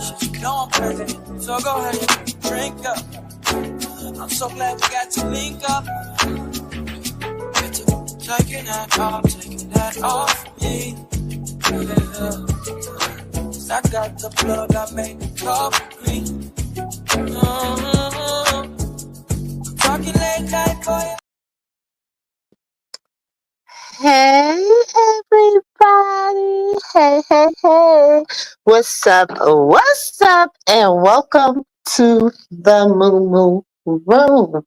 delicious. You know I'm crazy, so go ahead, drink up. I'm so glad we got to link up. Taking that off me. Yeah. I got the plug, I made the coffee. Talking late night for you. Hey everybody! Hey! What's up? What's up? And welcome to the Moo Room.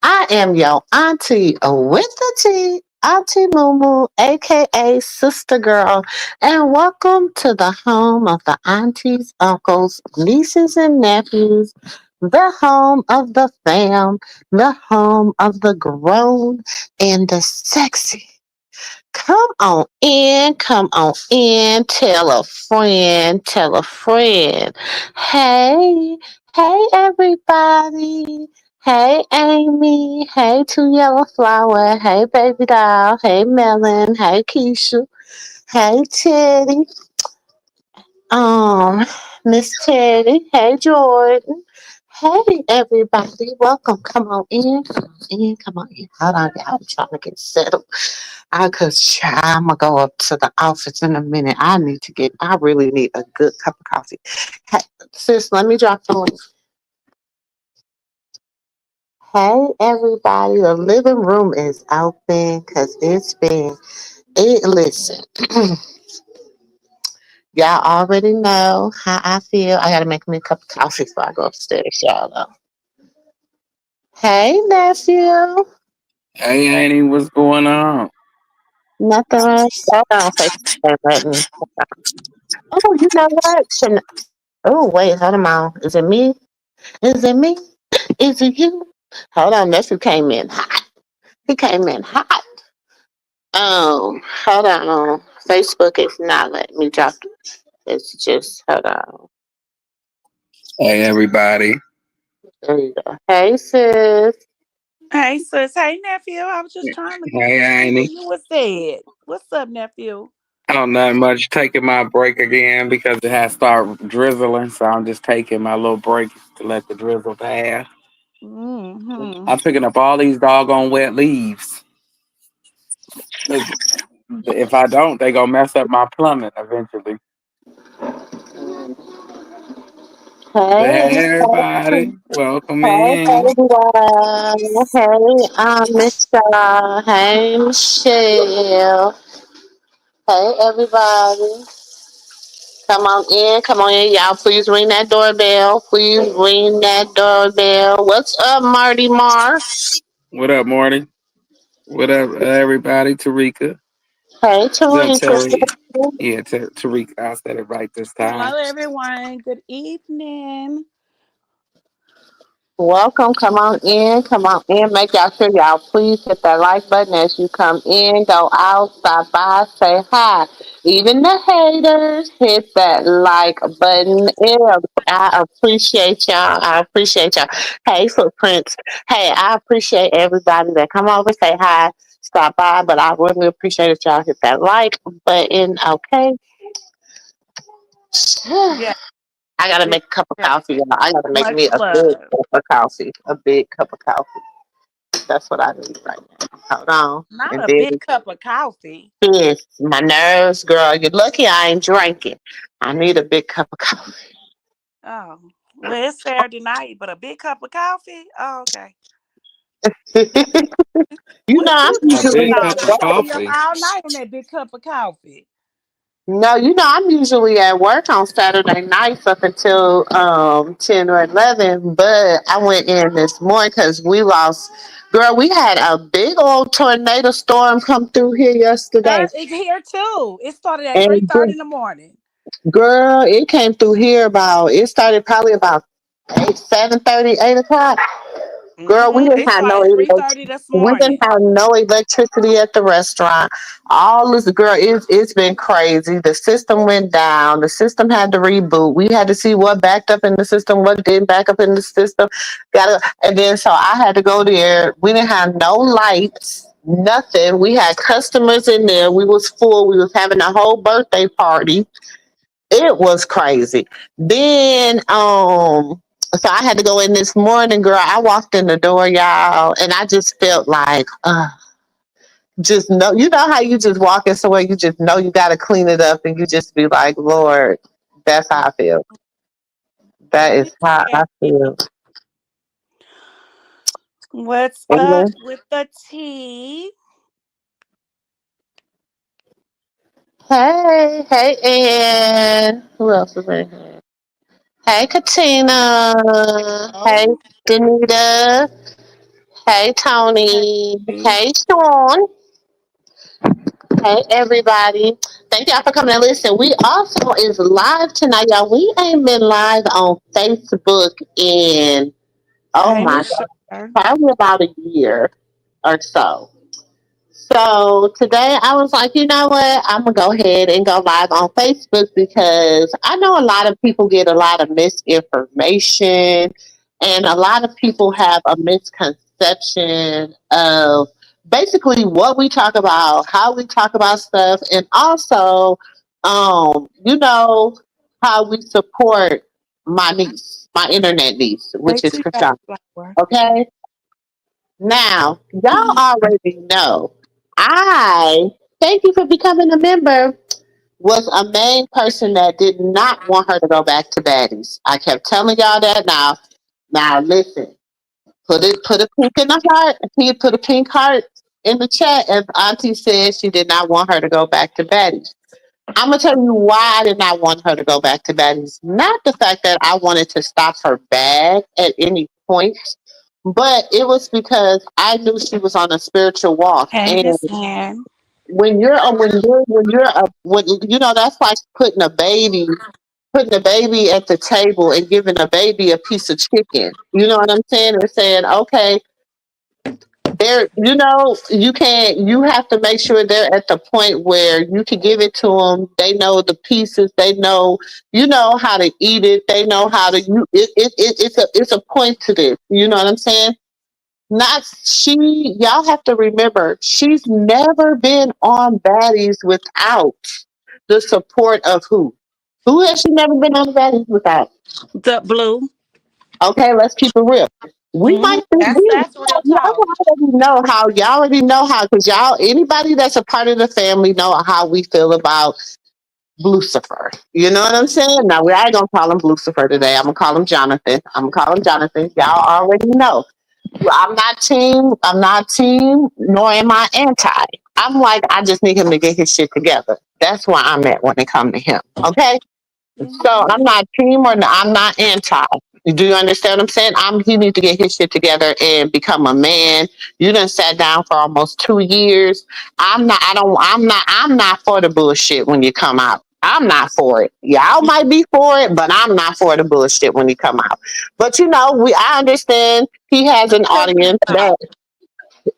I am your auntie with the T, Auntie Moo, aka Sister Girl, and welcome to the home of the aunties, uncles, nieces, and nephews, the home of the fam, the home of the grown and the sexy. Come on in, tell a friend. Hey, hey everybody. Hey Amy, hey Two Yellow Flower, hey Baby Doll, hey Melon, hey Keisha, hey Teddy, um, Miss Teddy, hey Jordan. Hey everybody, welcome. Come on in. Hold on, y'all. I'm trying to get settled. Cause I'm gonna go up to the office in a minute. I really need a good cup of coffee. Hey, sis, let me drop the link. Hey, everybody, the living room is open because listen, y'all already know how I feel. I gotta make me a cup of coffee before I go upstairs, y'all know. Hey, nephew. Hey, Annie, what's going on? Nothing. Hold on, Facebook button. Oh, you know what? Oh, wait, hold on. Is it me? Is it me? Is it you? Hold on, that's who came in hot. He came in hot. Hold on. Facebook is not letting me drop it. It's just hold on. Hey, everybody. There you go. Hey sis. Hey sis, hey nephew. I was just trying to Hey, see where Annie. you was at. What's up, nephew? Oh, not much. Taking my break again because it has started drizzling, so I'm just taking my little break to let the drizzle pass. Mm-hmm. I'm picking up all these doggone wet leaves. 'Cause if I don't, they gonna mess up my plumbing eventually. But Hey. hey, everybody, welcome Hey in. everyone. Hey Michelle. Hey Michelle. Hey everybody. Come on in, y'all. Please ring that doorbell. Please ring that doorbell. What's up, Marty Mar? What up, Morty? What up, everybody? Tarika. Hey, Good, Teresa. Terry. Yeah, Tarika. I said it right this time. Hello, everyone. Good evening. Welcome. Come on in. Make y'all sure y'all please hit that like button as you come in. Go out, stop by, say hi. Even the haters, hit that like button. Yeah, I appreciate y'all. Hey, footprints. Hey, I appreciate everybody that come over, say hi, stop by. But I really appreciate it. Y'all hit that like button. Okay. Yeah, I gotta big, make a cup of yeah, coffee, y'all. I gotta make much me a big love. cup of coffee. A big cup of coffee. That's what I need right now. Hold on. Not And a then big cup of coffee. yes, my nerves, girl. You're lucky I ain't drinking. I need a big cup of coffee. Oh, well, it's Saturday night, but a big cup of coffee. Oh, okay. You know, What I'm you A usually big drinking cup on? of You gonna be up coffee. all night on that big cup of coffee? no, I'm usually at work on Saturday nights up until 10 or 11. But I went in this morning because we lost. Girl, we had a big old tornado storm come through here yesterday. It's here too. It started at three And thirty in the morning. girl, it came through here it started probably about 7:30, 8 o'clock. Girl, It started at 3:30 this we didn't morning. have no electricity at the restaurant. All this, girl, it's been crazy. The system went down. The system had to reboot. We had to see what backed up in the system, what didn't back up in the system. And then so I had to go there. We didn't have no lights, nothing. We had customers in there. We was full. We was having a whole birthday party. It was crazy. Then so I had to go in this morning, girl. I walked in the door, y'all, and I just felt like just know, you know how you just walk in somewhere, you just know you got to clean it up, and you just be like, Lord, that's how I feel. That is how I feel. What's up Amen. with the tea? Hey, hey, and who else is in here? Hey, Katina. Hey, Oh, Danita. Hey, Tony. hey. Hey, Sean. Hey, everybody. Thank y'all for coming and listen. We also is live tonight, y'all. We ain't been live on Facebook in, oh I my ain't God, sure. probably about a year or so. So today I was like, you know what? I'm gonna go ahead and go live on Facebook because I know a lot of people get a lot of misinformation, and a lot of people have a misconception of basically what we talk about, how we talk about stuff, and also, you know, how we support my niece, my internet niece, Hey, which is tea got Chrisean. flour. Okay, now, y'all already know. I, thank you for becoming a member, was a main person that did not want her to go back to baddies. I kept telling y'all that. Now listen, put a pink in the heart. Put a pink heart in the chat as Auntie said she did not want her to go back to baddies. I'm gonna tell you why I did not want her to go back to baddies. Not the fact that I wanted to stop her bag at any point, but it was because I knew she was on a spiritual walk. Hey, And Miss Han. when you know, that's like putting a baby at the table and giving a baby a piece of chicken. You know what I'm saying? And saying, okay, there, you know, you have to make sure they're at the point where you can give it to them. They know the pieces. They know, you know, how to eat it. They know how to, it's a point to this. You know what I'm saying? Not she, y'all have to remember, she's never been on baddies without the support of who? Who has she never been on baddies without? The blue. Okay, let's keep it real. We Mm-hmm. might think That's real talk. y'all already know how, because y'all, anybody that's a part of the family know how we feel about Lucifer. You know what I'm saying? Now I ain't gonna call him Lucifer today. I'm gonna call him Jonathan. I'm gonna call him Jonathan. Y'all already know. I'm not team. I'm not team. Nor am I anti. I'm like, I just need him to get his shit together. That's where I'm at when it comes to him. Okay. So I'm not team or I'm not anti. Do you understand what I'm saying? He needs to get his shit together and become a man. You done sat down for almost 2 years. I'm not for the bullshit when you come out. I'm not for it. Y'all might be for it, but I'm not for the bullshit when you come out. But you know, I understand Check this out.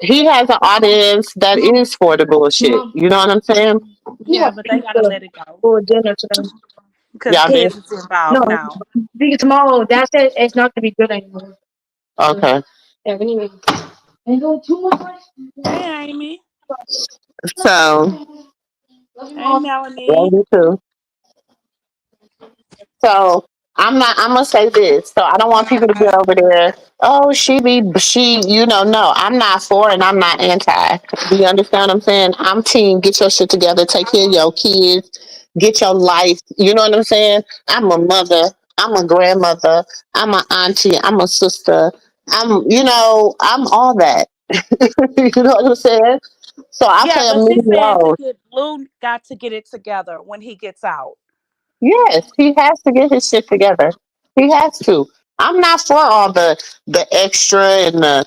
he has an audience that is for the bullshit. You know what I'm saying? Yeah, but they gotta let it go for dinner today. because Y'all did? kids is No, involved now. tomorrow. That's it. It's not gonna be good anymore. Okay. Yeah, we need to. And go 2 more. Hey, Amy. So, Love you, Hey, mom. love Melanie. you too. So I'm not. I'm gonna say this. So I don't want people to get over there. Oh, you know. No, I'm not for and I'm not anti. Do you understand what I'm saying? I'm team. Get your shit together. Take care of your kids. Get your life. You know what I'm saying? I'm a mother. I'm a grandmother. I'm an auntie. I'm a sister. I'm all that. You know what I'm saying? So I Yeah, play a but she mean said to role. get Blue got to get it together when he gets out. Yes, he has to get his shit together. He has to. I'm not for all the extra and the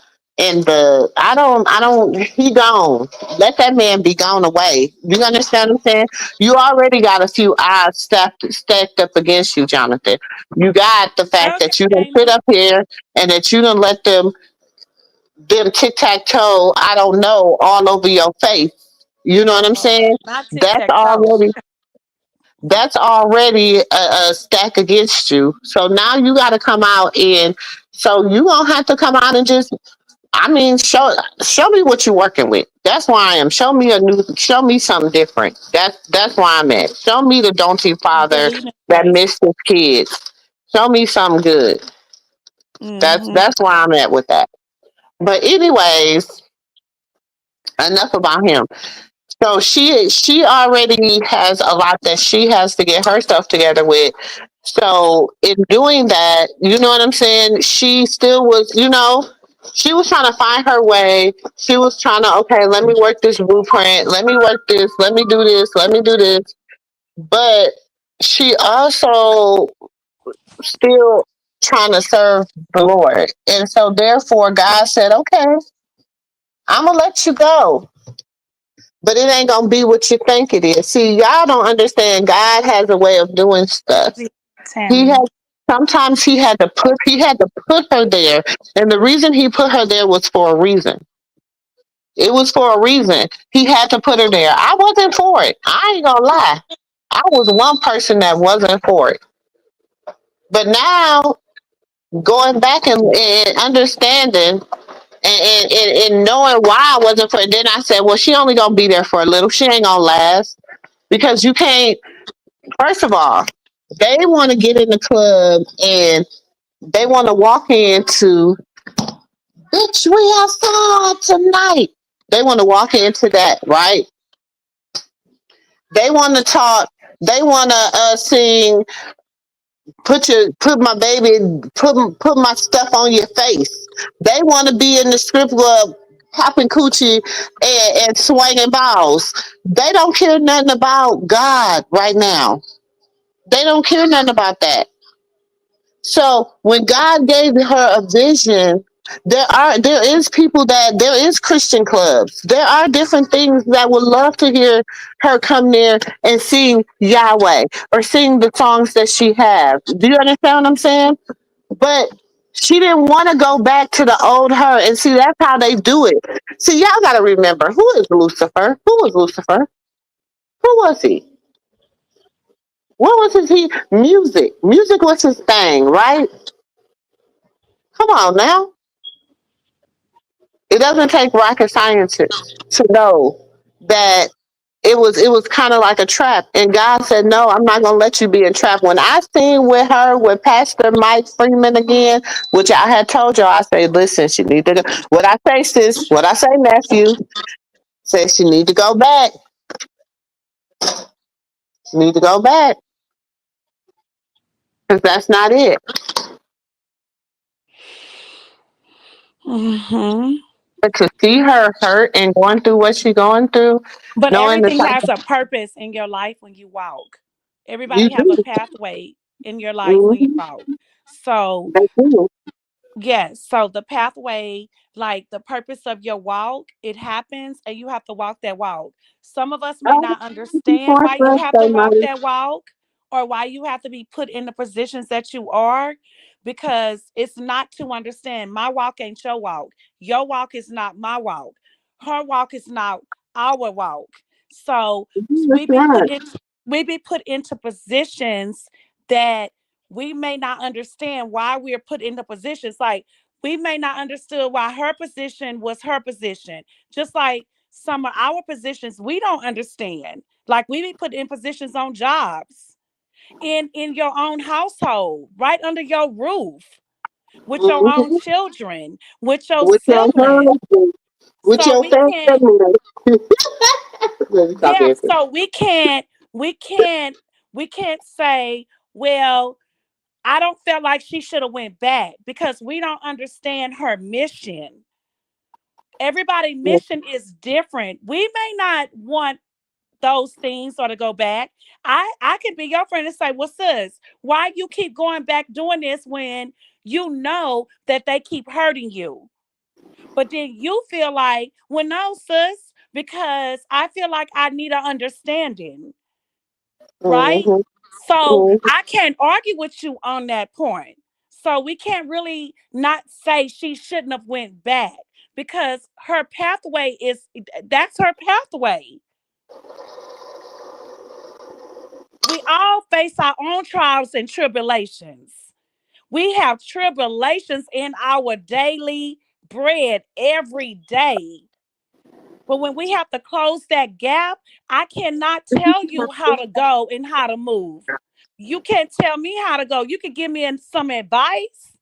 I don't he gone. Let that man be gone away. You understand what I'm saying? You already got a few odds stacked up against you, Jonathan. You got the fact Okay, that you done sit Amy. up here and that you done let them tic tac toe, I don't know, all over your face. You know what I'm saying? Not tic That's tac toe. already that's already a stack against you. So now you got to come out and so you gonna have to come out and just I mean, show me what you're working with. That's why I am. Show me something different. That's why I'm at. Show me the donkey father Believe in that Christ. missed his kids. Show me something good. Mm-hmm. That's why I'm at with that. But anyways, enough about him. So she already has a lot that she has to get herself together with. So in doing that, you know what I'm saying? She still was, she was trying to find her way. She was trying to, okay, let me work this blueprint. Let me work this. Let me do this. Let me do this. But she also still trying to serve the Lord. And so therefore God said, okay, I'm going to let you go, but it ain't gonna be what you think it is. See, y'all don't understand. God has a way of doing stuff. He Tammy. had sometimes he had to put her there, and the reason he put her there was for a reason. It was for a reason. He had to put her there. I wasn't for it. I ain't gonna lie. I was one person that wasn't for it. But now going back and understanding and knowing why I wasn't for it, then I said, well, she only gonna be there for a little. She ain't gonna last because you can't. First of all, they want to get in the club and they want to walk into, bitch, we outside tonight. They want to walk into that, right? They want to talk. They want to sing. Put my baby. Put my stuff on your face. They want to be in the strip club, popping coochie and swinging balls. They don't care nothing about God right now. They don't care nothing about that. So when God gave her a vision, there is Christian clubs. There are different things that would love to hear her come there and sing Yahweh or sing the songs that she has. Do you understand what I'm saying? But she didn't want to go back to the old her. And see, that's how they do it. See, y'all gotta remember, who is Lucifer? Who was Lucifer? Who was he? What was his he? Music. Music was his thing, right? Come on now. It doesn't take rocket science to know that it was kind of like a trap. And God said, no, I'm not gonna let you be entrapped. When I seen with her with Pastor Mike Freeman again, which I had told y'all, I say, listen, she need to go. What I say, sis, what I say, nephew, says she need to go back. She need to go back. Because that's not it. Mm-hmm. But to see her hurt and going through what she's going through, But knowing the everything type has of a purpose in your life when you walk. you Everybody have a do. pathway in your life when you Mm-hmm. walk. So They do. yes. So the pathway, like the purpose of your walk, it happens and you have to walk that walk. Some of us may Oh, not before understand I why you have to say walk my that walk or why you have to be put in the positions that you are because it's not to understand. My walk ain't your walk. Your walk is not my walk. Her walk is not our walk. So that's we be put right. into we be put into positions that we may not understand why we're put into positions. Like we may not understood why her position was her position. Just like some of our positions we don't understand. Like we be put in positions on jobs, in your own household, right under your roof, with your own Mm-hmm. children, with your With your siblings. husband, with So your we can't, family. Let me stop yeah, dancing. so we can't, we can't say, well, I don't feel like she should have went back because we don't understand her mission. Everybody's mission is different. We may not want those things or to go back. I could be your friend and say, well, sis, why you keep going back doing this when you know that they keep hurting you? But then you feel like, well, no, sis, because I feel like I need an understanding, right? Mm-hmm. So Mm-hmm. I can't argue with you on that point. So we can't really not say she shouldn't have went back because her pathway is that's her pathway. We all face our own trials and tribulations. We have tribulations in our daily bread every day. But when we have to close that gap, I cannot tell you how to go and how to move. You can't tell me how to go. You could give me some advice.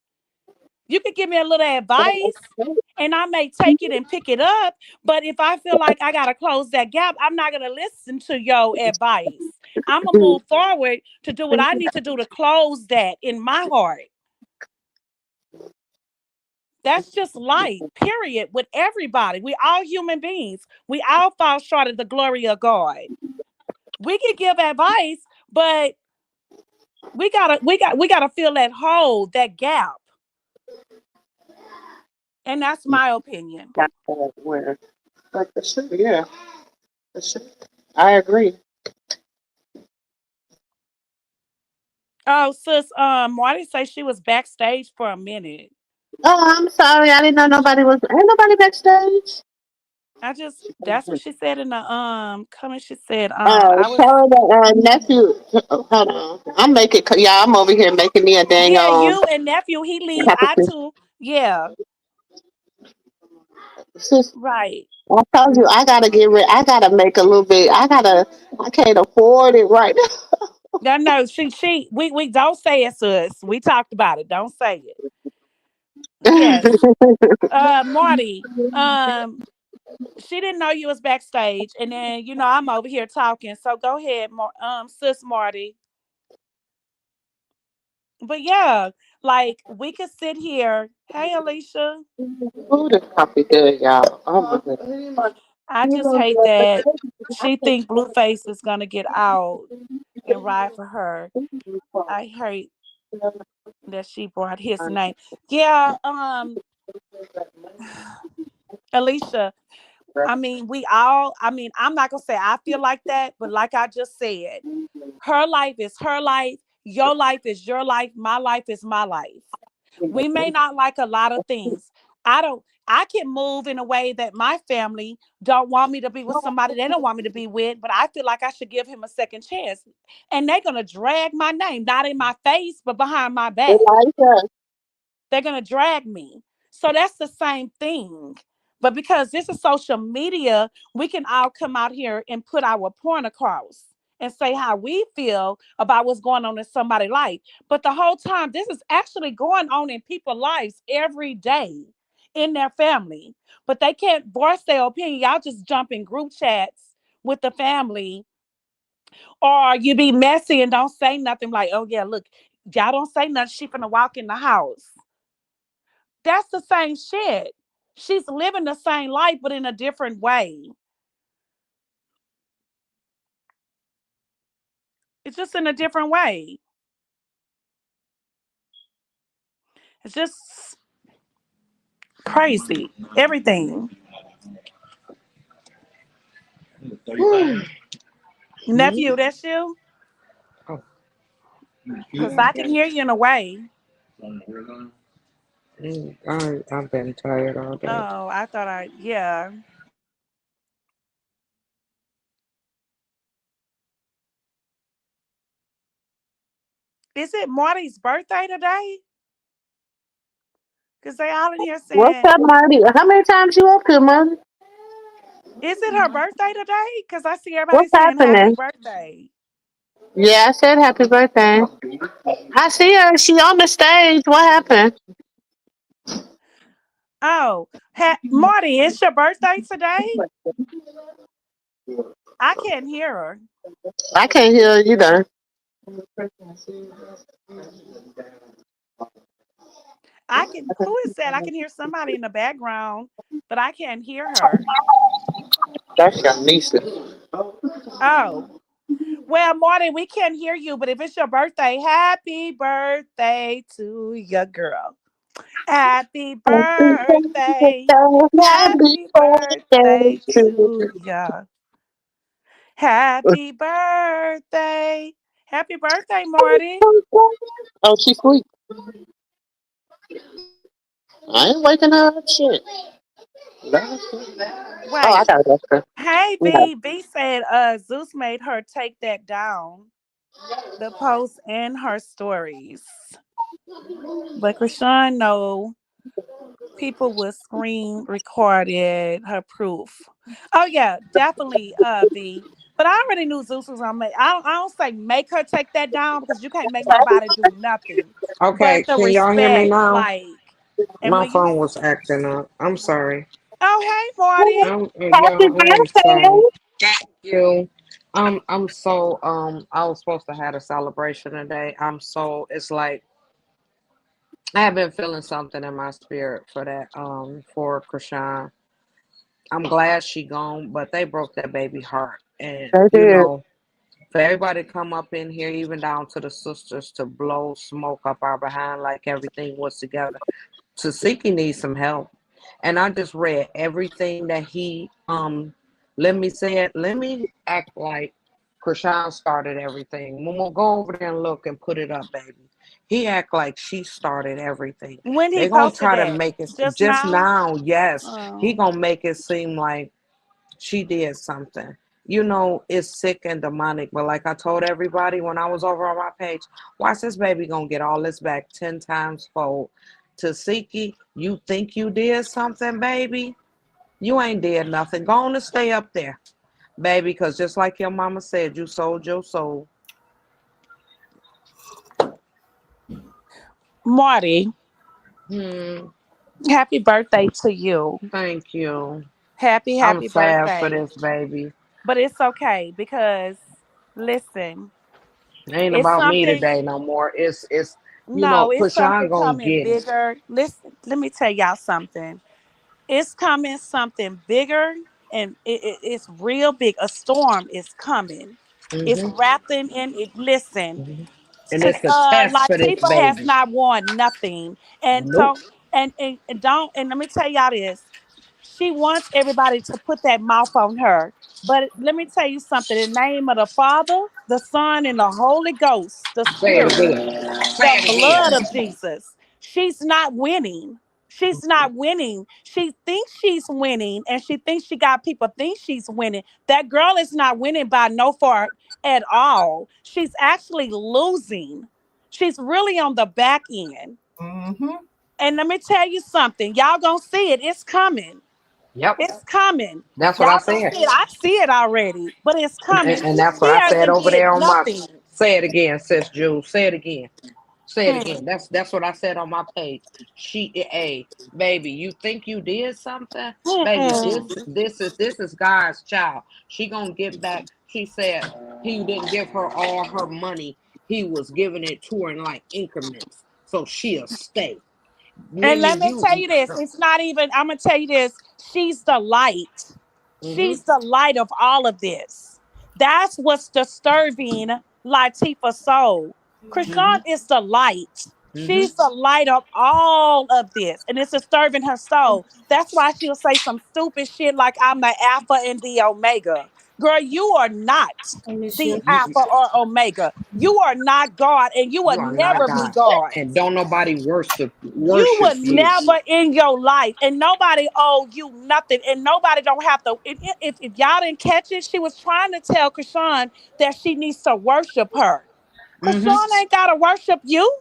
You could give me a little advice and I may take it and pick it up. But if I feel like I got to close that gap, I'm not going to listen to your advice. I'm going to move forward to do what I need to do to close that in my heart. That's just life, period, with everybody. We all human beings. We all fall short of the glory of God. We can give advice, but we gotta fill that hole, that gap. And that's my opinion. Where, like the shoe, yeah, the shoe. I agree. Oh, sis, Marty say she was backstage for a minute. Oh, I'm sorry. I didn't know nobody was. Ain't nobody backstage. That's what she said in the comment. She said, Oh, I was, tell her that nephew. Hold on. I'm making. Yeah, I'm over here making me a dang yeah, you and nephew, he leave I cappuccino. too. Yeah, Sis, right. I told you I gotta get rid. I gotta make a little bit. I gotta. I can't afford it right now. No, we don't say it, sis. We talked about it. Don't say it. Yes. Marty, she didn't know you was backstage, and then I'm over here talking. So go ahead, sis Marty. But yeah, like we could sit here. Hey, Alicia. Ooh, this coffee good, y'all. Oh my goodness. I just hate that she think Blueface is gonna get out and ride for her. I hate that she brought his name. Yeah, Alicia. I'm not gonna say I feel like that, but like I just said, her life is her life, your life is your life, my life is my life. We may not like a lot of things. I can move in a way that my family don't want me to be with somebody they don't want me to be with, but I feel like I should give him a second chance. And they're gonna drag my name, not in my face, but behind my back. Elijah. They're going to drag me. So that's the same thing. But because this is social media, we can all come out here and put our point across and say how we feel about what's going on in somebody's life. But the whole time, this is actually going on in people's lives every day in their family. But they can't voice their opinion. Y'all just jump in group chats with the family, or you be messy and don't say nothing like, oh, yeah, look, y'all don't say nothing. She finna walk in the house. That's the same shit. She's living the same life, but in a different way. It's just in a different way. It's just crazy. Everything. Nephew, that's you? Oh, Because I can hear you in a way. I've been tired all day. Oh, yeah. Is it Marty's birthday today? Because they all in here What's saying, up, Marty? How many times you up here, Marty? is it her birthday today? Because I see everybody What's saying happy happening? birthday. Yeah, I said happy birthday. I see her. She on the stage. What happened? Oh, Marty, it's your birthday today? I can't hear her. I can't hear her either. Who is that? I can hear somebody in the background, but I can't hear her. That's your niece. Oh, well, Marty, we can't hear you, but if it's your birthday, happy birthday to your girl. Happy birthday. Happy Happy birthday birthday to to you. ya. Happy birthday. Happy birthday, Marty. Oh, she sweet. I ain't waking her up. Shit. Oh, I Wait. got it. That's Hey, her. B. B said Zeus made her take that down. The post in her stories. But Chrisean, no. People would screen recorded her proof. Oh yeah, definitely, V. But I already knew Zeus was on me. I don't say make her take that down because you can't make nobody do nothing. Okay, But the can y'all hear me respect, now? like, and My when you, phone was acting up. I'm sorry. oh hey Marty, Happy Y'all, I am sorry. birthday! Thank you. I'm so I was supposed to have a celebration today. It's like I have been feeling something in my spirit for that for Chrisean. I'm glad she gone, but they broke that baby heart. And They did. for everybody to come up in here, even down to the sisters, to blow smoke up our behind like everything was together. Tasiki needs some help. And I just read everything that he let me act like Krishan started everything. Momo, go over there and look and put it up, baby. He act like she started everything. when he They're gonna posted try to that make it just just now. now, yes. He Oh. gonna make it seem like she did something. You know, it's sick and demonic. But like I told everybody when I was over on my page, watch this baby gonna get all this back 10 times fold. Tasiki, you think you did something, baby? You ain't did nothing. Go on and stay up there, baby, because just like your mama said, you sold your soul. Marty, Hmm. happy birthday to you. Thank you. Happy, I'm happy sad for birthday. this baby. But it's okay because listen, It ain't it's about me something, today no more. It's no, it's Krishan something gonna coming get it. bigger. Listen, let me tell y'all something. It's coming something bigger and it's real big. A storm is coming. It's Hmm. wrapped in it. Listen, Hmm. And it's a test for this Latifah has baby. not worn nothing. And Nope. so and don't and let me tell y'all this. She wants everybody to put that mouth on her. But let me tell you something. In the name of the Father, the Son, and the Holy Ghost, the Say it Spirit, again. Say the it blood again. of Jesus. She's not winning. She's not winning. She thinks she's winning and she thinks she got people think she's winning. That girl is not winning by no far at all. She's actually losing. She's really on the back end. Mm-hmm. And let me tell you something. Y'all gonna see it. It's coming. Yep. It's coming. That's what I Y'all gonna said. see it. I see it already, but it's coming. And that's what She I said hasn't over did there on my. nothing. Say it again, sis Jules. Say it again. Say it Hmm. again. That's what I said on my page. Hey, baby, you think you did something, baby? Mm-mm. This is God's child. She gonna get back. She said he didn't give her all her money. He was giving it to her in like increments, so she'll stay. And let Meaning me tell you. you this. It's not even, I'm gonna tell you this. She's the light. Mm-hmm. She's the light of all of this. That's what's disturbing Latifah's soul. Mm-hmm. Krishan is the light. Mm-hmm. She's the light of all of this. And it's disturbing her soul. That's why she'll say some stupid shit like I'm the Alpha and the Omega. Girl, you are not the You Alpha or Omega. You are not God and you will you are not never be God, God. and don't nobody You worship would you. never in your life, and nobody owe you nothing, and nobody don't have to. If y'all didn't catch it, she was trying to tell Krishan that she needs to worship her. Mm-hmm. Krishan ain't gotta worship you.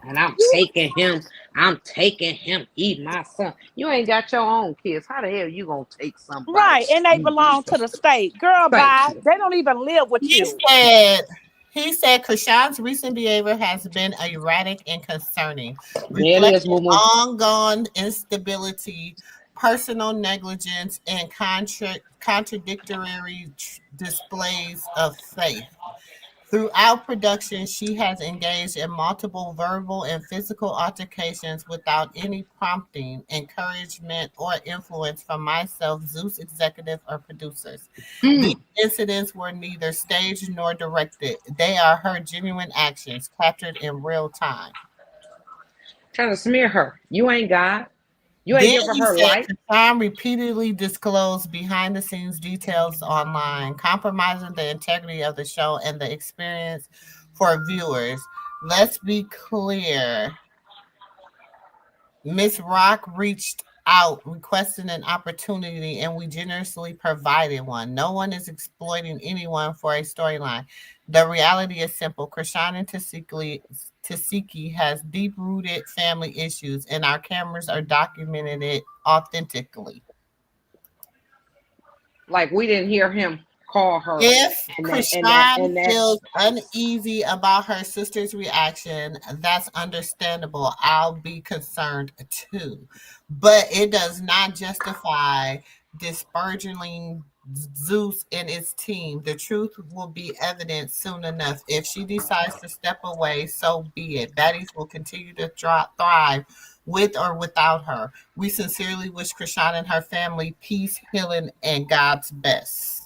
And I'm You taking him. I'm taking him. He my son. You ain't got your own kids. How the hell you gonna take somebody? right, and they You belong to the state. Girl, thank bye. you. They don't even live with He you. said, he said Krishan's recent behavior has been erratic and concerning, There it is, reflecting Moo Moo. ongoing instability, personal negligence, and contradictory displays of faith. Throughout production, she has engaged in multiple verbal and physical altercations without any prompting, encouragement, or influence from myself, Zeus executive, or producers. These Hmm. incidents were neither staged nor directed. They are her genuine actions captured in real time. Trying to smear her. You ain't God. You ain't Then giving he her said light. Kassan repeatedly disclosed behind the scenes details online, compromising the integrity of the show and the experience for viewers. Let's be clear. Miss Rock reached out requesting an opportunity, and we generously provided one. No one is exploiting anyone for a storyline. The reality is simple. Krishan and Tasiki has deep rooted family issues, and our cameras are documenting it authentically. Like we didn't hear him call her, If and Krishan that. feels uneasy about her sister's reaction, that's understandable. I'll be concerned too. But it does not justify disparaging Zeus and its team. The truth will be evident soon enough. If she decides to step away, so be it. Baddies will continue to thrive with or without her. We sincerely wish Krishan and her family peace, healing, and God's best.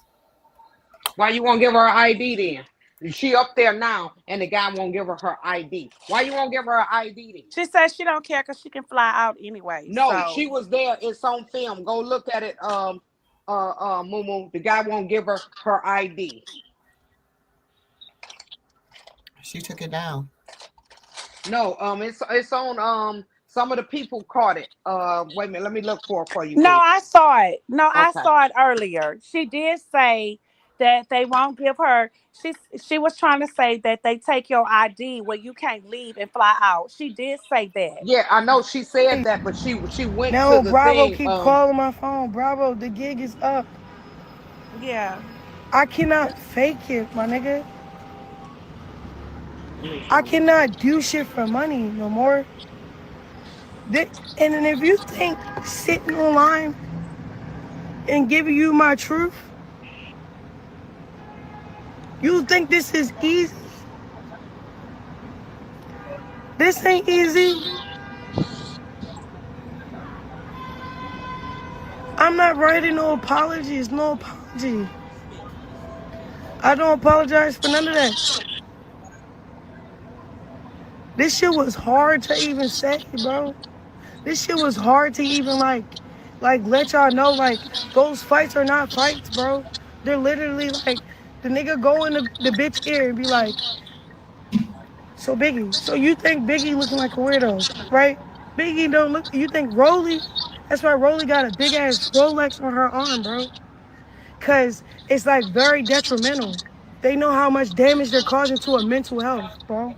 Why you won't give her an ID then? She up there now, and the guy won't give her her ID. Why you won't give her an ID then? She says she don't care because she can fly out anyway. No, So she was there. It's on film. Go look at it. Moo. The guy won't give her her ID. She took it down. No, it's on. Some of the people caught it. Wait a minute. Let me look for you, no, babe. I saw it. No, I Okay. saw it earlier. She did say that they won't give her. She was trying to say that they take your ID where you can't leave and fly out. She did say that. Yeah, I know she said that, but she went to No, the Bravo thing. keep calling my phone. Bravo, the gig is up. Yeah. I cannot fake it, my nigga. I cannot do shit for money no more. And then if you think sitting online and giving you my truth, you think this is easy? This ain't easy. I'm not writing no apologies, no apology. I don't apologize for none of that. This shit was hard to even say, bro. This shit was hard to even like let y'all know like those fights are not fights, bro. They're literally like the nigga go in the bitch ear and be like, so Biggie, so you think Biggie looking like a weirdo, right? Biggie don't look. You think Rolly? That's why Rolly got a big ass Rolex on her arm, bro. Cause it's like very detrimental. They know how much damage they're causing to a mental health, bro.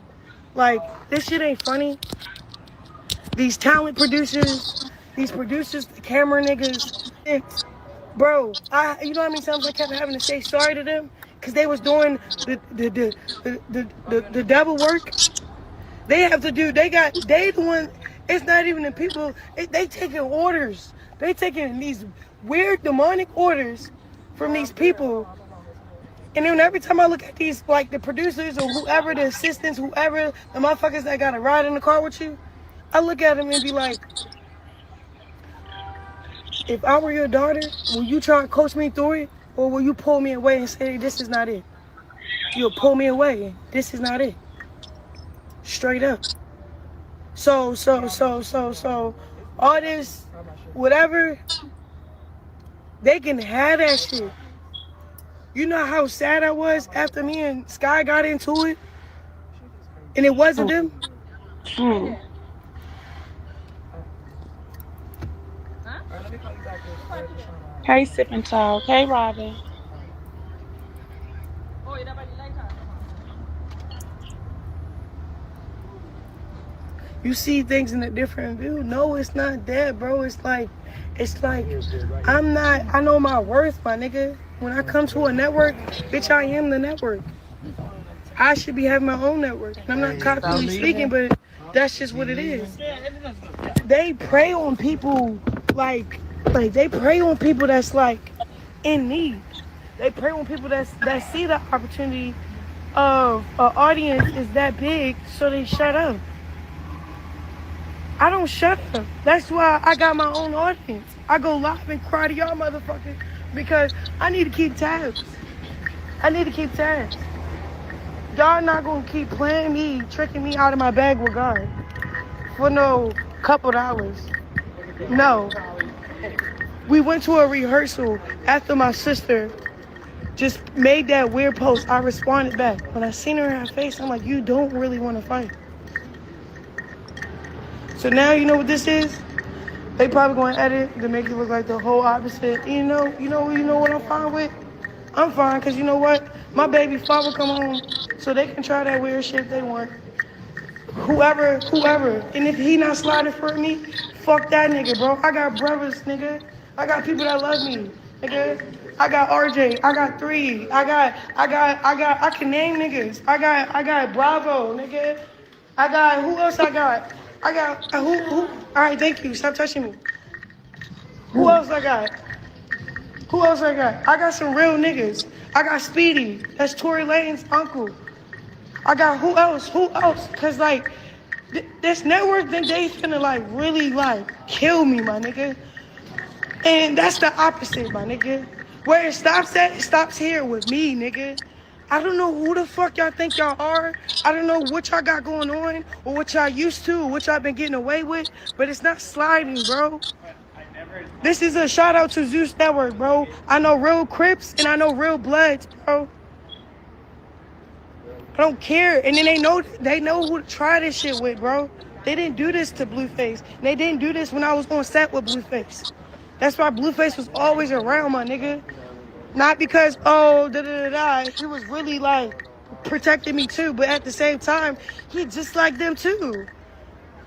Like this shit ain't funny. These talent producers, these producers, the camera niggas, bro. You know how many times I kept having to say sorry to them because they was doing the devil work. They have to do. They the one. It's not even the people. They taking orders. They taking these weird demonic orders from these people. And then every time I look at these, like the producers or whoever, the assistants, whoever, the motherfuckers that got to ride in the car with you, I look at them and be like, if I were your daughter, will you try to coach me through it? Or will you pull me away and say, this is not it? You'll pull me away. This is not it. Straight up. So, all this, whatever, they can have that shit. You know how sad I was after me and Sky got into it? And it wasn't them? Mm. Hey, Sipping Talk. Hey, Robin. You see things in a different view. No, it's not that, bro. It's like, I know my worth, my nigga. When I come to a network, bitch, I am the network. I should be having my own network. And I'm not cockily speaking, but that's just what it is. They prey on people like they prey on people that's like in need. They prey on people that see the opportunity of an audience is that big, so they shut up. I don't shut up. That's why I got my own audience. I go live and cry to y'all motherfuckers because I need to keep tabs. Y'all not gonna keep playing me, tricking me out of my bag with God for no couple dollars. No. We went to a rehearsal after my sister just made that weird post. I responded back. When I seen her in her face, I'm like, you don't really want to fight. So now you know what this is? They probably gonna edit to make it look like the whole opposite. You know what I'm fine with? I'm fine, cause you know what? My baby father come home, so they can try that weird shit they want. Whoever. And if he not sliding for me, fuck that nigga, bro. I got brothers, nigga. I got people that love me, nigga. I got RJ. I got three. I can name niggas. I got Bravo, nigga. I got, who else I got? I got, who? All right, thank you. Stop touching me. Who else I got? Who else I got? I got some real niggas. I got Speedy. That's Tory Lane's uncle. I got who else? Who else? Cause like this network, then they finna like really like kill me, my nigga. And that's the opposite, my nigga. Where it stops at, it stops here with me, nigga. I don't know who the fuck y'all think y'all are. I don't know what y'all got going on or what y'all used to or what y'all been getting away with, but it's not sliding, bro. This is a shout out to Zeus Network, bro. I know real Crips and I know real Bloods, bro. I don't care. And then they know who to try this shit with, bro. They didn't do this to Blueface. They didn't do this when I was on set with Blueface. That's why Blueface was always around, my nigga. Not because, oh, da-da-da-da. He was really, like, protecting me, too. But at the same time, he just like them, too.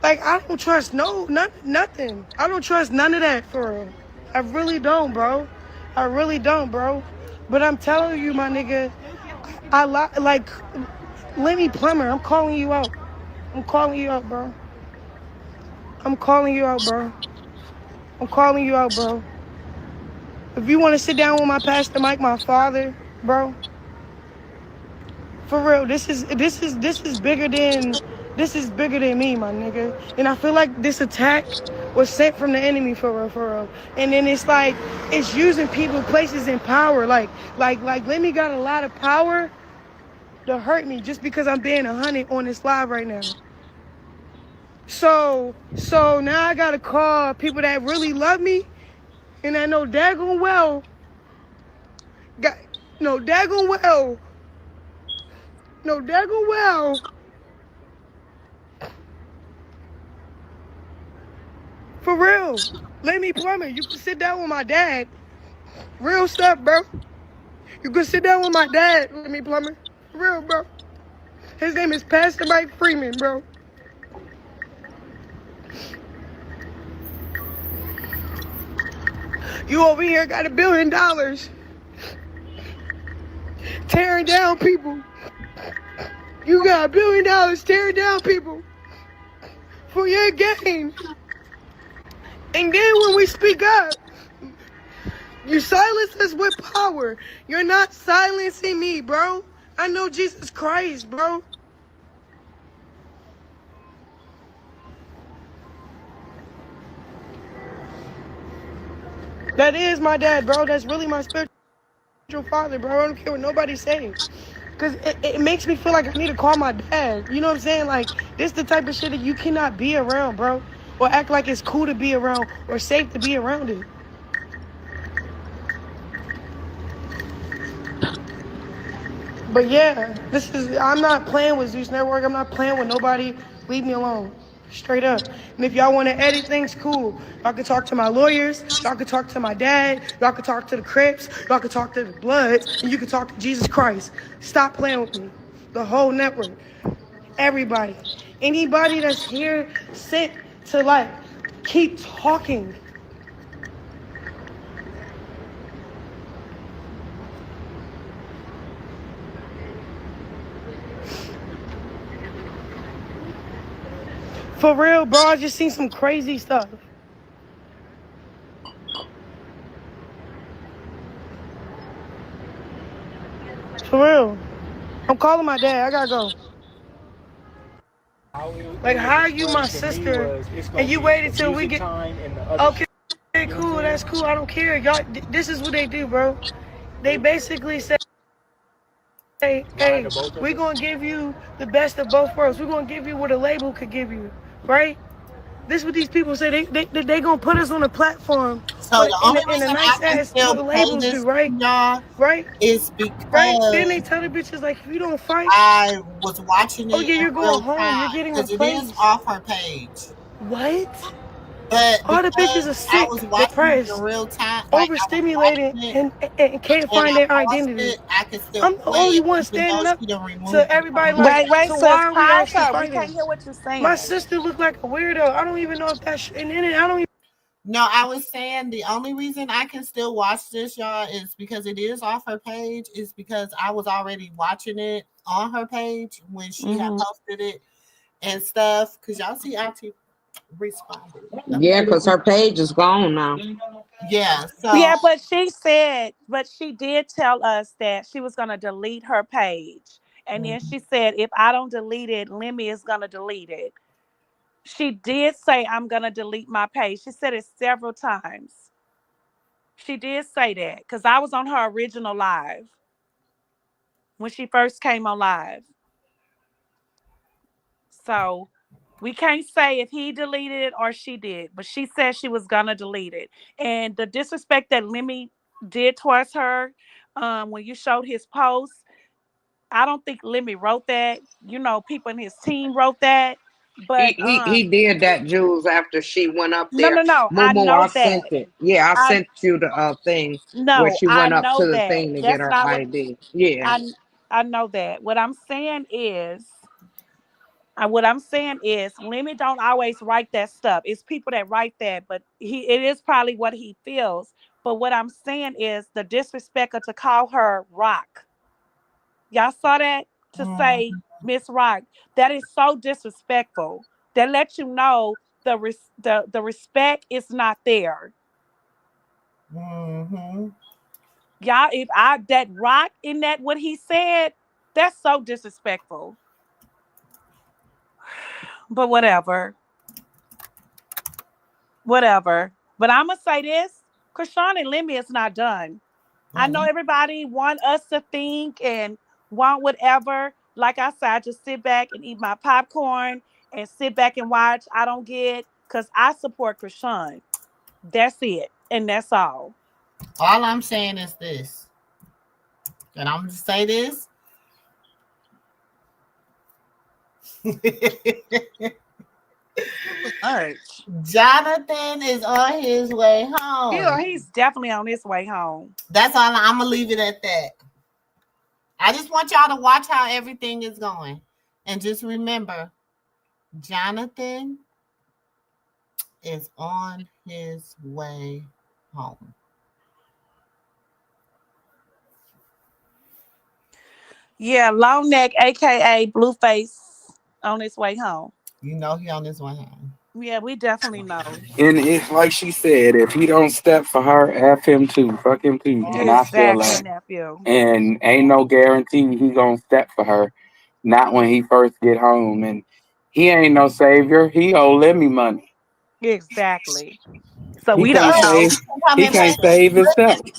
Like, I don't trust nothing. I don't trust none of that, for real. I really don't, bro. I really don't, bro. But I'm telling you, my nigga, like, Lenny Plummer, I'm calling you out. I'm calling you out, bro. I'm calling you out, bro. I'm calling you out, bro. If you want to sit down with my Pastor Mike, my father, bro, for real, this is bigger than me, my nigga. And I feel like this attack was sent from the enemy, for real. And then it's like it's using people, places, and power. Like Lemmy got a lot of power to hurt me just because I'm being 100 on this live right now. So now I gotta call people that really love me, and I know daggone well, for real. Let me plumber. You can sit down with my dad. Real stuff, bro. You can sit down with my dad. Let me plumber. For real, bro. His name is Pastor Mike Freeman, bro. You over here got $1 billion tearing down people. You got $1 billion tearing down people for your gain. And then when we speak up, you silence us with power. You're not silencing me, bro. I know Jesus Christ, bro. That is my dad, bro. That's really my spiritual father, bro. I don't care what nobody's saying. Because it makes me feel like I need to call my dad. You know what I'm saying? Like, this the type of shit that you cannot be around, bro. Or act like it's cool to be around or safe to be around it. But yeah, I'm not playing with Zeus Network. I'm not playing with nobody. Leave me alone. Straight up. And if y'all want to edit things, cool. Y'all can talk to my lawyers. Y'all can talk to my dad. Y'all can talk to the Crips. Y'all can talk to the Bloods. And you can talk to Jesus Christ. Stop playing with me. The whole network. Everybody. Anybody that's here sent to, like, keep talking. For real, bro, I just seen some crazy stuff. For real. I'm calling my dad. I gotta go. Like, how are you my sister and you waited till we get... Okay, cool, that's cool. I don't care. Y'all, this is what they do, bro. They basically say, hey, we're going to give you the best of both worlds. We're going to give you what a label could give you, right? This is what these people say. They going to put us on a platform. So the only reason nice I can still play this, right? y'all, right? is because then they tell the bitches, like, if you don't fight... I was watching it you're going home. You're getting because it replaced. is off her page. What? But All the bitches because are I sick, was watching it in depressed, real time, like I was overstimulated, watching it and can't and find I their paused identity. it, I could still I'm the play only it, one even though standing up she done to removed it everybody. from the Like, Wait, wait, so sis, why are we pause actually her. We can't fighting? hear what you're My saying. sister looked like a weirdo. I don't even know if that and then I don't even. No, I was saying the only reason I can still watch this, y'all, is because it is off her page. Is because I was already watching it on her page when she had Hmm. posted it and stuff. Because y'all see, Auntie responded. Yeah, because her page is gone now. Yeah, so Yeah, but she did tell us that she was going to delete her page. And then she said, if I don't delete it, Lemmy is going to delete it. She did say, I'm going to delete my page. She said it several times. She did say that because I was on her original live when she first came on live. So we can't say if he deleted it or she did, but she said she was gonna delete it. And the disrespect that Lemmy did towards her, when you showed his post, I don't think Lemmy wrote that. You know, people in his team wrote that. He But he he did that, Jules, after she went up no, there. no, no. I Momo, know I that. sent it. Yeah, I I sent you the thing where no, she I went up know to the that. thing to get That's her not what ID. Yeah. I I know that. What I'm saying is, Lemmy don't always write that stuff. It's people that write that, but it is probably what he feels. But what I'm saying is the disrespect to call her Rock. Y'all saw that to say Miss Rock. That is so disrespectful. That lets you know the respect is not there. mm-hmm. Y'all, if I that Rock in that what he said, that's so disrespectful. But whatever. Whatever. But I'm gonna say this: Chrisean and Lemmy is not done. I know everybody want us to think and want whatever. Like I said, I just sit back and eat my popcorn and sit back and watch. I don't get because I support Chrisean. That's it, and that's all. All I'm saying is this, and I'm gonna say this. Much. Jonathan is on his way home. He's definitely on his way home. That's all. I'm gonna leave it at that. I just want y'all to watch how everything is going, and just remember, Jonathan is on his way home. Yeah, long neck, aka Blueface, on his way home. You know he on his way home. Yeah, we definitely know. And it's like she said, if he don't step for her, F him too. Fuck him too. And I feel Exactly, like, nephew. and ain't no guarantee he gonna step for her. Not when he first get home. And he ain't no savior. He owe Lemmy money. Exactly. So He we can't don't Well, know. save. he can come He and pay. can't save himself. Listen,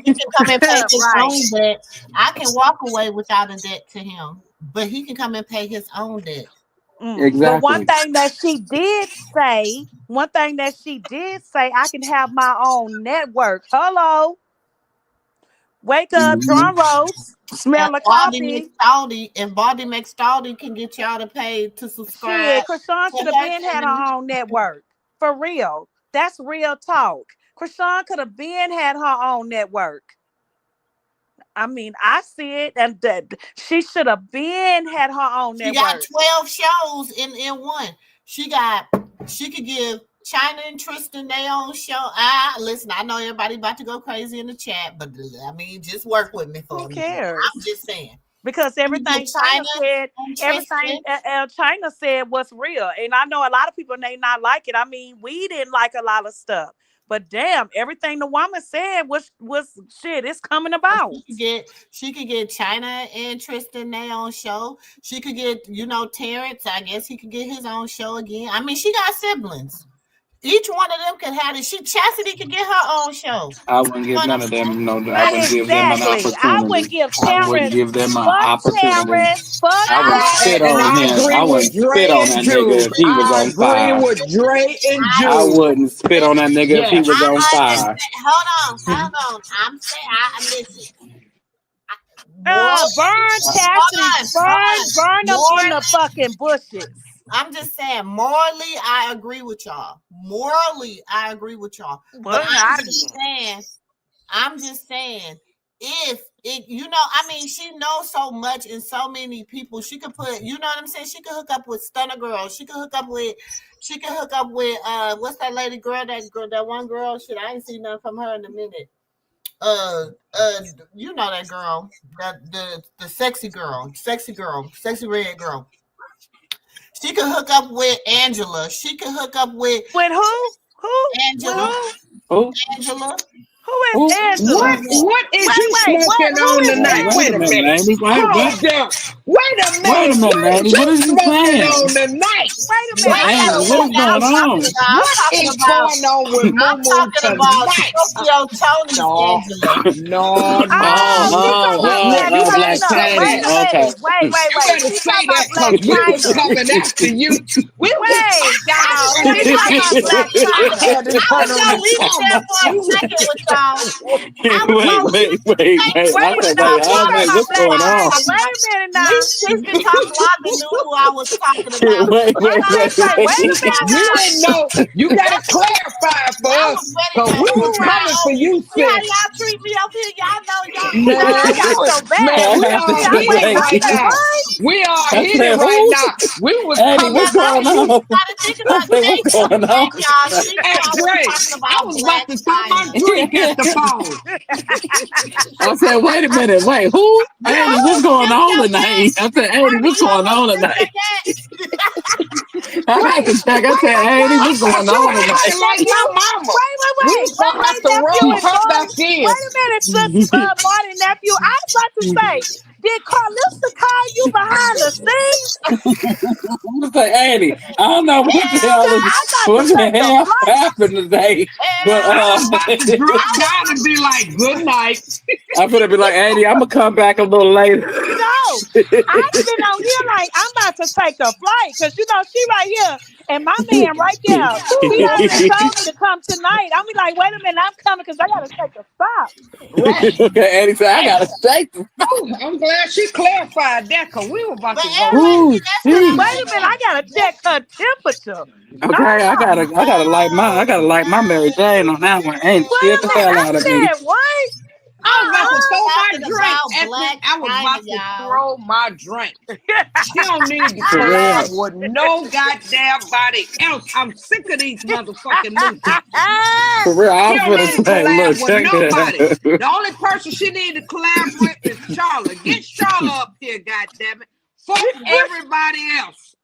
he can come and pay his Right. own debt. I can walk away without a debt to him, but he can come and pay his own debt. But one Exactly. thing that she did say, I can have my own network. Hello, wake up, Mhm. drum rolls, And smell the Baldy coffee. McStaldy and Baldy McStaldy can get y'all to pay to subscribe Shit, Krishan to should have her been had channel. her own network. For real. That's real talk. Krishan could have been had her own network. I mean, I see it, and that she should have been had her own She got network. 12 shows in one. She could give China and Tristan their own show. Listen, I know everybody about to go crazy in the chat, but I mean, just work with me for Who a minute. I'm cares? just saying. Because She could give China and Everything Tristan. China said was real, and I know a lot of people may not like it. I mean, we didn't like a lot of stuff, but damn, everything the woman said was shit. It's coming about. She could get China and Tristan their own show. She could get, Terrence. I guess he could get his own show again. I mean, she got siblings. Each one of them could have it. Chastity could get her own show. I wouldn't You know give what I'm none of saying? them no. I But wouldn't give them an exactly, I wouldn't opportunity. give I wouldn't Terrence. give them an Fuck opportunity. Terrence. Fuck I wouldn't spit And on I Chastity. him. agree I with wouldn't spit Dre on and that nigga if Juice. he was I on agree fire. with Dre and I, I Juice. wouldn't spit on that listen, nigga if he was Yes. on I fire. understand. Hold on. I'm saying, listen. War, Burn Uh, Chastity. hold on. Burn them in More the than fucking bushes. I'm just saying, morally, I agree with y'all. Morally, I agree with y'all. But What an argument. I'm just saying, if it, I mean, she knows so much and so many people. She could put, you know what I'm saying? She could hook up with Stunner Girl. She could hook up with, what's that lady girl? That girl, that one girl. Shit, I ain't seen nothing from her in a minute. Uh, you know that girl, the sexy girl, sexy red girl. She could hook up with Angela. She could hook up with With who? Who? With Angela. who? Who? Angela. Who is Who? Angela? What is you What? smoking Who on is tonight? Wait Wait a a Angela? minute, minute. lady. Calm down. Wait a Wait minute. a minute, What lady. is you What are you smoking saying? on tonight? Wait a Wait minute. I a Andy, gotta what minute. is wait. going on? What is going on with Moo I'm Moo talking about tonight? Tokyo Tony's No, Angela. no, Oh, no. She talking about Now Black you better Black China. say Wait China. that. a Okay. minute. You Wait. better She say talking about that Black because we was China. coming after you. We was Wait, y'all. I She talking about Black China. had to I turn was on gonna the leave it there camera. for a second with y'all. I was Wait, gonna leave wait, it for a wait, second wait. with I Wait a said, minute. wait, y'all She I was talking talking like, about what's about Black going Black on? China. China. Wait a minute Me, now. Sister Talk Lobby knew who I was talking about. Wait, But wait, I wait, was Wait wait. ready a to get minute We y'all. now. didn't know. You got to clarify for I us was ready because to we was pull my coming for own. you, See how sis. y'all treat me up here? Y'all know y'all. Girl, Man, I got your back. we I all said, hit Wait, it wait. I right say now. what? We all I hit it said, right who? now. We was Andy, coming what's Now for going you you. on? gotta think I about said, they what's come going back, on? y'all. She knew Hey, I was Trey, talking I about was about Black to throw my China. drink at the phone. I said, wait a minute, wait, who? You Andy, heard what's me going sniff on your cat? tonight? I said, Andy, Harvey, what's you going almost on sniffed tonight? your cat. I had Wait, to check. I Wait, said, Andy, I what's thought going you on acting tonight? like nephew. my mama. We Wait. was gonna have to Nephew roll and her back in. wait a minute, sis, Marty nephew. I was about to say, did Carlissa call you behind the scenes? I said, Andy, I don't know what the Hell hell Cause is, I'm no. about to what the take a hell flight. happened today. But Hell I no. was about to drop I was down and be like, "Good night." I'm gonna be like, Andy, I'm gonna come back a little later. No, I've been on here like I'm about to take a flight because she right here and my man right there. He already told me to come tonight. I'm be like, wait a minute, I'm coming because I gotta take a stop. Right. Okay, Andy said, I Hey, gotta shake them. oh, I'm glad she clarified that because we were about but to go anyway, in. Ooh, see that's what Wait I'm jeez. a minute, I saying. gotta check her temperature. Okay, No. I gotta light I gotta light my Mary Jane on that one. Andy Wait scared a the minute, hell I out of me. said what? I was about to I'm throw my talking drink about at the. Black I was China, about to y'all. throw my drink. She don't need to For collab real. with no goddamn body else. I'm sick of these motherfucking moochies. For real, I She was don't gonna need to say, look, collab with check nobody. that. The only person she need to collab with is Charlotte. Get Charlotte up here, goddamn it. Fuck everybody else.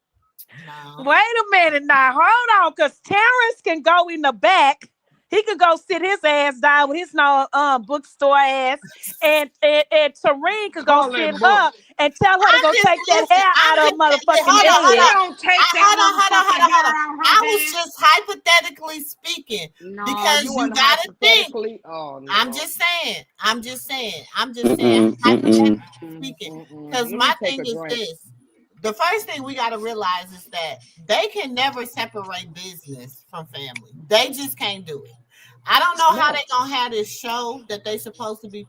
No. Wait a minute now, hold on, cause Terrence can go in the back. He could go sit his ass down with his no bookstore ass, and Tareen could go Call sit it book. her and tell her to I'm go just take that listen. hair I'm out of just motherfucking hold on, And hold she on. head. don't take that motherfucking Hold on. hair out her I was head. just hypothetically speaking No, you because you weren't gotta think. hypothetically. Oh I'm no. just saying. I'm just saying. Mm-mm, mm-mm. Hypothetically Mm, speaking, mm, mm. because Let my me take thing a is drink. this: the first thing we gotta realize is that they can never separate business from family. They just can't do it. I don't know how No, they gonna have this show that they supposed to be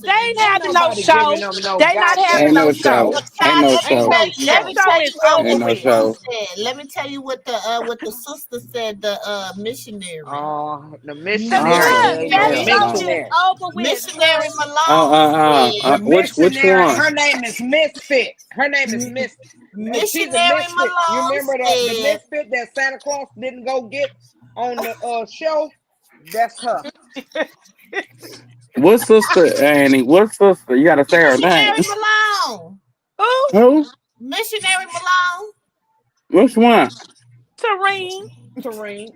They producing, and ain't they ain't having no nobody giving show. them no They not Ain't having goddamn no no show. show. show. but Ain't child, no Ain't show. no That show. show is over Ain't no with. show. let me tell you what the sister said. The missionary, Oh, the Cause missionary. Oh, good, Yeah, yeah, that the hell show no. is missionary. over with, missionary sis. Malone The said, Which missionary. one? Her name is Misfit. Her name is Miss. She's a missionary misfit. You Malone remember the said, misfit that Santa Claus didn't go get on the show? That's her. What sister, Annie? What sister? You gotta say her name. missionary Malone, Who? Who? missionary Malone. Which one? Tareen. Terrain.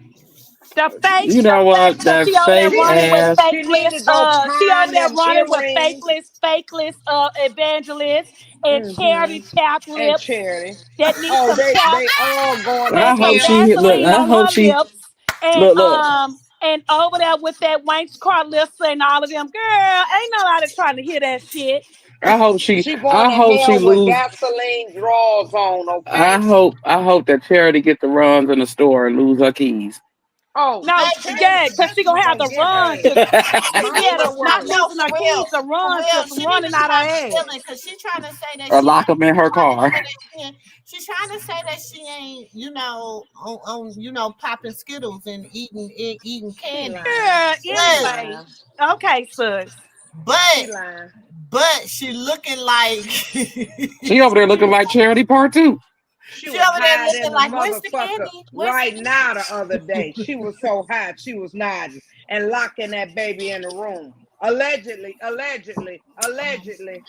You know what? Cause That she over there fake She running need with ass. she need to fakeless. go She over find there them running with earrings. fakeless evangelists and Mm-hmm. charity tap And lips charity. that need Oh, some tap they all going to and I some hope hell. she look. Vaseline I on hope her she lips look. and over there with that Wanks Carlissa and all of them. Girl, ain't nobody trying to hear that shit. She going I to hope she hell with lose. gasoline drawers on, okay? I hope that Charity get the runs in the store and lose her keys. Oh, No, okay. yeah, because she gonna She have gonna to get run. her ass. Cause yeah, Mark to my stop words. No, losing her for real. keys to For run, real. just She need running to out her stop ass. stealing because she's trying to say that Or she lock them in her car. she's trying to say that she ain't, popping Skittles and eating She candy. lying. Yeah, She But anyway. lying. Okay, sis. She but lying. but she looking like She over there looking like Charity Part 2. She she was over there hiding in looking the like, where's the motherfucker candy? Where's the right now candy? the other day. She was so high, she was nodding and locking that baby in the room. Allegedly, allegedly, allegedly.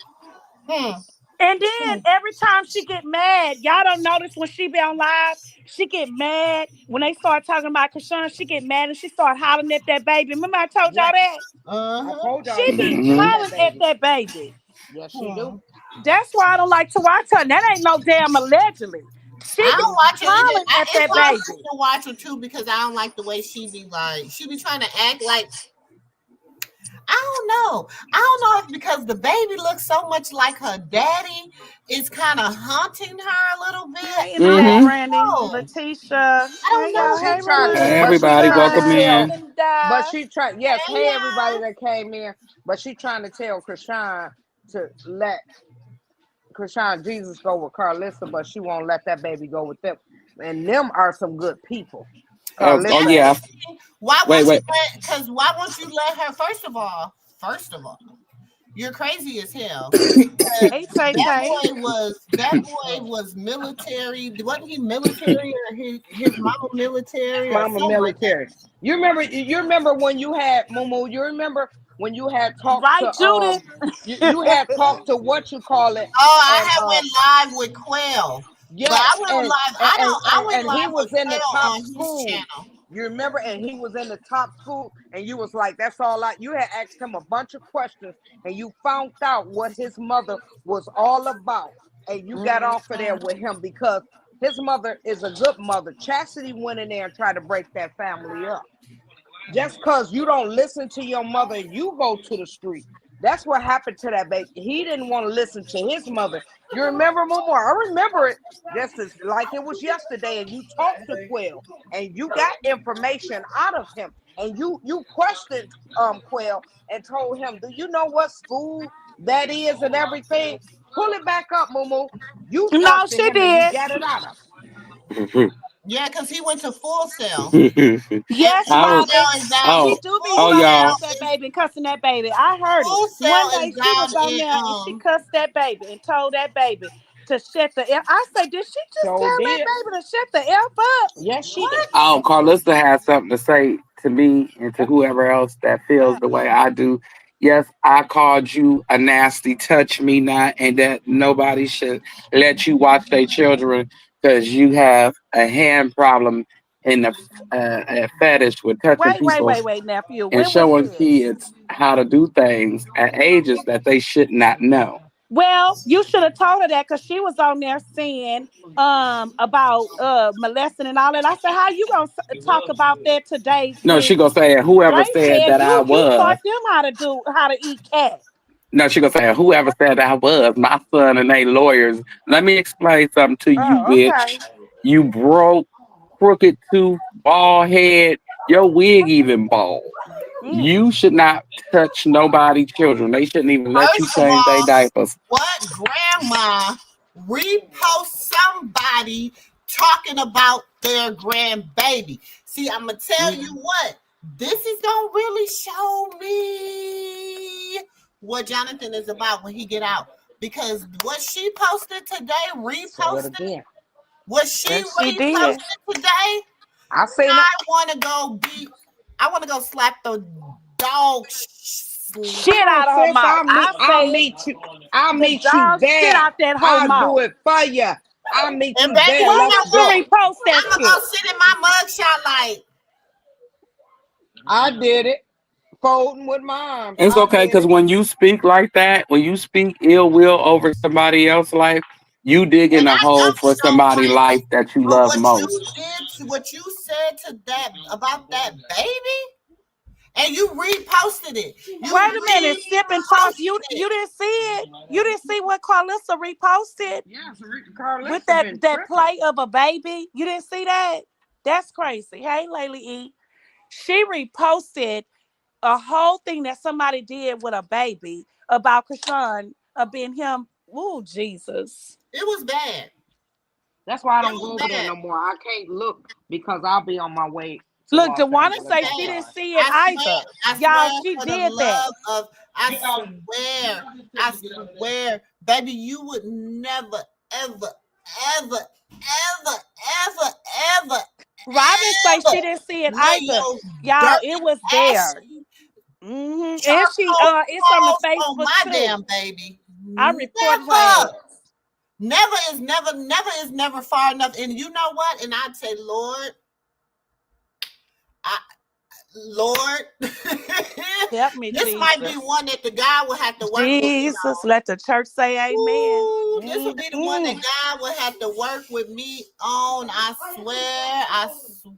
Hmm. And then every time she get mad, y'all don't notice when she be on live, she get mad when they start talking about Chrisean. She get mad and she start hollering at that baby. Remember I told y'all Yes. that I Uh-huh. told y'all she she be was on Hmm. that hollering at baby. that baby. Yes, she do. Hmm. That's why I don't like to watch her. That ain't no damn allegedly. She I be don't watch her either. hollering at It's that hard for baby. me to watch her too because I don't like the way she be trying to act like I don't know. I don't know if because the baby looks so much like her daddy is kind of haunting her a little bit. Hey, I Internet Hmm. don't Brandy, know. Letitia. I don't Hey, But y'all. know. she Hey, trying to, Hey, but she everybody, trying to welcome Melinda. tell, in. but Linda. she try. Yes, Hey hey everybody y'all. that came in, but she trying to tell Krishan to let Krishan Jesus go with Carlissa, but she won't let that baby go with them. And them are some good people. Oh Carlissa yeah. and Why Wait, won't you wait. Because why won't you let her? First of all, you're crazy as hell. Hey, Tay Tay. That boy was military. Wasn't he military or his mama military or Mama something like that? military. You remember when you had Mumu, you remember when you had talked Right, to Judith? you had talked to what you call it, Oh, I and had went live with Quail, but I yes, went live. I went and he live with was in the Quail top on his school. channel. You remember, and he was in the top school, and you was like, "That's all I." You had asked him a bunch of questions, and you found out what his mother was all about, and you got off of there with him because his mother is a good mother. Chastity went in there and tried to break that family up. Just because you don't listen to your mother, you go to the street. That's what happened to that baby. He didn't want to listen to his mother. You remember, Momo? I remember it just as like it was yesterday. And you talked to Quail, and you got information out of him, and you questioned Quail and told him, "Do you know what school that is and everything?" Pull it back up, Momo. You No, talked to she him and you did. got it out of Yeah, because he went to Full Sail, and Yes, I Full was. Bobby. Sail is down. She Oh, do be oh, Full running y'all. off Sail that is baby and cussing that baby. I heard it. Full One Sail day is she was down on in there and she cussed that baby and told that baby to shut the F. I said, did she just so tell that did. baby to shut the F up? Yes, she did. what? Oh, Carlista has something to say to me and to whoever else that feels the way I do. Yes, I called you a nasty touch me not, and that nobody should let you watch their children because you have a hand problem and a fetish with touching people Wait, nephew. and When was showing this? kids how to do things at ages that they should not know. Well, you should have told her that because she was on there saying about molesting and all that. I said, how you gonna talk about that today No, she when gonna say whoever they said said that I you was. taught them how to eat cat? No, she gonna say whoever said I was my son and they lawyers. Let me explain something to you, Oh, bitch. okay. You broke, crooked tooth, bald head. Your wig even bald. Mm. You should not touch nobody children. They shouldn't even let you First of change their all, diapers. what grandma repost somebody talking about their grandbaby? See, I'm gonna tell you what. This is gonna really show me what Jonathan is about when he get out. Because what she posted today, Say it reposted, again. what she Yes, she did. reposted today, I seen it. I want to go beat. I want to go slap the dog. Shit Oh, out of her sis, mouth. I I'll said meet you. I'll the meet you dog shit there. out that whole I'll do mouth. it for you. I'll meet And you baby, there. you Why Let's know would what? you go. repost that I'm gonna go shit? sit in my mugshot like I did it. Folding with my arms. It's I okay did because it. when you speak like that, when you speak ill will over somebody else's life, you dig and in a I hole know for you don't somebody's play life me. that you But love most. what you said to that about that baby, and you reposted it. You Wait a minute, sip and toss. reposted it. You didn't see it. You didn't see what Carlissa reposted Yes, with Carlissa that been that tripping. play of a baby. You didn't see that. That's crazy. Hey, Laylee E. She reposted a whole thing that somebody did with a baby about Chrisean being him. Ooh, Jesus. It was bad. That's why I It don't was go over there bad. no more. I can't look because I'll be on my way to Look, Los Dewana It Angeles. was say I'm she bad. didn't sorry. see it I swear, either. I Y'all, swear she for the did that. love of, I swear, baby, you would never, ever, ever, ever, ever, ever, Robin say ever she didn't see it lay either. your Y'all, it dirty, was there. ashy, And she charcoal it's on the paws on Facebook my too. damn baby. I reported her Never. ass. Never is never far enough. And you know what? And I'd say, Lord, I, Lord, Help me, this might be Jesus. one that the guy will have to work with me Jesus, let the church say amen. Ooh, this will be the one that Mm-mm. God will have to work with me on. I swear. I swear.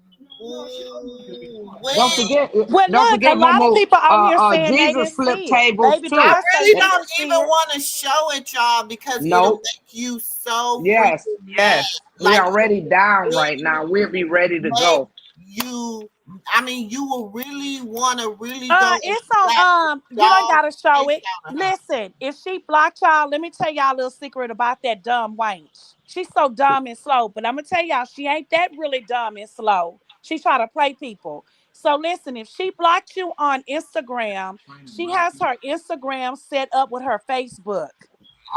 Don't forget, Well, don't look, a forget, lot of Momo. people on here saying they Jesus didn't flipped see it. tables Baby too. I Doll say really she It, don't didn't see even it. want to show it, y'all, because it'll no, make you so yes, freaking mad. yes. We Like, already down right really now. We'll be ready to make go. you, I mean, you will really want to really go and It's on slap the you don't dog gotta show face it. out of her. Listen, if she blocked y'all, let me tell y'all a little secret about that dumb wench. She's so dumb and slow, but I'm gonna tell y'all she ain't that really dumb and slow. She try to play people. So listen, if she blocked you on Instagram, she has her Instagram set up with her Facebook.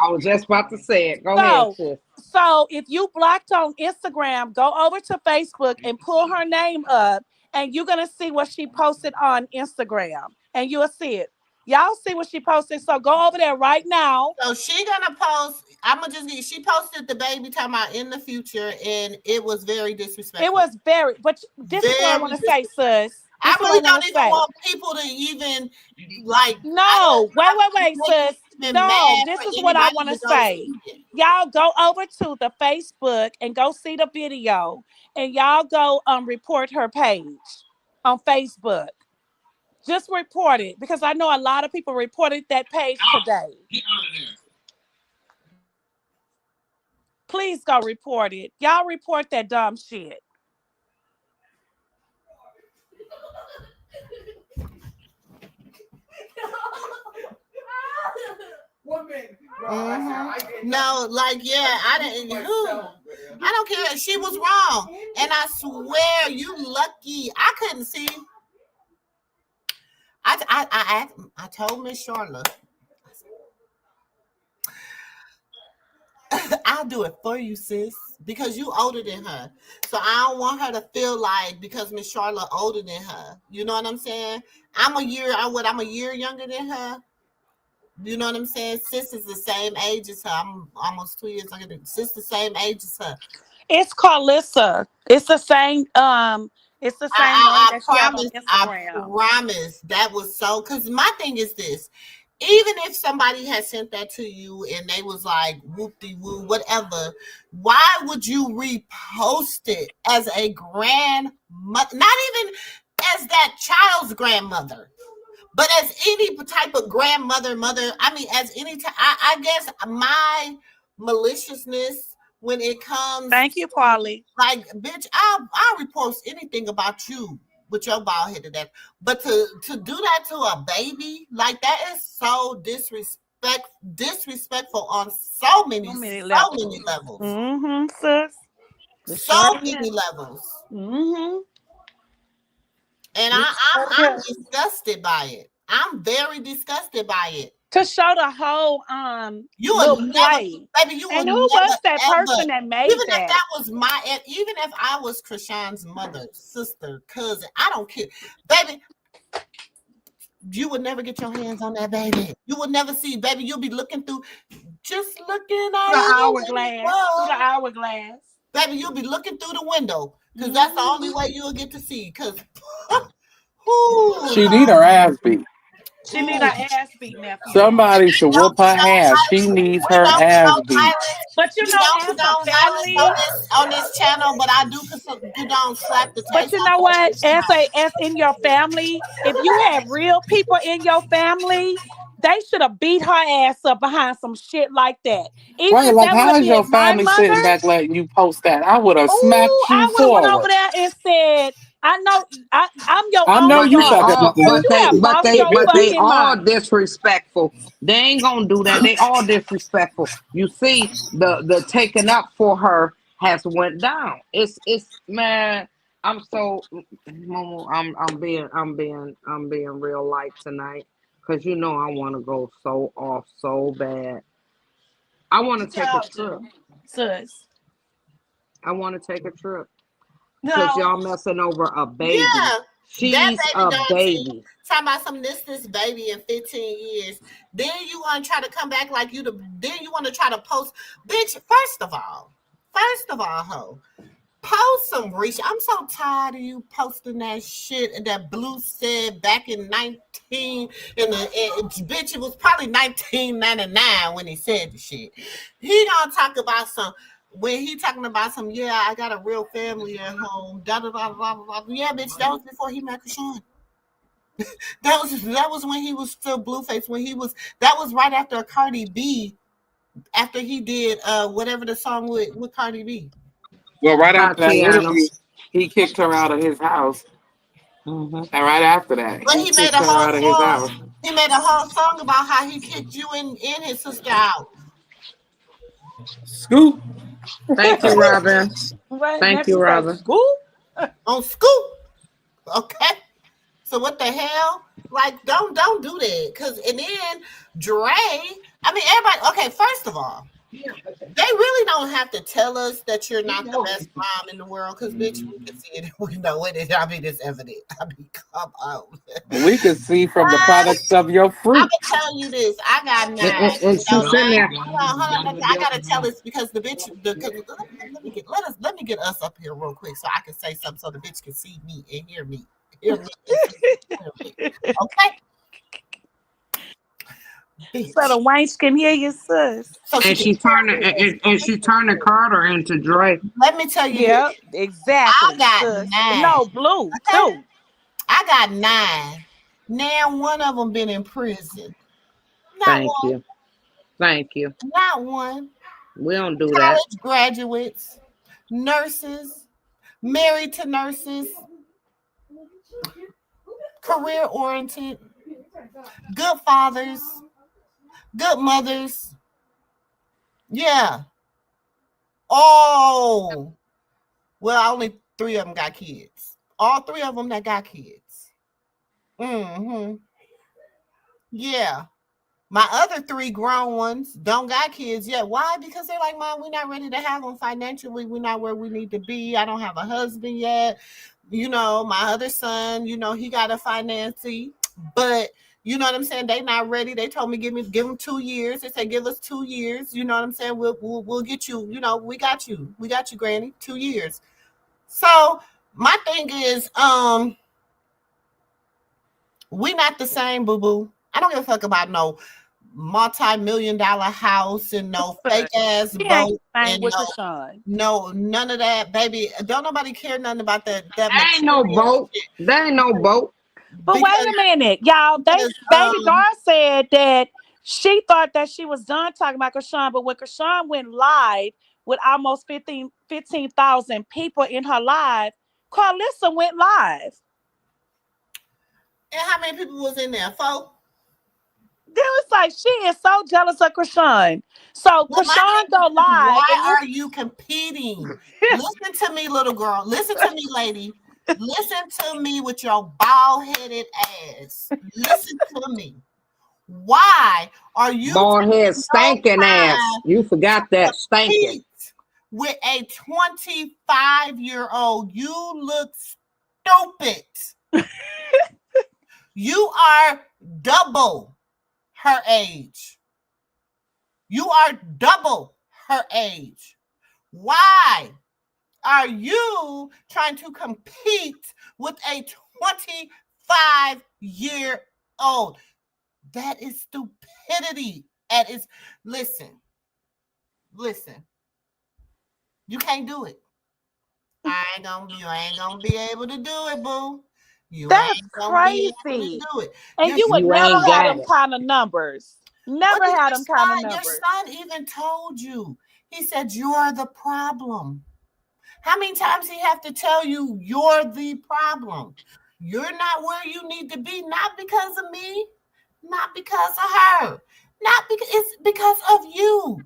I was just about to say it. Go ahead, So, sis. so if you blocked on Instagram, go over to Facebook and pull her name up, and you're gonna see what she posted on Instagram, and you'll see it. Y'all see what she posted. So go over there right now. So she gonna post. I'm gonna just get. She posted the baby talking about in the future, and it was very It disrespectful. was very, but this is what I Very want to say, disrespectful. sis. I This is what I really want to don't even say. want people to even like. I don't No, wait, want wait, to wait, make you sis. even No, mad for this is what I anybody want to to go say. see it. Y'all go over to the Facebook and go see the video, and y'all go report her page on Facebook. Just report it because I know a lot of people reported that page today. Please go report it. Y'all report that dumb shit. No, like yeah, I didn't. Who? I don't care. She was wrong, and I swear you lucky. I couldn't see. I told Miss Charlotte, I'll do it for you, sis, because you older than her. So I don't want her to feel like because Miss Charlotte older than her. You know what I'm saying? I'm a year younger than her. You know what I'm saying? Sis is the same age as her. I'm almost 2 years younger than sis the same age as her. It's Carlissa. It's the same name that she have on I Instagram. promise that was so because my thing is this. Even if somebody had sent that to you and they was like whoop de woo, whatever, why would you repost it as a grandmother? Not even as that child's grandmother, but as any type of grandmother, mother. I mean, as any type. I guess my maliciousness when it comes Thank you, to Polly. like, bitch, I'll repost anything about you with your bald headed ass. But to do that to a baby, like that is so disrespectful on So many so levels. many levels. Mm-hmm, sis. It So sure many is. levels. Mm-hmm. And It sure I'm is. disgusted by it. I'm very disgusted by it. To show the whole You little will never, play. baby, you will And who was never, that ever, person that made even if that? that was even if I was Chrisean's mother, sister, cousin, I don't care. Baby, you would never get your hands on that baby. You would never see, baby, you'll be looking through, just looking Through out the of the hourglass. Through the window. hourglass. Baby, you'll be looking through the window because that's the only Mm-hmm. way you'll get to see. Because, She ooh, need her ass beat. She need ooh. her ass beat, nephew. Somebody should whoop her ass. She needs We her don't ass condone beat. violence. But you We know, don't as a condone violence family, on this channel, but I do condone slap the but taste you out know of what? this As in your family, if you had real people in your family, they should have beat her ass up behind some shit like that. Even Right, if like that would how have is your been my family sitting mother, back letting you post that? I would have oh, smacked you I would have went over forward. there and said, I know I'm your I know own But you they boss. fucking all, lying. Yeah, boss your but they fucking all mind. disrespectful. They ain't gonna do that. They all disrespectful. You see, the taking up for her has went down. It's man. I'm so, Momo, I'm being real light tonight because you know I want to go so off so bad. I want to take a Told trip. you, sis. I want to take a trip because No, y'all messing over a baby. Yeah, that She's baby a gone to you. baby. Talking about some this baby in 15 years. Then you want to try to come back like you the. Then you want to try to post, bitch. First of all, ho. Post some research. I'm so tired of you posting that shit and that Blue said back in 19 bitch, it was probably 1999 when he said the shit. He gonna talk about some when he talking about some, yeah, I got a real family at home. Da da da da da. Yeah, bitch, that was before he met Chrisean. That was when he was still Blueface. When he was that was right after Cardi B, after he did whatever the song with Cardi B. Well, right after that Tatiana. interview, he kicked her out of his house. Hmm. And right after that, But he he made kicked a her whole out of his song. house. He made a whole song about how he kicked you and his sister out Scoop. Thank you, Robin. wait, Thank let you, me say Robin. school. on Scoop. Okay, so what the hell? Like, don't do that. Cause and then Dre. I mean, everybody. Okay, first of all, they really don't have to tell us that you're not the best mom in the world. Cause bitch, we can see it. We know it. I mean, it's evident. I mean, come on. We could see from the products of your I'm fruit. gonna tell you this. I got nine. And No, she's sitting nine. there. Hold on. I gotta tell this because the bitch. Let me get us up here real quick so I can say something so the bitch can see me and hear me. Hear me. And see me clearly. Okay, So the bitch. wench can hear you, sis. So she And can she hear turned me. And and she turned Carter into Dre. let me tell you this. Yep, I exactly, got sis. nine. No, blue Okay, too. I got nine. Now one of them been in prison. Not Thank one. you. Thank you. Not one. We don't do that. College graduates, nurses, married to nurses, career oriented, good fathers, good mothers. Yeah. Oh, well, only three of them got kids. All three of them that got kids. Mm-hmm. Yeah. My other three grown ones don't got kids yet. Why? Because they're like, Mom, we're not ready to have them financially. We're not where we need to be. I don't have a husband yet. You know, my other son, you know, he got a financing, but you know what I'm saying? They not ready. They told me give them 2 years. They said give us 2 years. You know what I'm saying? We'll get you. You know, we got you. We got you, Granny. 2 years. So my thing is, we not the same, boo boo. I don't give a fuck about no multi-million-dollar house and no fake Sis. ass She ain't boat the same and with Krishan. none of that, baby. Don't nobody care nothing about that There ain't no material boat. shit There ain't no boat. But wait because a minute, y'all. They because baby doll said that she thought that she was done talking about Krishan, but when Krishan went live with almost 15,000 people in her live, Carlissa went live. and how many people was in there, folks? Then it's like she is so jealous of Krishan. So Well, my Krishan thing go is, live and why are you competing? Listen to me, little girl. Listen to me, lady. Listen to me with your bald-headed ass. Listen to me. Why are you Bald taking head no stinking ass. time You forgot that stinking. compete with a 25-year-old? You look stupid. You are double her age. You are double her age. Why are you trying to compete with a 25-year-old? That is stupidity. That is, listen, listen. You can't do it. You ain't gonna be able to do it, boo. You that's ain't gonna be able to crazy. do it. And Your you would You never ain't have got them it. kind of numbers. what Never did have them kind of your numbers. son even told you? He said you're the problem. How many times he have to tell you you're the problem? You're not where you need to be, not because of me, not because of her, not because it's because of you.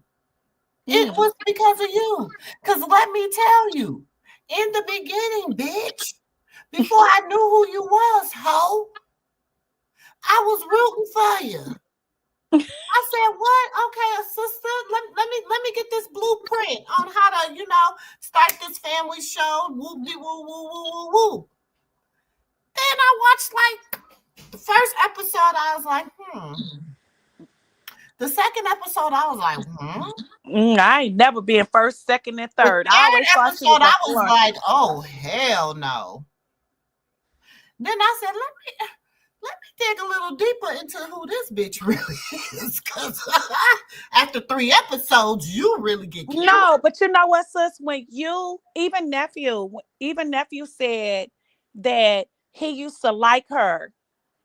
It Mm. was because of you. Because let me tell you, in the beginning, bitch, before I knew who you was, ho, I was rooting for you. I said, "What? Okay, sister. Let me get this blueprint on how to, start this family show. Whoop de woo woo woo woo woo." Then I watched like the first episode. I was like, The second episode, I was like, I ain't never been first, second, and The third. I third always thought she was episode, a I was like, flunky. "Oh hell no!" Then I said, let me dig a little deeper into who this bitch really is. Because after 3 episodes, you really get curious. No, but you know what, sis? When you even nephew said that he used to like her.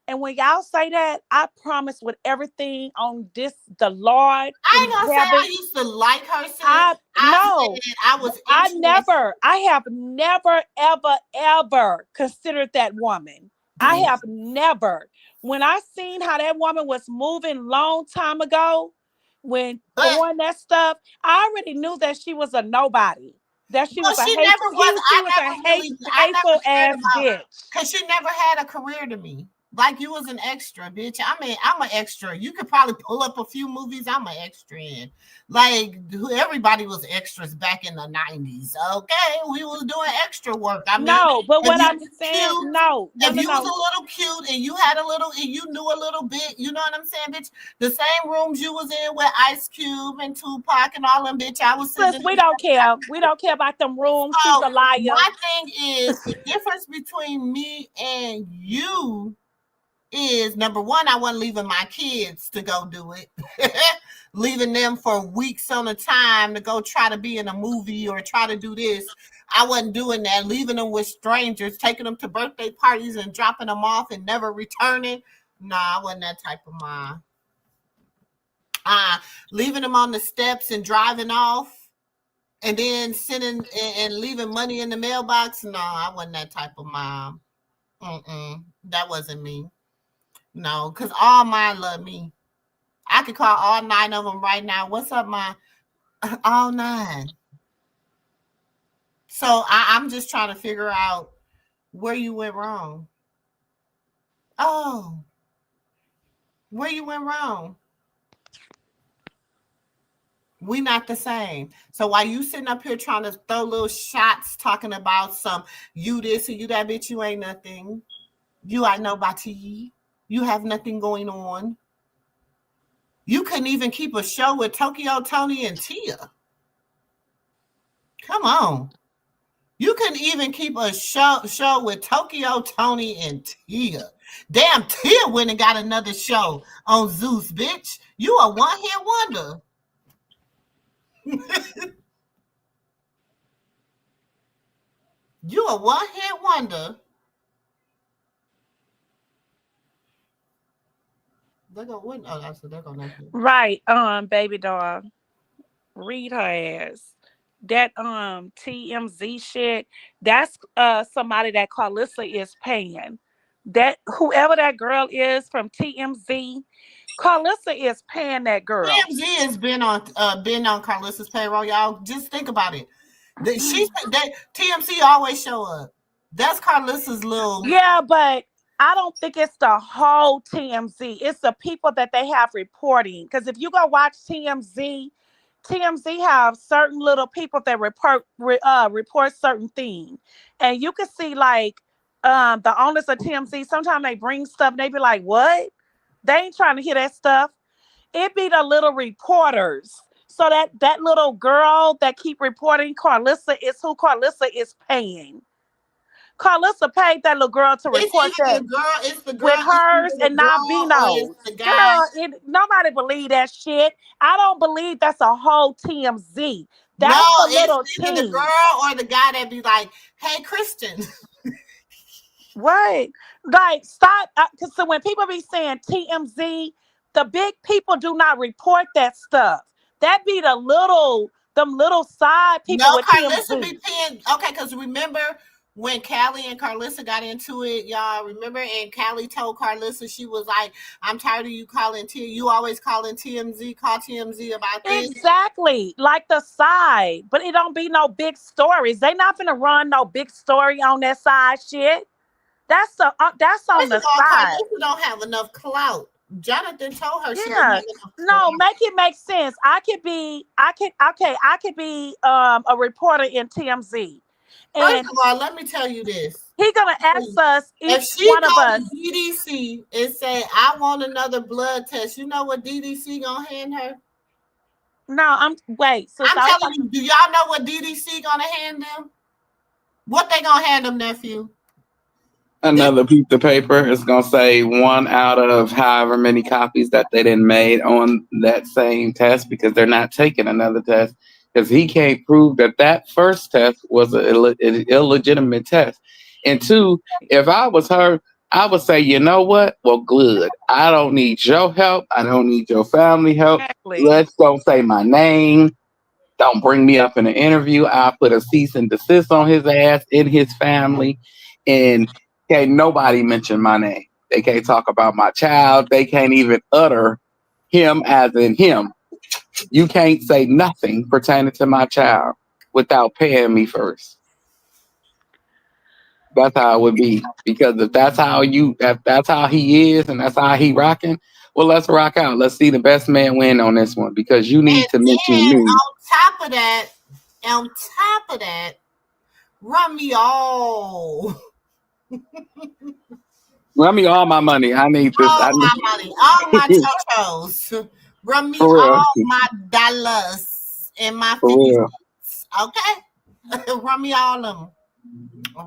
And when y'all say that, I promise with everything on this, the Lord I in ain't gonna say heaven, I used to like her, sis. I I no, said I was interested. I have never, ever, ever considered that woman. I have never. When I seen how that woman was moving long time ago, when But throwing that stuff, I already knew that she was a nobody. That she was a she never hateful, was. she I was a never really, I never hateful cared ass about, bitch. because she never had a career to me. Like you was an extra, bitch. I mean, I'm an extra. You could probably pull up a few movies I'm an extra in. Like everybody was extras back in the 90s. Okay, we was doing extra work. I mean, No, but if what you I'm was saying, cute, no, no, if no, you was no. a little cute and you had a little, and you knew a little bit, you know what I'm saying, bitch? The same rooms you was in with Ice Cube and Tupac and all them, bitch, I was sitting Sis, in we the. don't care. We don't care about them rooms. She's So a liar. my thing is the difference between me and you is number one, I wasn't leaving my kids to go do it. Leaving them for weeks on a time to go try to be in a movie or try to do this. I wasn't doing that. Leaving them with strangers, taking them to birthday parties and dropping them off and never returning. Nah, I wasn't that type of mom. Leaving them on the steps and driving off and then sending and leaving money in the mailbox. No, I wasn't that type of mom. That wasn't me. No, because all mine love me. I could call all 9 of them right now. What's up, my all 9? So I'm just trying to figure out where you went wrong. Oh, where you went wrong? We not the same. So while you sitting up here trying to throw little shots, talking about some you this and you that, bitch, you ain't nothing. You are nobody. You have nothing going on. You couldn't even keep a show with Tokyo Tony and Tia. Come on. You couldn't even keep a show with Tokyo Tony and Tia. Damn, Tia went and got another show on Zeus, bitch. You a one hit wonder. You a one hit wonder. They're gonna win. Oh, I said they're gonna win. Right, baby doll. Read her ass. That TMZ shit, that's somebody that Carlissa is paying. That whoever that girl is from TMZ, Carlissa is paying that girl. TMZ has been on Carlissa's payroll, y'all. Just think about it. TMC always show up. That's Carlissa's little. Yeah, but I don't think it's the whole TMZ. It's the people that they have reporting. Because if you go watch TMZ have certain little people that report certain things, and you can see like the owners of TMZ. Sometimes they bring stuff, and they be like, "What? They ain't trying to hear that stuff." It be the little reporters. So that little girl that keep reporting, Carlissa is who Carlissa is paying. Carlissa paid that little girl to It's report either that the girl. It's the girl. with It's hers either the and not girl or it's Bino's. the guy. Girl, nobody believe that shit. I don't believe that's a whole TMZ. No, That's the it's little either the team. girl or the guy that be like, "Hey, Kristen." What? Like, stop. Cause so when people be saying TMZ, the big people do not report that stuff. That be the little them little side people No, with Carlissa be TMZ. paying. Okay, because remember when Callie and Carlissa got into it, y'all remember? And Callie told Carlissa, she was like, "I'm tired of you calling You always calling TMZ. Call TMZ about this." Exactly, like the side, but it don't be no big stories. They not gonna run no big story on that side shit. That's on First the of all, side. Carlissa don't have enough clout. Jonathan told her she didn't Yeah. have enough No, clout. make it make sense. I could be a reporter in TMZ. First And of all, let me tell you this. he gonna ask us, If each she one of go to us. DDC and say, "I want another blood test," you know what DDC gonna hand her? No, I'm wait, since I'm I was telling talking. you, do y'all know what DDC gonna hand them? What they gonna hand them, nephew? This Another piece of paper is gonna say one out of however many copies that they didn't made on that same test because they're not taking another test because he can't prove that that first test was an illegitimate test. And two, if I was her, I would say, you know what? Well, good. I don't need your help. I don't need your family help. Exactly. Let's don't say my name. Don't bring me up in an interview. I'll put a cease and desist on his ass in his family. And can't nobody mention my name. They can't talk about my child. They can't even utter him as in him. You can't say nothing pertaining to my child without paying me first. That's how it would be. Because if that's how he is and that's how he rocking, well, let's rock out. Let's see the best man win on this one because you need and to mention then me. on top of that, run me all Run me all my money. I need this. I my need money, all my chochos. Run me for real. all my dollars and my For 50 real. cents. Okay? Run me all of them.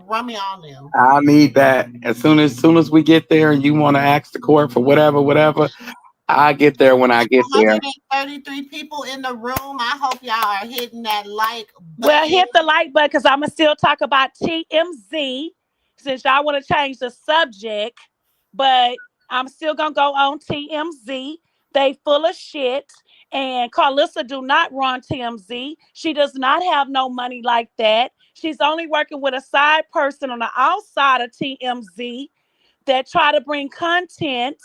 Run me all of them. I need that. As soon as we get there and you want to ask the court for whatever, I get there when I get there. 133 people in the room. I hope y'all are hitting that like Well, button. hit the like button because I'm gonna still talk about TMZ since y'all want to change the subject, but I'm still gonna go on TMZ. They full of shit. And Carlissa do not run TMZ. She does not have no money like that. She's only working with a side person on the outside of TMZ that try to bring content.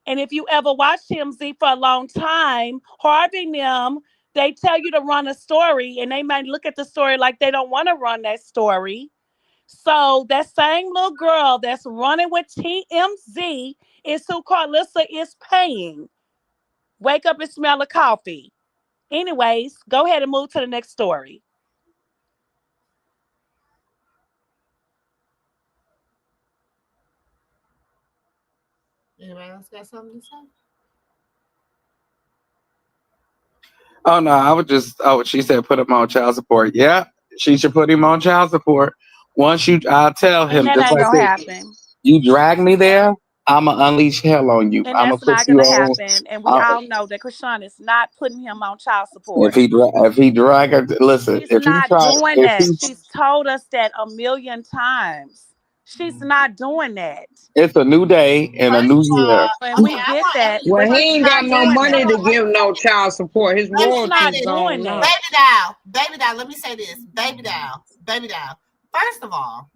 And if you ever watch TMZ for a long time, Harvey and them, they tell you to run a story and they might look at the story like they don't want to run that story. So that same little girl that's running with TMZ is who Carlissa is paying. Wake up and smell the coffee. Anyways, go ahead and move to the next story. Anybody else got something to say? Oh no, I would just. Oh, she said put him on child support. Yeah, she should put him on child support. I'll tell And him that just ain't like gonna this. happen. You drag me there, I'ma unleash hell on you. And I'ma that's put not you gonna on. happen. And we Uh, all know that Chrisean is not putting him on child if support. he drag her, listen. She's not doing If that. he, She's told us that a million times. She's not doing that. it's a new day and a First new of year. And okay, we I get want that, every, Well, but he first she's ain't of got not all, no doing money that. to give no child support. His let me She's say not royalties this. doing going up. that. Baby doll, let me say this. Baby doll. First of all,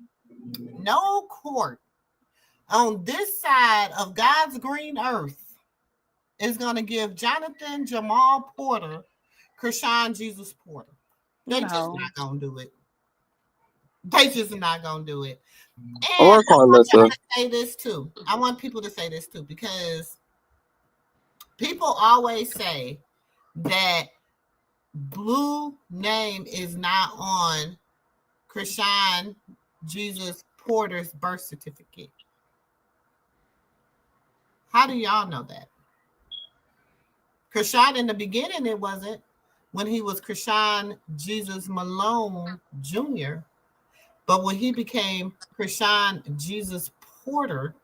no court on this side of God's green earth is going to give Jonathan Jamal Porter Chrisean Jesus Porter. They just No. not going to do it. They just not going to do it. And Or I want y'all Carlissa. to say this too. I want people to say this too because people always say that Blue name is not on Chrisean Jesus Porter's birth certificate. How do y'all know that? Chrisean in the beginning it wasn't when he was Chrisean Jesus Malone Jr. But when he became Chrisean Jesus Porter,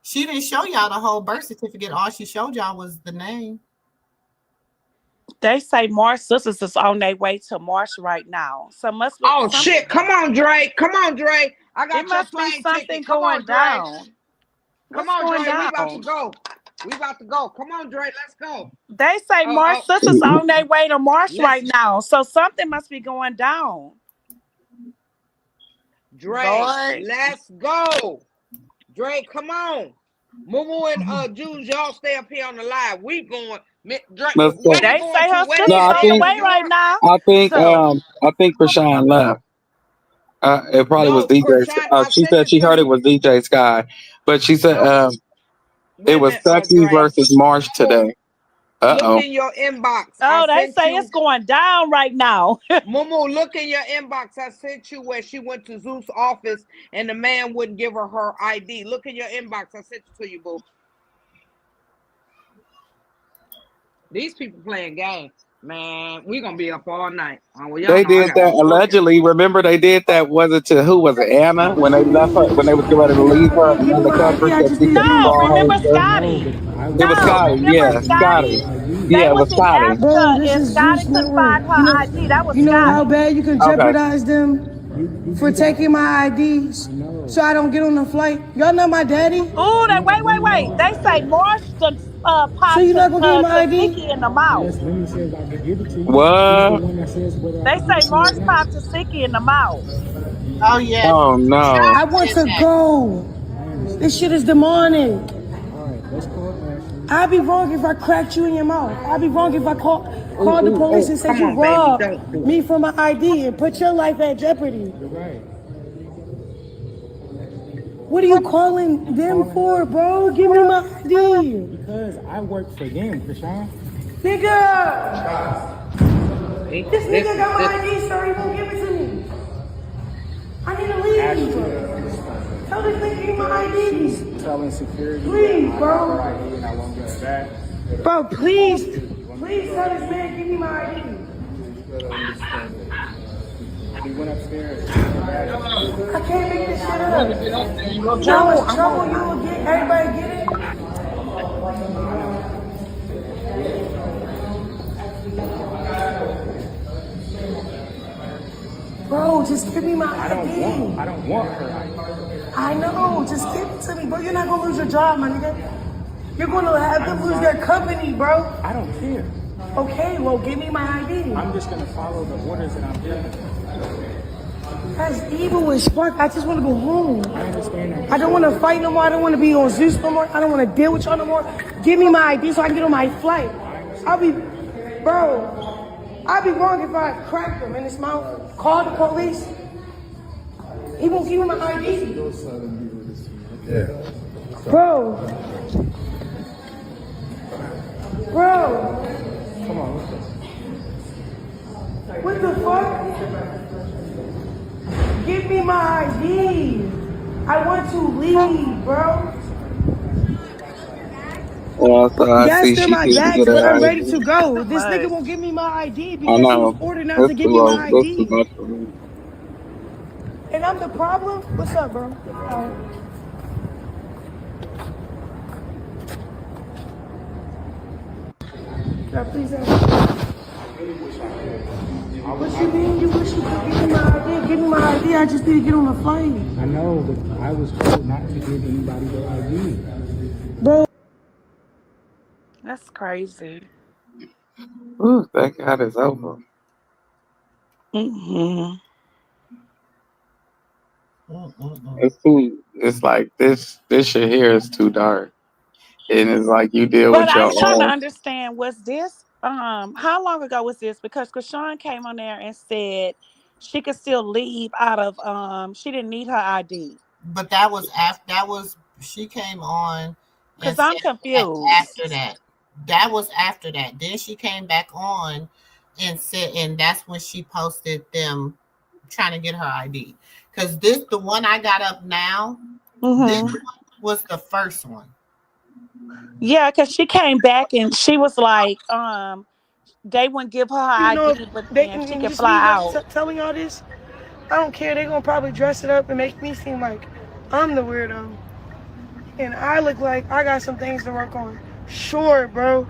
she didn't show y'all the whole birth certificate. All she showed y'all was the name. They say Marsh sisters is on their way to Marsh right now. So must be Oh some. shit! Come on, Drake. Come on, Drake. I It got your must be plane ticket. something Come going on, Drake. down. Come What's on, going Drake. We about to down? go. We about to go. Come on, Dre. Let's go. They say Oh, Marsh oh. sisters on their way to Marsh Let's right now. So something must be going down. Dre. Lord. Let's go. Dre, come on. Mumu and Jules, y'all stay up here on the live. We going. Dre, Let's where go. they They going say to? her Where they No, sisters I on the headed? think New way right York? now. I think So um I think Chrisean left. It probably was No, DJ. Krishan, I She sent said it she to heard it you. was DJ Sky, but she said No, it wait a was minute, Stucky Dre. versus Marsh Mumu, today. Uh look oh. in your inbox. I oh, they sent say you. it's going down right now. Mumu, look in your inbox. I sent you where she went to Zeus' office and the man wouldn't give her ID. Look in your inbox. I sent it to you, boo. These people playing games. Man, we gonna be up all night. Oh, well, y'all They know I did gotta that be cooking. allegedly. Remember they did that. Was it to who was it? Anna when they left her when they was getting ready to Give me leave my her ID. in Give me another my ID. country I because just she need to get couldn't on my No, call flight. remember her. Scotty? It was No, Scotty. remember Yeah, Scotty. Scotty? They Yeah, it was was in Scotty. Africa Bro, this and is Scotty Zeus couldn't Network. find her ID. That was You know how Scotty. bad you can Okay. jeopardize them for taking my IDs so I don't get on the flight. Y'all not my daddy, Oh, that wait. They say Marsh done so popped you're not gonna give me my ID? Tasiki in the mouth. What? They say Marsh popped Tasiki in the mouth. Oh yes, Oh no. I want said to that. go. This shit is demonic. I'd be wrong if I cracked you in your mouth. I'd be wrong if I called the police and said Come you on, baby. robbed Don't do me it. for my ID and put your life at jeopardy. What are you calling them for, bro? Give me my ID. Nigga! See? This This nigga is got this. my ID, sir. He won't give it to me. I need to leave. Tell this nigga give me my ID. Please, bro. Bro, please. Please tell this man give me my ID. I can't make this shit up. You know how much trouble you will get? Everybody get it? Bro, just give me my ID. I know, just give it to me, bro. You're not gonna lose your job, my nigga. You're gonna have them lose their company, bro. Okay, well, give me my ID. That's evil as fuck. I just want to go home. I don't want to fight no more. I don't want to be on Zeus no more. I don't want to deal with y'all no more. Give me my ID so I can get on my flight. I'll be wrong if I crack him in his mouth. Call the police. He won't give me my ID. Bro. What the fuck? Give me my ID. I want to leave, bro. So I Yes, see they're she my didn't bags, get but her I'm ready ID. to go. Too This nigga much. won't give me my ID I because he was know. ordered not That's to give me too my that's too ID. much for me. And I'm the problem? What's up, bro? Can I please have what you mean you wish you could give me my ID? Give me my ID. I just need to get on the flight. Bro, That's crazy. Ooh, thank God it's over. Hmm. It's too. It's like this shit here is too dark, and it's like you deal But with your I'm trying to own. understand, was this how long ago was this? Because Krishan came on there and said she could still leave out of she didn't need her ID. But that was after that was she came on and Cause I'm said that after confused. that. That was after that. Then she came back on and said, and that's when she posted them trying to get her ID. Because this, the one I got up now, this Hmm. one was the first one. Yeah, because she came back and she was like, they wouldn't give her her you know, ID, but they then she and could just me fly out. telling y'all this, I don't care. They're gonna probably dress it up and make me seem like I'm the weirdo. And I look like I got some things to work on. Sure, bro.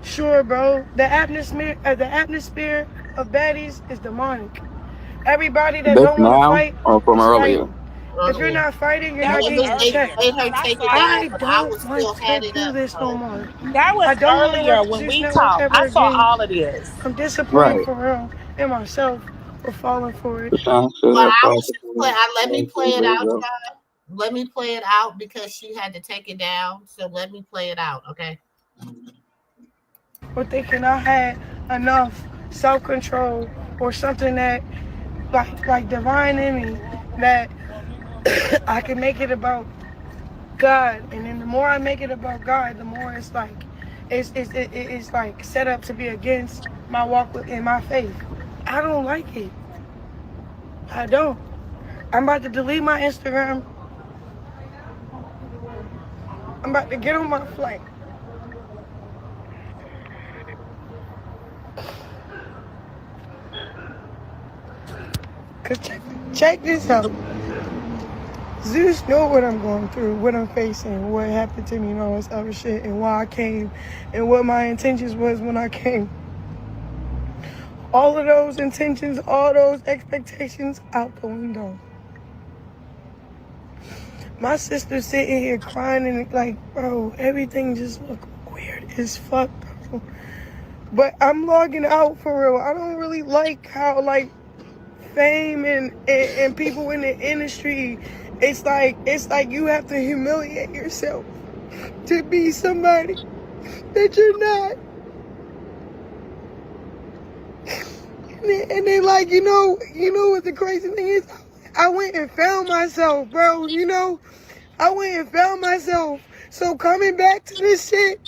Sure, bro. The atmosphere of baddies is demonic. Everybody that This don't want to now fight or from is earlier? fighting. If you're not fighting, you're That not Yeah, was getting your check. earlier they made her when I take it saw down, I you. but I don't was want still had to it do up. this no So more. That I was don't want to work earlier at when Zeus we Network talked. ever I saw again. all of this. I'm disappointed Right. for real in myself for falling for it. Chrisean should well, have I thought was play. Let me play it out, y'all. Let me play it out because she had to take it down. So let me play it out, okay? Or thinking I had enough self-control or something that like divine in me that I can make it about God. And then the more I make it about God, the more it's like it's like set up to be against my walk in my faith. I don't like it. I don't. I'm about to delete my Instagram. I'm about to get on my flight. Cause check this out. Zeus know what I'm going through, what I'm facing, what happened to me and all this other shit and why I came and what my intentions was when I came. All of those intentions, all those expectations out the window. My sister's sitting here crying and like, bro, everything just look weird as fuck, bro. But I'm logging out for real. I don't really like how like fame and people in the industry, it's like you have to humiliate yourself to be somebody that you're not. And then like, you know what the crazy thing is? I went and found myself, bro, I went and found myself. So coming back to this shit,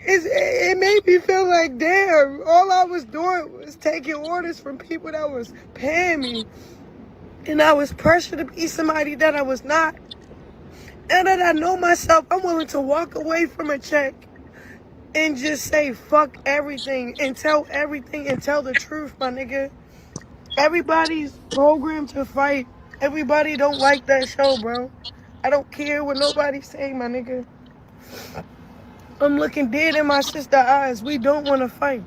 it made me feel like, damn, all I was doing was taking orders from people that was paying me. And I was pressured to be somebody that I was not. Now that I know myself, I'm willing to walk away from a check and just say fuck everything and tell everything and tell the truth, my nigga. Everybody's programmed to fight. Everybody don't like that show, bro. I don't care what nobody say, my nigga. I'm looking dead in my sister's eyes. We don't want to fight.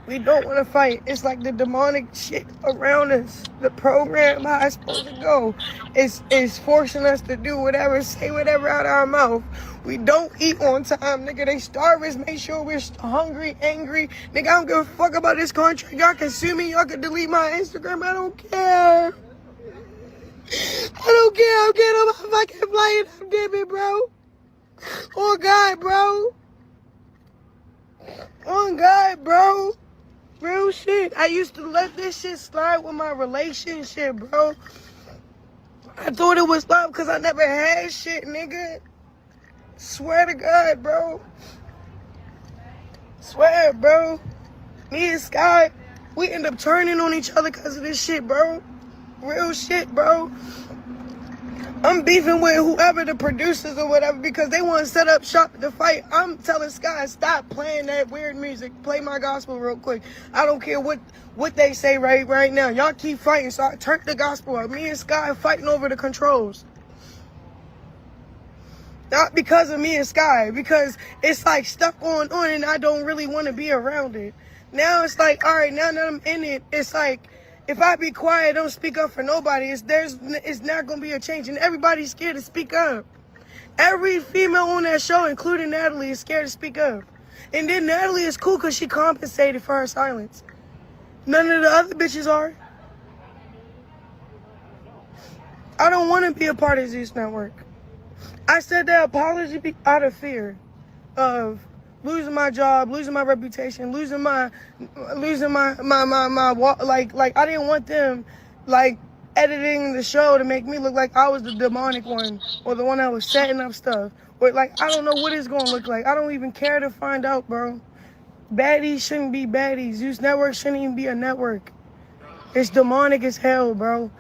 We don't want to fight. It's like the demonic shit around us. The program, how it's supposed to go, is forcing us to do whatever, say whatever out of our mouth. We don't eat on time, nigga. They starve us, make sure we're hungry, angry. Nigga, I don't give a fuck about this country. Y'all can sue me. Y'all can delete my Instagram. I don't care. I don't care. I'm getting on my fucking flight and I'm dipping, bro. On God, bro. On God, bro. Real shit. I used to let this shit slide with my relationship, bro. I thought it was love because I never had shit, nigga. Swear to God, bro. Swear, bro. Me and Sky, we end up turning on each other because of this shit, bro. Real shit, bro. I'm beefing with whoever the producers or whatever because they want to set up shop to fight. I'm telling Sky, stop playing that weird music. Play my gospel real quick. I don't care what they say right now. Y'all keep fighting, so I turned the gospel up. Me and Sky fighting over the controls. Not because of me and Sky, because it's like stuff going on and I don't really want to be around it. Now it's like, all right, now that I'm in it, it's like, if I be quiet, don't speak up for nobody, it's not going to be a change. And everybody's scared to speak up. Every female on that show, including Natalie, is scared to speak up. And then Natalie is cool because she compensated for her silence. None of the other bitches are. I don't want to be a part of Zeus Network. I said that apology out of fear of losing my job, losing my reputation, losing my like I didn't want them like editing the show to make me look like I was the demonic one or the one that was setting up stuff. But like I don't know what it's gonna look like. I don't even care to find out, bro. Baddies shouldn't be baddies. Zeus Network shouldn't even be a network. It's demonic as hell, bro.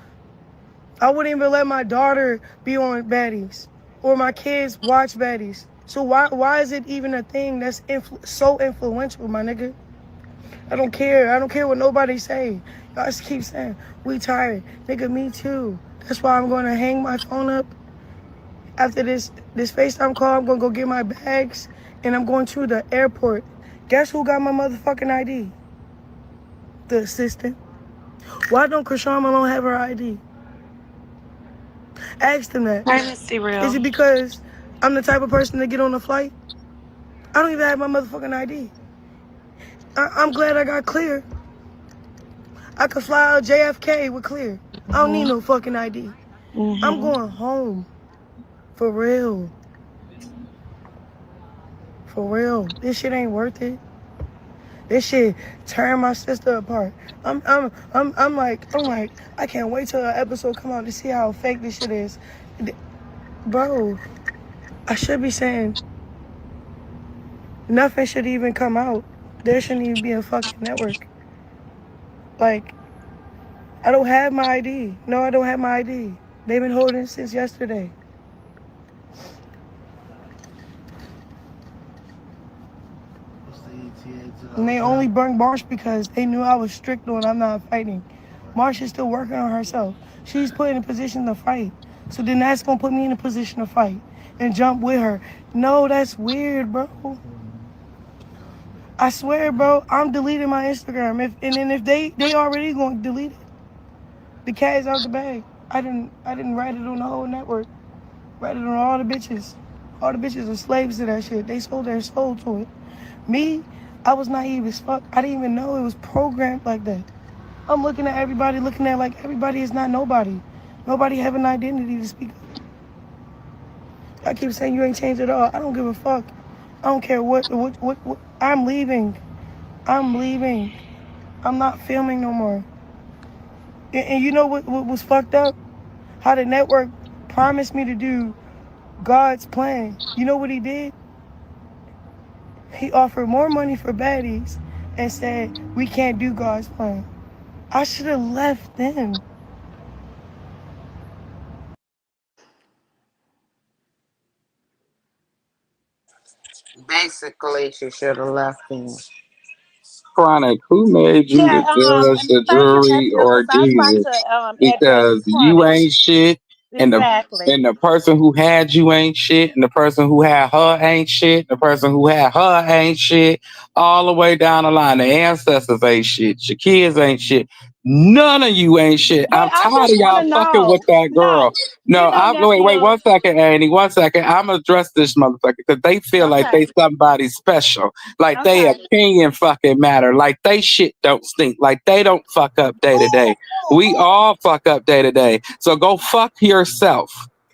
I wouldn't even let my daughter be on baddies or my kids watch baddies. So why is it even a thing that's so influential, my nigga? I don't care. I don't care what nobody say. Y'all just keep saying, we tired. Nigga, me too. That's why I'm going to hang my phone up. After this FaceTime call, I'm going to go get my bags, and I'm going to the airport. Guess who got my motherfucking ID? The assistant. Why don't Chrisean Malone have her ID? Ask them that. Hey, Miss C Is Real. it because I'm the type of person to get on a flight? I don't even have my motherfucking ID. I'm glad I got clear. I could fly out JFK with clear. I don't need no fucking ID. I'm going home. For real. For real. This shit ain't worth it. This shit tearing my sister apart. I'm like, I can't wait till an episode come out to see how fake this shit is. Bro, I should be saying nothing should even come out. There shouldn't even be a fucking network. Like, I don't have my ID. No, I don't have my ID. They've been holding it since yesterday. And they only burned Marsh because they knew I was strict on I'm not fighting. Marsh is still working on herself. She's put in a position to fight. So then that's going to put me in a position to fight and jump with her. No, that's weird, bro. I swear, bro, I'm deleting my Instagram. If they already going to delete it. The cat is out the bag. I didn't write it on the whole network. Write it on all the bitches. All the bitches are slaves to that shit. They sold their soul to it. Me, I was naive as fuck. I didn't even know it was programmed like that. I'm looking at everybody, looking at like everybody is not nobody. Nobody have an identity to speak of. I keep saying you ain't changed at all. I don't give a fuck. I don't care what. I'm leaving. I'm leaving. I'm not filming no more. And you know what was fucked up? How the network promised me to do God's plan. You know what he did? He offered more money for baddies and said, we can't do God's plan. I should have left then. Basically, she should have left him. Chronic, who made you Yeah, the judge, the thank you, jury, nephew, or because I was about Jesus? to address Because you Chronic. ain't shit, and the Exactly. and the person who had you ain't shit, and the person who had her ain't shit, the person who had her ain't shit, all the way down the line. The ancestors ain't shit, your kids ain't shit. None of you ain't shit. But I'm I tired just of want y'all to fucking with know. that girl. No, No, I'm wait nephew. 1 second, Annie. 1 second. I'm gonna address this motherfucker because they feel like Okay. they somebody special. Like they Okay. opinion fucking matter. Like they shit don't stink. Like they don't fuck up day to day. We all fuck up day to day. So go fuck yourself.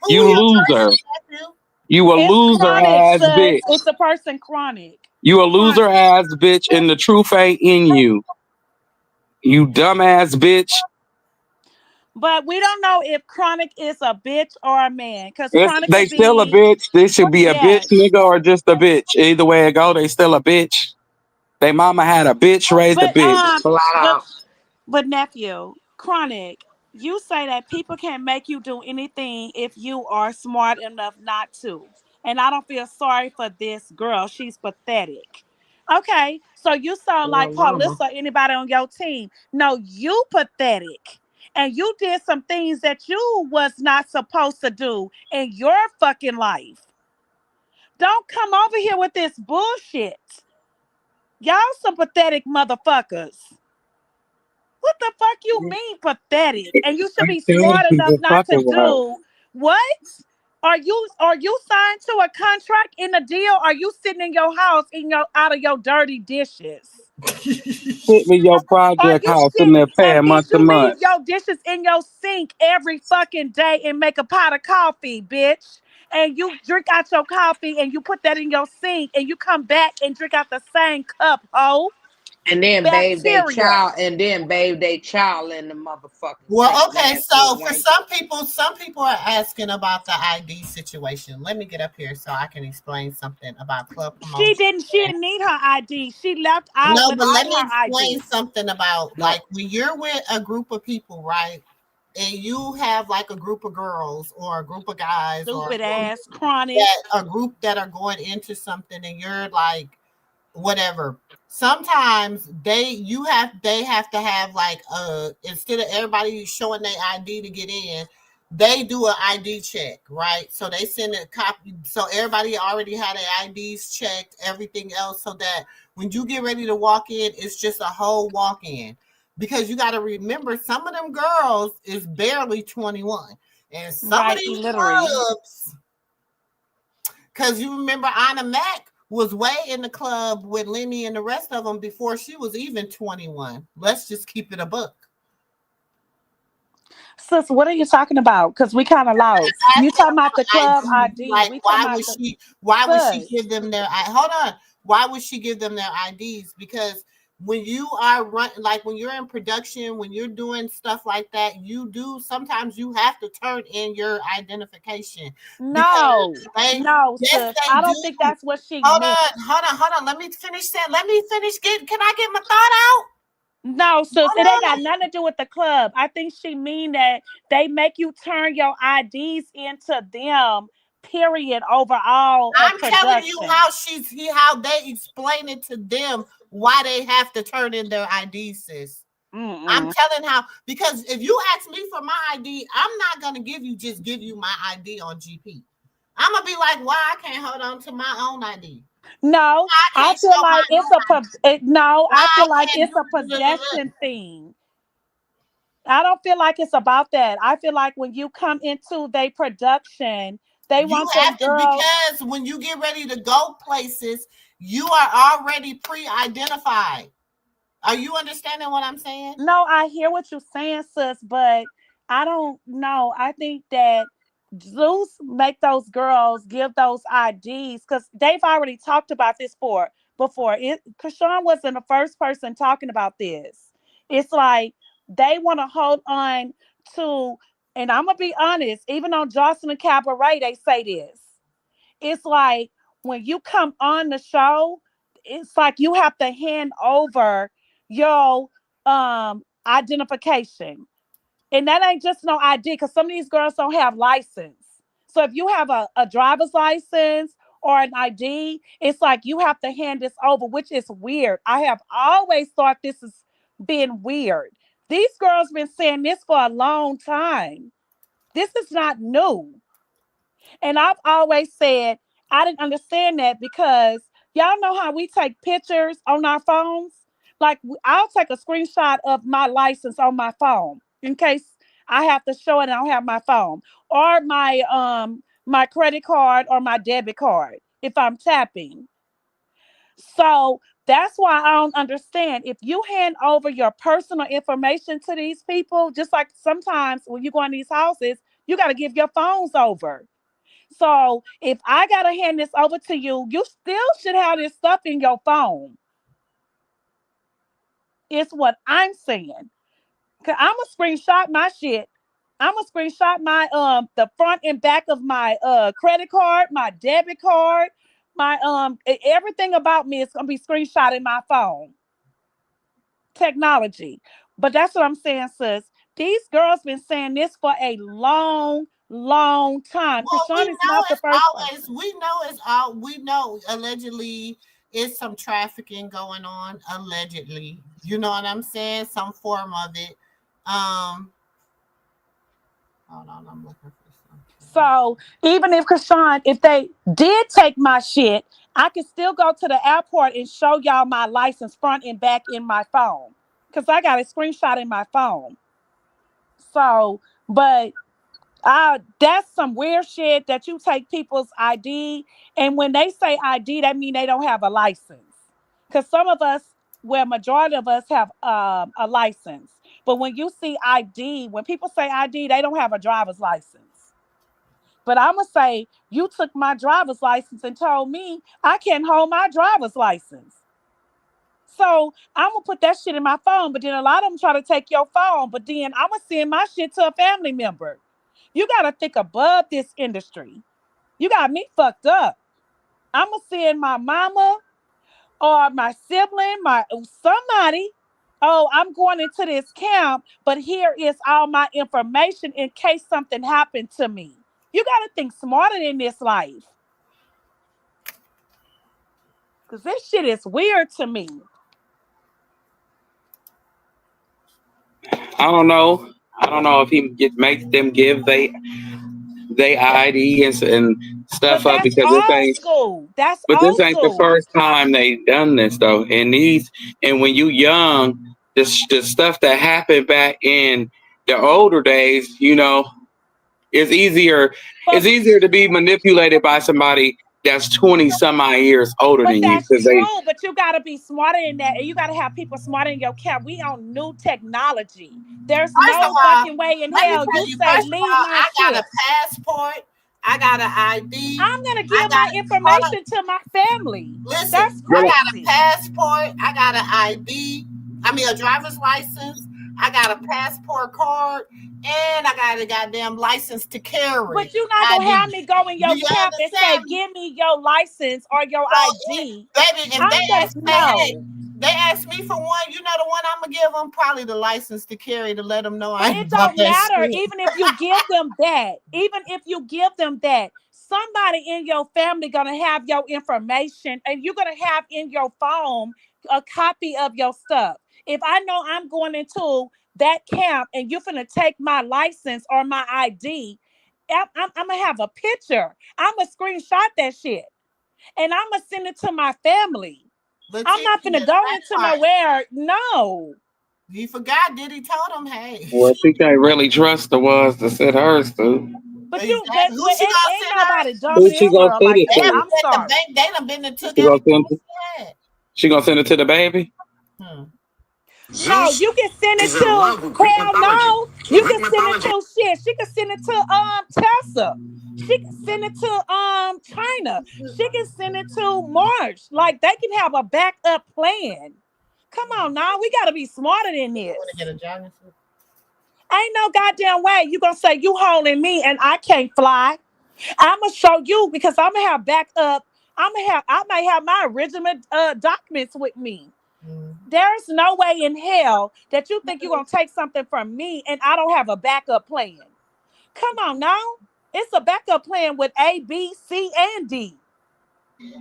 You Who your loser. person, nephew? You a It's loser Chronic, ass sis. bitch. It's a person Chronic. You a loser Chronic. ass bitch and the truth ain't in you. You dumbass bitch. But we don't know if Chronic is a bitch or a man. Because It's, Chronic they could still a be, bitch. This should be a bitch yes. nigga or just a bitch. Either way it go, they still a bitch. They mama had a bitch, raised a But bitch. Flat but out. but nephew, Chronic, you say that people can make you do anything if you are smart enough not to. And I don't feel sorry for this girl. She's pathetic. Okay, so you sound Well, like mama. Paulissa or anybody on your team. No, you pathetic. And you did some things that you was not supposed to do in your fucking life. Don't come over here with this bullshit. Y'all some pathetic motherfuckers. What the fuck you mean pathetic? And you should I be tell smart enough people not to fucking with do what? Are you signed to a contract in a deal? Are you sitting in your house eating your out of your dirty dishes? sit with your Are project you house in sit there and paying month bitch to you leave month. your dishes in your sink every fucking day and make a pot of coffee, bitch? And you drink out your coffee and you put that in your sink and you come back and drink out the same cup, ho. Bacteria. And then babe they child in the motherfucking Well, sink, okay. nasty So for wank. some people are asking about the ID situation. Let me get up here so I can explain something about club She promotion. didn't. She didn't need her ID. She left out No, but without let me her explain ID. something about No, like when you're with a group of people, right? And you have like a group of girls or a group of guys or Stupid ass, chronic. that a group that are going into something and you're like whatever. Sometimes they have to have like instead of everybody showing their ID to get in, they do an ID check, right? So they send a copy so everybody already had their IDs checked, everything else, so that when you get ready to walk in, it's just a whole walk in. Because you got to remember some of them girls is barely 21. And some of Right, these illiterate. clubs, because you remember Anna Mac was way in the club with Lenny and the rest of them before she was even 21. Let's just keep it a book. Sis, what are you talking about? Because we kind of lost. You Asking talking about the about club ID, ID. like We talking about the why would she sis. give them their hold on? Why would she give them their IDs? Because when you are like when you're in production, when you're doing stuff like that, you do sometimes you have to turn in your identification because No, they no, yes sis. they I do. don't think that's what she Hold meant. on, hold on, hold on. Let me finish that. Let me finish. Can I get my thought out? No, sis, it ain't Hold got nothing to do with the club. I think she mean that they make you turn your IDs into them, period, overall of I'm telling you production. how how they explain it to them why they have to turn in their ID, sis. I'm Mm-mm. telling how because if you ask me for my ID, I'm not gonna give you my ID on GP. I'm gonna be like, why I can't hold on to my own ID? No, I I can't feel show like my it's own a ID. no. Why I I feel like can't it's a do. possession thing. I don't feel like it's about that. I feel like when you come into their production, they You want them have to girls. because when you get ready to go places, you are already pre-identified. Are you understanding what I'm saying? No, I hear what you're saying, sis, but I don't know. I think that Zeus make those girls give those IDs because they've already talked about this before. Chrisean wasn't the first person talking about this. It's like they want to hold on to, and I'm gonna be honest, even on Jocelyn Cabaret, they say this. It's like when you come on the show, it's like you have to hand over your identification. And that ain't just no ID because some of these girls don't have license. So if you have a driver's license or an ID, it's like you have to hand this over, which is weird. I have always thought this has been weird. These girls been saying this for a long time. This is not new. And I've always said I didn't understand that because y'all know how we take pictures on our phones. Like I'll take a screenshot of my license on my phone in case I have to show it and I don't have my phone or my credit card or my debit card if I'm tapping. So that's why I don't understand. If you hand over your personal information to these people, just like sometimes when you go in these houses, you got to give your phones over. So if I gotta hand this over to you, you still should have this stuff in your phone. It's what I'm saying. Cause I'm gonna screenshot my shit. I'm gonna screenshot my the front and back of my credit card, my debit card, my everything about me is gonna be screenshot in my phone. Technology. But that's what I'm saying, sis. These girls been saying this for a long, long time. Well, we Krishan is know not the it's first always person. we know allegedly it's some trafficking going on allegedly. You know what I'm saying? Some form of it. Um hold on, I'm looking for something. So even if Krishan, if they did take my shit, I can still go to the airport and show y'all my license front and back in my phone. Cause I got a screenshot in my phone. So, but that's some weird shit that you take people's ID. And when they say ID, that mean they don't have a license. Cause some of us, well, majority of us have a license. But when you see ID, when people say ID, they don't have a driver's license. But I'm going to say, you took my driver's license and told me I can't hold my driver's license. So I'm going to put that shit in my phone. But then a lot of them try to take your phone. But then I'm going to send my shit to a family member. You got to think above this industry. You got me fucked up. I'm going to send my mama or my sibling, my somebody. Oh, I'm going into this camp, but here is all my information in case something happened to me. You got to think smarter in this life. Because this shit is weird to me. I don't know. I don't know if he makes them give they ID and But stuff up that's because this old ain't. school. That's But this old ain't the school. first time they done this though. And when you young, the stuff that happened back in the older days, you know, It's easier. But It's easier to be manipulated by somebody that's 20 some odd years older But than you that's because they. true. But you got to be smarter in that. And you got to have people smarter in your camp. We on new technology. There's First of no all, fucking way in let me hell tell you you. say, First of leave all, my I got a shit. passport. I got an ID. I'm going to I give got my hold on. information to my family. Listen, That's I got a crazy. passport. I got an ID. I mean, a driver's license. I got a passport card, and I got a goddamn license to carry. But you're not going to ID. have me go in Do your you camp and say, understand me? give me your license or your So, ID. baby, if I'm they going ask, to say, hey, know. they ask me for one, you know the one I'm gonna give them probably the license to carry to let them know I But ain't it bought don't that matter. shit. Even if you give them that, somebody in your family gonna have your information, and you're gonna have in your phone a copy of your stuff. If I know I'm going into that camp and you're gonna take my license or my ID, I'm gonna have a picture. I'm gonna screenshot that shit, and I'm gonna send it to my family. But I'm not Tiffany, gonna the go same into part, nowhere. No. you forgot Diddy told him, hey, Well, she can't really trust the ones to sit hers to. exactly. Who she gonna Ain't send nobody her? dumb Who in she this gonna world send like it They that. done to? I'm been the sorry. bank. They done been and took She gonna send. everything she had. She gonna send it to the baby. Hmm. No, Zeus you can send it is in to, love with Greek hell mythology. no. You Greek can send it mythology. to shit. She can send it to Tessa. She can send it to China. She can send it to March. Like they can have a backup plan. Come on now. We gotta be smarter than You want to this. get a jogging suit? Ain't no goddamn way you gonna say you holding me and I can't fly. I'ma show you because I'm gonna have backup. I may have my original documents with me. Mm. There's no way in hell that you think you're going to take something from me and I don't have a backup plan. Come on now. It's a backup plan with A, B, C, and D.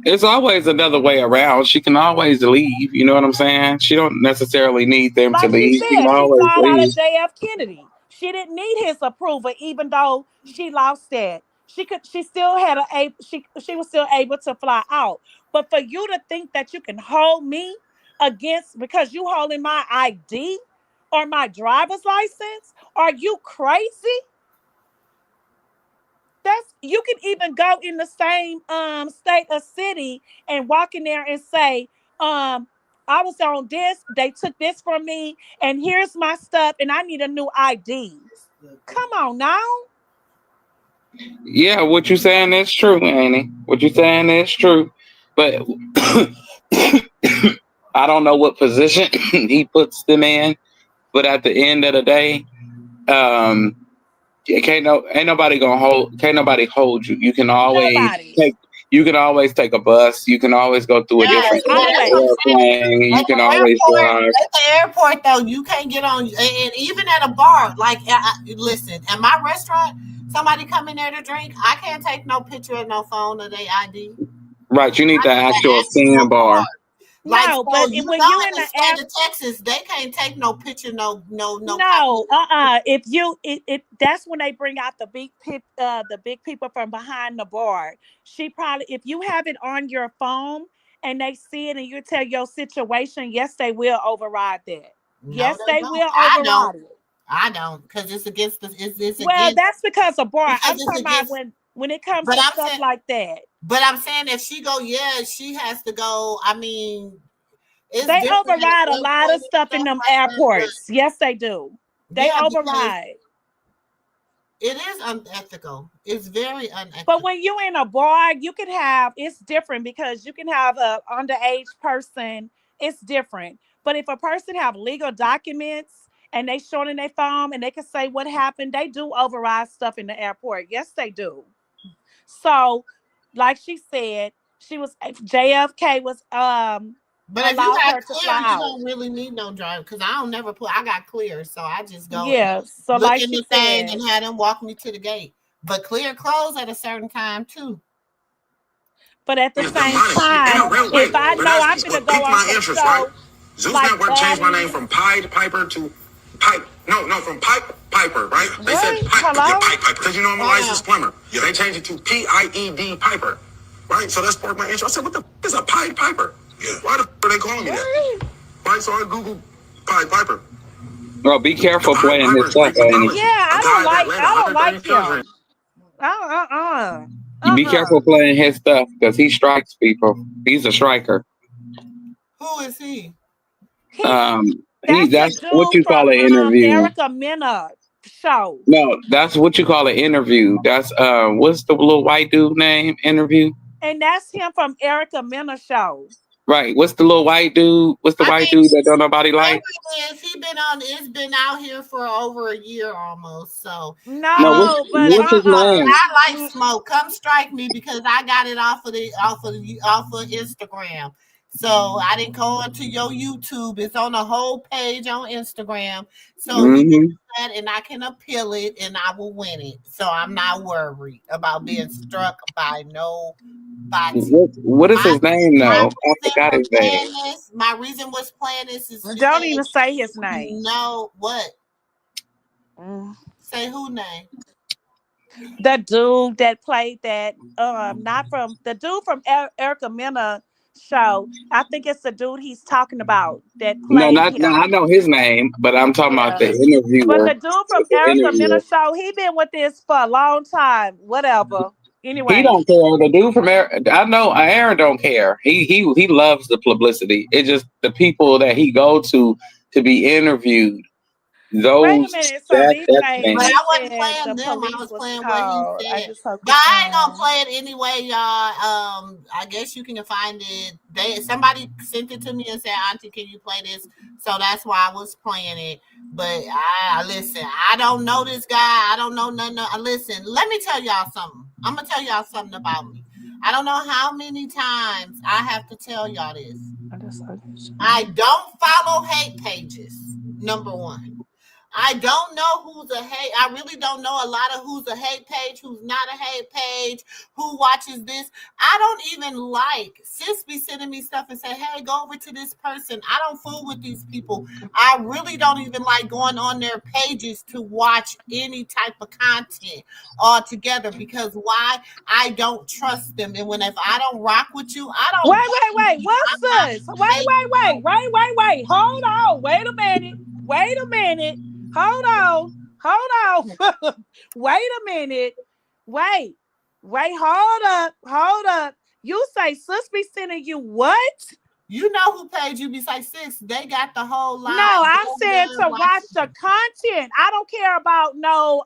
It's always another way around. She can always leave. You know what I'm saying? She don't necessarily need them to Like she leave. She said, can she always flied out leave. of JF Kennedy. She didn't need his approval, even though she lost that. She still had she was still able to fly out. But for you to think that you can hold me against because you holding my ID or my driver's license, are you crazy? That's you can even go in the same state or city and walk in there and say, I was on this, they took this from me, and here's my stuff, and I need a new ID. Come on now. Yeah, what you saying is true, Annie. What you saying is true. But I don't know what position he puts them in. But at the end of the day, um, ain't nobody gonna can't nobody hold you. Nobody. You can always take a bus. You can always go through a Yes, different Yes, yeah, that's what I'm always. saying. airplane. You At the can always airport, drive. though, you can't get on. And even at a bar, like, listen, at my restaurant, somebody come in there to drink, I can't take no picture of no phone or their ID. Right, you need I the need the actual actual sandbar. card. Like, No, so but you when know, you in in the the state of Texas, they can't take no picture, no copy. no, if you that's when they bring out the big people from behind the bar. She probably if you have it on your phone and they see it and you tell your situation, yes, they will override that. No, Yes, they they don't. will I don't. override it. I don't, because it's against the. It's Well, against that's because of bar. because I'm it's talking about against. when it comes But to I'm stuff saying, like that. if she go, yeah, she has to go. I mean, it's They different at override a an lot airport of and stuff in stuff them like that. airports. Yes, they do. But They yeah, because override. it is unethical. It's very But unethical. when you in a bar, you can have it's different because you can have a underage person. It's different. But if a person have legal documents and they showing in their phone and they can say what happened, they do override stuff in the airport. Yes, they do. So, like she said, she was JFK was But if you allowed got her to clear, fly you out. don't really need no driver, because I don't never put. I got clear, so I just go and Yeah. So look like in she the thing said, and have them walk me to the gate. But clear close at a certain time too. but at the It's same demonic. And time, no, wait, if wait. I But know that's I'm gonna what go piqued on my some interest, right? show Zeus like Network changed my name baddies. from Pied Piper to Pipe. No, from Pipe Piper, right? They said What? Pipe, yeah, Hello? Pipe Piper. Because you know I'm a licensed plumber. Yeah. They changed it to PIED Piper, right? So that sparked my interest. I said, what the is a Pied Piper? Yeah. Why the are they calling me that? What? Right? So I Googled Pied Piper. Bro, be The careful Pied playing Piper this is stuff, Greek Annie. Yeah, mythology. A I guy that don't landed like 130 children. him. You be careful playing his stuff because he strikes people. He's a striker. Who is he? Um, That's the that's what dude you call from an interview. Erica Mena show. No, that's what you call an interview. That's what's the little white dude name? Interview. And that's him from Erica Mena show. Right. What's the little white dude? What's the I white mean, dude that don't nobody like? he been on. It's been out here for over a year almost. So he No, needs No, to but let what's me his know. name? I like smoke. Come strike me because I got it off of Instagram. So I didn't go onto your YouTube. It's on the whole page on Instagram. So you can Hmm. do that and I can appeal it and I will win it. So I'm not worried about being struck by nobody. What is My his name my though? I reason forgot for his name. playing this, my reason was playing this is don't because even say his we name. know what. Mm. Say who name? The dude that played that, not from the dude from Erica Mena show. I think it's the dude he's talking about that No, played not no. I him. know his name, but I'm talking about Yeah. the But interviewer. the dude from The Erica Mena interviewer. show, he been with this for a long time. Whatever. He Anyway, don't care. The dude from Aaron, I know Aaron don't care. He loves the publicity. It's just the people that he go to be interviewed. wait a Those minute. So that's DJ, But me. I he wasn't said playing the them. I police was was playing what he called. I said. just hope But it's I ain't gonna on. play it anyway, y'all. I guess you can find it. Somebody sent it to me and said, "Auntie, can you play this?" So that's why I was playing it. But I listen. I don't know this guy. I don't know nothing. Listen, let me tell y'all something. I'm gonna tell y'all something about me. I don't know how many times I have to tell y'all this. I just I don't follow hate pages. Number one. I don't know who's a hate. I really don't know a lot of who's a hate page, who's not a hate page, who watches this. I don't even like. Sis be sending me stuff and say, "Hey, go over to this person." I don't fool with these people. I really don't even like going on their pages to watch any type of content altogether because why? I don't trust them, and when if I don't rock with you, I don't. wait. What's I'm not this? fake. Wait. Hold on. Wait a minute. Wait a minute. Hold on. Hold on. Wait a minute. Wait. Wait. Hold up. Hold up. You say sis be sending you what? You know who page you be like, sis, they got the whole No, line. I'm Go over saying there and to watch watch the it. content. I don't care about no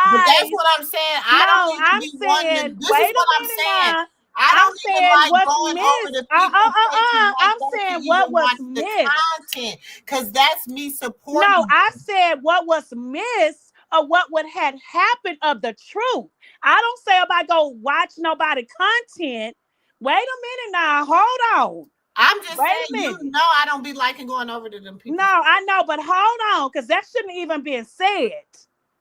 But that's lies. what I'm saying. I don't No, even I'm be wanting to. saying, This wait is a what I'm minute saying. now. I I'm don't even saying like what's going over missed. to people's pages like I'm that to saying what even was watch the missed. content because that's me No, supporting I them. said what was missed or what would had happened of the truth. I don't say about go watch nobody content. Wait a minute now. Hold on. I'm just Wait a saying, you minute. know, I don't be liking going over to them No, people's I pages. know, but hold on, because that shouldn't even been said.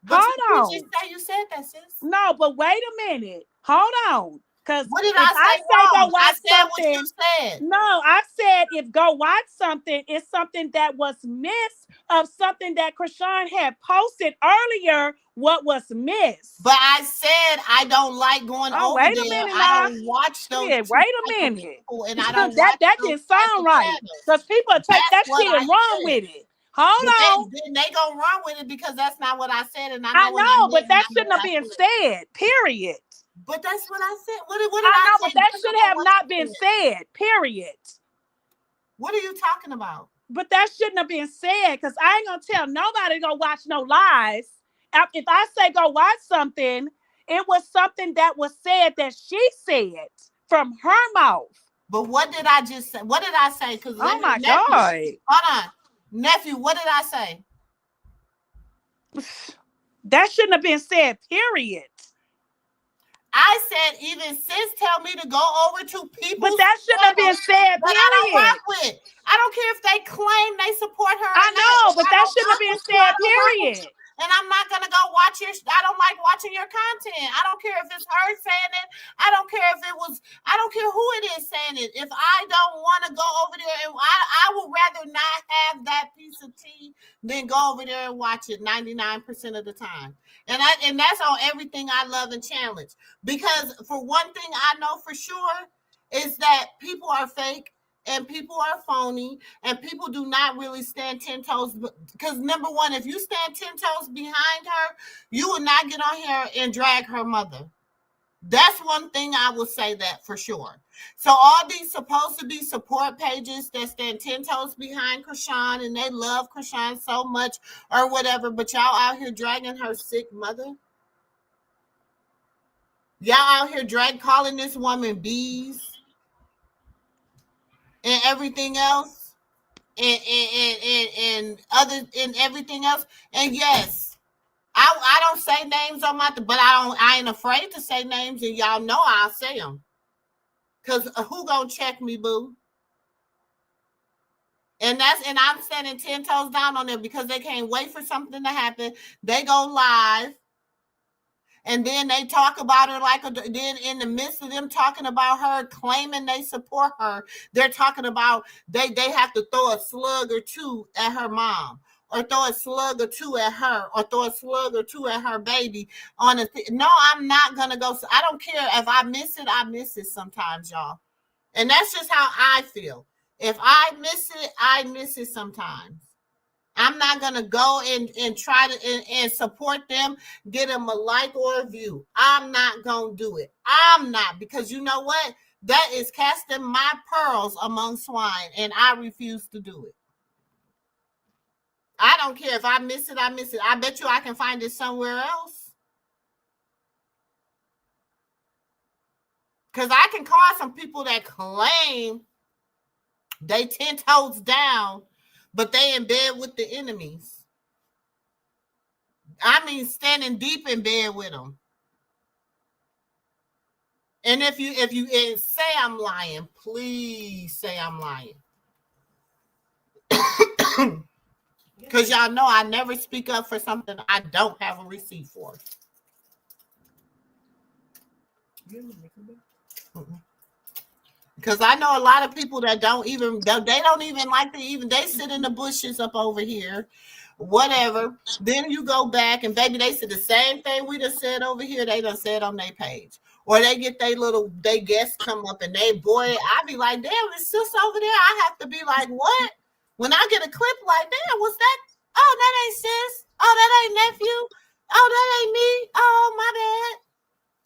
But Hold you just on. say you said that, sis. No, but wait a minute. Hold on. Because What did if I I say say go wrong? I watch said what you something, said. no, I said if go watch something, it's something that was missed of something that Chrisean had posted earlier. What was missed? But I said I don't like going Oh, over wait a there. minute I now. don't watch those Shit, two wait a type of minute. people, and I don't that watch that those didn't type sound of right. channels. Because people take That's that what shit I and run said. with it. Hold But on. then they gonna run with it because that's not what I said, and I I know what I know, but meant, and that I know shouldn't what have I been said. said. Period. But that's what I said. What did I I know, say but that should different from have what not you been said? said. Period. What are you talking about? But that shouldn't have been said because I ain't gonna tell nobody to go watch no lies. If I say go watch something, it was something that was said that she said from her mouth. But what did I just say? What did I say? Because Oh let me, my nephew, god, hold on, nephew. What did I say? that shouldn't have been said. Period. I said even sis tell me to go over to But people's that shouldn't have been channels said. that I don't rock Period. with. I don't care if they claim they support her or I not. know, If but I that don't shouldn't have rock been with you, I said. don't rock with you. Period. And I'm not gonna go watch your. I don't like watching your content. I don't care if it's her saying it. I don't care if it was. I don't care who it is saying it. If I don't want to go over there, and I would rather not have that piece of tea than go over there and watch it 99% of the time. And that's on everything I love and challenge. Because for one thing I know for sure is that people are fake and people are phony, and people do not really stand 10 toes. Because number one, if you stand 10 toes behind her, you will not get on here and drag her mother. That's one thing I will say that for sure. So all these supposed to be support pages that stand 10 toes behind Chrisean and they love Chrisean so much or whatever, but y'all out here dragging her sick mother. Y'all out here calling this woman bees and everything else, and other and everything else. And yes, I don't say names on my, but I ain't afraid to say names, and y'all know I'll say them. Cause who gonna check me, boo? And I'm standing 10 toes down on them because they can't wait for something to happen. They go live. And then they talk about her then in the midst of them talking about her, claiming they support her, they're talking about they have to throw a slug or two at her mom, or throw a slug or two at her, or throw a slug or two at her baby on a no, I'm not gonna go. I don't care if I miss it, I miss it sometimes, y'all. And that's just how I feel. If I miss it, I miss it sometimes. I'm not going to go and try to and support them, get them a like or a view. I'm not going to do it. I'm not, because you know what? That is casting my pearls among swine, and I refuse to do it. I don't care if I miss it, I miss it. I bet you I can find it somewhere else. Because I can call some people that claim they 10 toes down, but they in bed with the enemies. I mean, standing deep in bed with them. And if you say I'm lying, please say I'm lying. Because y'all know I never speak up for something I don't have a receipt for. Because I know a lot of people that don't even like to even, they sit in the bushes up over here, whatever. Then you go back and baby, they said the same thing we done said over here, they done said on their page. Or they get they guests come up and I be like, damn, it's sis over there. I have to be like, what? When I get a clip like, damn, what's that? Oh, that ain't sis. Oh, that ain't nephew. Oh, that ain't me. Oh, my bad.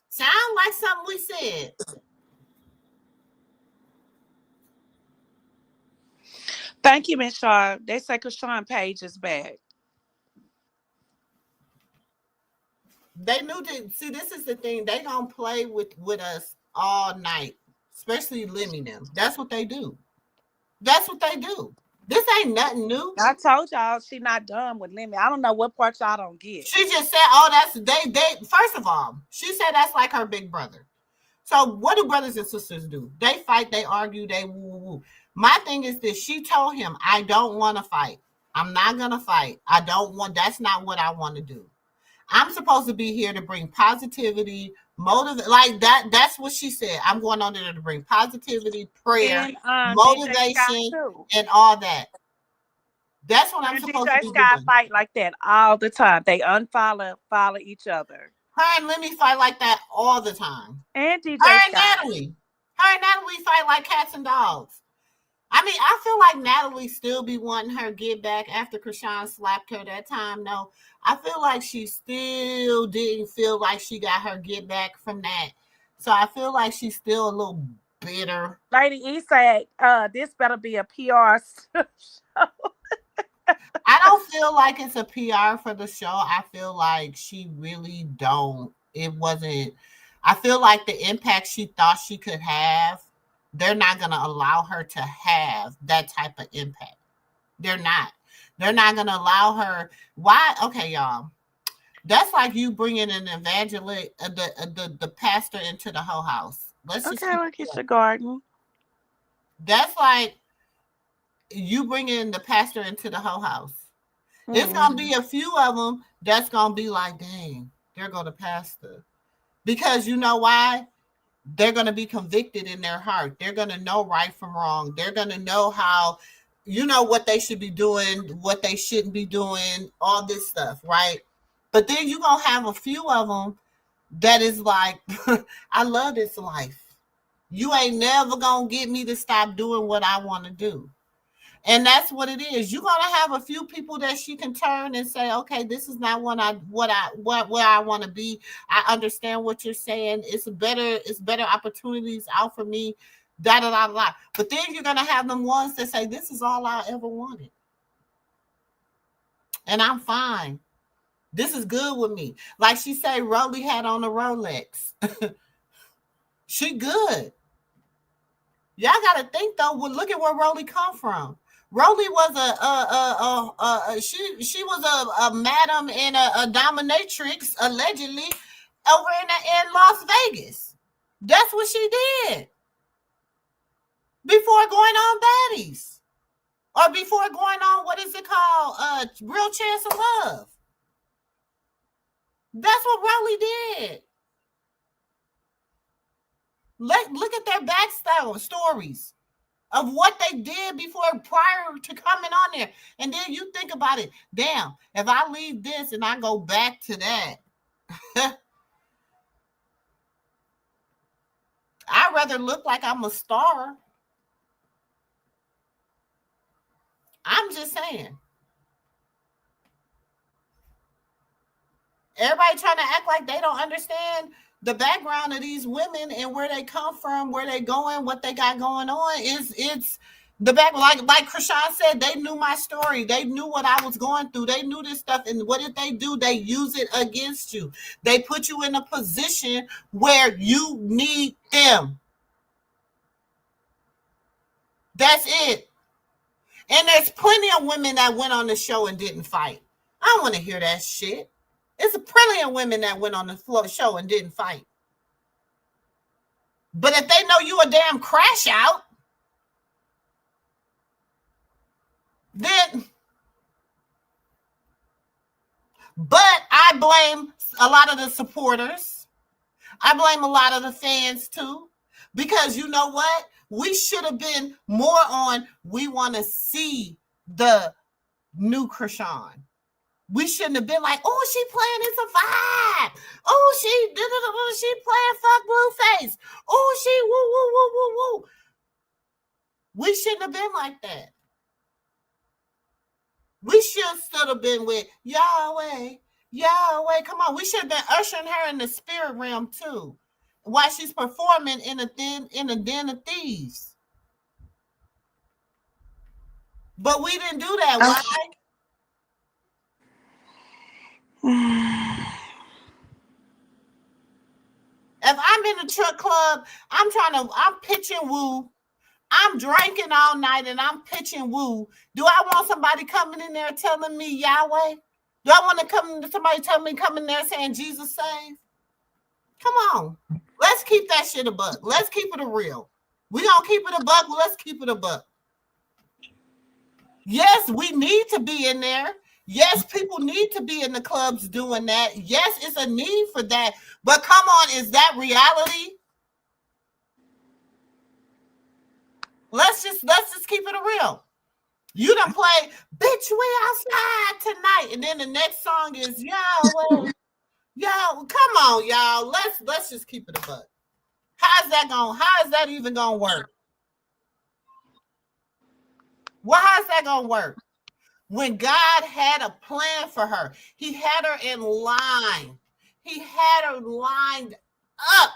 Sound like something we said. Thank you, Miss Shaw. They say Chrisean Page is back. They knew that. See, this is the thing. They gonna play with us all night, especially Lemmy them. That's what they do. That's what they do. This ain't nothing new. I told y'all she not done with Lemmy. I don't know what part y'all don't get. She just said, "Oh, that's they." First of all, she said that's like her big brother. So what do brothers and sisters do? They fight, they argue, they woo woo. My thing is this: she told him, "I don't want to fight. I'm not gonna fight. I don't want. That's not what I want to do. I'm supposed to be here to bring positivity, like that. That's what she said. I'm going on there to bring positivity, prayer, And motivation, and all that. That's what I'm supposed to be Sky doing." fight like that all the time. They follow each other. Her and Lemmy fight like that all the time. And DJ Her and Sky. Natalie. Her and Natalie fight like cats and dogs. I mean, I feel like Natalie still be wanting her get back after Chrisean slapped her that time. No, I feel like she still didn't feel like she got her get back from that. So I feel like she's still a little bitter. Lady E said, this better be a PR show. I don't feel like it's a PR for the show. I feel like she really don't. It wasn't. I feel like the impact she thought she could have, they're not going to allow her to have that type of impact. They're not. They're not going to allow her. Why? Okay, y'all. That's like you bringing an evangelist, the pastor into the whole house. Let's just look at your garden. That's like you bringing the pastor into the whole house. Mm-hmm. It's going to be a few of them that's going to be like, dang, there go the pastor. Because you know why? They're going to be convicted in their heart. They're going to know right from wrong. They're going to know how, what they should be doing, what they shouldn't be doing, all this stuff, right? But then you're going to have a few of them that is like, I love this life. You ain't never gonna get me to stop doing what I want to do. And that's what it is. You're gonna have a few people that she can turn and say, okay, this is not what where I want to be. I understand what you're saying. It's better opportunities out for me. Da da da da. But then you're gonna have them ones that say, this is all I ever wanted. And I'm fine. This is good with me. Like she said, Rolly had on a Rolex. She good. Y'all got to think though. Well, look at where Rolly come from. Rolly was she was a madam and a dominatrix allegedly over in Las Vegas. That's what she did before going on Baddies or before going on what is it called? Real Chance of Love. That's what Rolly did. Look at their backstory stories of what they did before prior to coming on there. And then you think about it. Damn, if I leave this and I go back to that, I'd rather look like I'm a star. I'm just saying. Everybody trying to act like they don't understand the background of these women and where they come from, where they going, what they got going on. It's the back, like Chrisean said, they knew my story. They knew what I was going through. They knew this stuff. And what did they do? They use it against you. They put you in a position where you need them. That's it. And there's plenty of women that went on the show and didn't fight. I don't want to hear that shit. It's plenty of women that went on the show and didn't fight. But if they know you a damn crash out, then. But I blame a lot of the supporters. I blame a lot of the fans too. Because you know what? We should have been more on, we want to see the new Chrisean. We shouldn't have been like, oh, she playing It's a Vibe. Oh, she playing Fuck Blueface. Oh, she woo, woo, woo, woo, woo. We shouldn't have been like that. We should still have been with Yahweh, Yahweh. Come on, we should have been ushering her in the spirit realm too, while she's performing in a den of thieves. But we didn't do that. Why? If I'm in a truck club, I'm pitching woo. I'm drinking all night and I'm pitching woo. Do I want somebody coming in there telling me Yahweh? Do I want somebody telling me come in there saying Jesus save? Come on. Let's keep that shit a buck. Let's keep it a real. We gonna keep it a buck. Let's keep it a buck. Yes, we need to be in there. Yes, people need to be in the clubs doing that. Yes, it's a need for that. But come on, is that reality? Let's just keep it real. You done play, bitch, we outside tonight. And then the next song is Yahweh. Y'all, come on, y'all. Let's just keep it a buck. How is that even gonna work? Well, how's that gonna work? When God had a plan for her, he had her in line. He had her lined up.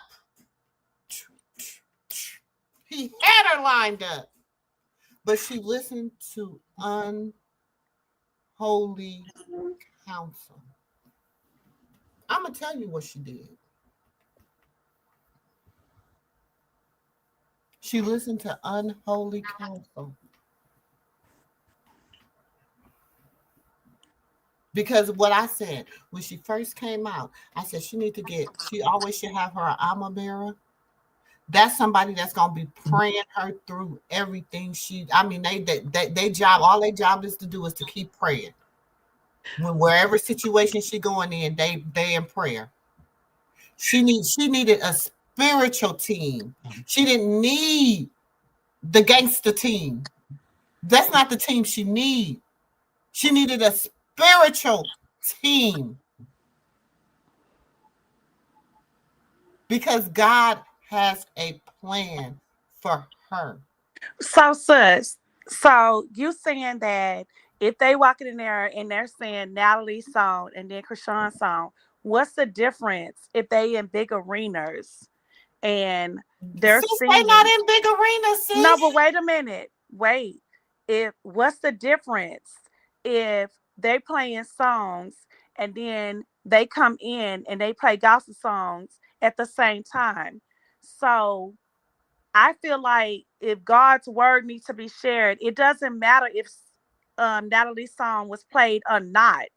He had her lined up. But she listened to unholy counsel. I'm going to tell you what she did. She listened to unholy counsel. Because what I said, when she first came out, I said she always should have her armor bearer. That's somebody that's gonna be praying her through everything. They job, all their job is to do is to keep praying. Wherever situation she going in, they in prayer. She needed a spiritual team. She didn't need the gangster team. That's not the team she need. She needed a spiritual team. Because God has a plan for her. So, sis, so you saying that if they walking in there and they're saying Natalie's song and then Chrisean's song, what's the difference if they in big arenas and they're Sis, they not singing? in big arenas, No, sis. but wait a minute. Wait. If what's the difference if they playing songs and then they come in and they play gospel songs at the same time? So I feel like if God's word needs to be shared, it doesn't matter if Natalie's song was played or not.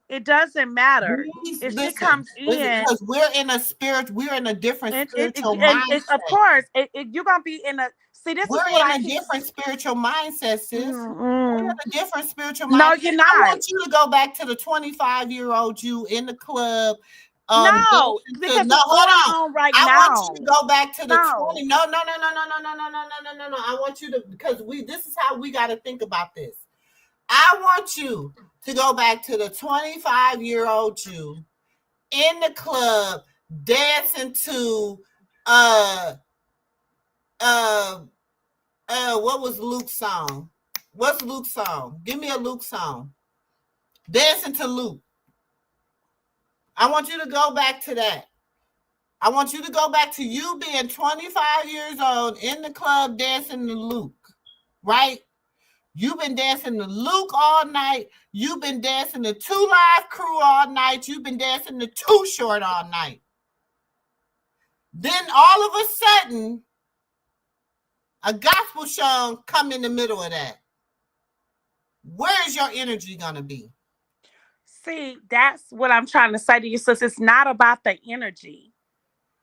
It doesn't matter. Please If she listen, comes in, because we're in a different spiritual and of mindset. course, you're gonna be in a. See, this is We're what in I a keep. different spiritual mindset, sis. We're Mm-mm. in a different spiritual No, mind. you're I not. want you to go back to the 25-year-old you in the club, No, dancing to because no, it's going hold on. on right I want you to now. go back to the No. 20. No, no, no, no, no, no, no, no, no, no, no, no, no. I want you to, because this is how we got to think about this. I want you to go back to the 25-year-old you in the club dancing to uh uh what was Luke's song? What's Luke's song? Give me a Luke song. Dancing to Luke. I want you to go back to that. I want you to go back to you being 25 years old in the club dancing to Luke, right? You've been dancing to Luke all night. You've been dancing to Two Live Crew all night. You've been dancing to Too Short all night. Then all of a sudden, a gospel song come in the middle of that. Where is your energy gonna be? See, that's what I'm trying to say to you, sis. It's not about the energy.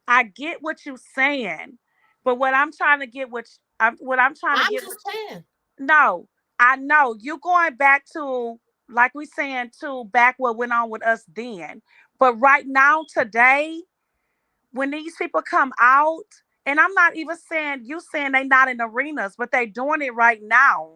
I get what you're saying, but what I'm trying to get, what I'm trying to I'm get, just saying. no, I know you going back to like we saying to back what went on with us then, but right now today, when these people come out, and I'm not even saying you saying they not in arenas, but they doing it right now.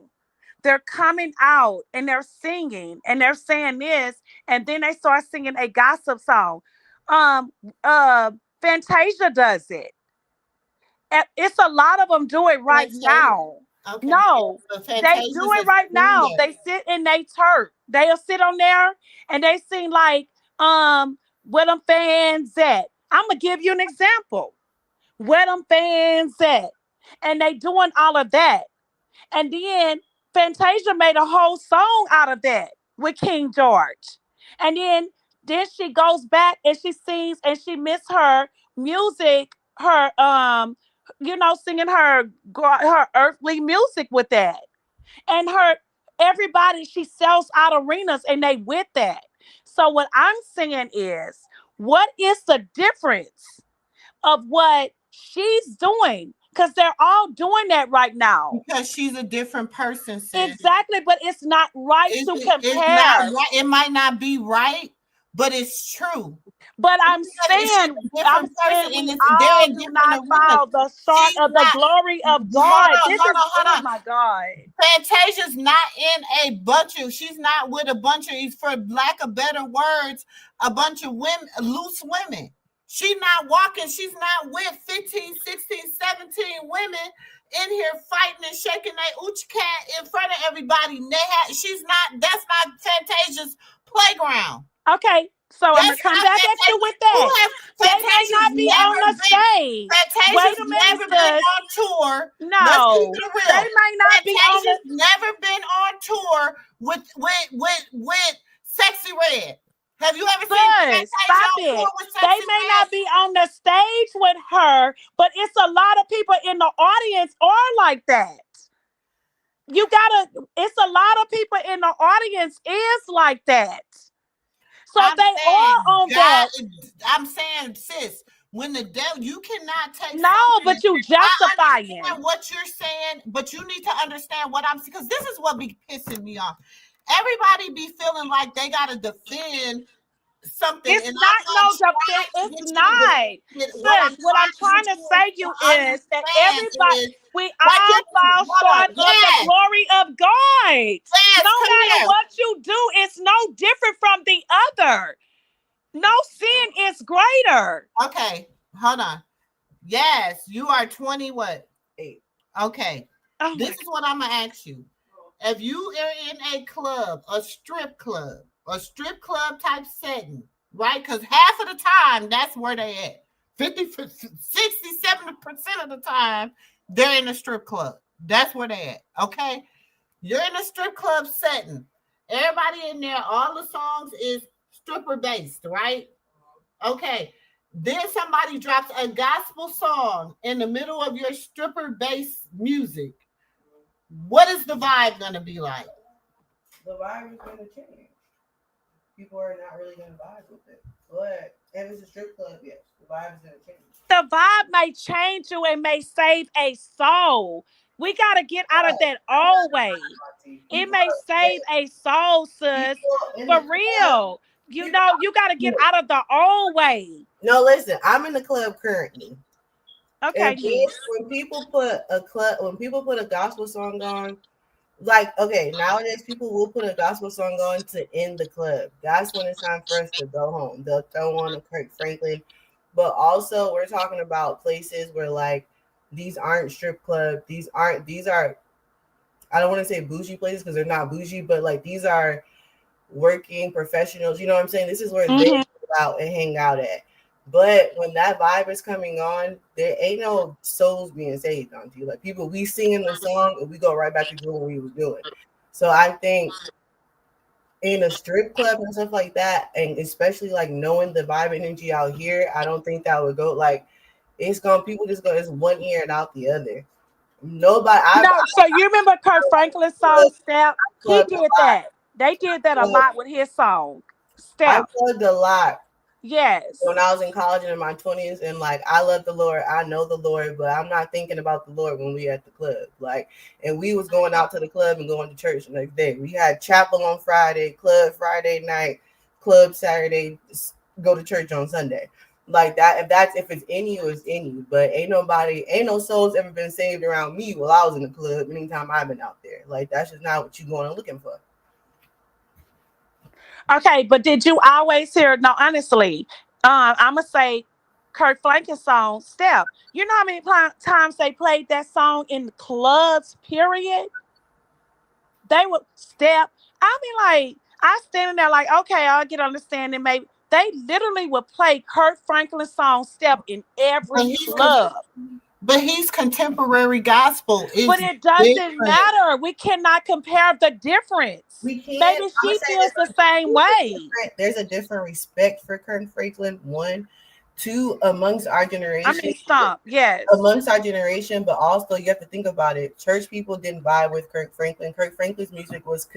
They're coming out and they're singing and they're saying this, and then they start singing a gossip song. Um, uh, Fantasia does it. It's a lot of them do it right Let's say, now. okay, No, the they do Fantasia's it has right been now. there. They sit in they turf. They'll sit on there and they sing like, where them fans at? I'm gonna give you an example. Where them fans at? And they doing all of that. And then Fantasia made a whole song out of that with King George. And then she goes back and she sings and she missed her music, her singing her earthly music with that. And her everybody she sells out arenas and they with that. So what I'm saying is, what is the difference of what she's doing? Because they're all doing that right now. Because she's a different person, sis. Exactly, but it's not right to It's not compare. right. It might not be right, but it's true. But She's a I'm different saying person, and we they're all in do different not arenas. fall the short She's of the not. glory of Hold God. on, This hold is, on, oh hold on. my God. Fantasia's not in a bunch of. She's not with a bunch of, for lack of better words, a bunch of women, loose women. She's not walking. She's not with 15, 16, 17 women in here fighting and shaking their ooch cat in front of everybody. She's not. That's not Fantasia's playground. Okay, so I'm gonna That's come not back at you Fantasia. with Who that. has They may Fantasia's not be on never the been? stage. Wait Fantasia's a minute, never been sis. on tour. Let's keep No, it they real. may not be on the. Fantasia's never been on tour with Sexy Red. Have you ever seen Sis, Fantasia stop on tour it. with They Sexy may Red? not be on the stage with her, but it's a lot of people in the audience are like that. It's a lot of people in the audience is like that. So I'm they are saying, on God, that. I'm saying, sis, when the devil, you cannot take No, something. but you I justifying. understand what you're saying, but you need to understand what I'm saying, because this is what be pissing me off. Everybody be feeling like they got to defend something, It's and not I'm no not defense. trying to It's get you to not. defend it. What I'm Sis, what I'm trying to trying get to you say to you is that understand everybody, is, we like, all fall hold short on, of the yes, glory of God. No yes, come matter here. what you do, it's no different from the other. No sin is greater. Okay, hold on. Yes, you are 20 what? 8. Okay. Oh This my is what I'm gonna ask you. If you are in a club, a strip club type setting, right? Because half of the time that's where they at. 50, 60, 70% of the time, they're in a strip club. That's where they at. Okay. You're in a strip club setting. Everybody in there, all the songs is stripper based, right? Okay. Then somebody drops a gospel song in the middle of your stripper based music. What is the vibe gonna be like? The vibe is going to change. People are not really going to vibe with it. But if it's a strip club, yes, the vibe is going to change. The vibe may change you and may save a soul. We gotta get out of that old way. It People may are save a soul, sis. people in For the club. real. You People know, you gotta get out of the old way. no, listen. I'm in the club currently. Okay, niece. When people put a gospel song on, like okay, nowadays people will put a gospel song on to end the club. That's when it's time for us to go home. They'll throw on a Kirk Franklin, but also we're talking about places where like these aren't strip clubs. These are I don't want to say bougie places because they're not bougie, but like these are working professionals. You know what I'm saying? This is where they Mm-hmm. go out and hang out at. But when that vibe is coming on, there ain't no souls being saved on you. Like people, we singing the song and we go right back to doing what we was doing. So I think in a strip club and stuff like that, and especially like knowing the vibe energy out here, I don't think that would go like it's gonna people just go it's one ear and out the other. Nobody No, so you remember Kurt Franklin's song Step? He club did that. They did that a lot with his song I Step. clubbed a lot when Yes. I was in college and in my 20s, and like I love the Lord, I know the Lord, but I'm not thinking about the Lord when we at the club. Like, and we was going out to the club and going to church the next day. We had chapel on Friday, club Friday night, club Saturday, go to church on Sunday. Like that, if it's in you, it's in you. But ain't no souls ever been saved around me while I was in the club. Anytime I've been out there, like that's just not what you going and looking for. Okay, but did you always hear? No, honestly, I'm gonna say Kurt Franklin's song Step. You know how many times they played that song in the clubs? Period. They would step. I mean, like I standing there, like okay, I'll get understanding. Maybe they literally would play Kurt Franklin's song Step in But every he's club. contemporary gospel But is it doesn't different. matter. We cannot compare the difference. We can't. Baby, I'm gonna she say feels this. the same way. There's a different respect for Kirk Franklin. One, two, I mean, stop. Yes. amongst our generation, but also you have to think about it. Church people didn't vibe with Kirk Franklin. Kirk Franklin's music was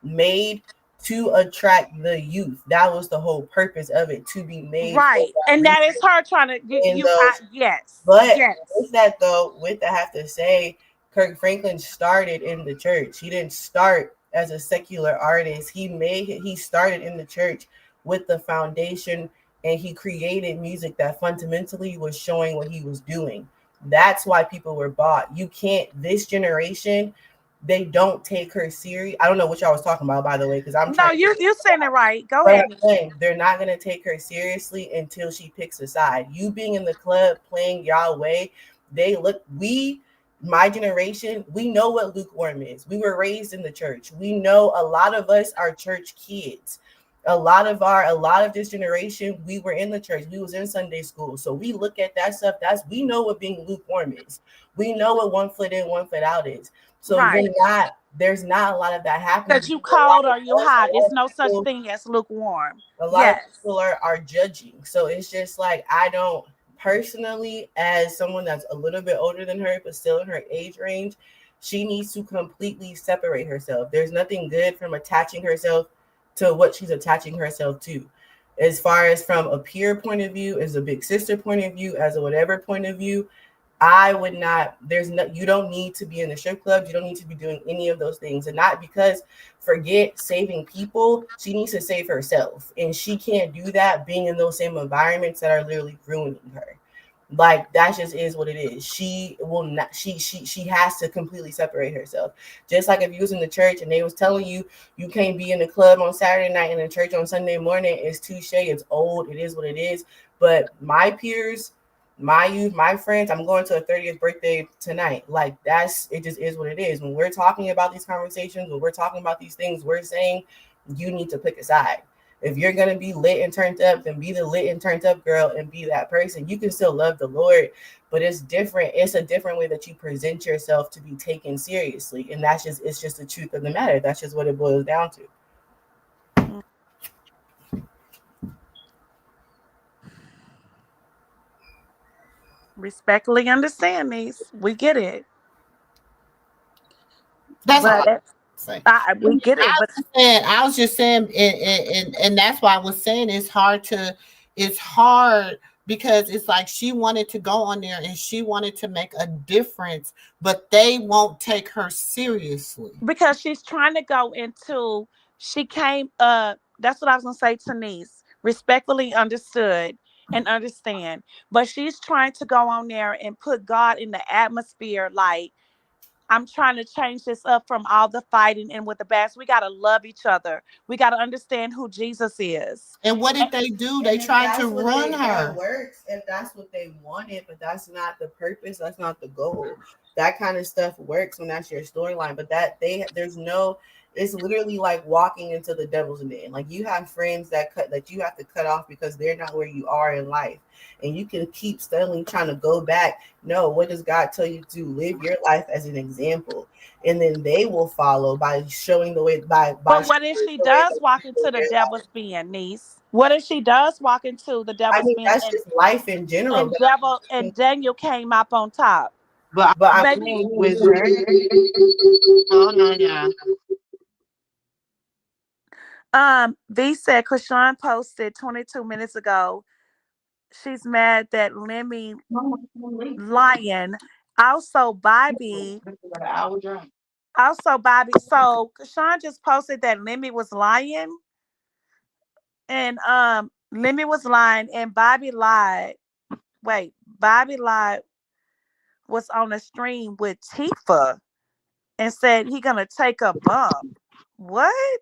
made to attract the youth. That was the whole purpose of it, to be made for Right. that And that is reason. her trying to you, In you those I, yes. but Yes. with that, I have to say, Kirk Franklin started in the church. He didn't start as a secular artist. He started in the church with the foundation, and he created music that fundamentally was showing what he was doing. That's why people were bought. You can't. This generation, they don't take her serious. I don't know what y'all was talking about, by the way, because I'm No, trying to. you saying it right. Go But ahead, I'm Nisha. saying they're not gonna take her seriously until she picks a side. You being in the club playing y'all way, they look my generation, we know what lukewarm is. We were raised in the church. We know a lot of us are church kids. A lot of this generation, we were in the church. We was in Sunday school. So we look at that stuff. We know what being lukewarm is. We know what 1 foot in, 1 foot out is. So Right. there's not a lot of that happening Because you because a lot cold of or you us, hot. a lot It's of no such people thing as lukewarm. a lot of Yes. people are judging. So it's just like I don't personally, as someone that's a little bit older than her, but still in her age range, she needs to completely separate herself. There's nothing good from attaching herself to what she's attaching herself to. As far as from a peer point of view, as a big sister point of view, as a whatever point of view, I would not, you don't need to be in the strip clubs. You don't need to be doing any of those things. And not because forget saving people, she needs to save herself. And she can't do that being in those same environments that are literally ruining her. Like that just is what it is. She will not, she has to completely separate herself. Just like if you was in the church and they was telling you you can't be in the club on Saturday night and in church on Sunday morning, it's touche, it's old, it is what it is. But my peers, My youth, my friends, I'm going to a 30th birthday tonight. Like that's it just is what it is. When we're talking about these conversations, when we're talking about these things, we're saying you need to pick a side. If you're gonna be lit and turned up, then be the lit and turned up girl and be that person. You can still love the Lord, but it's different. It's a different way that you present yourself to be taken seriously. And that's just it's just the truth of the matter. That's just what it boils down to. Respectfully understand these. We get it. That's all But I'm saying. we get it. But I was just saying, and that's why I was saying it's hard because it's like she wanted to go on there and she wanted to make a difference, but they won't take her seriously. because she's trying to go into, she came that's what I was gonna say to niece. Respectfully understood and understand. But she's trying to go on there and put God in the atmosphere, like, I'm trying to change this up from all the fighting and with the bats. We gotta love each other. We gotta understand who Jesus is. And what And did they do? They And if tried to that's what run that her. works, if that's what they wanted, but that's not the purpose, that's not the goal. That kind of stuff works when that's your storyline, but there's no, it's literally like walking into the devil's den. Like you have friends that you have to cut off because they're not where you are in life. And you can keep steadily trying to go back. No, what does God tell you to live your life as an example? And then they will follow by showing the way by but what showing if she the way does that walk you into live the your life. devil's den, niece? What if she does walk into the I devil's mean, den that's just life in general. and devil and Daniel came up on top? But But I'm Baby, saying with her, oh no, yeah. V said Krishan posted 22 minutes ago. She's mad that Lemmy lying. Also, Bobby. Also, Bobby. So Krishan just posted that Lemmy was lying, and Lemmy was lying, and Bobby lied. Wait, Bobby lied was on a stream with Tifa and said he gonna take a bump. What?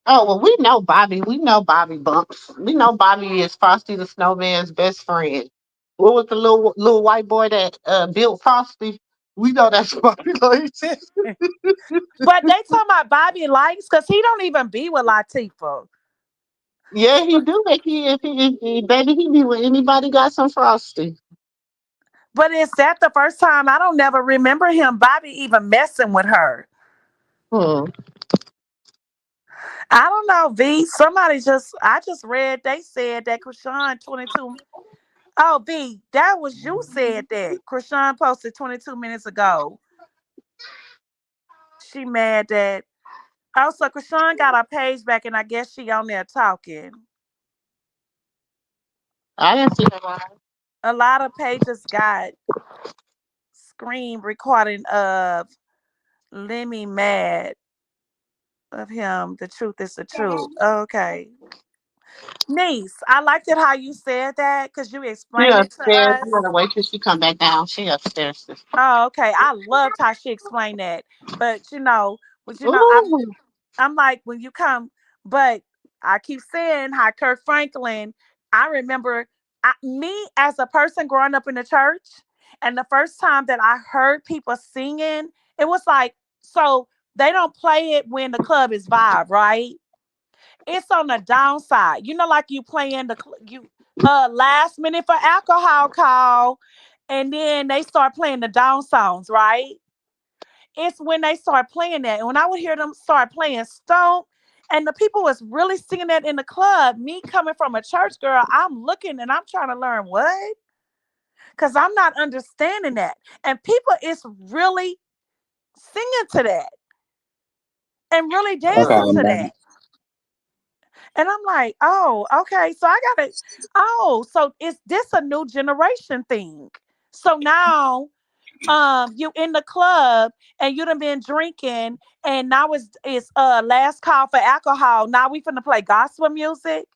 Oh well, we know Bobby. We know Bobby bumps. We know Bobby is Frosty the Snowman's best friend. What was the little white boy that built Frosty? We know that's Bobby likes. But they talking about Bobby likes because he don't even be with Latifah. Yeah, he do. Baby, he be with anybody got some Frosty. But is that the first time? I don't never remember him, Bobby, even messing with her. Hmm. I don't know, V. Somebody just, I just read, they said that Krishan 22. Oh, V, that was you said that. Krishan posted 22 minutes ago. She mad that. Also, Krishan got her page back and I guess she on there talking. I didn't see that. A lot of pages got screen recording of Lemmy mad of him. The truth is the truth. Okay. Niece, I liked it how you said that because you She explained it to upstairs. us. You gotta wait till she come back down. She upstairs. Oh, okay. I loved how she explained that. But Ooh. I'm like when you come, but I keep saying how Kirk Franklin. I remember me as a person growing up in the church, and the first time that I heard people singing, it was like so they don't play it when the club is vibe, right? It's on the downside. Like you playing you last minute for alcohol call, and then they start playing the down songs, right? It's when they start playing that. And when I would hear them start playing Stomp, and the people was really singing that in the club, me coming from a church girl, I'm looking and I'm trying to learn what? Because I'm not understanding that. And people is really singing to that and really dancing to Okay. that. And I'm like, oh, okay. So I gotta, oh, so is this a new generation thing? So now you in the club and you done been drinking and now it's last call for alcohol. Now we finna play gospel music.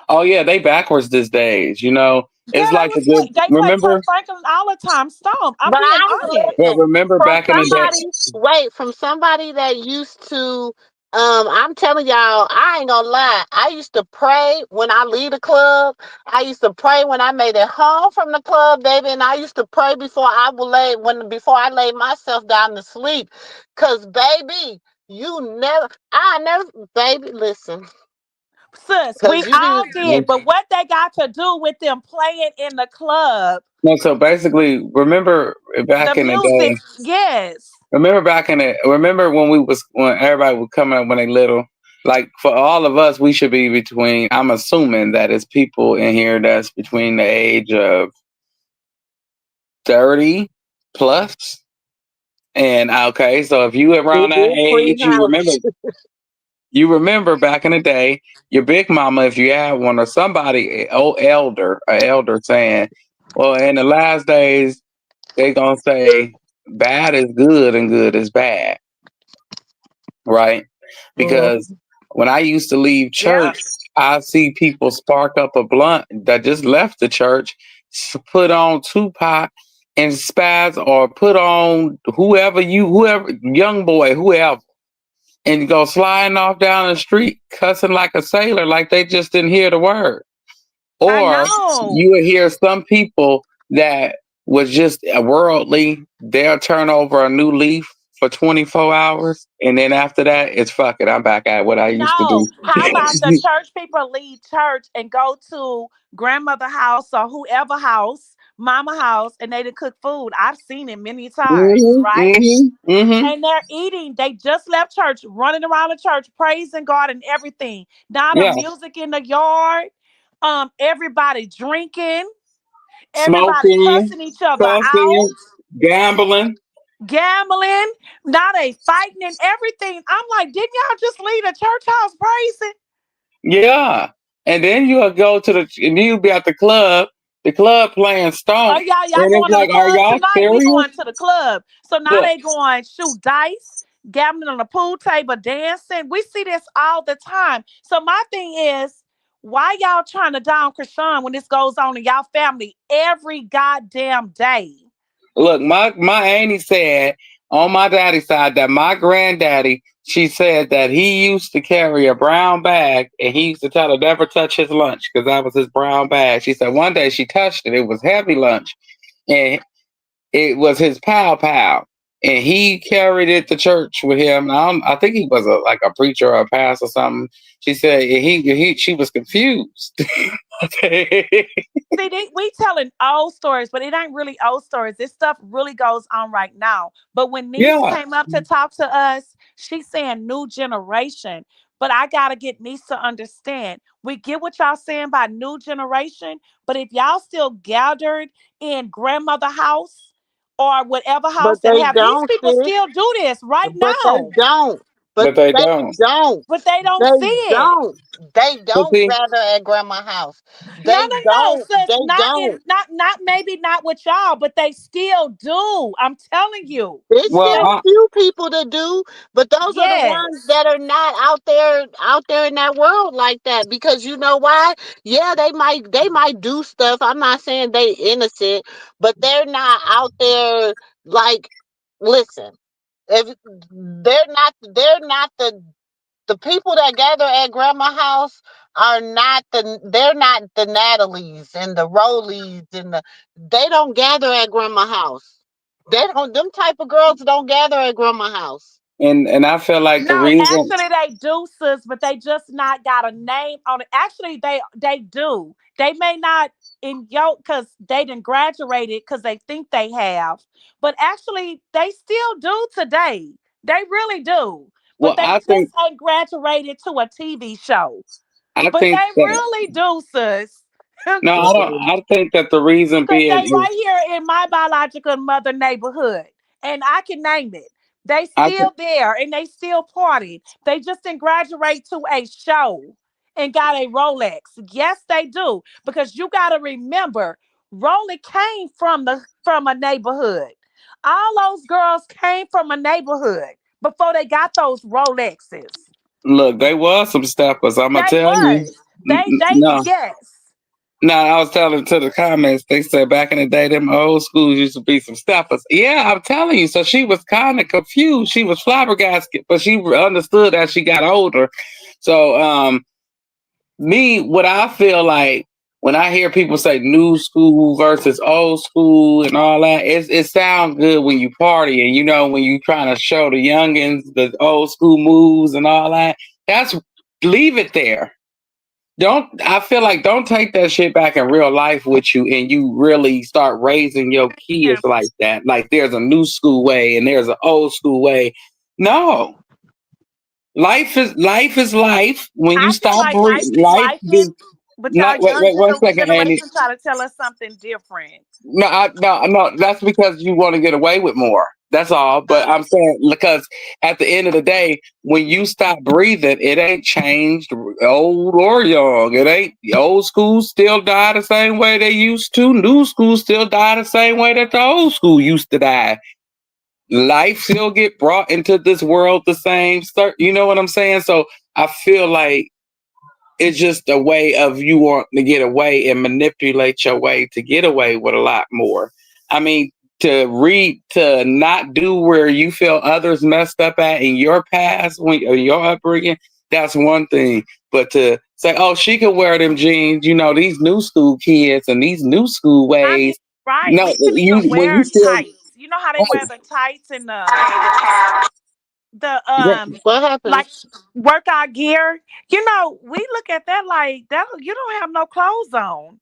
Oh yeah, they backwards these days. Girl, It's like a good. they play Kirk Remember, Franklin all the time. Stomp. I'm But being I honest. but listen remember from back in the day. somebody. Wait, from somebody that used to I'm telling y'all, I ain't gonna lie. I used to pray when I leave the club. I used to pray when I made it home from the club, baby, and I used to pray before I would lay when before I laid myself down to sleep. Cause baby, I never, baby, listen. Sis, we Cause you all didn't. did, but what they got to do with them playing in the club, No, so basically, remember the back in the music, day. yes. Remember when when everybody was coming up when they little. Like for all of us, we should be between. I'm assuming that it's people in here that's between the age of 30 plus. And okay, so if you around It that is free age, house. you remember back in the day, your big mama, if you had one, or somebody, a elder saying, well, in the last days, they gonna say bad is good and good is bad, right? Because Mhm. when I used to leave Yeah. church, I see people spark up a blunt that just left the church, put on Tupac and Spaz, or put on whoever, young boy, whoever, and go sliding off down the street, cussing like a sailor, like they just didn't hear the word. I Or know. you would hear some people that was just worldly, they'll turn over a new leaf for 24 hours. And then after that, it's fuck it. I'm back at what I used to No. do. How about the church people leave church and go to grandmother house or whoever house, mama house, and they done cook food? I've seen it many times, hmm right? hmm hmm And they're eating. They just left church, running around the church, praising God and everything. Now the Yeah. music in the yard, everybody drinking, everybody Smoking, cussing each other out, cussing, gambling. gambling. Now they fighting and everything. I'm like, didn't y'all just leave the church house praising? Yeah. And then you'll go to and you'll be at the club playing Oh Stomp. yeah, y'all And it's going to the like, are club y'all tonight? We serious? going to the club. So now Look, they going shoot dice, gambling on the pool table, dancing. We see this all the time. So my thing is, why y'all trying to down Chrisean when this goes on in y'all family every goddamn day? Look, my auntie said on my daddy's side that my granddaddy, she said that he used to carry a brown bag and he used to tell her never touch his lunch because that was his brown bag. She said one day she touched it. It was heavy lunch and it was his pal. And he carried it to church with him. I think he was like a preacher or a pastor or something. She said she was confused. See, we telling old stories, but it ain't really old stories. This stuff really goes on right now. But when Niece Yeah, came up to talk to us, she's saying new generation. But I gotta get Niece to understand. We get what y'all saying by new generation, but if y'all still gathered in grandmother house or whatever house But that they have these don't, people sis. still do this right But they now, don't. But but they they don't. don't. but they don't They see it. don't. They But don't see, gather at grandma's house. No, They no, no, don't. sis. They Not in, don't. not maybe not with y'all, but they still do. I'm telling you. There's well, still They a few people that do, but those are the ones yes. that are not out there in that world like that. Because you know why? Yeah, they might do stuff. I'm not saying they innocent, but they're not out there like. Listen, if they're not the people that gather at grandma house are not they're not the Natalies and the Rollies and they don't gather at grandma house. They don't them type of girls don't gather at grandma house. and I feel like the No, reason. actually they do, sis, but they just not got a name on it. Actually, they do. They may not in yo because they didn't graduated because they think they have, but actually they still do today. They really do. But Well, they just ain't graduated to a TV show. I But think they that really do, sis. no, I don't. Mm-mm. I think that the reason Because being they is right here in my biological mother neighborhood. And I can name it. They I still there and they still party. They just didn't graduate to a show and got a Rolex. Yes, they do. Because you gotta remember, Rolex came from a neighborhood. All those girls came from a neighborhood before they got those Rolexes. look. They was some steppers. I'm gonna They tell you. was. They No, yes. No, I was telling to the comments, they said back in the day, them old schools used to be some steppers. Yeah, I'm telling you. So she was kind of confused. She was flabbergasted, but she understood as she got older. So, me, what I feel like when I hear people say new school versus old school and all that, it sounds good when you party and when you trying to show the youngins the old school moves and all that. That's leave it there. Don't I feel like don't take that shit back in real life with you and you really start raising your kids like that. Like there's a new school way and there's an old school way. No. Life is life. When you I feel stop like life is life life, is but y'all not wait, young wait one second, Annie. generation try to tell us something different. No. That's because you want to get away with more. That's all. But I'm saying because at the end of the day, when you stop breathing, it ain't changed, old or young. It ain't old schools still die the same way they used to. New schools still die the same way that the old school used to die. Life still get brought into this world the same. You know what I'm saying? So I feel like it's just a way of you want to get away and manipulate your way to get away with a lot more. I mean, to not do where you feel others messed up at in your past when or your upbringing, that's one thing. But to say, oh, she can wear them jeans, these new school kids and these new school I mean, ways. right? No, We can even when you wear still tights. You know how they wear the tights and the What happened? like workout gear. We look at that like that. You don't have no clothes on.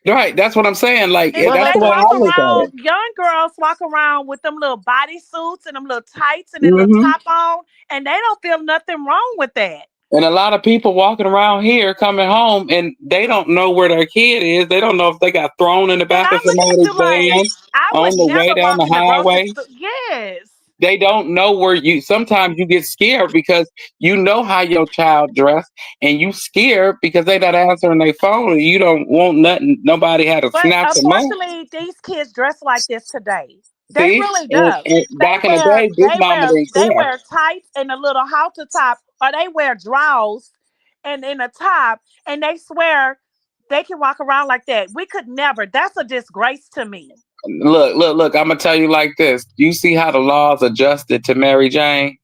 right, that's what I'm saying. Like And What that's they the way happened? I walk look at around, it. young girls walk around with them little bodysuits and them little tights and their little Hmm. top on, and they don't feel nothing wrong with that. And a lot of people walking around here coming home and they don't know where their kid is. They don't know if they got thrown in the And back of I look at somebody's you van like, I on would the way never down walk the in the grocery highway. store. Yes. They don't know where you sometimes you get scared because you know how your child dressed and you scared because they not answering their phone and you don't want nothing nobody had to But snatch them up. unfortunately, these kids dress like this today. They See? really And, do. and They back in the wear day, Big they Mama wear didn't they care. wear tights and a little halter top, or they wear drawers and in a top, and they swear they can walk around like that. We could never. That's a disgrace to me. Look, I'm gonna tell you like this. You see how the laws adjusted to Mary Jane?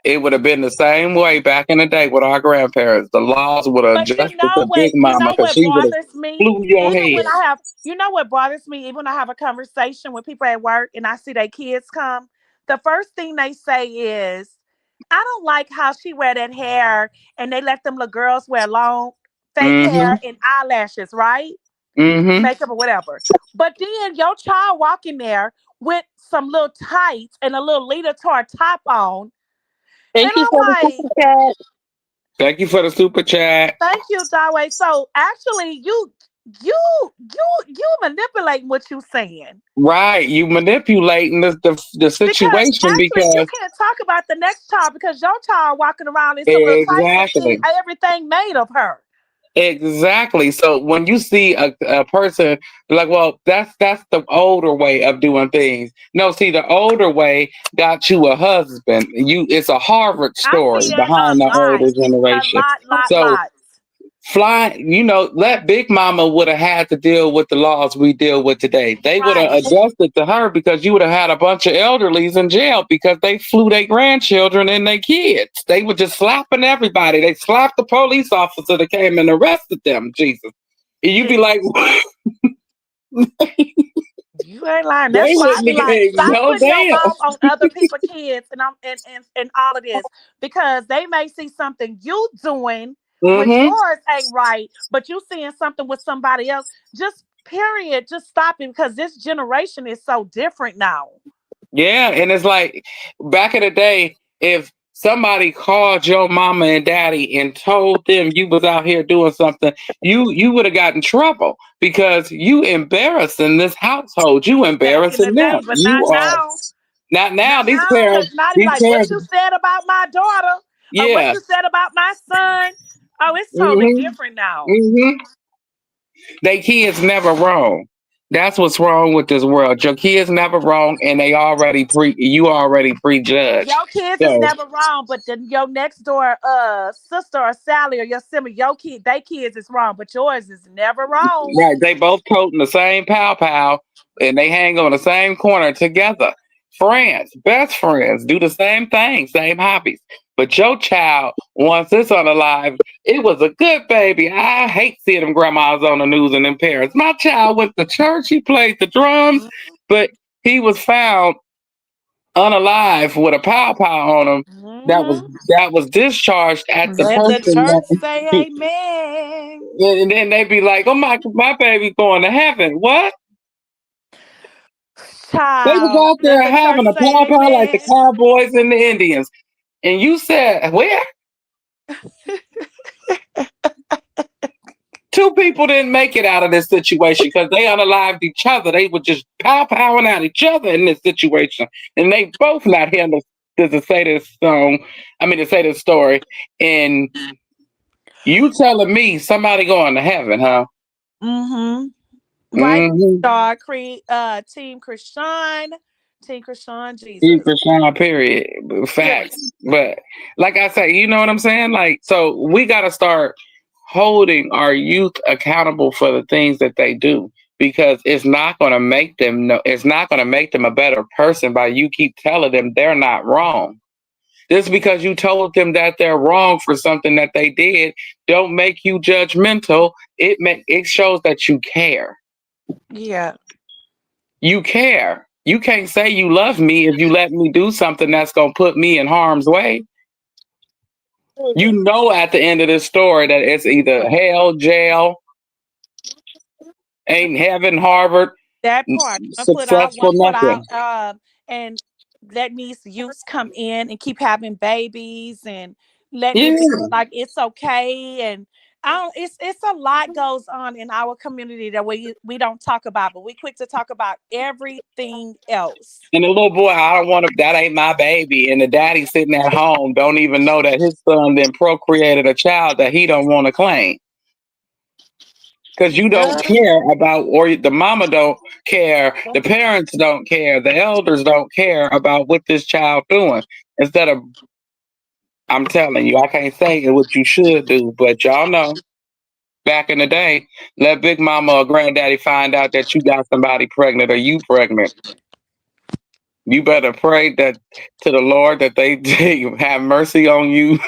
It would have been the same way back in the day with our grandparents. The laws would have But adjusted to Big you Mama know because what she would have bothers me? flew your Even when head. I have, you know what bothers me? Even when I have a conversation with people at work and I see their kids come, the first thing they say is, "I don't like how she wear that hair," and they let them little girls wear long fake Mm-hmm. hair and eyelashes, right? Mm-hmm. Makeup or whatever. But then your child walking there with some little tights and a little leotard top on, and Thank you for the I'm like, super chat. Thank you for the super chat. thank you, Dawei. So actually, you you manipulating what you saying, Right. You manipulating the because situation actually you because can't talk about the next child because your child walking around in some little tights and see exactly. everything made of her. Exactly. So when you see a person like, well, that's the older way of doing things. No, see, the older way got you a husband. It's a Harvard I story see that a behind the lot, older generation. So lot. fly, that Big Mama would have had to deal with the laws we deal with today. They would have Right. adjusted to her because you would have had a bunch of elderlies in jail because they flew their grandchildren and their kids. They were just slapping everybody. They slapped the police officer that came and arrested them. Jesus. And you'd be See, like, you ain't lying. they That's why I wouldn't be have like, gave stop no putting your damn. mouth on other people's kids and all of this, because they may see something you doing with Hmm. yours ain't right, but you seeing something with somebody else. Just period. Just stop it, because this generation is so different now. Yeah, and it's like back in the day, if somebody called your mama and daddy and told them you was out here doing something, you would have gotten trouble because you embarrassing this household. You Back in the embarrassing day, them. but You not are now. not now. Not These now, because parents, now they these like, what parents, you said about my daughter, or what yeah. you said about my son. Oh, it's totally Hmm. different now. Hmm. They kids never wrong. That's what's wrong with this world. Your kids never wrong, and you already prejudged. Your kids is So never wrong, but your next door sister or Sally or your sibling, your kid, they kids is wrong, but yours is never wrong. right, they both toting the same pow, and they hang on the same corner together. Friends, best friends, do the same thing, same hobbies. But your child, once it's unalive, it was a good baby. I hate seeing them grandmas on the news and them parents. My child went to church, he played the drums, but he was found unalive with a pow on him that was Mhm. that was discharged at the Let the person church that say amen. and then they be like, oh my baby's going to heaven. What? They was Child, out let there the church having a say pow like the amen. cowboys and the Indians. And you said, where? Two people didn't make it out of this situation because they unalived each other. They were just powing at each other in this situation. And they both not here to say this song. I mean to say this story. And you telling me somebody going to heaven, huh? Mm-hmm. Right, Mm-hmm. star Team Chrisean. Team Chrisean Keep Jesus. it shine, period. Period. Facts. But like I say, you know what I'm saying? Like, so we got to start holding our youth accountable for the things that they do because it's not going to make them it's not going to make them a better person by you keep telling them they're not wrong. Just because you told them that they're wrong for something that they did don't make you judgmental. It shows that you care. Yeah. You care. You can't say you love me if you let me do something that's going to put me in harm's way. You know, at the end of this story, that it's either hell, jail, ain't heaven, Harvard, That part. successful, One put nothing. out, and let these youths come in and keep having babies and letting it be Yeah. like it's okay. And I don't, it's a lot goes on in our community that we don't talk about, but we quick to talk about everything else. And the little boy, I don't want to, that ain't my baby. And the daddy sitting at home don't even know that his son then procreated a child that he don't want to claim. Because you don't care about, or the mama don't care, the parents don't care, the elders don't care about what this child doing. Instead of, I'm telling you, I can't say what you should do, but y'all know back in the day, let Big Mama or Granddaddy find out that you got somebody pregnant or you pregnant. You better pray that to the Lord that they have mercy on you.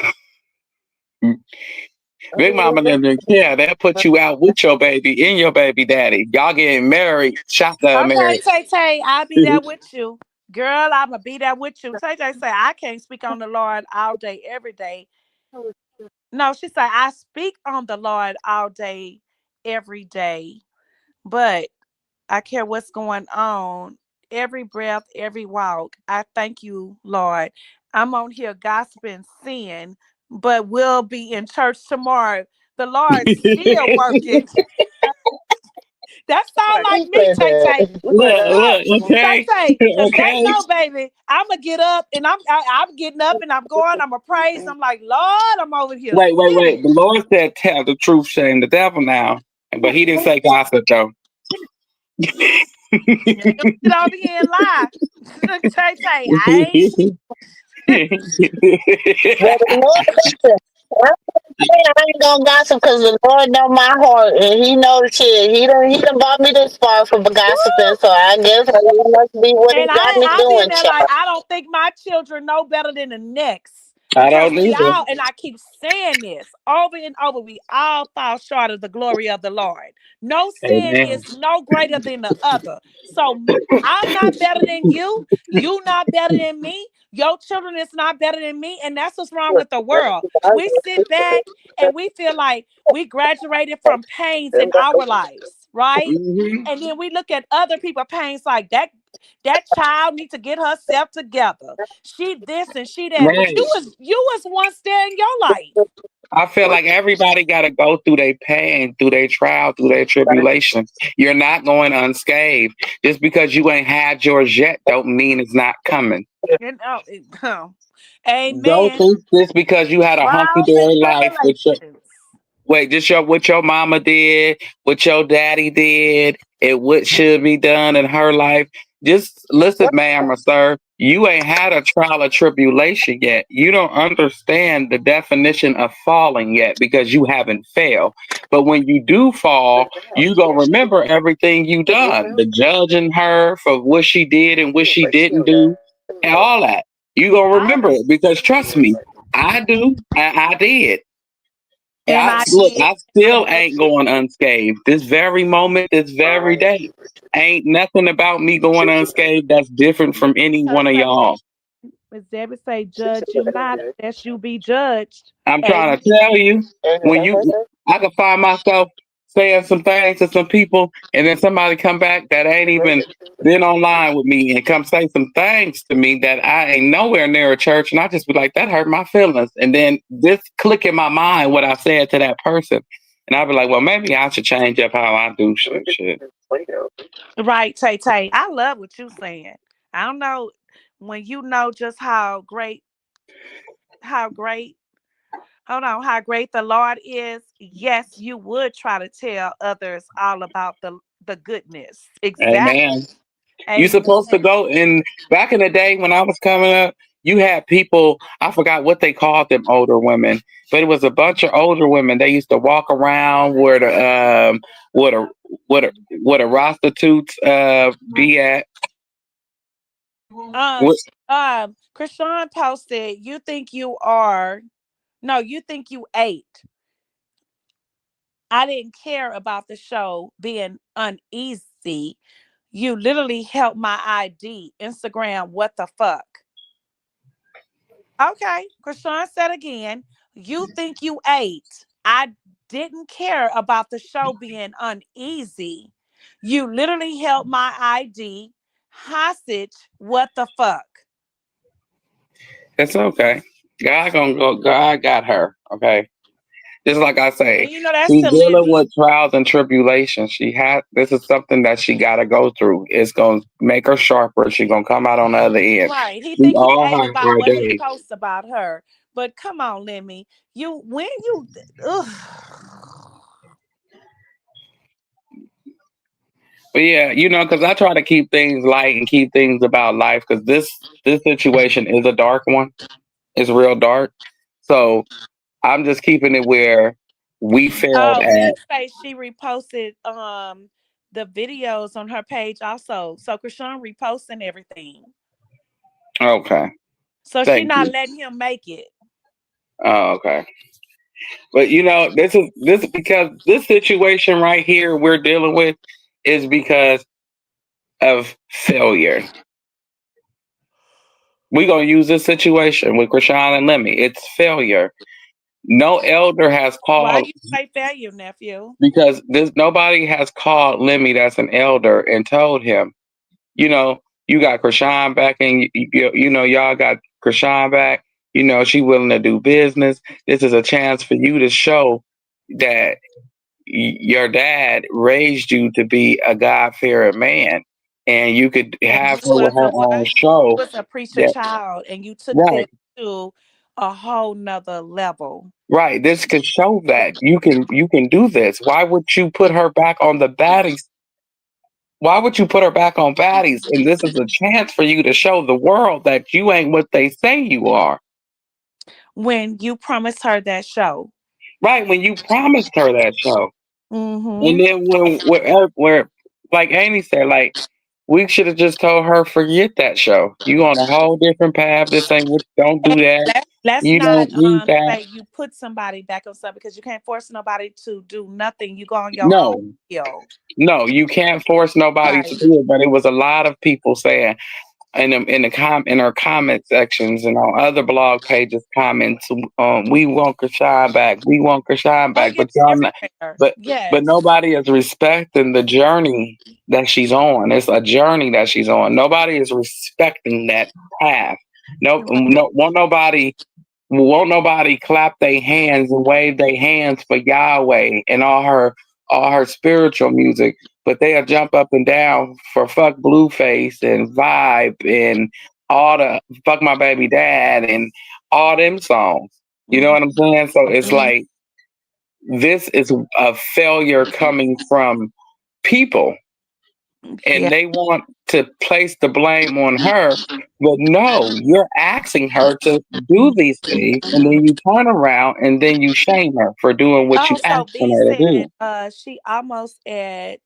Big Mama didn't care. They'll put you out with your baby in your baby daddy. Y'all getting married, shotgun Okay, married. Tay Tay, I'll be there with you. Girl, I'ma be there with you. Tay Tay say I can't speak on the Lord all day, every day. No, she said I speak on the Lord all day, every day. But I care what's going on. Every breath, every walk. I thank you, Lord. I'm on here gossiping sin, but we'll be in church tomorrow. The Lord's still working. That sound like Who me, said Tay that? Tay. Look, Look, Tay okay, Tay, because they okay. know, baby, I'ma get up and I'm getting up and I'm going, I'm a praise. I'm like, Lord, I'm over here Wait. sinning. The Lord said, "Tell the truth, shame the devil." Now, but He didn't say gossip though. You ain't gonna get over here and lie. Tay Tay, I ain't. Well, the Lord, listen, I ain't gonna gossip because the Lord know my heart and He knows the shit. He done brought me this far from gossiping, so I guess it must be what He And got me I be in doing, there like child. I don't think my children know better than the next. I Because don't we either. all, and I keep saying this over and over, we all fall short of the glory of the Lord. No sin Amen. is no greater than the other. So I'm not better than you. You not better than me. Your children is not better than me. And that's what's wrong with the world. We sit back and we feel like we graduated from pains in our lives, right? Hmm. And then we look at other people's pains like that child need to get herself together. She this and she that. But Right. you was once there in your life. I feel like everybody got to go through their pain, through their trial, through their tribulation. You're not going unscathed. Just because you ain't had yours yet, don't mean it's not coming. You know, Don't amen. think just because you had a hunky Trials and dory life with your tribulations. wait, just what your mama did, what your daddy did. what should be done in her life. Just listen, ma'am or sir, you ain't had a trial or tribulation yet. You don't understand the definition of falling yet because you haven't failed. But when you do fall, you gonna remember everything you done. The judging her for what she did and what she didn't do, and all that. You gonna I remember it because trust me, I do. I did. And and I I look, did. I I still did. ain't going unscathed. This very moment, this very day, ain't nothing about me going unscathed that's different from any Because one of y'all. Miss Debbie say, "Judge you not, lest you be judged." I'm trying Amen. to tell you, when I can find myself saying some things to some people, and then somebody come back that ain't even been online with me and come say some things to me that I ain't nowhere near a church, and I just be like, that hurt my feelings, and then this click in my mind what I said to that person, and I be like, well, maybe I should change up how I do shit. Right, Tay Tay. I love what you saying. I don't know when you know just how great, hold on, how great the Lord is. Yes, you would try to tell others all about the goodness. Exactly. Amen. You Amen. supposed to go in back in the day when I was coming up, you had people, I forgot what they called them older women, but it was a bunch of older women. They used to walk around where the where the where the prostitutes be at. Um, What, Chrisean posted, you think you are, no, you think you ate. I didn't care about the show being uneasy. You literally helped my ID. Instagram, what the fuck? Okay. Krishan said again, you think you ate. I didn't care about the show being uneasy. You literally held my ID hostage. What the fuck? it's okay. God gonna go God got her, okay? Just like I say, And you know that's she's to dealing Lemmy. with trials and tribulations. She had this is something that she gotta go through. It's gonna make her sharper. She's gonna come out on the other end. Right. He We think he all ate have about our what he days. posts about her. But come on, Lemmy. You when you ugh. But yeah, because I try to keep things light and keep things about life because this situation is a dark one. It's real dark. So I'm just keeping it where we failed Oh, at. Vic say she reposted the videos on her page also. So Krishan reposting everything. Okay, So she thank not you. letting him make it. Oh, okay. But this is because this situation right here we're dealing with is because of failure. We're gonna use this situation with Krishan and Lemmy. It's failure. No elder has Why called you say failure, nephew? because this nobody has called Lemmy that's an elder and told him, you got Krishan back and y'all got Krishan back. She willing to do business. This is a chance for you to show that your dad raised you to be a God-fearing man, and you could And have you her with was her a own what? You show. was a preacher That child and you took right, this to a whole nother level. right. This could show that you can do this. Why would you put her back on the baddies? Why would you put her back on baddies? And this is a chance for you to show the world that you ain't what they say you are. When you promised her that show. Right, when you promised her that show. And Mm-hmm. then where like Amy said, like we should have just told her, forget that show. You on a whole different path. This ain't what don't do that. Let's You not don't need that. say you put somebody back on something because you can't force nobody to do nothing. You go on your own No, will. no, you can't force nobody to Right. do it. But it was a lot of people saying in our comment sections and on other blog pages comments, we want Krishan back. We want Krishan Oh back. yeah, But y'all not, everywhere. but Yes. nobody is respecting the journey that she's on. It's a journey that she's on. Nobody is respecting that path. No, Right. no, won't nobody clap their hands and wave their hands for Yahweh and all her spiritual music, but they'll jump up and down for fuck Blueface and Vibe and all the fuck my baby dad and all them songs. You know Mhm. what I'm saying? So it's like this is a failure coming from people. and Yeah. they want to place the blame on her. But no, you're asking her to do these things, and then you turn around and then you shame her for doing what you Oh, asked so B her to said do. she almost at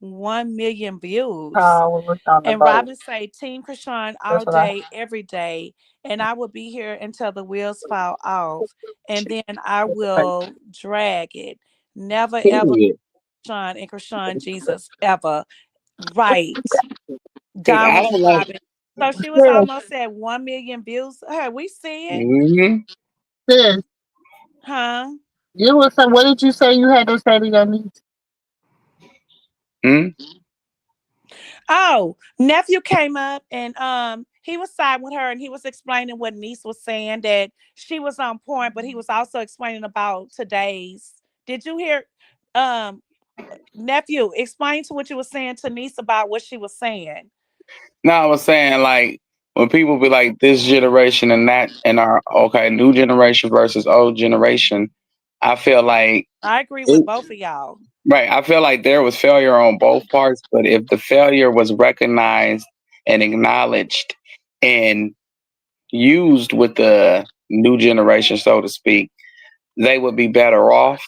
1 million views. We was on the And boat. Robin say Team Krishan all That's what I day, every day. And I will be here until the wheels fall off. And then I like. will drag it. Never ever Period. Krishan and Krishan Jesus ever. Right. Because Done I with don't like. Robin. So she was Sis, almost at 1 million views. Hey, we see it. Hmm. sis, Huh? you was some. What did you say you had to say to your niece? Hmm. Oh, nephew came up and he was siding with her and he was explaining what niece was saying that she was on point, but he was also explaining about today's. Did you hear um nephew explain to what you were saying to niece about what she was saying? No, I was saying like when people be like this generation and that and our okay new generation versus old generation, I feel like I agree with it, both of y'all. right. I feel like there was failure on both parts, but if the failure was recognized and acknowledged and used with the new generation, so to speak, they would be better off.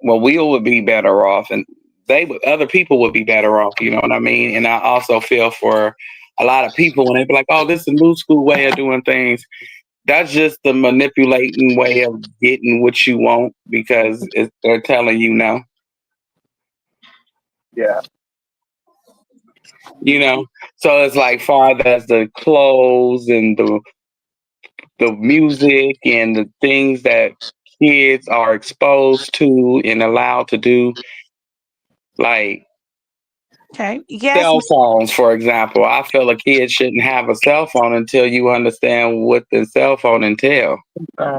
Well, we would be better off, and they would, other people would be better off. You know what I mean? And I also feel for a lot of people when they be like, "Oh, this is a new school way of doing things." That's just the manipulating way of getting what you want because they're telling you no. Yeah. You know, so it's like far as the clothes and the music and the things that kids are exposed to and allowed to do, like Okay. Yes, cell phones, for example. I feel a kid shouldn't have a cell phone until you understand what the cell phone entails.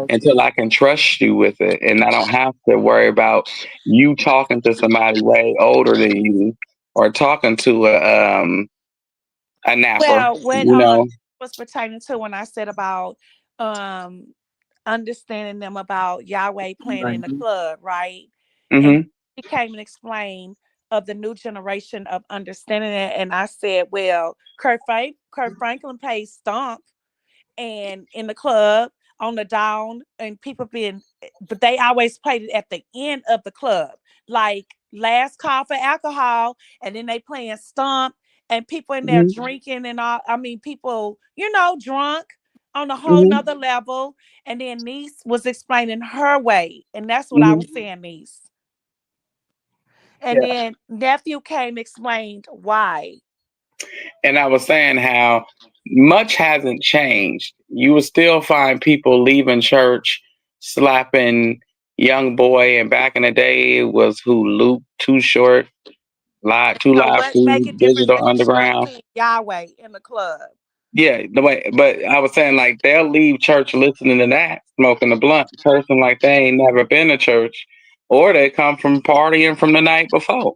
Until I can trust you with it, and I don't have to worry about you talking to somebody way older than you or talking to a napper. well, when You know. was pertaining to when I said about um understanding them about Yahweh playing in the club, right? And Hmm. he came and explained of the new generation of understanding it. And I said, well, Kurt Franklin plays Stomp and in the club on the down and people being but they always played it at the end of the club like last call for alcohol and then they playing stomp and people in there Hmm. drinking and all I mean people drunk on a whole Hmm. nother level and then niece was explaining her way and that's what I Hmm. was saying niece and Yeah. then nephew came explained why. And I was saying how much hasn't changed. You will still find people leaving church slapping young boy, and back in the day it was who Luke, Too Short, Live, Two So Live what make Crew, it different than Digital Underground. seeing Yahweh in the club? Yeah, the way, but I was saying like they'll leave church listening to that, smoking the blunt, person like they ain't never been to church, or they come from partying from the night before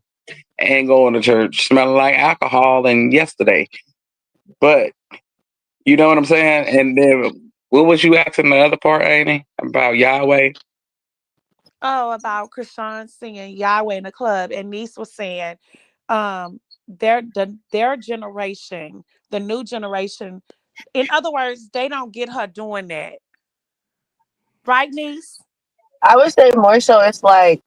and going to church smelling like alcohol and yesterday. But you know what I'm saying? And then what was you asking the other part, Amy, about Yahweh? Oh, about Krishan singing Yahweh in the club, and Niece was saying, their generation, the new generation. In other words, they don't get her doing that, right, Niece? I would say more so. It's like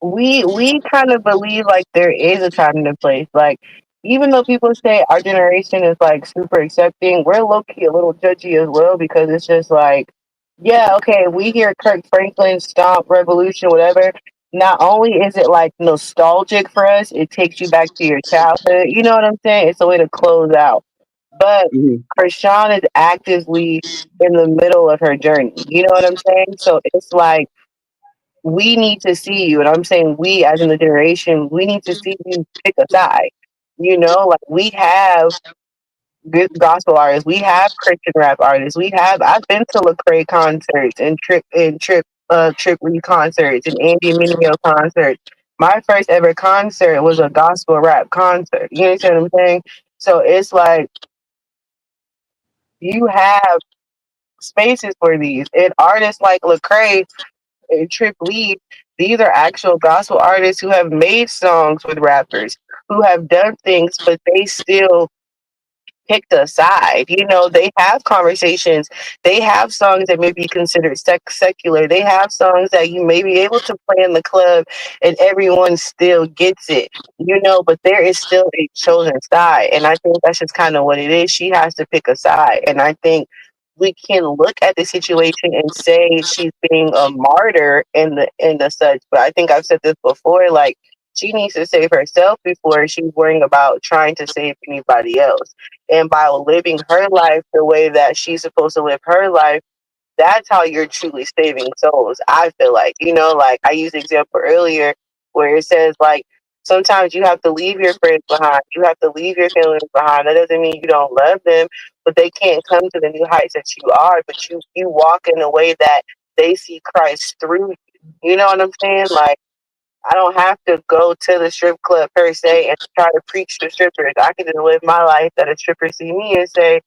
we kind of believe like there is a time and a place. Like even though people say our generation is like super accepting, we're low key a little judgy as well because it's just like, yeah, okay, we hear Kirk Franklin, Stomp, Revolution, whatever. Not only is it like nostalgic for us, it takes you back to your childhood. You know what I'm saying? It's a way to close out. But Hmm. Krishan is actively in the middle of her journey. You know what I'm saying? So it's like we need to see you. And I'm saying we, as in the generation, we need to see you pick a side. You know, like we have good gospel artists, we have Christian rap artists, we have. I've been to Lecrae concerts and Trip Lee concerts and Andy Mineo concerts. My first ever concert was a gospel rap concert. You understand what I'm saying? So it's like you have spaces for these, and artists like Lecrae and Trip Lee, these are actual gospel artists who have made songs with rappers. who have done things, but they still picked a side. They have conversations. They have songs that may be considered secular. They have songs that you may be able to play in the club and everyone still gets it. But there is still a chosen side. And I think that's just kind of what it is. She has to pick a side. And I think we can look at the situation and say she's being a martyr in the such. But I think I've said this before, like, she needs to save herself before she's worrying about trying to save anybody else. And by living her life the way that she's supposed to live her life, that's how you're truly saving souls. I feel like, like I used the example earlier where it says, like, sometimes you have to leave your friends behind. You have to leave your feelings behind. That doesn't mean you don't love them, but they can't come to the new heights that you are. But you walk in a way that they see Christ through you. You know what I'm saying? Like, I don't have to go to the strip club per se and try to preach to strippers. I can just live my life that a stripper see me and say,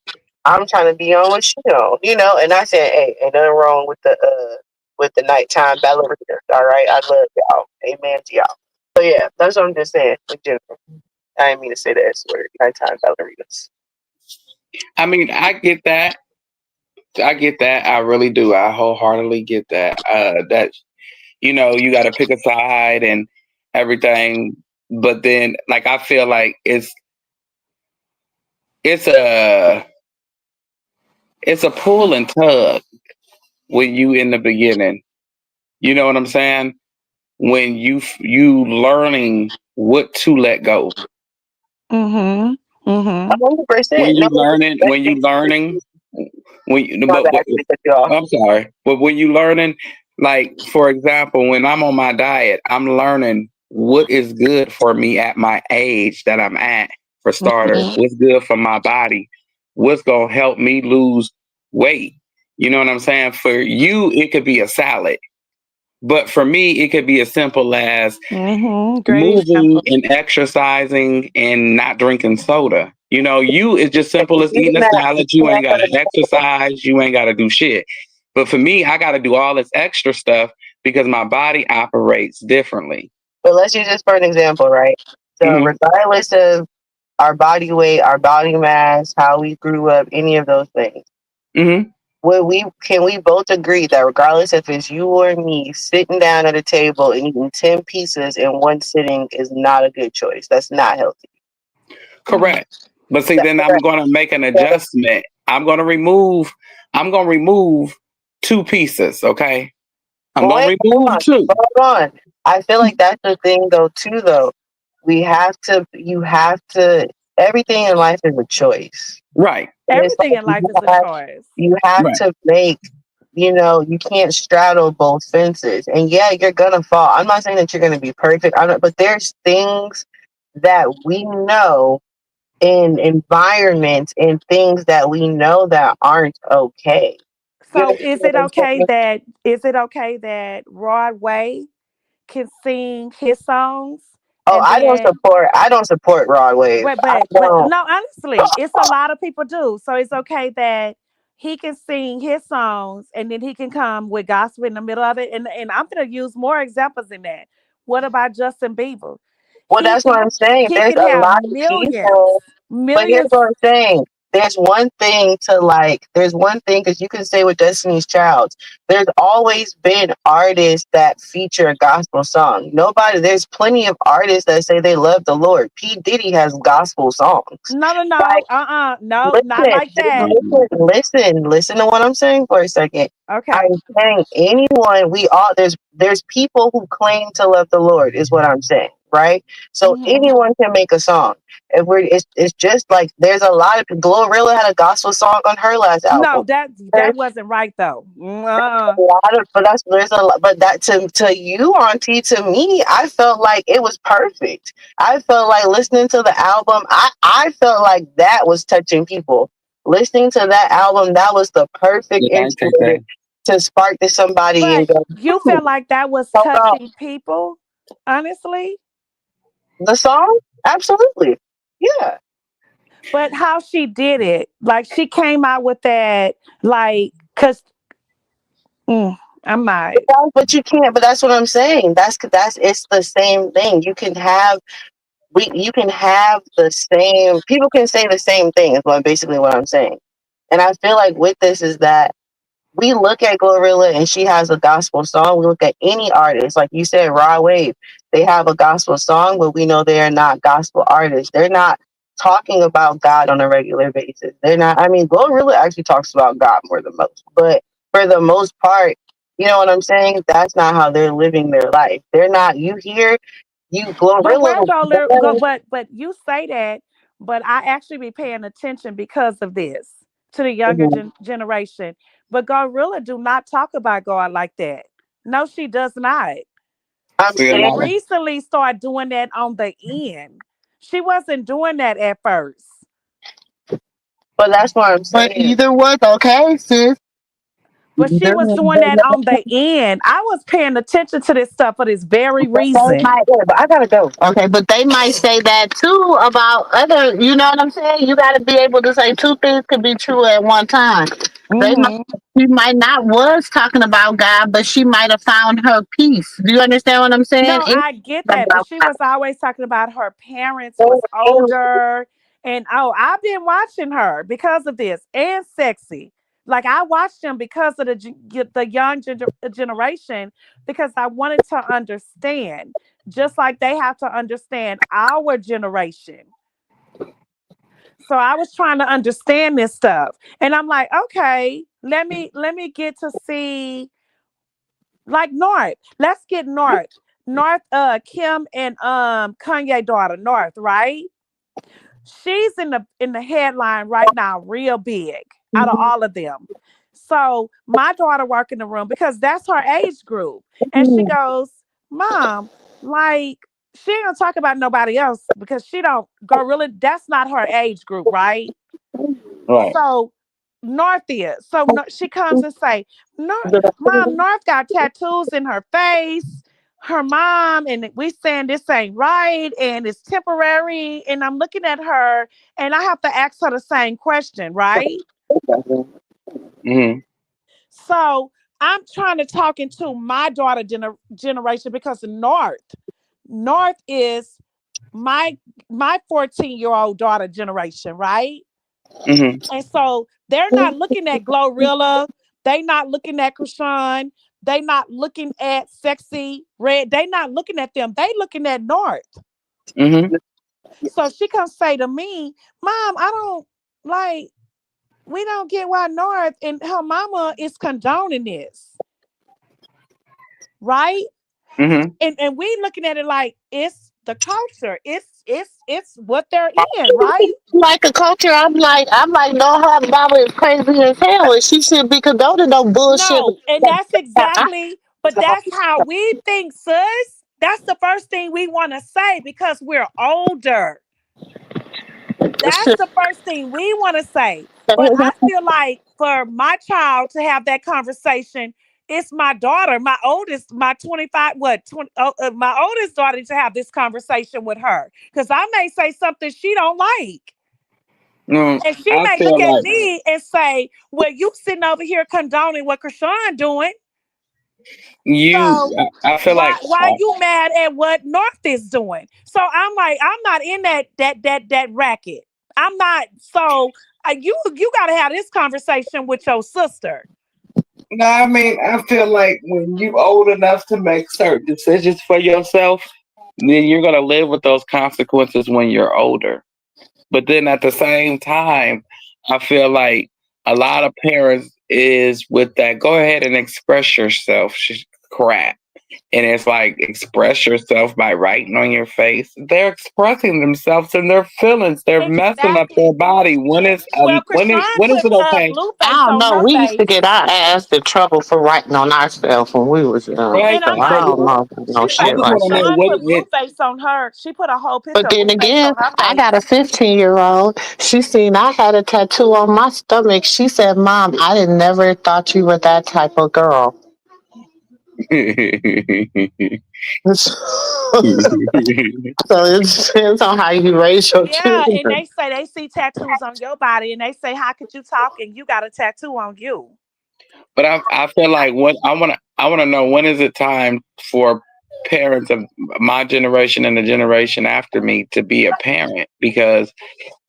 I'm trying to be on what she on, And I said, hey, ain't nothing wrong with the nighttime ballerinas. All right, I love y'all. Amen to y'all. So yeah, that's what I'm just saying. Like, Jennifer, I didn't mean to say the S word. Nighttime ballerinas. I mean, I get that. I get that. I really do. I wholeheartedly get that. That you got to pick a side and everything. But then, like, I feel like it's a it's a pull and tug when you in the beginning. You know what I'm saying? When you learning what to let go. Mhm. Mhm. 100%. No, When you learning, when you, my bad to cut you off. I'm sorry, but when you learning, like, for example, when I'm on my diet, I'm learning what is good for me at my age that I'm at. For starters, Mhm. what's good for my body, what's gonna help me lose weight. You know what I'm saying? For you, it could be a salad, but for me, it could be as simple as Mhm. Great moving example. and exercising and not drinking soda. You it's just simple as eating a salad. You ain't got to exercise. You ain't got to do shit. But for me, I got to do all this extra stuff because my body operates differently. But let's use this for an example, right? So Hmm. regardless of our body weight, our body mass, how we grew up, any of those things, Hmm. can we both agree that regardless if it's you or me sitting down at a table and eating 10 pieces in one sitting is not a good choice. That's not healthy. Mm. Correct. But see, That's then I'm correct. going to make an So, adjustment. I'm going to remove 2 pieces. Okay. I'm but going wait, to hold remove on. two. Hold on. I feel like that's the thing though too though. You have to everything in life is a choice. Right. It's Everything like in life is a choice. you have Right. to make, you can't straddle both fences. And yeah, you're gonna fall. I'm not saying that you're gonna be perfect. But there's things that we know in environments and things that we know that aren't okay. You So understand what I'm saying? is it okay that Rod Way can sing his songs Oh, and then I don't support raw wave. I but don't. no, honestly, it's a lot of people do. So it's okay that he can sing his songs and then he can come with gospel in the middle of it. And I'm gonna use more examples in that. What about Justin Bieber? Well, He that's what can I'm saying. he There's can a have lot of millions, people. But here's millions. what I'm saying. There's one thing because you can say with Destiny's Child, there's always been artists that feature a gospel song. There's plenty of artists that say they love the Lord. P. Diddy has gospel songs. No, no, Like, no, no, not listen, like that. listen to what I'm saying for a second. Okay. I'm saying there's people who claim to love the Lord is what I'm saying, right? So Hmm. anyone can make a song. It's just like there's a lot of Glorilla had a gospel song on her last No, album. that wasn't right though. A lot of, but there's a lot, but that to you, Auntie, to me, I felt like it was perfect. I felt like listening to the album, I felt like that was touching people. Listening to that album, that was the perfect Yeah, I take intro that. to spark to somebody and But go, you felt like that was hold on. touching people, honestly. The song, absolutely, yeah. But how she did it, like she came out with that, like, cause I But, might. but you can't. But that's what I'm saying. That's it's the same thing. You can have you can have the same people can say the same thing is what basically what I'm saying. And I feel like with this is that we look at Glorilla and she has a gospel song. We look at any artist, like you said, Raw Wave, they have a gospel song, but we know they are not gospel artists. They're not talking about God on a regular basis. They're not, I mean, Glorilla actually talks about God more than most, but for the most part, you know what I'm saying? That's not how they're living their life. They're not, you hear, you But where Glorilla. but you say that, but I actually be paying attention because of this to the younger generation. But Gorilla do not talk about God like that. No, she does not. I'm See a She lot saying, of recently started doing that on the end. She wasn't doing that at first. but that's what I'm saying. But either was okay, sis. But she was doing that on the end. I was paying attention to this stuff for this very reason. But I gotta go. Okay, but they might say that too about other. You know what I'm saying? You got to be able to say two things could be true at one time. They might. Hmm. She might not was talking about God, but she might have found her peace. Do you understand what I'm saying? No, It's I get not that, but about she was always talking about her parents was God. older, and oh, I've been watching her because of this and sexy. Like I watched them because of the young generation because I wanted to understand, just like they have to understand our generation. So I was trying to understand this stuff, and I'm like, okay, let me get to see like North. Let's get North. North Kim and Kanye daughter, North, right? She's in the headline right now, real big out of all of them. So my daughter work in the room because that's her age group. And she goes, Mom, like she ain't gonna talk about nobody else because she don't go really, that's not her age group, right? right. So North is. So no, she comes and say, Mom, North got tattoos in her face. Her mom, and we saying this ain't right and it's temporary. And I'm looking at her and I have to ask her the same question, right? Hmm. So I'm trying to talk into my daughter generation because North is my my 14-year-old daughter generation, right? Hmm. And so they're not looking at Glorilla. They not looking at Chrisean. They not looking at Sexy Red. They not looking at them. They looking at North. Hmm. So she can say to me, Mom, I don't like, we don't get why North and her mama is condoning this. Right? Hmm. And we looking at it like it's the culture. It's what they're in, right? Like a culture, I'm like, no, her mama is crazy as hell, and she should be condoning no bullshit. No, and that's exactly, but that's how we think, sis. That's the first thing we want to say because we're older. That's the first thing we want to say. But I feel like for my child to have that conversation, it's my daughter, my oldest, my 25, what, 20, my oldest daughter to have this conversation with her. Because I may say something she don't like. No, And she I may look feel at like me and say, well, you sitting over here condoning what Chrisean doing. you. So I feel like why you mad at what North is doing? So I'm like, I'm not in that racket. I'm not. So you got to have this conversation with your sister. no. I mean, I feel like when you old enough to make certain decisions for yourself, then you're gonna live with those consequences when you're older. But then at the same time, I feel like a lot of parents is with that. Go ahead and express yourself. Crap. And it's like express yourself by writing on your face. They're expressing themselves and their feelings. They're messing up Exactly. their body. Well, Krishan When is put it okay? blue face I don't on know. her We used to face, get our ass in trouble for writing on ourselves when we was young. Right? and I'm So I But like, don't know no I shit just like want to know that. Krishan what put blue it. face on her. She put a whole picture But of then blue face again, on her I got a face. 15-year-old. She seen I had a tattoo on my stomach. She said, "Mom, I didn't never thought you were that type of girl." So it depends on how you raise your Yeah, and children. they say they see tattoos on your body, and they say, "How could you talk and you got a tattoo on you?" But I feel like what I want to know when is it time for parents of my generation and the generation after me to be a parent because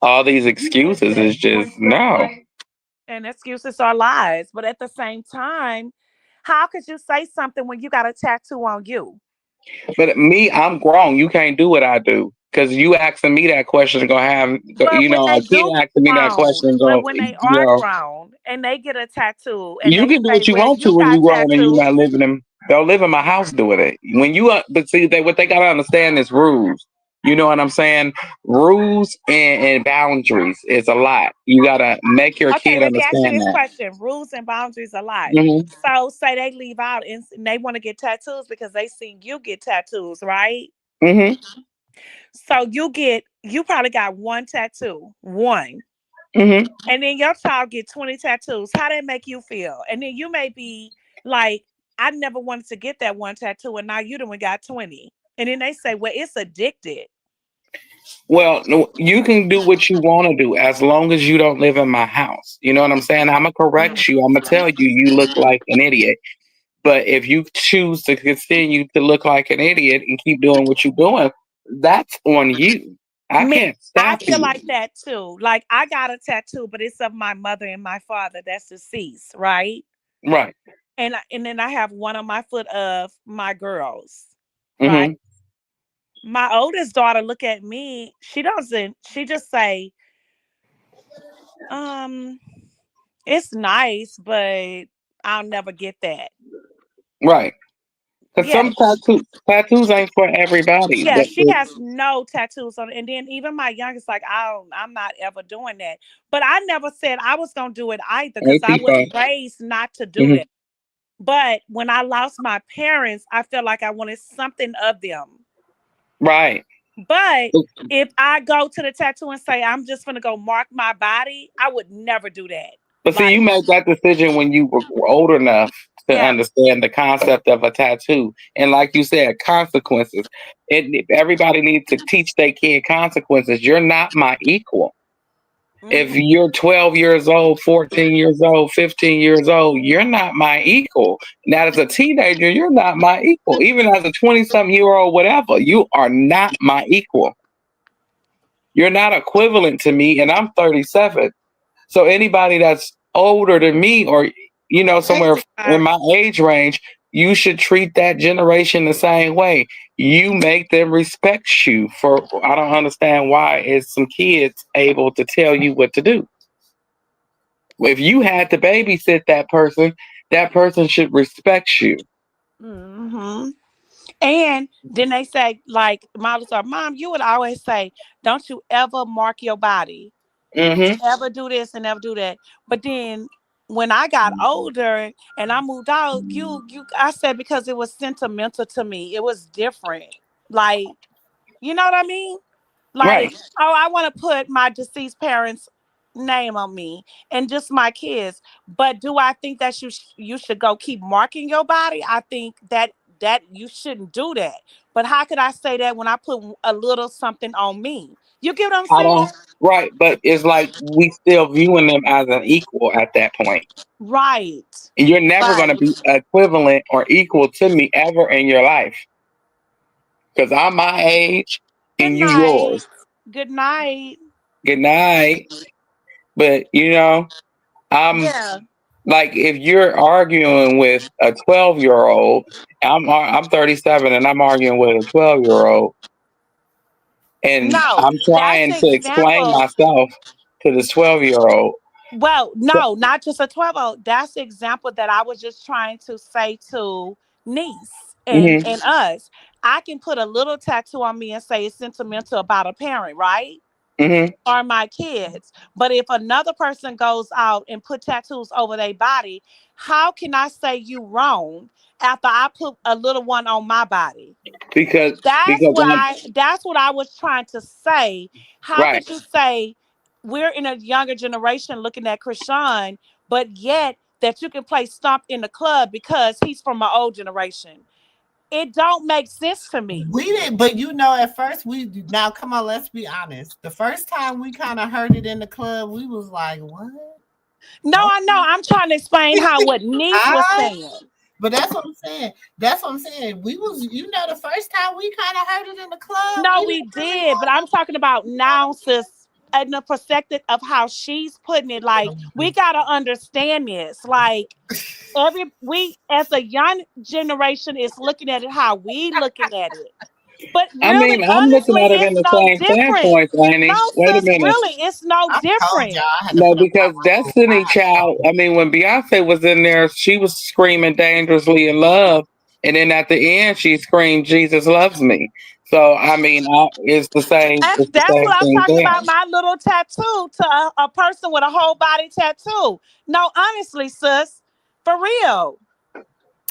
all these excuses is just no. And excuses are lies. But at the same time, how could you say something when you got a tattoo on you? But me, I'm grown. You can't do what I do because you asking me that question is gonna have But when a they kid do get asking me that grown, question but go when they are grown and they get a tattoo and you they can do say, what you well, want to you when you got grown and you're tattoos. not living in. Don't live in my house doing it. When you but see they what they gotta understand is rules. You know what I'm saying? Rules and boundaries is a lot. You gotta make your Okay, kid let me ask you understand this that. question. Rules and boundaries a lot. Hmm. So say they leave out and they want to get tattoos because they seen you get tattoos, right? Hmm. So you probably got one tattoo, one. Hmm. And then your child get 20 tattoos. How that make you feel? And then you may be like, I never wanted to get that one tattoo, and now you done got 20. And then they say, well, it's addicted. Well, no, you can do what you want to do as long as you don't live in my house. You know what I'm saying? I'm gonna correct you. I'm gonna tell you you look like an idiot. But if you choose to continue to look like an idiot and keep doing what you're doing, that's on you. I Me, can't I stop feel you. like that too. Like I got a tattoo, but it's of my mother and my father that's deceased, right? Right. And then I have one on my foot of my girls, right? Hmm. My oldest daughter look at me. She just say, um, it's nice, but I'll never get that. Right. Because Yeah, some tattoos ain't for everybody. yeah, she has no tattoos on, and then even my youngest, like, I'm not ever doing that. But I never said I was gonna do it either, Hey, because I was people. raised not to do Hmm. that. But when I lost my parents, I felt like I wanted something of them. Right. But if I go to the tattoo and say I'm just gonna go mark my body, I would never do that. But see, you Like, made that decision when you were old enough to yeah. understand the concept of a tattoo, and like you said, consequences. Everybody needs to teach their kid consequences. You're not my equal. If Hmm. you're 12 years old, 14 years old, 15 years old, you're not my equal. Now, as a teenager, you're not my equal. Even as a 20-something year old, whatever, you are not my equal. You're not equivalent to me, and I'm 37. So anybody that's older than me or somewhere in Right. my age range, you should treat that generation the same way. You make them respect you for I don't understand why is some kids able to tell you what to do. If you had to babysit that person should respect you. Hmm. And then they say, like, models are, Mom, you would always say, don't you ever mark your body. Don't you Hmm. ever do this and ever do that. But then when I got older and I moved out, I said, because it was sentimental to me. It was different. Like, you know what I mean? Right. Like, oh, I want to put my deceased parents' name on me and just my kids. But do I think that you should go keep marking your body? I think that you shouldn't do that. But how could I say that when I put a little something on me? You get what I'm I saying? don't right, but it's like we still viewing them as an equal at that point. Right. And you're never going to Right. be equivalent or equal to me ever in your life because I'm my age Good and you night. yours. Good night. Good night. But I'm Yeah. like if you're arguing with a 12-year old, I'm 37 and I'm arguing with a 12-year old, and No, I'm that's trying the to explain example. myself to the 12-year old. Well, no, not just a 12-year-old. That's the example that I was just trying to say to niece Hmm. and us. I can put a little tattoo on me and say it's sentimental about a parent, right? Hmm. Or my kids. But if another person goes out and put tattoos over their body, how can I say you wrong after I put a little one on my body? because That's because what I'm I was trying to say. How right. could you say we're in a younger generation looking at Chrisean, but yet that you can play Stomp in the club because he's from my old generation? It don't make sense to me. We didn't, but at first now come on, let's be honest. The first time we kind of heard it in the club, we was like, what? No, Oh, I know. I'm trying to explain how what niece was I saying. But that's what I'm saying. That's what I'm saying. We was, the first time we kind of heard it in the club, No, we we didn't really did, but I'm talking about now, sis, and the perspective of how she's putting it. Like, we gotta understand this. Like, we as a young generation is looking at it how we looking at it. But I really, mean, I'm looking honestly, at it in it's the no same different. standpoint, No, Laney. Wait a sis, minute. really, it's no I told different. y'all I had to No, put up because my little Destiny Child, I mean, when Beyonce was in there, she was screaming dangerously in love. And then at the end, she screamed, Jesus loves me. So, I mean, And it's the that's same what I'm thing talking there. about. My little tattoo to a person with a whole body tattoo. No, honestly, sis, for real.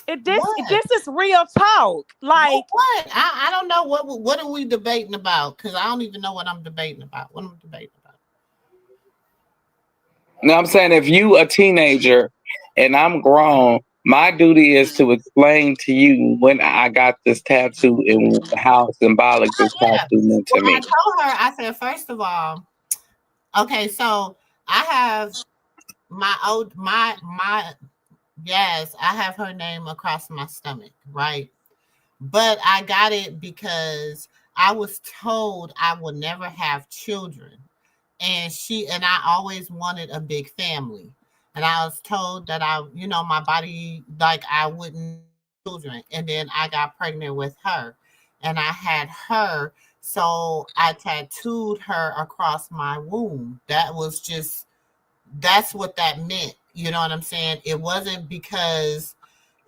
what? This is real talk. What? Like, What? I don't know what are we debating about? Because I don't even know what I'm debating about. What I'm debating about? Now, I'm saying if you a teenager and I'm grown, my duty is to explain to you when I got this tattoo and how symbolic Oh this yeah. tattoo meant Well, to I me. told her. I said first of all, okay. So I have my yes, I have her name across my stomach, right? But I got it because I was told I would never have children. And I always wanted a big family. And I was told that my body, like I wouldn't children. And then I got pregnant with her and I had her. So I tattooed her across my womb. That's what that meant. You know what I'm saying? It wasn't because,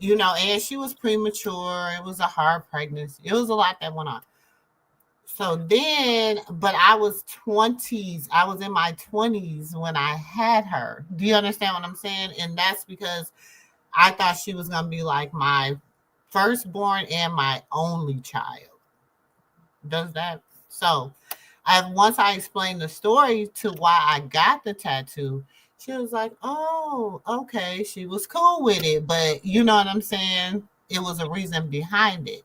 and she was premature. It was a hard pregnancy. It was a lot that went on. So then, but I was 20s. I was in my 20s when I had her. Do you understand what I'm saying? And that's because I thought she was going to be like my firstborn and my only child. Does that? So, once I explained the story to why I got the tattoo, she was like, "Oh, okay." She was cool with it, but you know what I'm saying? It was a reason behind it.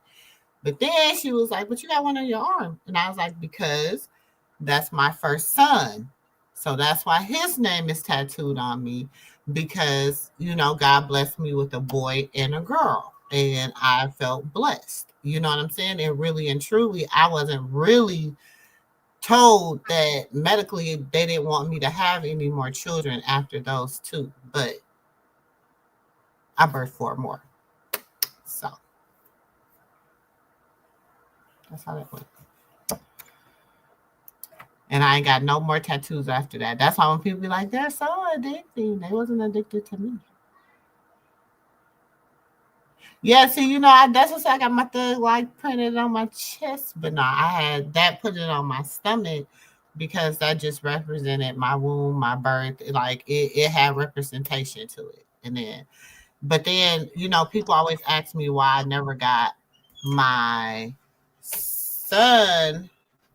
But then she was like, "But you got one on your arm." And I was like, "Because that's my first son. So that's why his name is tattooed on me because, God blessed me with a boy and a girl. And I felt blessed. You know what I'm saying? And really and truly, I wasn't really told that medically they didn't want me to have any more children after those two. But I birthed four more. So that's how that went. And I ain't got no more tattoos after that. That's why when people be like, they're so addicting, they wasn't addicted to me. Yeah, see, that's what I got my thug like printed on my chest, but no, I had that put it on my stomach because that just represented my womb, my birth. Like it had representation to it. But then, people always ask me why I never got my son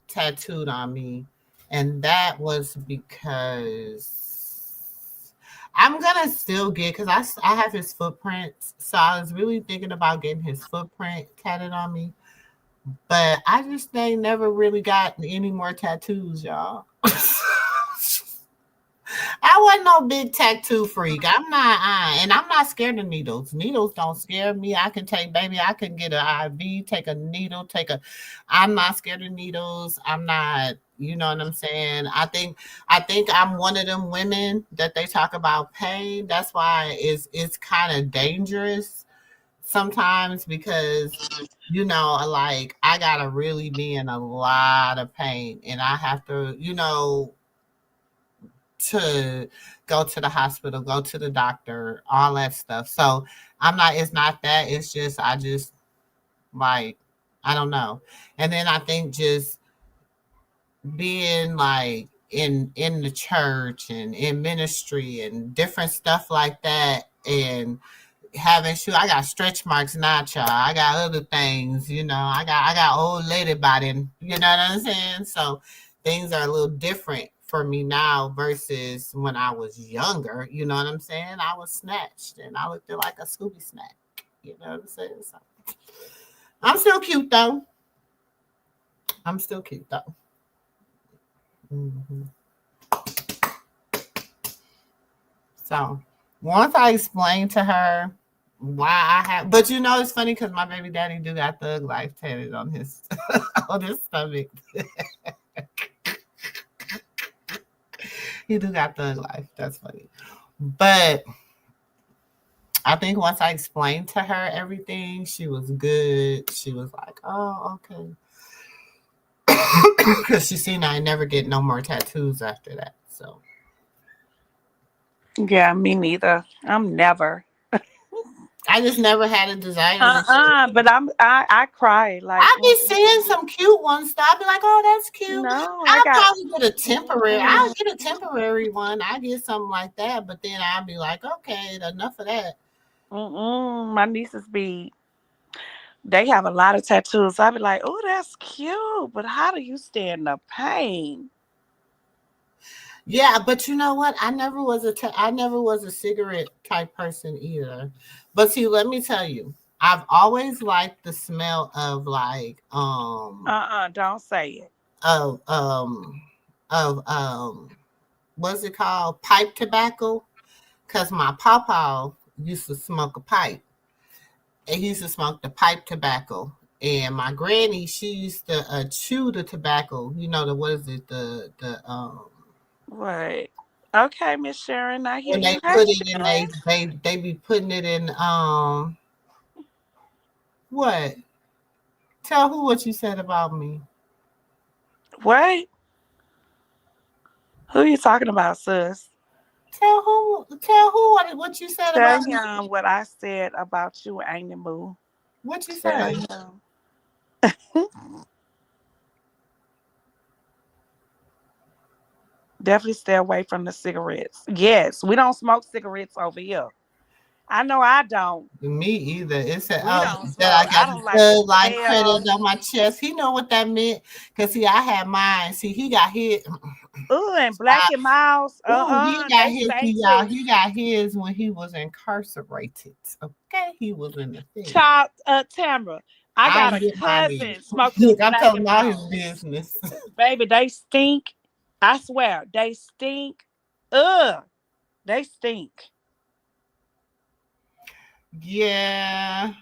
tattooed on me. And that was because I'm gonna still get because I have his footprints, so I was really thinking about getting his footprint tatted on me, but I just ain't never really got any more tattoos, y'all. I wasn't no big tattoo freak. I'm not, and I'm not scared of needles. Needles don't scare me. I can take, baby, I can get an IV, take a needle, I'm not scared of needles. I'm not, you know what I'm saying? I think I'm one of them women that they talk about pain. That's why it's kind of dangerous sometimes because like I gotta really be in a lot of pain and I have to, to go to the hospital, go to the doctor, all that stuff. So it's not that. It's just, I just like, I don't know. And then I think just being like in the church and in ministry and different stuff like that and having I got stretch marks now, child. I got other things, I got old lady body, you know what I'm saying? So things are a little different for me now versus when I was younger, you know what I'm saying? I was snatched and I looked like a Scooby snack. You know what I'm saying? So I'm still cute though. I'm still cute though. Hmm. So once I explained to her Why I have, but you know, it's funny because my baby daddy do got thug life tatted on his on his stomach. He do got thug life. That's funny. But I think once I explained to her everything, she was good. She was like, "Oh, okay," because she seen I never get no more tattoos after that. So Yeah, me neither. I'm never. I just never had a desire to get. But I cry like I be seeing some cute ones. So I'll be like, "Oh, that's cute." no, I I'll got probably get a temporary. I'll get a temporary one. I get something like that, but then I'll be like, "Okay, enough of that." my nieces be they have a lot of tattoos. I be like, oh, that's cute, but how do you stand the pain? Yeah, but you know what? I never was a cigarette type person either. But see, let me tell you, I've always liked the smell of like Don't say it. of um of what's it called? Pipe tobacco. Cause my papa used to smoke a pipe. And he used to smoke the pipe tobacco. And my granny, she used to chew the tobacco. You know the what is it? The What? Okay, Miss Sharon, I hear when they you. Hey, put it in Sharon. they be putting it in what? Tell who what you said about me. What? Who you talking about, sis? Tell who what you said Tell about me. him what I said about you, Ain't Moo. What you Tell say? him. Definitely stay away from the cigarettes. Yes, we don't smoke cigarettes over here. I know I don't. Me either. It said We don't that I smoke. I got the don't like the thug life credit smell. on my chest. He know what that meant. Cause see, I had mine. See, he got hit. Ooh, and Black and Miles. Oh, he got They his, stink y'all. too. He got his when he was incarcerated. Okay, he was in the thing. Child, Tamara, I I got ain't a get mine in. cousin smoked them Look, I'm Black telling and all his Miles. business. Baby, they stink. I swear, they stink. Ugh, they stink. Yeah.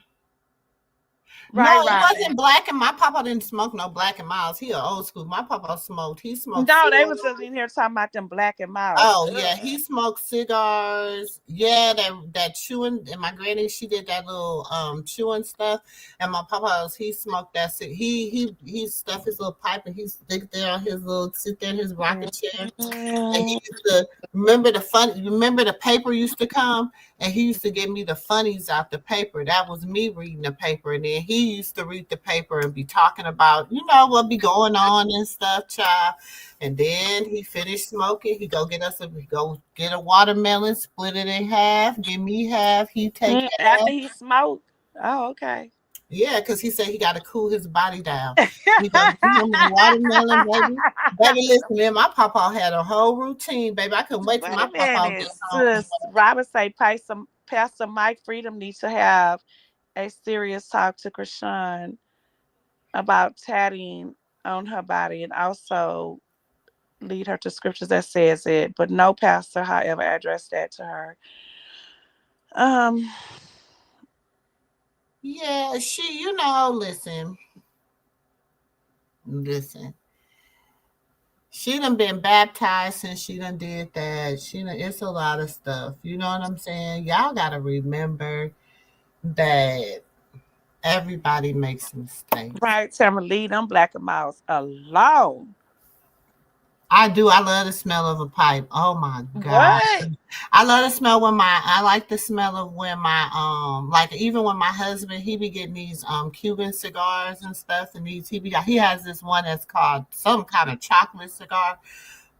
No, Right, it Robin. wasn't black and my papa didn't smoke no black and miles. He a old school. My papa smoked. He smoked No, they cigars. was just in here talking about them Black and Miles. Oh yeah, he Ugh. smoked cigars. Yeah, that chewing. And my granny, she did that little chewing stuff. And my papa, he smoked that. He stuffed his little pipe and he stick there on his little sit there in his rocking chair. And he Mm, used to remember the fun. Remember the paper used to come, and he used to give me the funnies out the paper. That was me reading the paper, and then he used to read the paper and be talking about what be going on and stuff, child. And then he finished smoking. He go get a watermelon, split it in half, give me half. He take after half. he smoked. Oh, okay. Yeah, because he said he got to cool his body down. He go get him a watermelon, baby. Baby, listen, man, my papa had a whole routine, baby. I couldn't wait till Wait my a papa get minute, home. sis. Robert say Pastor Mike Freedom needs to have a serious talk to Chrisean about tatting on her body and also lead her to scriptures that says it. But no pastor, however, addressed that to her. Um, Yeah, listen. She done been baptized since she done did that. It's a lot of stuff. You know what I'm saying? Y'all gotta remember that everybody makes mistakes. right, Tamara, leave them Black and Miles alone. I do. I love the smell of a pipe. Oh my God. What? I love the smell I like the smell of when my like even when my husband he be getting these Cuban cigars and stuff and he has this one that's called some kind of chocolate cigar.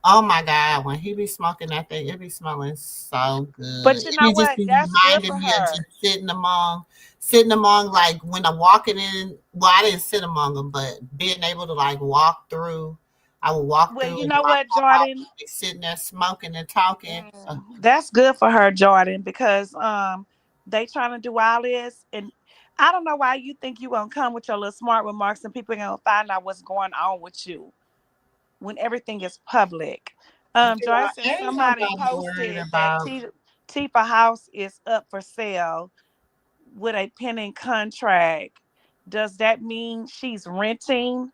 Oh my God, when he be smoking that thing, it be smelling so good. But you It know be just what? be That's good reminding for me of just her. sitting among like when I'm walking in. Well, I didn't sit among them, but being able to like walk through. I would walk Well, through you and know my what, papa Jordan? would be sitting there smoking and talking. That's good for her, Jordan, because they trying to do all this, and I don't know why you think you gonna come with your little smart remarks and people gonna find out what's going on with you when everything is public. Jordan said Ain't somebody nobody worried posted that about. Tifa house is up for sale. with a pending contract, does that mean she's renting?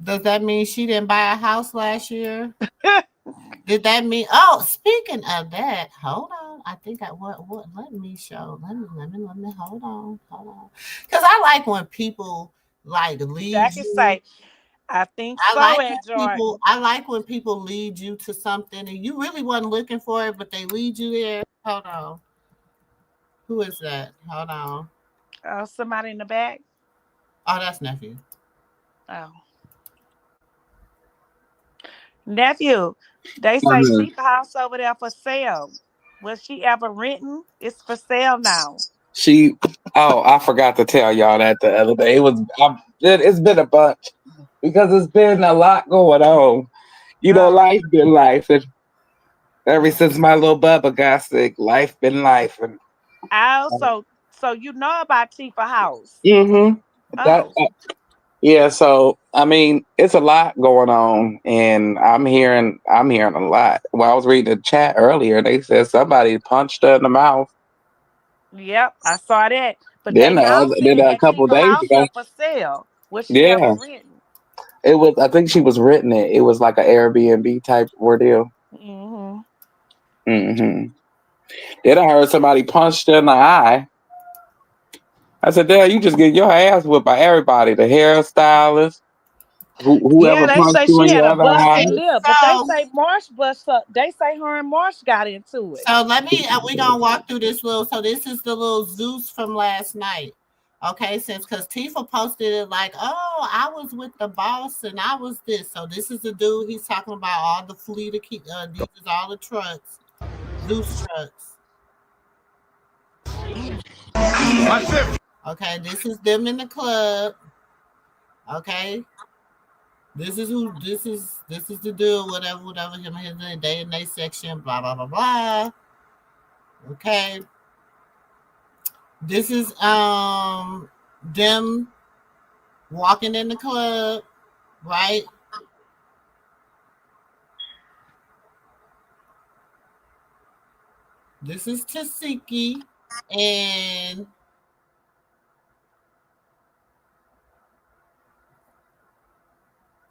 Does that mean she didn't buy a house last year? Did that mean? Oh, speaking of that, hold on. I think I what? Let me show. Let me. Hold on. Because I like when people like lead Jackie you. say, I think I so like at when people. Jordan. I like when people lead you to something and you really wasn't looking for it, but they lead you there. Hold on. Who is that? Hold on. Somebody in the back. Oh, that's nephew. Oh, nephew. They say Mhm. cheap house over there for sale. Was she ever renting? It's for sale now. She, oh, I forgot to tell y'all that the other day. It's been a bunch because it's been a lot going on. Life been life, and ever since my little Bubba got sick, life been life, and I also, so you know about cheaper house. mm-hmm. That Oh, yeah. So I mean, it's a lot going on, and I'm hearing a lot. While I was reading the chat earlier, they said somebody punched her in the mouth. yep, I saw that. But they Then now then saying a that couple cheaper days house ago, up for sale. Was she ever yeah, renting? it was. I think she was written it. It was like an Airbnb type ordeal. Hmm. Hmm. Then I heard somebody punched her in the eye. I said, "Damn, you just get your ass whipped by everybody. The hairstylist, Yeah, whoever they punched say you she in had your a other eye." busted lip, but they So say Marsh bust up. They say her and Marsh got into it. So let me. We gonna walk through this little. So this is the little Zeus from last night. Okay, since because Tifa posted it like, oh, I was with the boss and I was this. So this is the dude. He's talking about all the fleet of these is all the trucks, Zeus trucks. Okay, this is them in the club. Okay, this is the dude. Whatever him and his day and day section. Blah blah blah blah. Okay, this is them walking in the club, right? This is Tasiki, and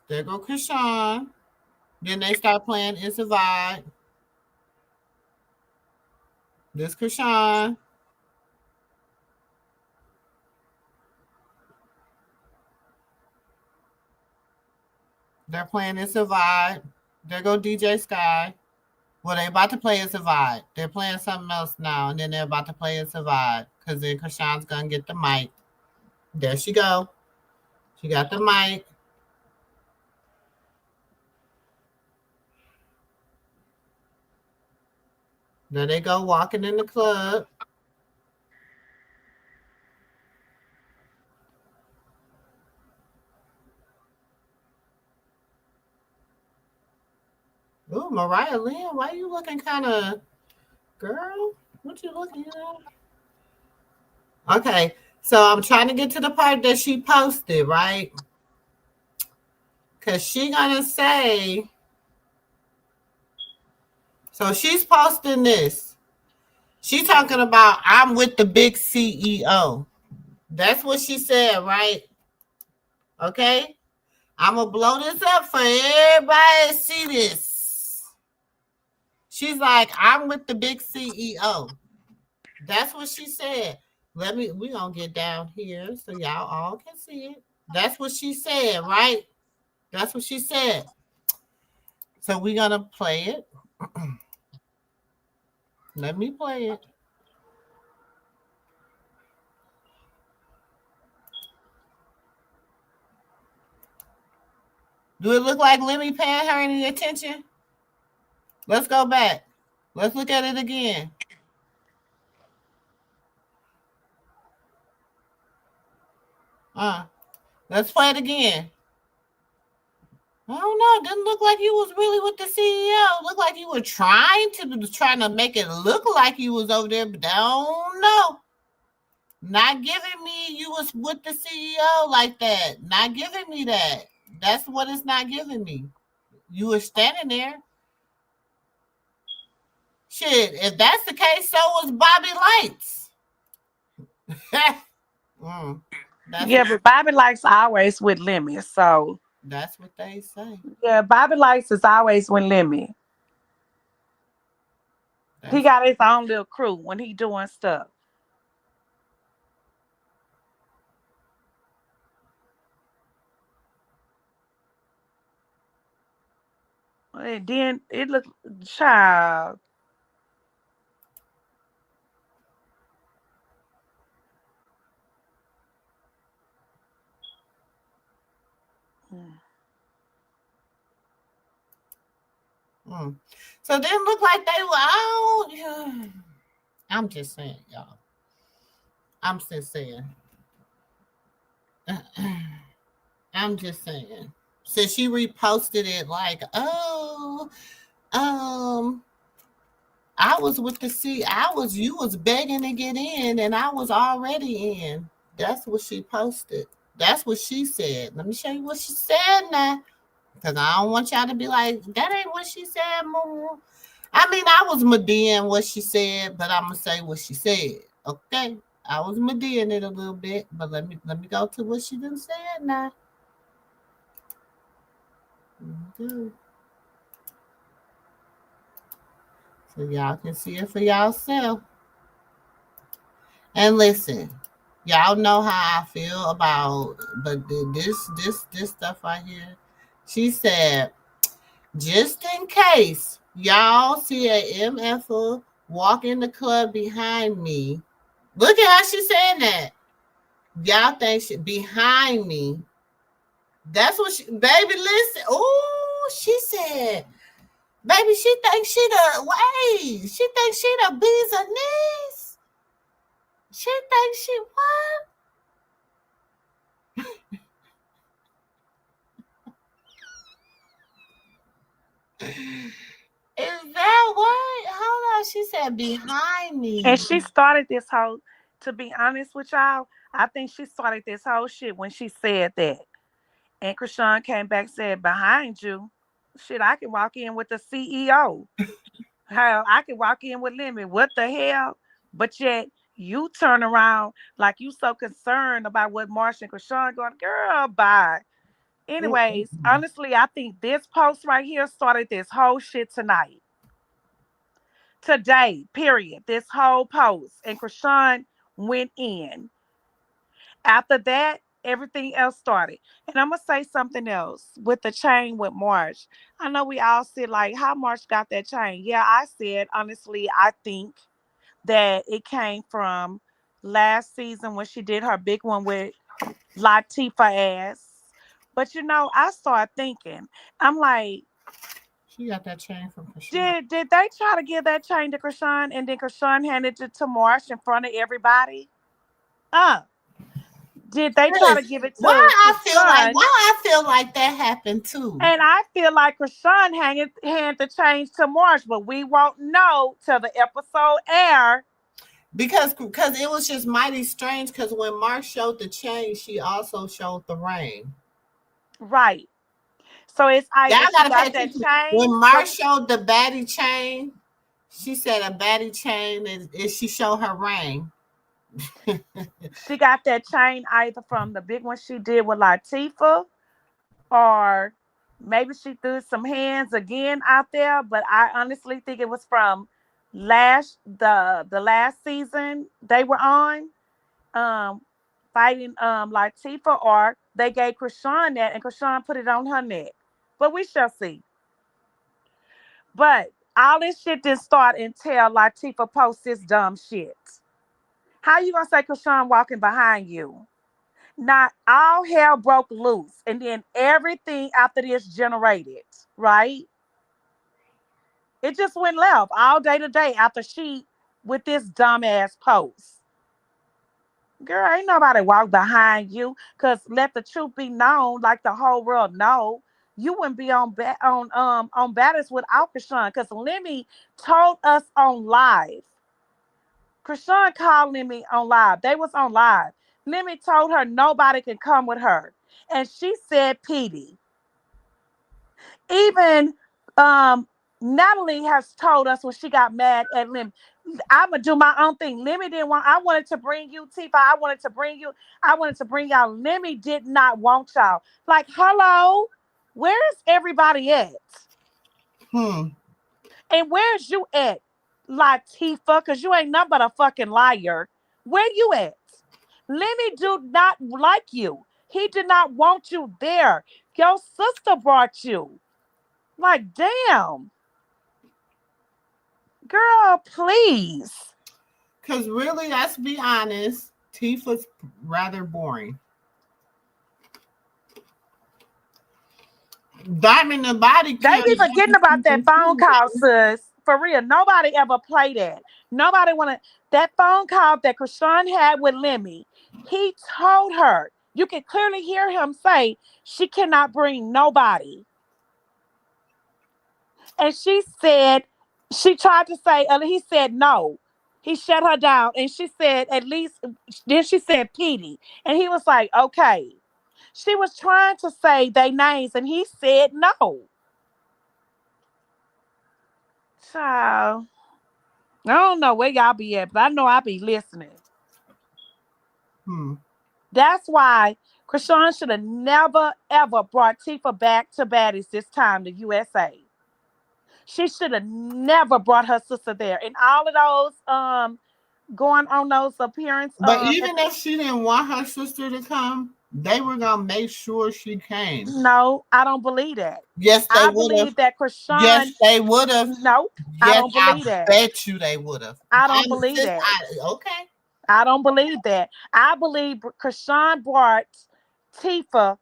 there go Krishan. Then they start playing It's a Vibe. This Krishan. They're playing It's a Vibe. There go DJ Sky. Well, they about to play It's a Vibe. They're playing something else now, and then they're about to play It's a Vibe. Because then Krishan's going to get the mic. There she go. She got the mic. There they go walking in the club. Ooh, Mariah Lynn, why you looking kind of, girl? What you looking at? Okay, so I'm trying to get to the part that she posted, right? Cause she gonna say, so she's posting this. She talking about I'm with the big CEO. That's what she said, right? Okay, I'm gonna blow this up for everybody to see this. She's like, I'm with the big CEO. That's what she said. We gonna get down here so y'all all can see it. That's what she said, right? That's what she said. So we gonna play it. Let me play it. Do it look like Lemmy paying her any attention? Let's go back. Let's look at it again. Uh, let's play it again. I don't know. It didn't look like you was really with the CEO. It looked like you were trying to make it look like you was over there, but I don't know. Not giving me you was with the CEO like that. Not giving me that. That's what it's not giving me. You were standing there. Shit, if that's the case, so was Bobby Lights. Mm, that's Yeah, but Bobby likes always with Lemmy. So that's what they say. yeah, Bobby likes is always with Lemmy. He That's got his own little crew when he doing stuff. And then it look child. Mm. mm. So they look like they were out. Yeah. I'm just saying, y'all. I'm just saying. I'm just saying. So she reposted it like, oh, um, I was with the C. You was begging to get in, and I was already in. That's what she posted. That's what she said. Let me show you what she said now. Because I don't want y'all to be like, that ain't what she said, Moo. I mean, I was Medeaing what she said, but I'm gonna say what she said. Okay. I was Medeaing it a little bit, but let me go to what she done said now. Mhm. So y'all can see it for y'allself. And listen, y'all know how I feel about, but this stuff right here. She said, just in case y'all see a MF walk in the club behind me. Look at how she's saying that. Y'all think she behind me. That's what she, baby, listen. Oh, she said, baby, she thinks she the, wait, she thinks she the bee's a niece. She thinks she what? Is that what? Hold on. She said behind And me. she started this whole. To be honest with y'all, I think she started this whole shit when she said that. And Chrisean came back and said, behind you, shit, I can walk in with the CEO. Hell, I can walk in with Lemmy. What the hell? But yet you turn around like you so concerned about what Marsha and Chrisean going, girl, bye. Anyways, Mm-mm. honestly, I think this post right here started this whole shit tonight. Today, period. This whole post. And Chrisean went in. After that, everything else started. And I'm gonna say something else with the chain with March. I know we all said like how March got that chain. Yeah, I said honestly, I think that it came from last season when she did her big one with Latifah ass. But I started thinking, I'm like, She got that chain from Chrisean. did they try to give that chain to Krishan and then Krishan handed it to Marsh in front of everybody? Uh, did they try to give it to Krishan? Why I feel like that happened too. And I feel like Krishan hand the change to Marsh, but we won't know till the episode air. Because it was just mighty strange because when Mark showed the chain, she also showed the ring. Right. So it's Y'all either she gotta pay got that attention. chain, When Mark but showed the baddie chain, she said a baddie chain is she showed her ring. she got that chain either from the big one she did with Latifah, or maybe she threw some hands again out there. But I honestly think it was from the last season they were on, um, fighting Latifah, or they gave Krishan that and Krishan put it on her neck. But we shall see. But all this shit didn't start until Latifah posts this dumb shit. How you gonna say Krishan walking behind you? Not all hell broke loose, and then everything after this generated, right? It just went left all day today after she with this dumbass post. Girl, ain't nobody walk behind you. Cause let the truth be known, like the whole world know, you wouldn't be on battles with Krishan. Cause Lemmy told us on live. Krishan called Lemmy on live. They was on live. Lemmy told her nobody can come with her. And she said Petey. Even Natalie has told us when she got mad at Lemmy. I'm gonna do my own thing. Lemmy didn't want. I wanted to bring you, Tifa. I wanted to bring you. I wanted to bring y'all. Lemmy did not want y'all. Like, hello, where's everybody at? Hmm. And where's you at, Latifah? Cause you ain't nothing but a fucking liar. Where you at? Lemmy do not like you. He did not want you there. Your sister brought you. Like, damn, girl, please. Because really, let's be honest, Tifa's rather boring. Diamond and Body They be carried forgetting every about that season phone too. call, sis. For real. Nobody ever played that. Nobody wanna that phone call that Chrisean had with Lemmy. He told her, you can clearly hear him say she cannot bring nobody. And she said, she tried to say, he said no. He shut her down. And she said, at least, then she said Petey. And he was like, okay. She was trying to say their names and he said no. Child. I don't know where y'all be at, but I know I be listening. Hmm. That's why Chrisean should have never ever brought Tifa back to Baddies this time to USA. She should have never brought her sister there. And all of those going on those appearance But even if she didn't want her sister to come, they were gonna make sure she came. no, I don't believe that. Yes, they I would have. believe that Yes, Chrisean, they would have. nope, I Yes, don't I believe that. bet you they would have. I don't I'm believe sis. that. Okay. I don't believe that. I believe Chrisean brought Tifa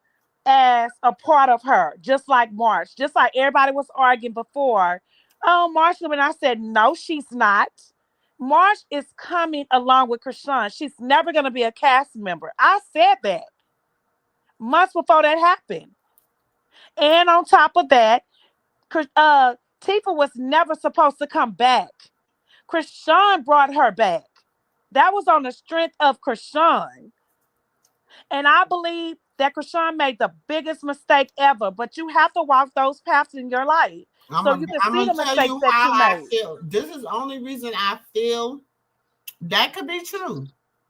as a part of her, just like March, just like everybody was arguing before. Oh, March, and I said, no, she's not. March is coming along with Chrisean. She's never going to be a cast member. I said that months before that happened. And on top of that, Tifa was never supposed to come back. Chrisean brought her back. That was on the strength of Chrisean. And I believe that Chrisean made the biggest mistake ever, but you have to walk those paths in your life so you can I'm see gonna the tell mistakes you that how you I made. feel. This is the only reason I feel that could be true.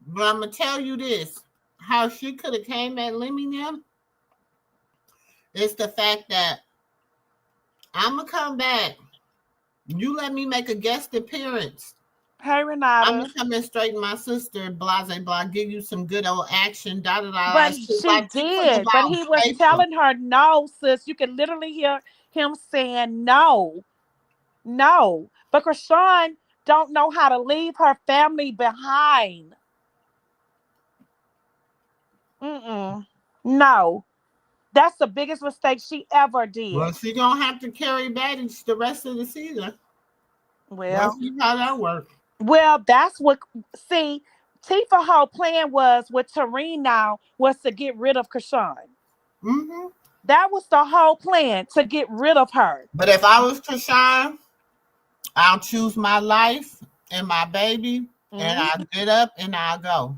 But I'm gonna tell you this: how she could have came at Lemmingham is the fact that I'm gonna come back. You let me make a guest appearance. Hey, I'm Renata. gonna come and straighten my sister, blase blah, give you some good old action, da da da. But Shit she like Tifa's did. But about he was paper. telling her, no, sis. You can literally hear him saying no, no. But Chrisean don't know how to leave her family behind. Mm-mm. No. That's the biggest mistake she ever Well, did. she gonna have to carry baggage the rest of the season. Let's Well, see how that works. Well, that's what see, Tifa whole plan was with Tareen now was to get rid of Chrisean. Mm-hmm. That was the whole plan to get rid of her. But if I was Krishan, I'll choose my life and my baby, and Mhm. I'll get up and I'll go.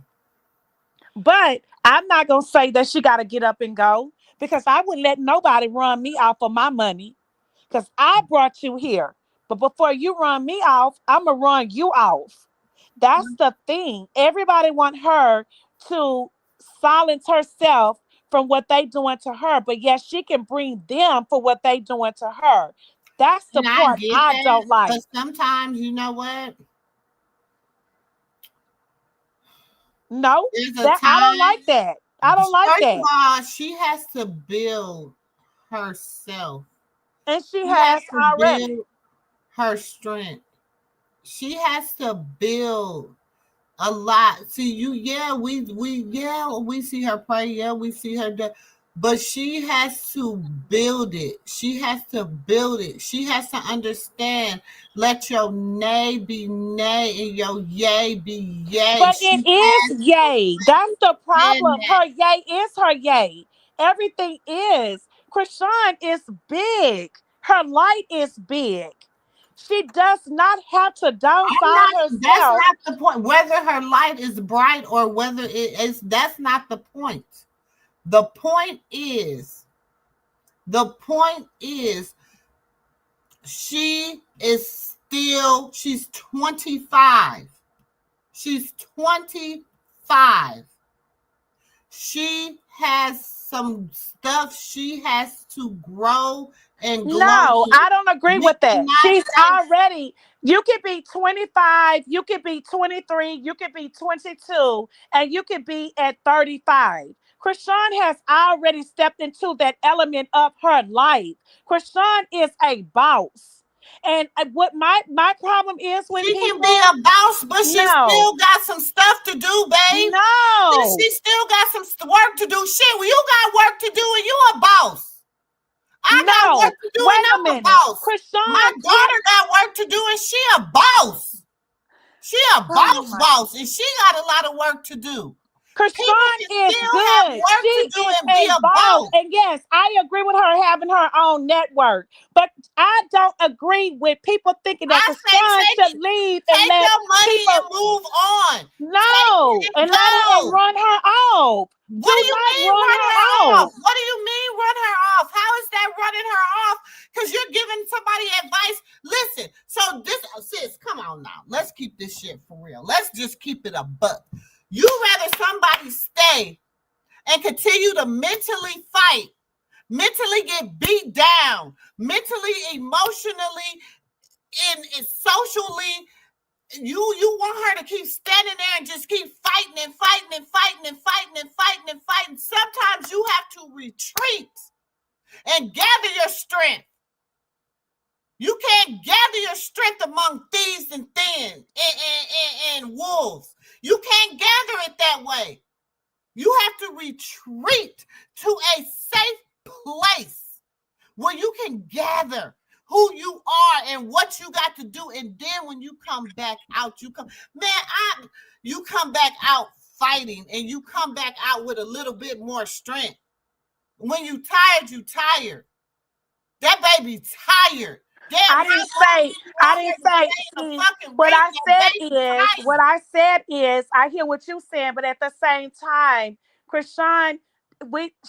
But I'm not gonna say that she gotta get up and go because I wouldn't let nobody run me off of my money because I brought you here. But before you run me off, I'm gonna run you off. That's the thing. Everybody want her to silence herself from what they doing to her, but yes, she can bring them for what they doing to her. That's the And I part get I that, don't like. but sometimes you know what? No, There's a that I don't like time. that. I don't like First of that. all, she has to build herself. And she She has has to already. build her strength. She has to build a lot. See you, yeah, we see her pray, yeah, we see her do, but she has to build it. She has to build it. She has to understand. Let your nay be nay and your yay be yay. But She it is has yay. That's the to understand problem. that. Her yay is her yay. Everything is. Chrisean is big. Her light is big. She does not have to I'm downside not. That's herself. not the point. Whether her light is bright or whether it is, that's not the point. The point is. The point is she is she's 25. She's 25. She has some stuff she has to grow and glow No, in. I don't agree We with that. cannot She's say already, you could be 25, you could be 23, you could be 22, and you could be at 35. Chrisean has already stepped into that element of her life. Chrisean is a boss. And what my problem is with she can be people, a boss, but she no, still got some stuff to do, babe. no, She still got some work to do. Shit, well, you got work to do and you a boss. I got no. work to do Wait and a I'm a minute. boss. My Chrisean, daughter got work to do and she a boss. She a oh my, boss and she got a lot of work to do. People Chrisean can is still have good. work She to do is and be a a boss. boss. And yes, I agree with her having her own network. But I don't agree with people thinking that I Chrisean say should leave and take let your money people, and move on. Take no, it and and let it and go. run her off. What do Do you not mean run run her her off. off? What do you mean run her off? How is that running her off? Because you're giving somebody advice. Listen, so this, sis, come on now. Let's keep this shit for real. Let's just keep it a buck. You rather somebody stay and continue to mentally fight, mentally get beat down, mentally, emotionally, and socially. You want her to keep standing there and just keep fighting and fighting and fighting and fighting and fighting and fighting. Sometimes you have to retreat and gather your strength. You can't gather your strength among thieves and and wolves. You can't gather it that way. You have to retreat to a safe place where you can gather who you are and what you got to do. And then when you come back out, you come back out fighting and you come back out with a little bit more strength. When you tired, you tired. That baby tired. Damn, how I long didn't say, you I on didn't here say, delaying the see, fucking race? That baby what tired. I said is, I hear what you're saying, but at the same time, Chrisean,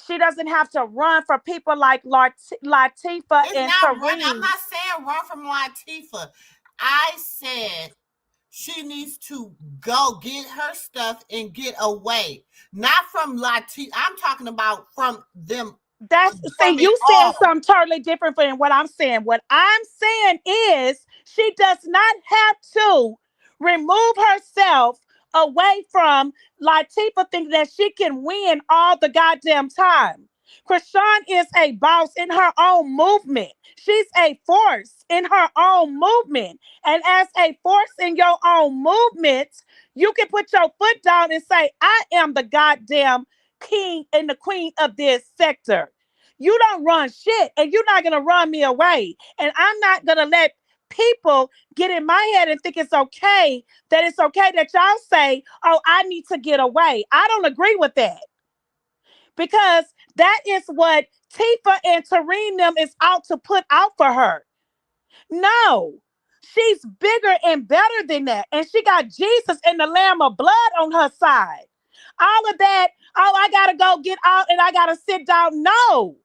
she doesn't have to run for people like Latifah It's and not run. I'm Tareen. not saying run from Latifah. I said she needs to go get her stuff and get away. Not from Latifah. I'm talking about from them, See, from it you saying all. something totally different from what I'm saying. What I'm saying is she does not have to remove herself away from Latifah thinking that she can win all the goddamn time. Chrisean is a boss in her own movement. She's a force in her own movement. And as a force in your own movement, you can put your foot down and say, I am the goddamn king and the queen of this sector. You don't run shit, and you're not gonna run me away. And I'm not gonna let people get in my head and think it's okay that y'all say, oh, I need to get away. I don't agree with that because that is what Tifa and Tareen them is out to put out for her. No, she's bigger and better than that. And she got Jesus and the Lamb of blood on her side. All of that, oh, I got to go get out and I got to sit down. No.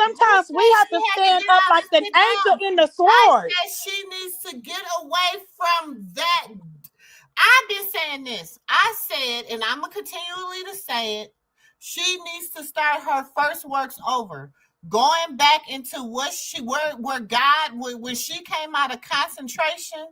Who Sometimes we said have she to had to stand get up out like and an sit angel down? in the I sword. said she needs to get away from that. I've been saying this. I said, and I'm gonna continually to say it. She needs to start her first works over, going back into where God when she came out of concentration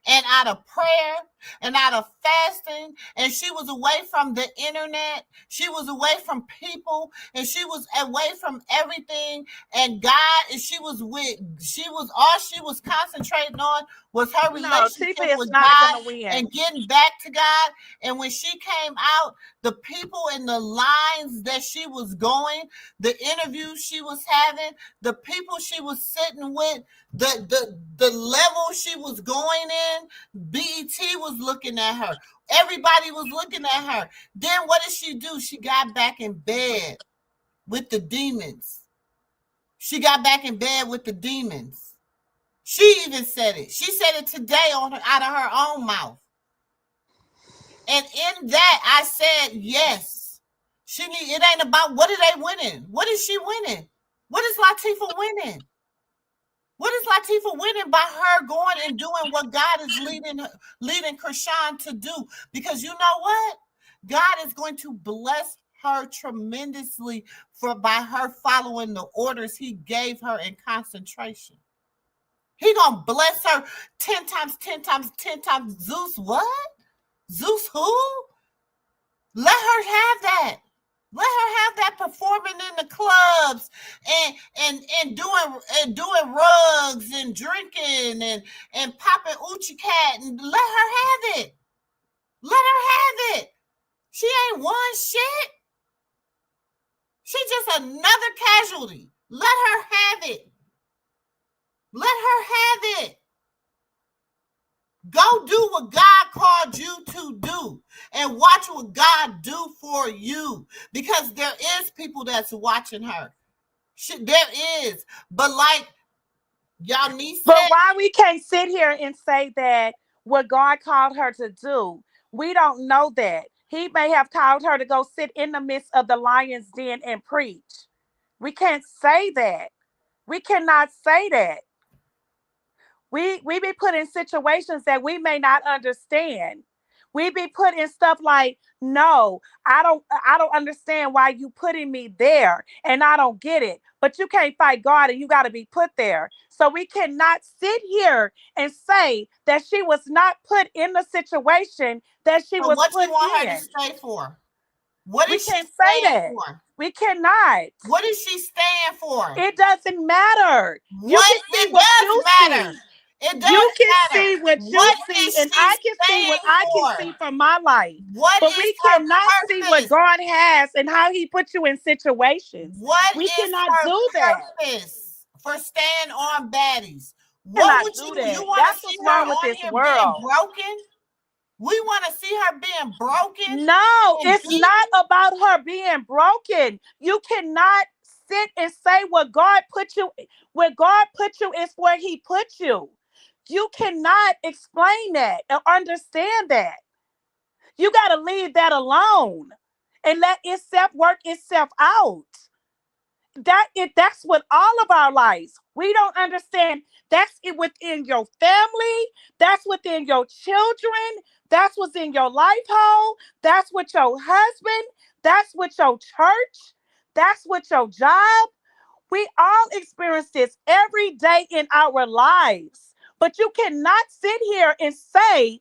and out of prayer and out of fasting, and she was away from the internet, she was away from people, and she was away from everything and God, and she was all she was concentrating on was her No, relationship Tifa is with not God going to win. and getting back to God. And when she came out, the people and the lines that she was going, the interviews she was having, the people she was sitting with, the level she was going in, BET was looking at her. Everybody was looking at her. Then what did she do? She got back in bed with the demons. She got back in bed with the demons. She even said it. She said it today out of her own mouth. And in that, I said, yes. It ain't about what are they winning? What is she winning? What is Latifah winning? What is Latifah winning by her going and doing what God is leading Chrisean to do? Because you know what? God is going to bless her tremendously by her following the orders he gave her in concentration. He gonna bless her 10 times, 10 times, 10 times. Zeus what? Zeus who? Let her have that. Let her have that performing in the clubs and doing rugs and drinking and popping Uchi Cat, and let her have it. Let her have it. She ain't won shit. She just another casualty. Let her have it. Let her have it. Go do what God called you to do and watch what God do for you, because there is people that's watching her. There is. But like y'all niece But said, why we can't sit here and say that what God called her to do? We don't know that. He may have called her to go sit in the midst of the lion's den and preach. We can't say that. We cannot say that. We be put in situations that we may not understand. We be put in stuff like, no, I don't understand why you putting me there, and I don't get it. But you can't fight God, and you got to be put there. So we cannot sit here and say that she was not put in the situation that she but was what you put want her to in. stay for? What We is she can't say staying that. for? We cannot. What is she staying for? It doesn't matter. You What can see it what does you matter. see. It You does can matter. see what you What see, is and she I can see what staying I can for? see from my life. What But is we cannot see her what purpose? God has and how He put you in situations. What We is cannot her do that. purpose for staying on baddies? What Cannot would do you that. want to That's see what's her wrong with on this here being world. broken? We want to see her being broken No, and it's not beaten. about her being broken. You cannot sit and say what God put you, where God put you is where He put you. You cannot explain that or understand that. You got to leave that alone and let itself work itself out. That's with all of our lives. We don't understand. That's it within your family. That's within your children. That's what's in your life hole. That's with your husband. That's with your church. That's with your job. We all experience this every day in our lives. But you cannot sit here and say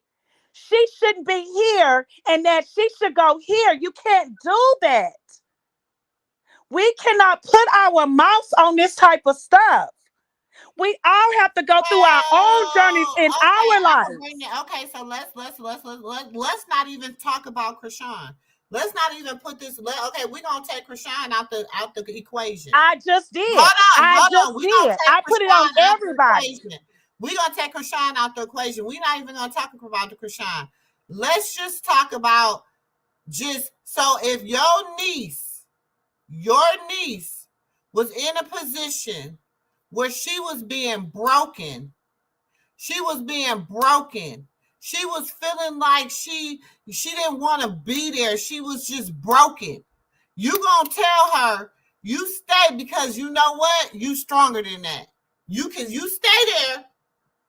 she shouldn't be here and that she should go here. You can't do that. We cannot put our mouths on this type of stuff. We all have to go through our own journeys Oh, in okay. our I'm gonna bring lives. it. Okay, so let's not even talk about Chrisean. Let's not even put this. Okay, we're gonna take Chrisean out the equation. I just did. Hold I on. just We're gonna did. take I put it on Chrisean out the everybody. equation. We're gonna take Chrisean out the equation. We're not even gonna talk about the Chrisean. Let's just talk about just so if your niece was in a position where she was being broken. She was being broken. She was feeling like she didn't want to be there. She was just broken. You gonna tell her you stay because you know what? You stronger than that. You stay there.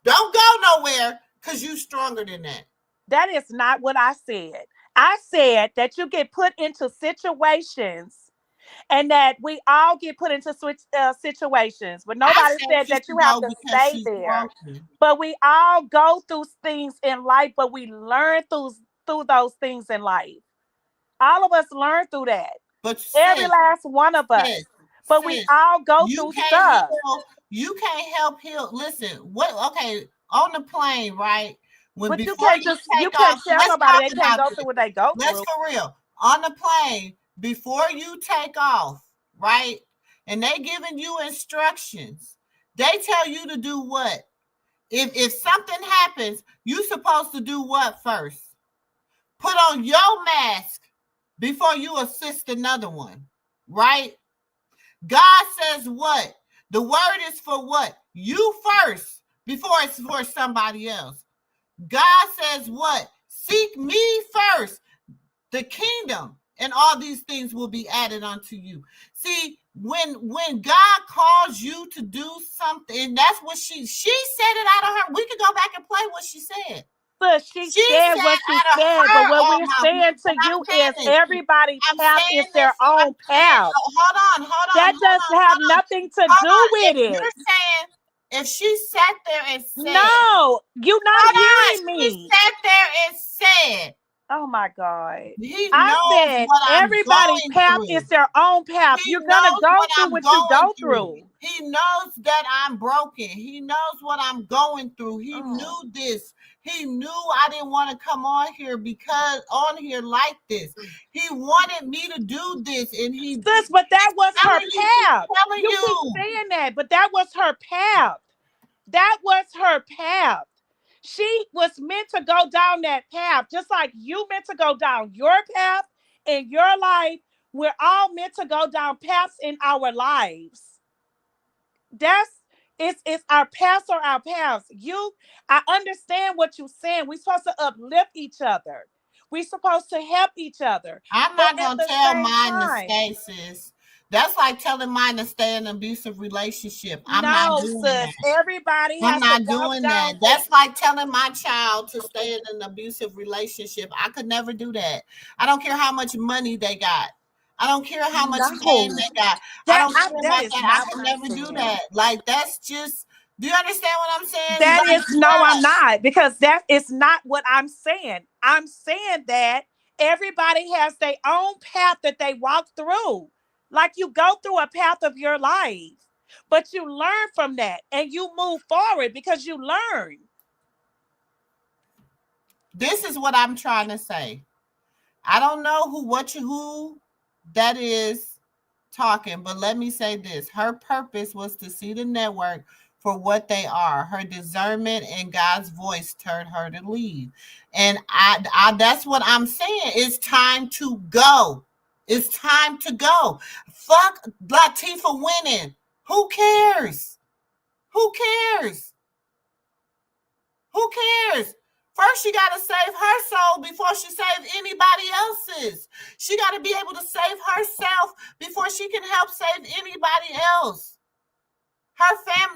Don't go nowhere because you stronger than that. That is not what I said. I said that you get put into situations and that we all get put into situations, but I nobody said said she that you should have go to because stay she's there. broken. But we all go through things in life, but we learn through those things in life. All of us learn through that. But Every last one of us. sis, But we sis, all go you through can't stuff. heal. You can't help heal. Listen, what? Okay, on the plane, right? When But you before can't you just you take off, can't tell let's nobody talk they can't about go this. through what they go Let's through. for real. On the plane, before you take off, right? And they giving you instructions. They tell you to do what? If something happens, you supposed to do what first? Put on your mask before you assist another one, right? God says what? The word is for what? You first before it's for somebody else. God says what? Seek me first, the kingdom. and all these things will be added unto you. See, when God calls you to do something, and that's what she said it out of her. We could go back and play what she said. But she She said said what she out of said. But her what own we're mouth. saying to And I'm you is saying this. everybody I'm path is saying their this. I'm own saying, path. hold That on, does have nothing to hold do on. with If it. you're saying, if she sat there and said, No, you're not hold on, hearing she me. sat there and said, Oh my God. he I knows said what I'm everybody's going path through. is their own path. He You're gonna knows go what through I'm what you going go through. through. He knows that I'm broken. He knows what I'm going through. He knew this. He knew I didn't want to come on here like this. He wanted me to do this, and Sis, but that was her he's path. telling You keep you. saying that, but that was her path. That was her path. She was meant to go down that path, just like you meant to go down your path in your life. We're all meant to go down paths in our lives. That's it's our paths or our paths. I understand what you're saying. We're supposed to uplift each other. We're supposed to help each other. I'm But not at gonna the tell same mine to time, stay, sis. That's like telling mine to stay in an abusive relationship. I'm not no, doing sis. that. Everybody I'm has to not walk doing that. down the That's like telling my child to stay in an abusive relationship. I could never do that. I don't care how much money they got. I don't care how much fame no. they got. I don't care That about is that. I not could what I'm never do saying. that. Like that's just. Do you understand what I'm saying? That Like is no, I'm not, because that is not what I'm saying. I'm saying that everybody has their own path that they walk through. Like you go through a path of your life, but you learn from that and you move forward because you learn. this is what I'm trying to say. I don't know who that is talking, but let me say this. Her purpose was to see the network for what they are. Her discernment and God's voice turned her to leave. And I that's what I'm saying. It's time to go. It's time to go. Fuck Latifah winning. Who cares? Who cares? Who cares? First, she got to save her soul before she saves anybody else's. She got to be able to save herself before she can help save anybody else.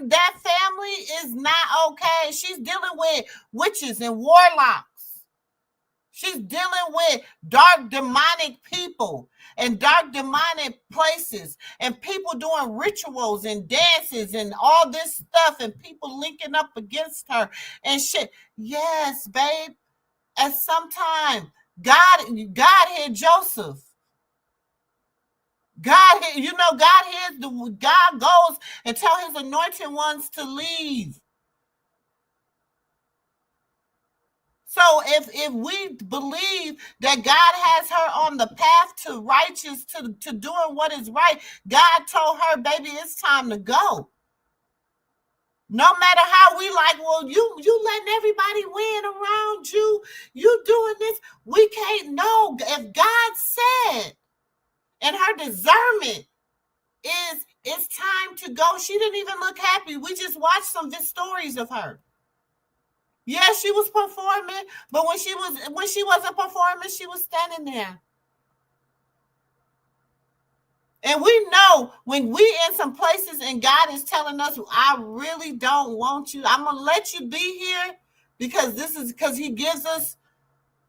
That family is not okay. She's dealing with witches and warlocks. She's dealing with dark demonic people and dark demonic places and people doing rituals and dances and all this stuff and people linking up against her and shit. Yes, babe. At some time, God hid Joseph. God goes and tell his anointed ones to leave. So if we believe that God has her on the path to righteous, to doing what is right, God told her, baby, it's time to go. No matter how we like, well, you letting everybody win around you, you doing this. We can't know. If God said, and her discernment is it's time to go. She didn't even look happy. We just watched some stories of her. Yes, she was performing, but when she wasn't performing, she was standing there. And we know when we in some places and God is telling us, I really don't want you. I'm gonna let you be here because he gives us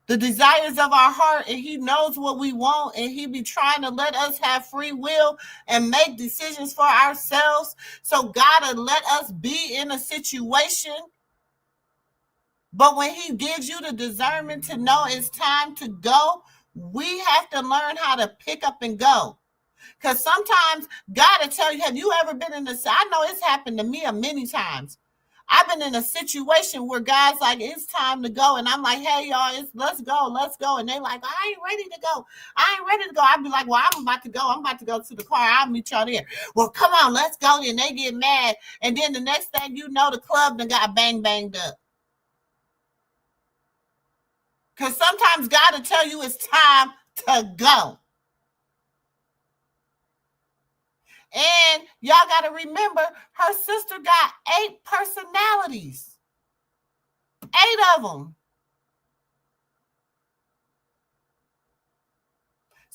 the desires of our heart and he knows what we want and he be trying to let us have free will and make decisions for ourselves. So God will let us be in a situation. But when he gives you the discernment to know it's time to go, we have to learn how to pick up and go. Because sometimes God will tell you, have you ever been in this? I know it's happened to me many times. I've been in a situation where God's like, it's time to go. And I'm like, hey, y'all, let's go. And they like, I ain't ready to go. I'd be like, well, I'm about to go. I'm about to go to the car. I'll meet y'all there. Well, come on, let's go. And they get mad. And then the next thing you know, the club done got banged up. Because sometimes God will tell you it's time to go. And y'all got to remember, her sister got 8 personalities. 8 of them.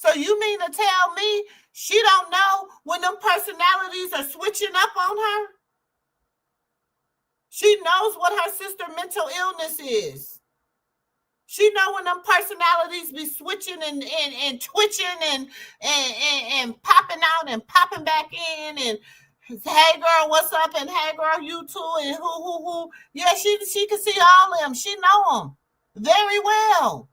So you mean to tell me she don't know when them personalities are switching up on her? She knows what her sister mental illness is. She know when them personalities be switching and twitching and popping out and popping back in and hey girl, what's up? And hey girl, you too, and who. Yeah, she can see all of them. She know them very well.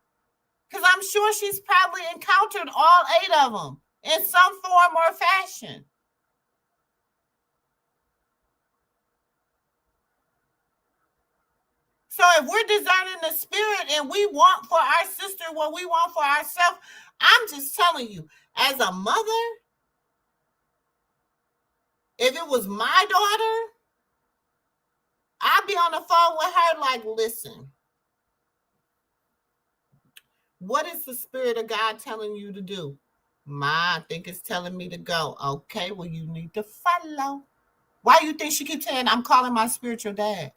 Because I'm sure she's probably encountered all 8 of them in some form or fashion. So if we're discerning the spirit and we want for our sister what we want for ourselves, I'm just telling you, as a mother, if it was my daughter, I'd be on the phone with her like, listen, what is the spirit of God telling you to do? I think it's telling me to go. Okay, well, you need to follow. Why do you think she keeps saying, I'm calling my spiritual dad?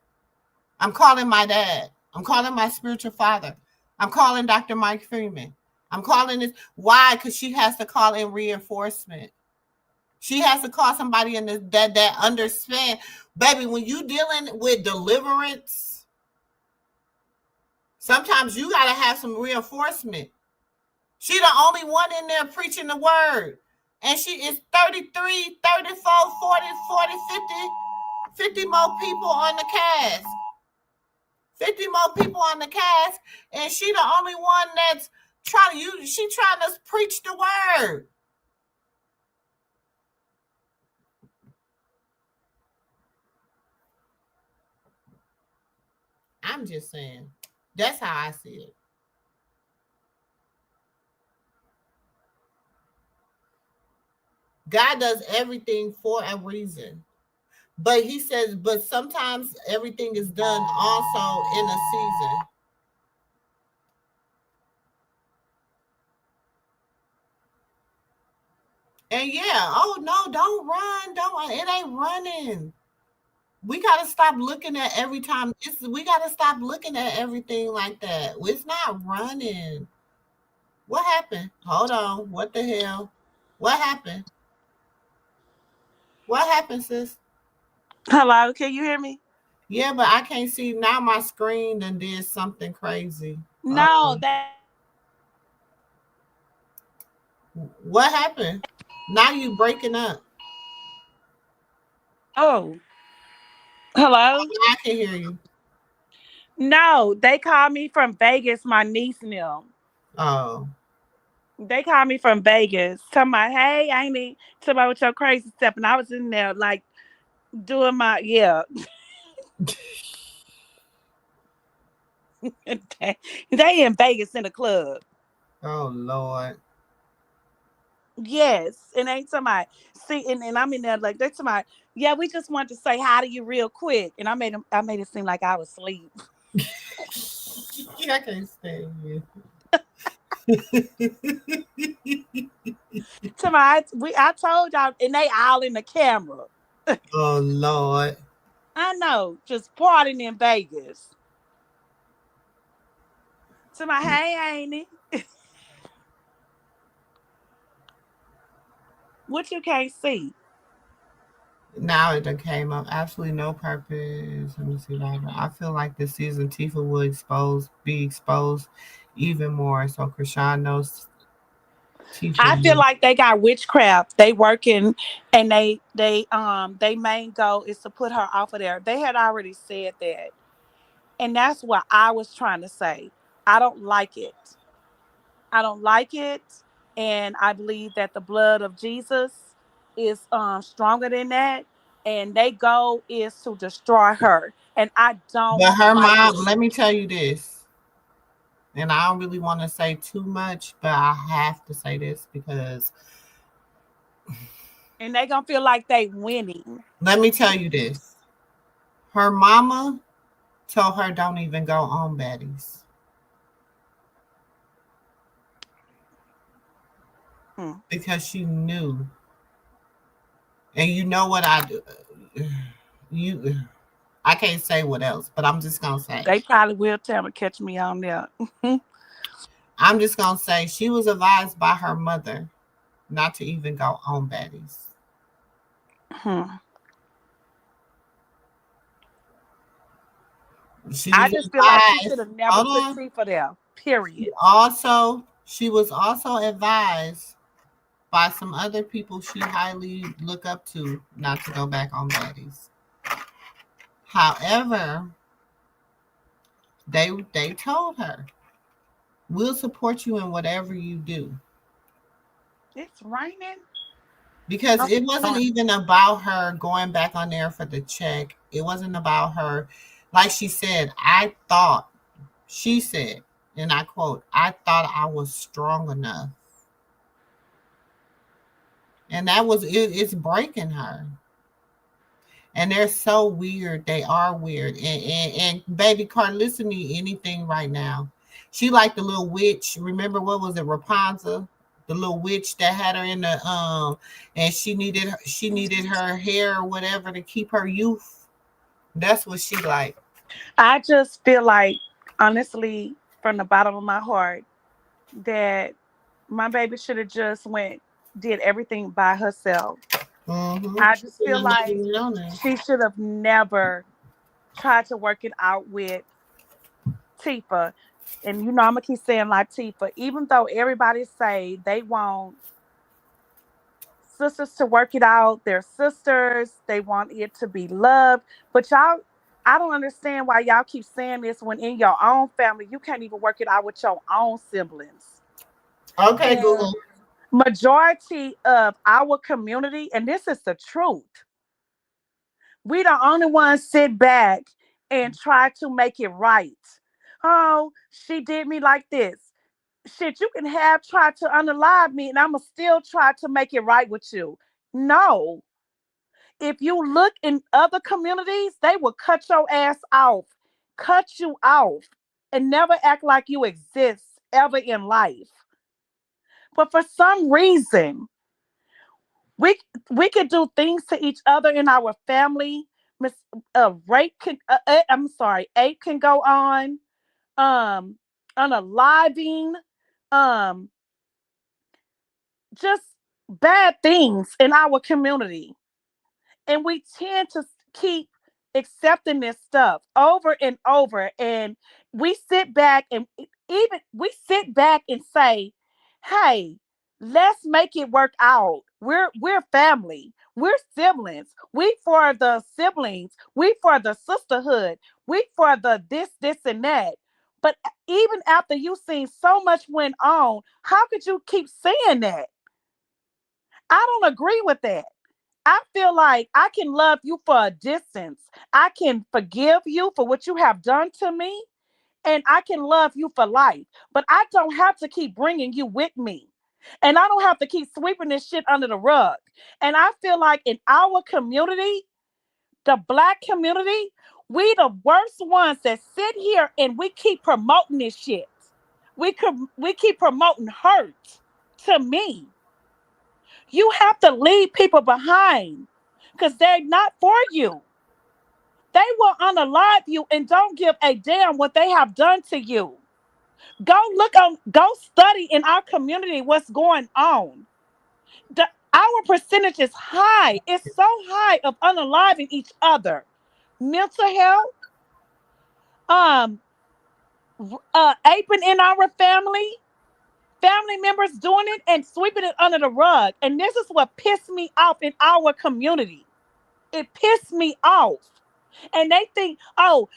I'm calling my dad. I'm calling my spiritual father. I'm calling Dr. Mike Freeman. I'm calling this. Why? Because she has to call in reinforcement. She has to call somebody in that understand. Baby, when you dealing with deliverance, sometimes you got to have some reinforcement. She the only one in there preaching the word. And she is 33, 34, 40, 50 more people on the cast. 50 more people on the cast, and she the only one that's trying to preach the word. I'm just saying. That's how I see it. God does everything for a reason. But he says, but sometimes everything is done also in a season. And yeah, oh no, don't run. It ain't running. We gotta stop looking at every time. We gotta stop looking at everything like that. It's not running. What happened? Hold on. What the hell? What happened? What happened, sis? Hello, can you hear me? Yeah, but I can't see now. My screen done did something crazy. No, that What happened? Now you breaking up. oh. Hello? I can hear you. No, they called me from Vegas, my niece and them. Oh. They called me from Vegas. Talking about, hey, Amy, talking about with your crazy stuff. And I was in there like doing my yeah. they in Vegas in the club. Oh Lord. Yes. And they talking about see and I'm in there like they talking about, yeah, we just wanted to say hi to you real quick. And I made it seem like I was asleep. I can't stand you. I told y'all, and they all in the camera. Oh Lord. I know, just partying in Vegas. To my hey, Amy, what you can't see? Now it done came up. Absolutely no purpose. Let me see that. I feel like this season Tifa will be exposed even more. So Chrisean knows I feel Tifa. like they got witchcraft. They working, and they main goal is to put her off of there. They had already said that, and that's what I was trying to say. I don't like it. I don't like it, and I believe that the blood of Jesus is stronger than that, and their goal is to destroy her, and I don't But her like mom, it. let me tell you this, and I don't really want to say too much, but I have to say this because And they gonna feel like they winning. let me tell you this. Her mama told her don't even go on baddies Mm. because she knew. And you know what I do? You I can't say what else, but I'm just gonna say They probably will tell me catch me on there. I'm just gonna say she was advised by her mother not to even go on baddies. Hmm. She I was just feel like she should advised. have never Hold put on. Tifa there. Period. She was also advised by some other people she highly look up to not to go back on baddies. However, they told her, "We'll support you in whatever you do." It's raining. Because Oh, it wasn't God. even about her going back on there for the check. It wasn't about her. Like she said, she said, and I quote, "I thought I was strong enough." And that was it, it's breaking her. And they're so weird. They are weird. And baby Carter, listen to me anything right now. She like the little witch. Remember what was it, Rapunzel? The little witch that had her in the and she needed her hair or whatever to keep her youth. That's what she like. I just feel like, honestly, from the bottom of my heart, that my baby should have just went, did everything by herself. Mm-hmm. I She just shouldn't feel have not like even known that. she should have never tried to work it out with Tifa. And I'm gonna keep saying like Tifa, even though everybody say they want sisters to work it out, they're sisters, they want it to be loved. But y'all, I don't understand why y'all keep saying this when in your own family you can't even work it out with your own siblings. Okay, And Google. majority of our community, and this is the truth, we the only ones sit back and try to make it right. Oh, she did me like this. Shit, you can have tried to unalive me and I'ma still try to make it right with you. No. If you look in other communities, they will cut your ass off, cut you off, and never act like you exist ever in life. But for some reason, we we could do things to each other in our family. Miss rape can I'm sorry, ape can go um unaliving, um just bad things in our community. And we tend to keep accepting this stuff over and over. And we sit back and even we sit back and say, hey, let's make it work out. We're family. We're siblings. We for the siblings. We for the sisterhood. We for the this, and that. But even after you've seen so much went on, how could you keep saying that? I don't agree with that. I feel like I can love you for a distance. I can forgive you for what you have done to me, and I can love you for life. But I don't have to keep bringing you with me. And I don't have to keep sweeping this shit under the rug. And I feel like in our community, the Black community, we the worst ones that sit here and we keep promoting this shit. We keep promoting hurt to me. You have to leave people behind because they're not for you. They will unalive you and don't give a damn what they have done to you. Go study in our community what's going on. Our percentage is high. It's so high of unaliving each other. Mental health, um, aping in our family members doing it and sweeping it under the rug. And this is what pissed me off in our community. It pissed me off. And they think, oh,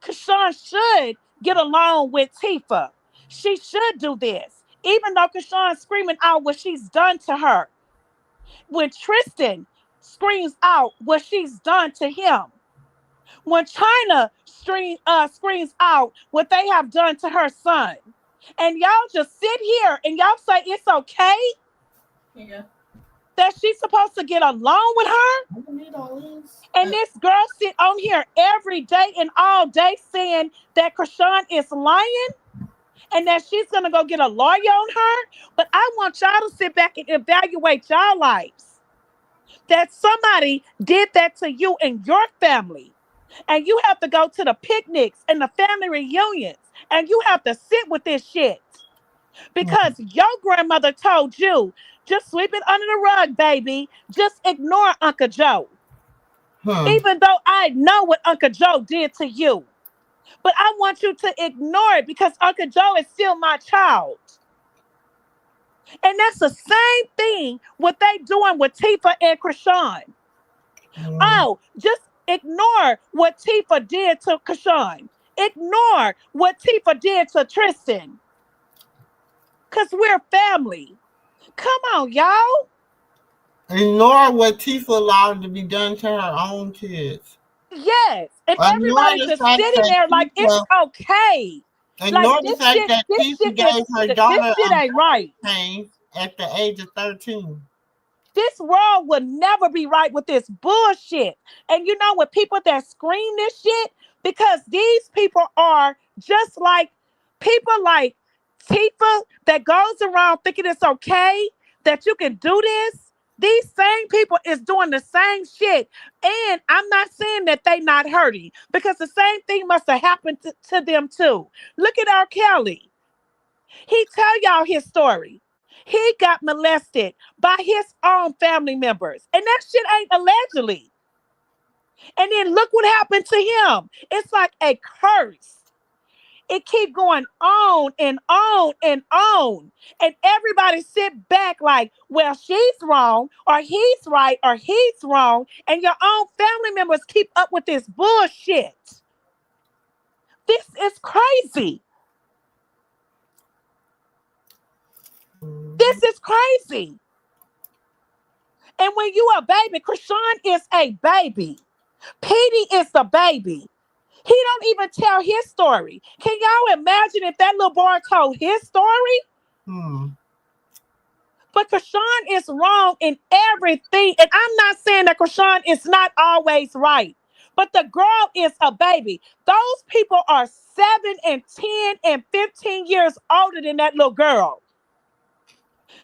Chrisean should get along with Tifa. She should do this. Even though Chrisean's screaming out what she's done to her. When Tristan screams out what she's done to him. When China screams out what they have done to her son. And y'all just sit here and y'all say it's okay Yeah. that she's supposed to get along with her. I don't need all this. And this girl sit on here every day and all day saying that Chrisean is lying and that she's gonna go get a lawyer on her. But I want y'all to sit back and evaluate y'all lives. That somebody did that to you and your family. And you have to go to the picnics and the family reunions. And you have to sit with this shit. because your grandmother told you, just sweep it under the rug, baby. Just ignore Uncle Joe. Hmm. Even though I know what Uncle Joe did to you. But I want you to ignore it because Uncle Joe is still my child. And that's the same thing what they doing with Tifa and Chrisean. Hmm. Oh, just ignore what Tifa did to Chrisean. Ignore what Tifa did to Tristan. Because we're family. Come on, y'all. Ignore what Tifa allowed to be done to her own kids. Yes. And Ignore everybody the just fact sitting that there like it's Tifa okay. Like ignore the fact that Tifa gave her this daughter shit ain't right. pains at the age of 13. This world will never be right with this bullshit. And you know what people that scream this shit? Because these people are just like people like Tifa that goes around thinking it's okay that you can do this. These same people is doing the same shit. And I'm not saying that they not hurting because the same thing must have happened to them too. Look at R. Kelly. He tell y'all his story. He got molested by his own family members. And that shit ain't allegedly. And then look what happened to him. It's like a curse. It keep going on and on and on. And everybody sit back like, well, she's wrong, or he's right, or he's wrong. And your own family members keep up with this bullshit. This is crazy. This is crazy. And when you a baby, Chrisean is a baby. Petey is the baby. He don't even tell his story. Can y'all imagine if that little boy told his story? Hmm. But Chrisean is wrong in everything. And I'm not saying that Chrisean is not always right. But the girl is a baby. Those people are 7 and 10 and 15 years older than that little girl.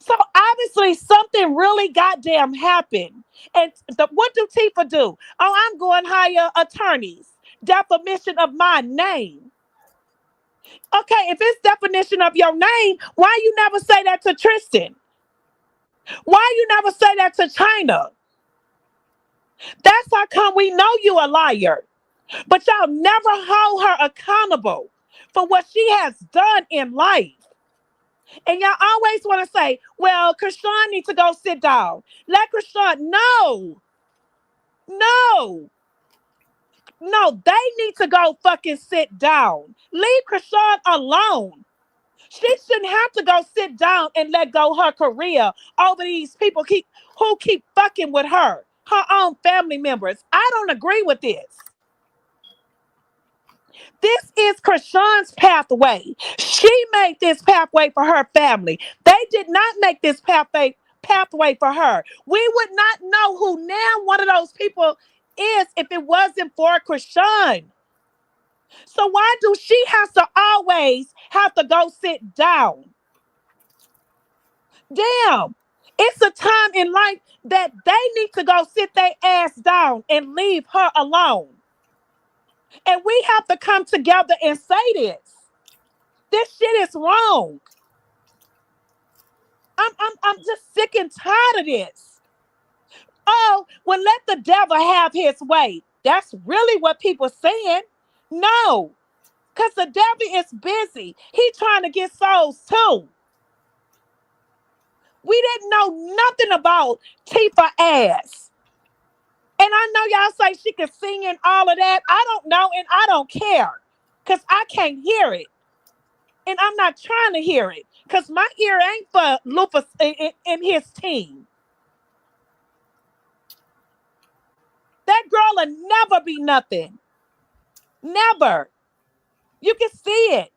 So obviously something really goddamn happened. And what do Tifa do? Oh, I'm going hire attorneys. Definition of my name. Okay, if it's definition of your name, why you never say that to Tristan? Why you never say that to China? That's how come we know you a liar. But y'all never hold her accountable for what she has done in life. And y'all always want to say, well, Chrisean needs to go sit down. Let Chrisean, no, no, no, they need to go fucking sit down. Leave Chrisean alone. She shouldn't have to go sit down and let go her career over these people who keep fucking with her own family members. I don't agree with this. This is Chrisean's pathway. She made this pathway for her family. They did not make this pathway for her. We would not know who now one of those people is if it wasn't for Chrisean. So why do she have to always have to go sit down? Damn. It's a time in life that they need to go sit their ass down and leave her alone. And we have to come together and say this. This shit is wrong. I'm just sick and tired of this. Oh, well, let the devil have his way. That's really what people saying. No, because the devil is busy. He trying to get souls too. We didn't know nothing about Tifa ass. And I know y'all say she can sing and all of that. I don't know and I don't care because I can't hear it. And I'm not trying to hear it because my ear ain't for Lupus and his team. That girl will never be nothing. Never. You can see it.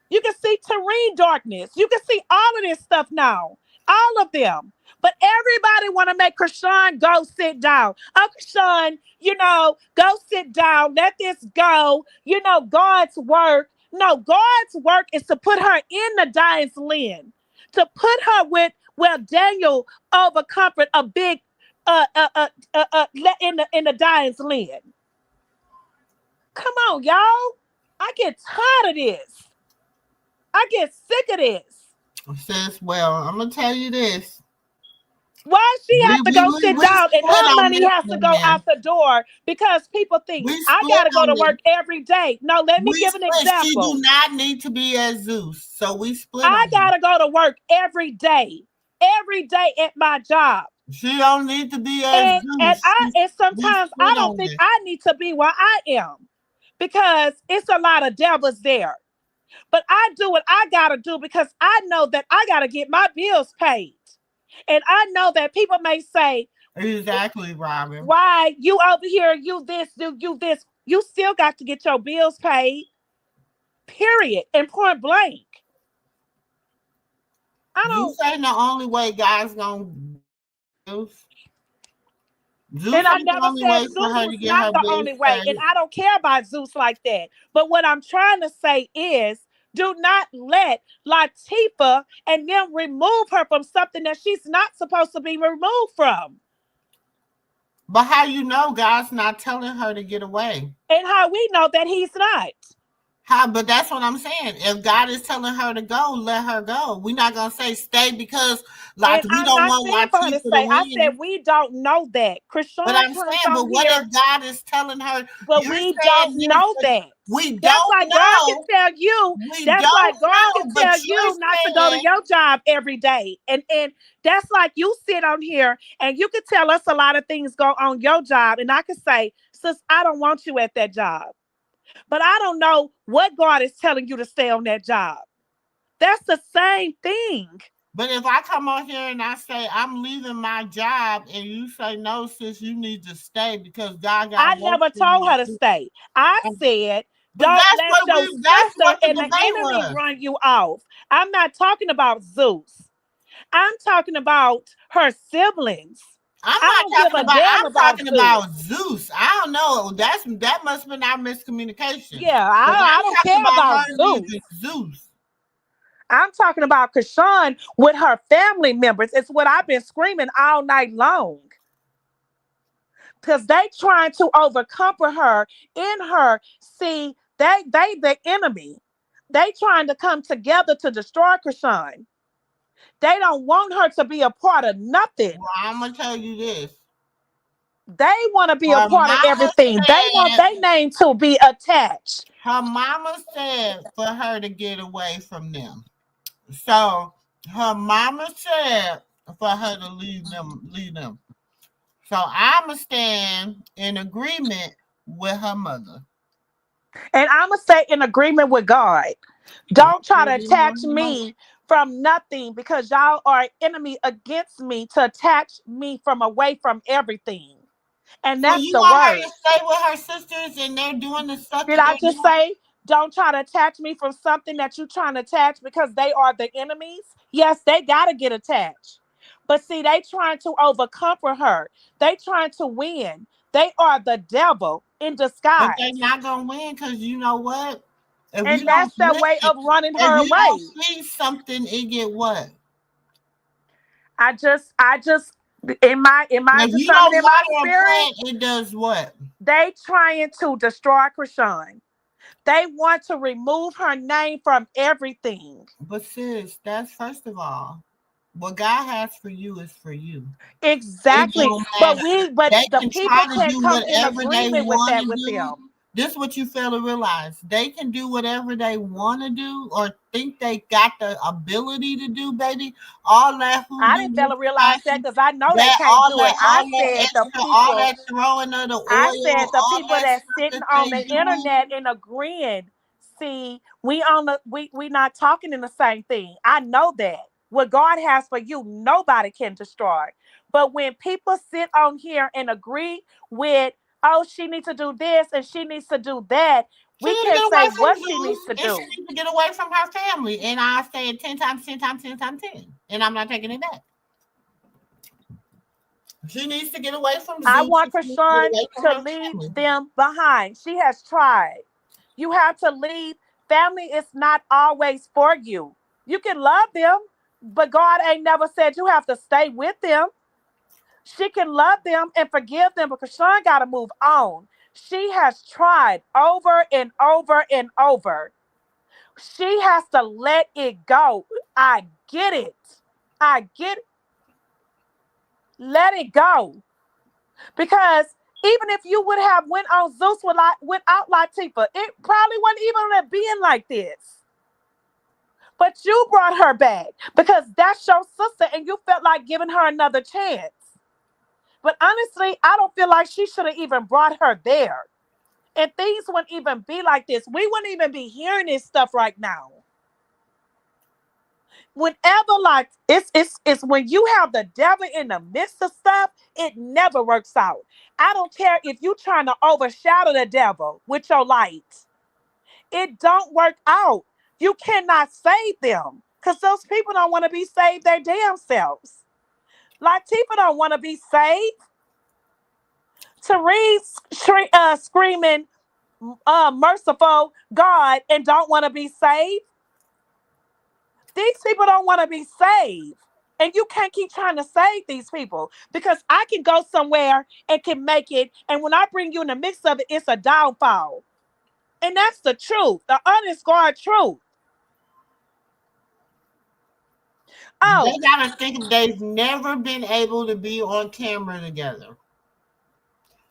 You can see Terrene Darkness. You can see all of this stuff now. All of them. But everybody want to make Chrisean go sit down. Oh, Chrisean, go sit down. Let this go. God's work. No, God's work is to put her in the Dion's land. To put her with, well, Daniel overcomfort a big in the Dion's land. Come on, y'all. I get tired of this. I get sick of this. Sis, well, I'm gonna tell you this. Why she We have to we go we, sit we down and split her on money this has to one go now. out the door because people think We I split gotta go on to this. work every day. No, let me We give an split. She do example. not need to be at Zeus. So we split I on this. gotta go to work every day at my job. She don't need to be at And Zeus. and We sometimes I split don't on think this. I need to be where I am because it's a lot of devils there. But I do what I gotta do because I know that I gotta get my bills paid. And I know that people may say, Exactly, Robin. why you over here, you this, you this. You still got to get your bills paid, period. And point blank. I You don't, say the only way God's gonna Zeus. and Zeus I ain't the never only said way for Zeus her was to get not her the bills only way. And paid. I don't care about Zeus like that. But what I'm trying to say is do not let Latifah and them remove her from something that she's not supposed to be removed from. But how you know God's not telling her to get away? And how we know that he's not. How? But that's what I'm saying. If God is telling her to go, let her go. We're not gonna say stay because like And we I'm don't not want saying for her to Latifah to stay. I said win. we don't know that. But Chrisean I'm comes saying, on but what here, if God is telling her? but You're we saying don't this, know but that. we That's don't like God can know. tell you. We That's like don't God can know. But tell you not to you're go to saying, your job every day. And that's like you sit on here and you can tell us a lot of things go on your job. And I can say, sis, I don't want you at that job. But I don't know what God is telling you to stay on that job. That's the same thing. but if I come on here and I say I'm leaving my job, and you say no, sis, you need to stay because God I got work never for you told to her to do. stay. I said, But don't let your that's sister what the and the debate enemy was. run you off. I'm not talking about Zeus. I'm talking about her siblings. I don't give a damn I'm about talking Zeus. about Zeus. I don't know. That must have been our miscommunication. Yeah, Because I I'm don't talking care about about her Zeus. leaving Zeus. I'm talking about Chrisean with her family members. It's what I've been screaming all night long. Because they trying to overcome her in her. See, they the enemy. They trying to come together to destroy Chrisean. They don't want her to be a part of nothing. Well, I'm gonna tell you this. They want to be a Her part of mama everything. They want said their name to be attached. her mama said for her to get away from them. So her mama said for her to leave them. So I'ma stand in agreement with her mother. And I'm going to say in agreement with God. I'm Don't try to agreement with attach her mother. me from nothing because y'all are enemy against me to attach me from away from everything. And So that's you the want her to word. stay with her sisters and they're doing the stuff Did that I they're just doing? say don't try to attach me from something that you're trying to attach because they are the enemies? Yes, they got to get attached. But see, they trying to overcome her. They trying to win. They are the devil in But they're disguise. not gonna win because you know what? If you And don't that's their way listen, of running if her you don't away. see something, it get what? I just in my If you discernment don't in my water a spirit, plant, it does what? they trying to destroy Chrisean. They want to remove her name from everything. But sis, that's first of all, what God has for you is for you. It Exactly. don't But matter. we but They the can people try to can't do come in whatever they agreement with want that to with do. them. This is what you fail to realize. They can do whatever they want to do or think they got the ability to do, baby. All that I didn't hoodoo, fail to realize that because I know they that can't do it. I all that said the extra, all people, that throwing of the I said oil, the all people that that's stuff sitting that on they the internet doing. and agreeing. See, we not talking in the same thing. I know that. What God has for you, nobody can destroy. But when people sit on here and agree with, oh, she needs to do this and she needs to do that, She we need to can't get say away from what she needs Zeus to and she do. needs to get away from her family. And I say it 10 times, 10 times, 10 times, 10. And I'm not taking it back. She needs to get away from I Zeus want and she needs to get Krishan away from to her leave family. them behind. She has tried. You have to leave. Family is not always for you. You can love them, but God ain't never said you have to stay with them. She can love them and forgive them, but Krishan got to move on. She has tried over and over and over. She has to let it go. I get it. I get it. Let it go. Because even if you would have went on Zeus without Latifah, it probably wouldn't even being like this. But you brought her back because that's your sister and you felt like giving her another chance. But honestly, I don't feel like she should have even brought her there. And things wouldn't even be like this. We wouldn't even be hearing this stuff right now. Whenever like it's when you have the devil in the midst of stuff, it never works out. I don't care if you trying to overshadow the devil with your light. It don't work out. You cannot save them because those people don't want to be saved their damn selves. Latifah don't want to be saved. Therese screaming merciful God and don't want to be saved. These people don't want to be saved. And you can't keep trying to save these people because I can go somewhere and can make it. And when I bring you in the mix of it, it's a downfall. And that's the truth, the honest God truth. Oh, They gotta think they've never been able to be on camera together.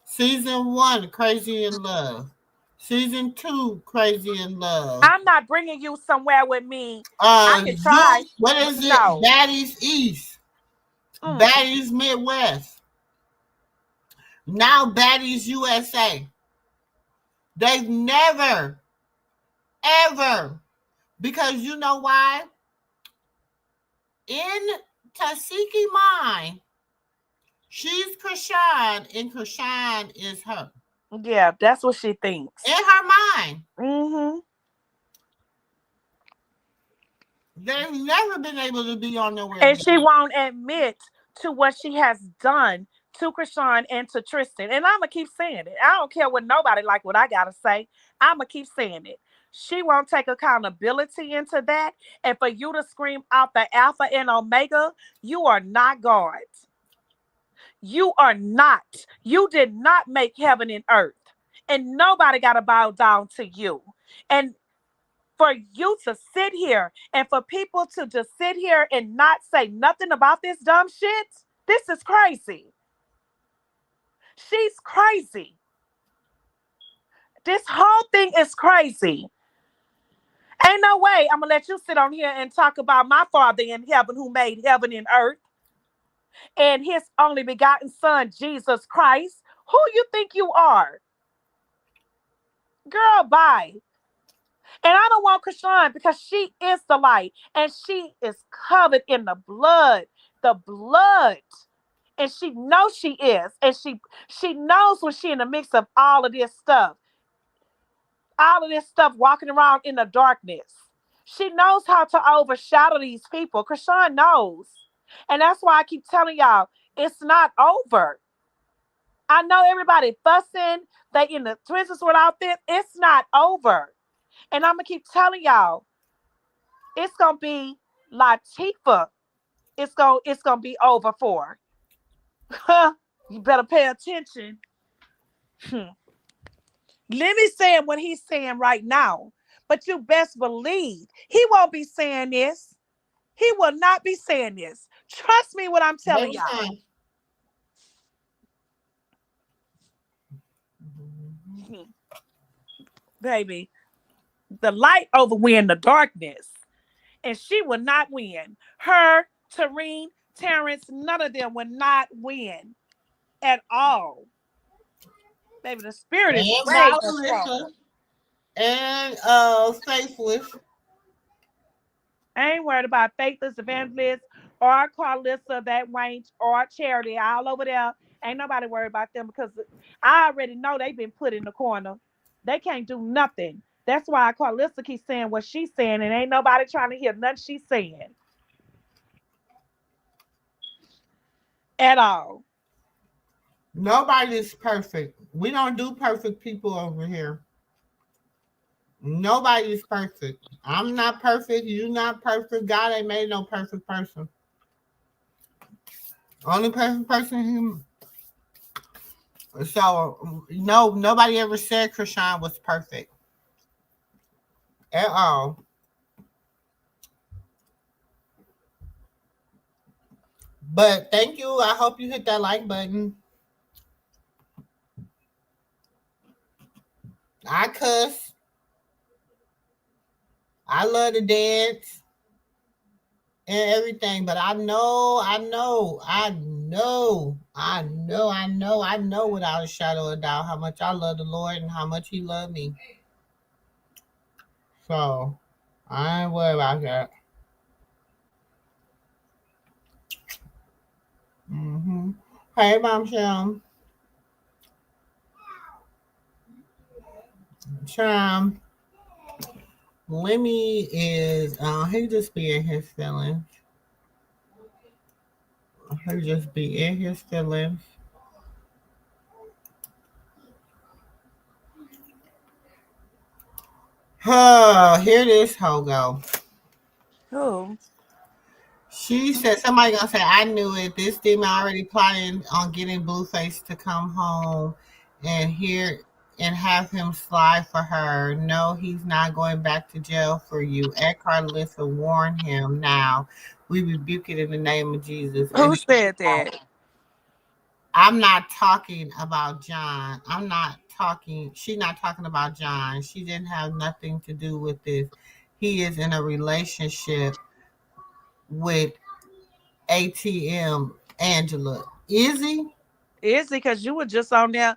Season 1, Crazy in Love. Season 2, Crazy in Love. I'm not bringing you somewhere with me. I can try, Zeus, what but is it? no. Baddies East, Mm. Baddies Midwest. Now Baddies USA. They've never, ever, because you know why? In Tasiki mind, she's Chrisean and Chrisean is her. Yeah, that's what she thinks. In her mind. Mm-hmm. They've never been able to be on nowhere And she together. won't admit to what she has done to Chrisean and to Tristan. And I'm gonna keep saying it. I don't care what nobody like what I gotta say. I'm gonna keep saying it. She won't take accountability into that. And for you to scream out the Alpha and Omega, you are not God. You are not. You did not make heaven and earth. And nobody got to bow down to you. And for you to sit here and for people to just sit here and not say nothing about this dumb shit, this is crazy. She's crazy. This whole thing is crazy. Ain't no way I'm going to let you sit on here and talk about my Father in heaven who made heaven and earth and his only begotten son, Jesus Christ. Who you think you are? Girl, bye. And I don't want Chrisean because she is the light and she is covered in the blood. The blood. And she knows she is. And she knows when she in the mix of all of this stuff. All of this stuff walking around in the darkness. She knows how to overshadow these people. Chrisean knows. And that's why I keep telling y'all, it's not over. I know everybody fussing. They in the Twizzlers without this. It's not over. And I'm going to keep telling y'all, it's going to be Latifah. It's gonna be over for. You better pay attention. Let me say what he's saying right now. But you best believe he won't be saying this. He will not be saying this. Trust me what I'm telling Next y'all. time. Baby, the light overwin the darkness. And she will not win. Her, Tareen, Terrence, none of them will not win at all. Baby, the spirit is And way more Alyssa stronger. and Faithless. I ain't worried about Faithless Evangelist or Carlissa, that wench, or Charity all over there. Ain't nobody worried about them because I already know they've been put in the corner. They can't do nothing. That's why Carlissa keeps saying what she's saying, and ain't nobody trying to hear nothing she's saying at all. Nobody's perfect. We don't do perfect people over here. Nobody's perfect. I'm not perfect. You're not perfect. God ain't made no perfect person. Only perfect person he. So no, nobody ever said Chrisean was perfect at all. But thank you. I hope you hit that like button. I cuss. I love to dance and everything, but I know without a shadow of doubt how much I love the Lord and how much He loved me. So I ain't worried about that. Mm-hmm. Hey, Mom Sham. Sham. Lemmy is, he just be in his feelings. He just be in his feelings. Here this hoe go. Who? She said somebody gonna say I knew it. This demon already plotting on getting Blueface to come home and here and have him slide for her. No, he's not going back to jail for you. Eckhart Lissa warn him now. We rebuke it in the name of Jesus. Who And said that? I'm not talking about John. I'm not talking. She's not talking about John. She didn't have nothing to do with this. He is in a relationship with ATM Angela. Is he? Is it because you were just on there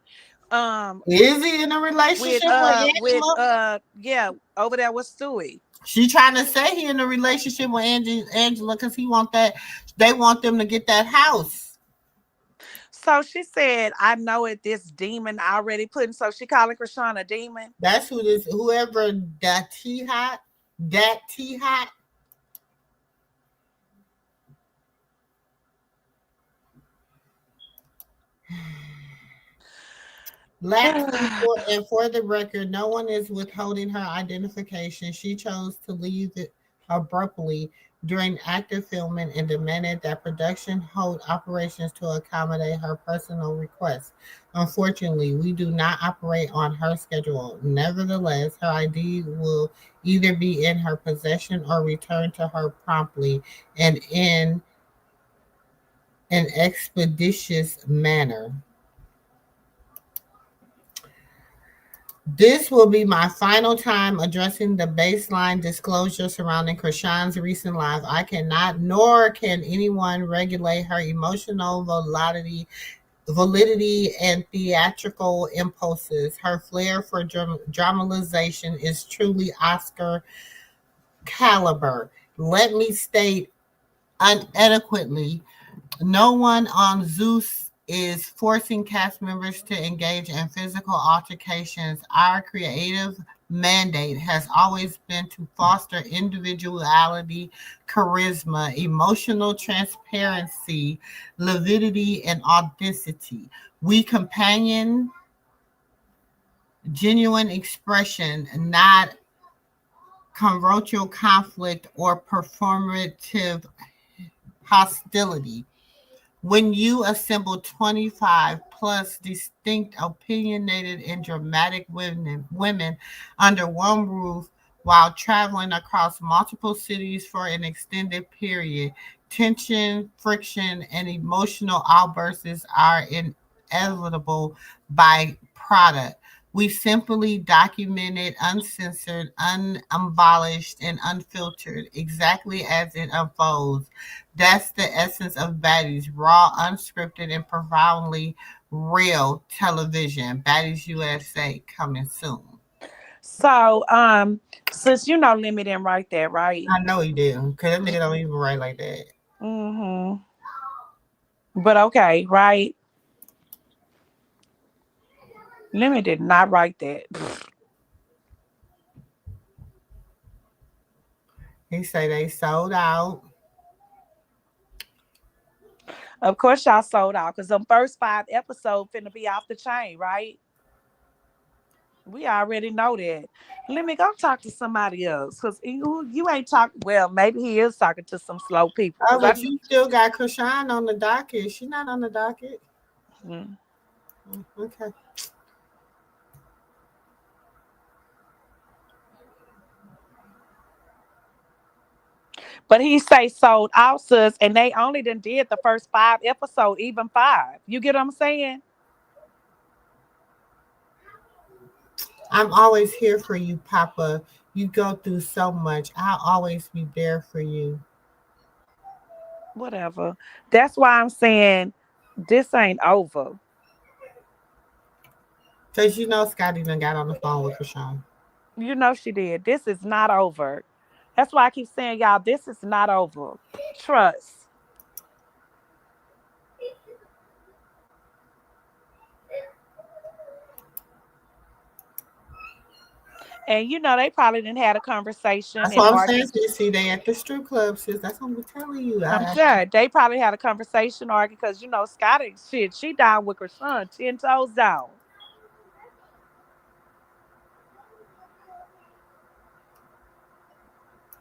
um Is he in a relationship with with Angela? yeah, over there with Stewie. She trying to say he in a relationship with Angela because he want that. They want them to get that house. So she said, I know it, this demon already putting, so she calling Chrisean a demon. That's who this. Whoever that T hot, that T hot. Lastly, for the record, no one is withholding her identification. She chose to leave it abruptly during active filming and demanded that production hold operations to accommodate her personal requests. Unfortunately, we do not operate on her schedule. Nevertheless, her ID will either be in her possession or returned to her promptly and in an expeditious manner. This will be my final time addressing the baseline disclosure surrounding Krishan's recent life. I cannot, nor can anyone regulate her emotional validity and theatrical impulses. Her flair for dramatization is truly Oscar caliber. Let me state unadequately no one on Zeus is forcing cast members to engage in physical altercations. Our creative mandate has always been to foster individuality, charisma, emotional transparency, lividity, and authenticity. We companion genuine expression, not conrochial conflict or performative hostility. When you assemble 25 plus distinct, opinionated, and dramatic women under one roof while traveling across multiple cities for an extended period, tension, friction, and emotional outbursts are inevitable by product. We simply documented, uncensored, unembellished, and unfiltered, exactly as it unfolds. That's the essence of Baddies, raw, unscripted, and profoundly real television. Baddies USA coming soon. So since you know Lemmy didn't write that, right? I know he didn't, because that nigga don't even write like that. Mm-hmm. But okay, right? Lemmy did not write that. He say they sold out. Of course y'all sold out because the first 5 episodes finna be off the chain, right? We already know that. Let me go talk to somebody else because you ain't talking. Well, maybe he is talking to some slow people Oh, because I but you still got Krishan on the docket. She not on the docket. mm. Okay. But he say sold out, sis, and they only done did the first 5 episodes, even 5. You get what I'm saying? I'm always here for you, Papa. You go through so much. I'll always be there for you. Whatever. That's why I'm saying this ain't over. Because you know Scotty done got on the phone with Chrisean. You know she did. This is not over. That's why I keep saying, y'all, this is not over. Trust. And you know, they probably didn't had a conversation That's and what I'm saying. argued. See, they at the strip club, sis. That's what I'm telling you. I'm sure they probably had a conversation argued because you know, Scotty shit, she down with her son, 10 toes down.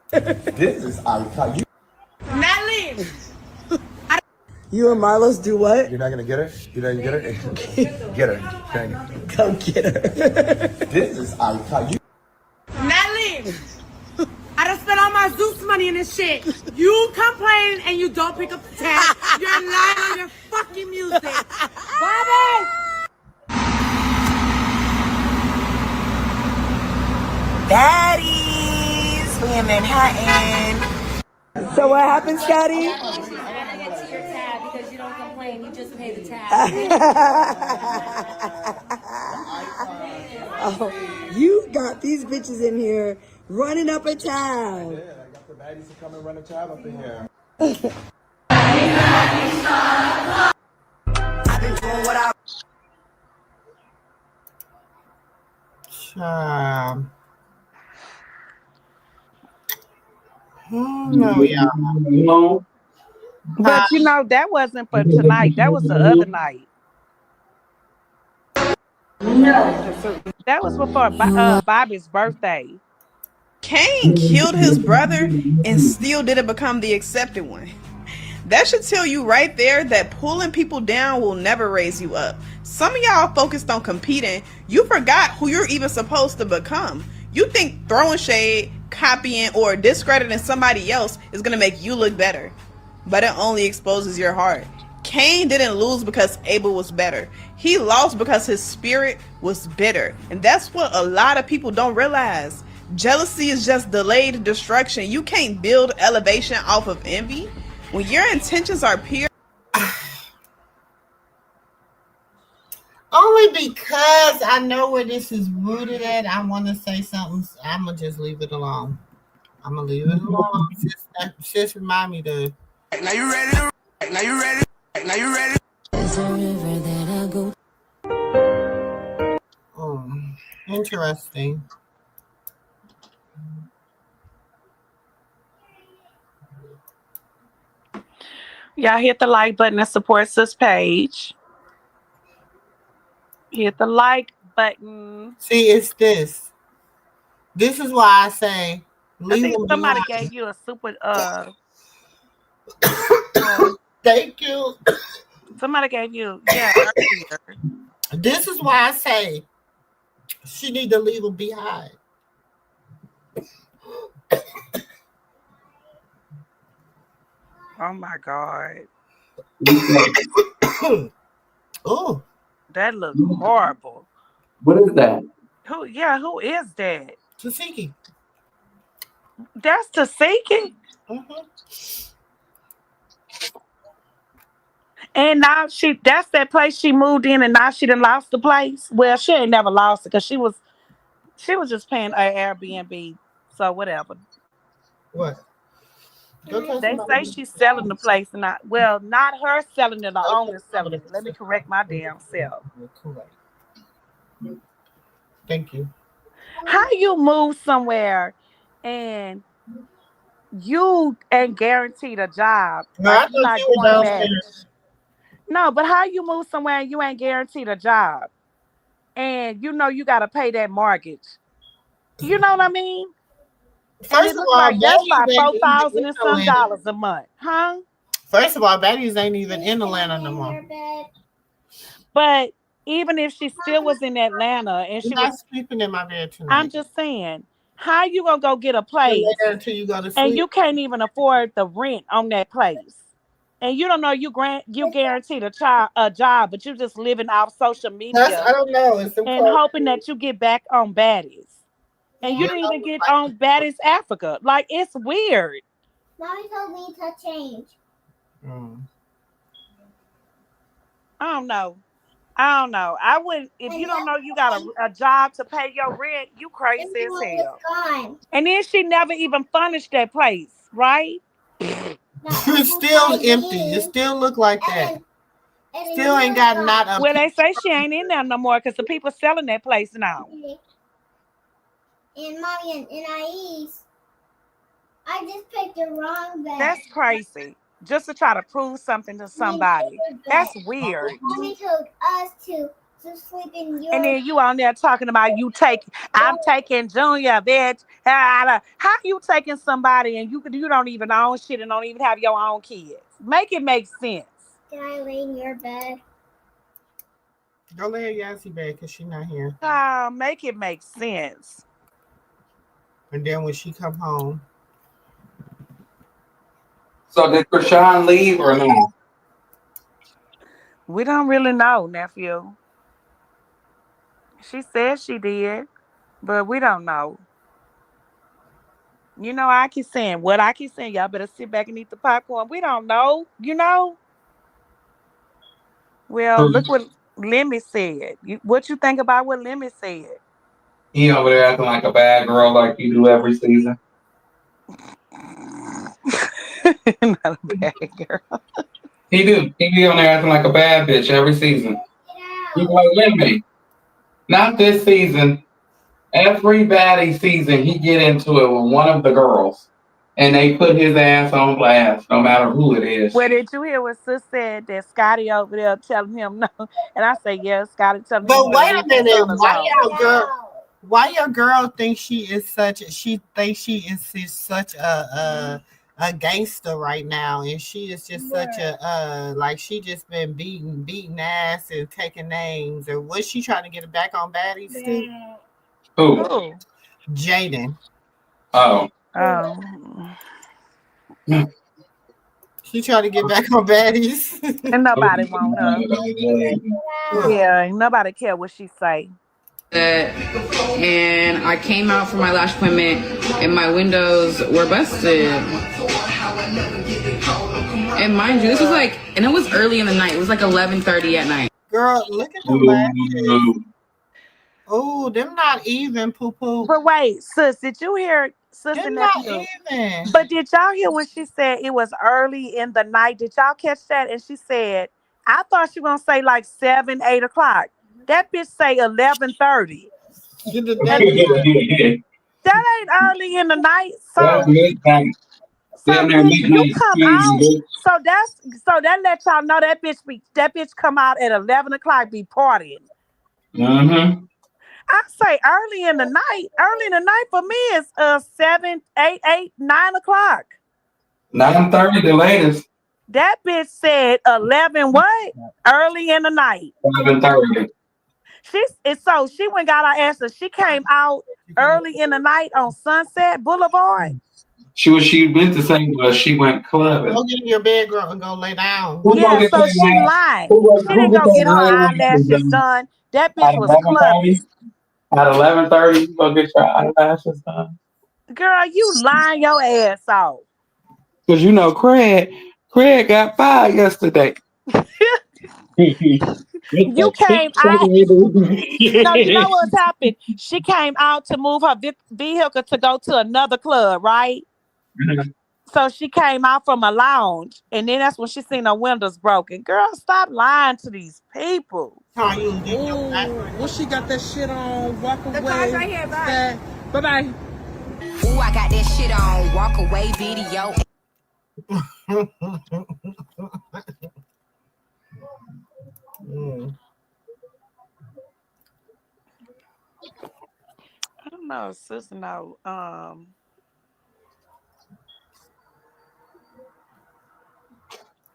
This is iconic. Natalie! You and Marlos do what? You're not gonna get her? You're not gonna get her? Get her. Go get her. This is iconic. Natalie! I done spent all my Zeus money in this shit. You complain and you don't pick up the tab. You're lying on your fucking music. Bobby! Baddies, we in Manhattan. So what happened, Scotty? You gotta get to your tab because you don't complain. You just pay the tab. Oh, you got these bitches in here running up a tab. I got the baddies to come and run a tab up in here. I've been doing what I No, yeah. No. But you know, that wasn't for tonight. That was the other night. That was before Bobby's birthday. Cain killed his brother and still didn't become the accepted one. That should tell you right there that pulling people down will never raise you up. Some of y'all focused on competing. You forgot who you're even supposed to become. You think throwing shade, copying, or discrediting somebody else is going to make you look better. But it only exposes your heart. Cain didn't lose because Abel was better. He lost because his spirit was bitter. And that's what a lot of people don't realize. Jealousy is just delayed destruction. You can't build elevation off of envy. When your intentions are pure. Only because I know where this is rooted at, I want to say something. I'm going to just leave it alone. I'm going to leave it alone. Just remind me to. Now you ready? Now you ready? Now you ready? There's a river that I go. Oh, interesting. Y'all hit the like button that supports this page. Hit the like button. See, it's this. This is why I say I think somebody gave you a super thank you. Somebody gave you This is why I say she need to leave him behind. Oh my God. Oh. That looks horrible. What is that? Who is that? Tasiki. That's Tasiki? Mm-hmm. And now that's that place she moved in and now she done lost the place. Well, she ain't never lost it because she was just paying her Airbnb. So whatever. What? They say she's selling the place and not her selling it, the owner selling it. Let me correct my damn self. Correct. Thank you. How you move somewhere and you ain't guaranteed a job? No, Like I you're not thought you were going back. downstairs. No, but how you move somewhere and you ain't guaranteed a job? And you know you gotta pay that mortgage. You know what I mean? First of all, that's like Baddies $4,000 and some dollars a month, huh? First of all, Baddies ain't even in Atlanta no more. But even if she still was in Atlanta and she not was sleeping in my bed tonight. I'm just saying, How you gonna go get a place Until you go to and sleep. you can't even afford the rent on that place? And you don't know you guaranteed a job, but you just living off social I media don't know. It's them and close. hoping that you get back on Baddies. And you You didn't know, even get on Baddies Africa. Like, it's weird. Mommy told me to change. mm. I don't know. I don't know. I wouldn't, if And you the don't know you got other a job to pay your rent, you crazy as one was hell. gone. And then she never even furnished that place, right? It's still empty. It still look like that. Still ain't got not a Well, they say she ain't in there no more because the people selling that place now. And Mommy and I just picked the wrong bed. That's crazy. Just to try to prove something to somebody. That's weird. Mommy told us to sleep in your And then you on there talking about I'm taking Junior, bitch. How you taking somebody and you don't even own shit and don't even have your own kids? Make it make sense. Can I lay in your bed? Go lay her Yassie bed because she not here. Make it make sense. And then when she come home. So did Chrisean leave or no? We don't really know, nephew. She said she did, but we don't know. You know, I keep saying what I keep saying. Y'all better sit back and eat the popcorn. We don't know, you know. Well, look what Lemmy said. What you think about what Lemmy said? He over there acting like a bad girl like you do every season. Not a bad girl. He do. He be on there acting like a bad bitch every season. He's like, Lemmy, not this season. Every baddie season, he get into it with one of the girls, and they put his ass on blast, no matter who it is. Well, did you hear what Sis said that Scotty over there telling him no? And I say, yeah, Scotty telling him. But wait a minute, Wow. why your girl thinks she is such a gangster right now, and she is just such a like she just been beating ass and taking names, or was she trying to get it back on baddies too? Who? Jaden. Oh. She trying to get back on baddies. And nobody want her. Yeah, nobody care what she say. And I came out for my lash appointment and my windows were busted. And mind you, this was and it was early in the night. It was like 11:30 at night. Girl, look at the lashes. Oh, them not even, poo-poo. But wait, Sis, did you hear Sister Nephew? Even. But did y'all hear when she said it was early in the night? Did y'all catch that? And she said, I thought she was gonna say like 7, 8 o'clock. That bitch say 11:30. That ain't early in the night. So bitch, you come out. So that let y'all know that bitch come out at 11 o'clock be partying. Mm-hmm. I say early in the night. Early in the night for me is 7, 8, 9 o'clock. 9:30 the latest. That bitch said 11 what? Early in the night. 11:30. So she went got her answer. She came out early in the night on Sunset Boulevard. She meant to say she went clubbing. Go get in your bed, girl, and go lay down. Yeah, so she lied. She didn't go get her eyelashes done. That bitch was clubbing. At 11:30, you go get your eyelashes done. Girl, you lying your ass off. Because you know Craig got fired yesterday. You came out. No, you know what's happened? She came out to move her vehicle to go to another club, right? Mm-hmm. So she came out from a lounge, and then that's when she seen her windows broken. Girl, stop lying to these people. Well, she got that shit on. Walk away. The car's right here. Bye. Bye-bye. Ooh, I got that shit on. Walk away video. I don't know, sister. No,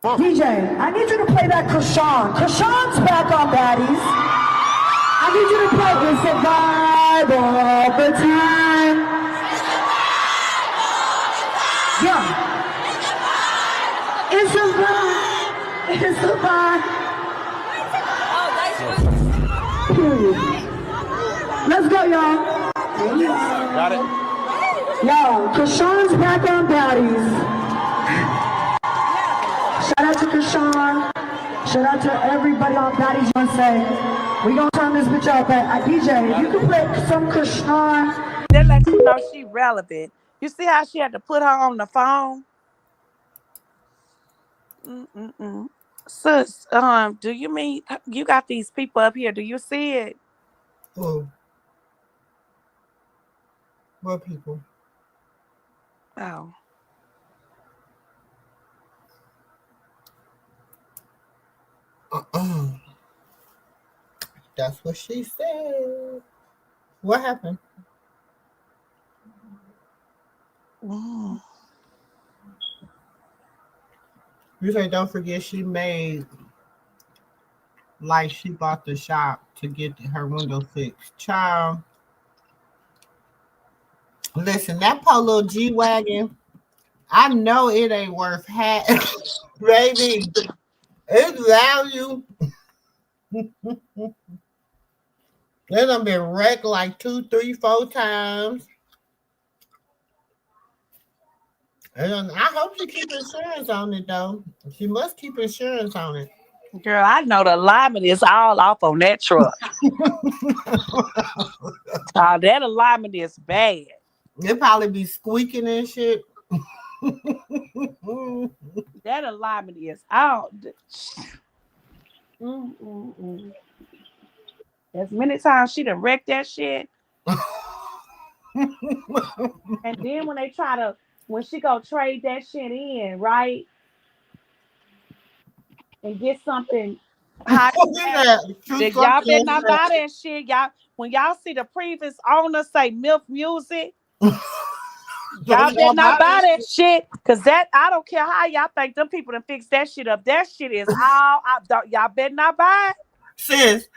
DJ, I need you to play that Chrisean. Chrisean's back on Baddies. I need you to play It's a Vibe all the time. Yeah. It's a vibe. It's a vibe. Period. Let's go, y'all. Got it. Yo, Chrisean's back on Baddies. Shout out to Chrisean. Shout out to everybody on Baddies USA. We gonna turn this bitch up. DJ, if you can play some Chrisean. That lets you know she relevant. You see how she had to put her on the phone? Sis, do you mean you got these people up here? Do you see it? Oh. What people? Oh. That's what she said. What happened? Mm. You say don't forget she made like she bought the shop to get her window fixed. Child. Listen, that Polo G-Wagon, I know it ain't worth half. Baby, it's value. It done been wrecked like 2, 3, 4 times. And I hope she keep insurance on it, though. She must keep insurance on it. Girl, I know the alignment is all off on that truck. That alignment is bad. It probably be squeaking and shit. That alignment is out. As many times she done wrecked that shit. And then when she go trade that shit in, right? And get something high. Y'all better not buy that shit. Y'all, when y'all see the previous owner say MILF Music, y'all better not buy that shit. Cause I don't care how y'all think them people done fix that shit up. That shit is all out. Y'all better not buy it. Sis,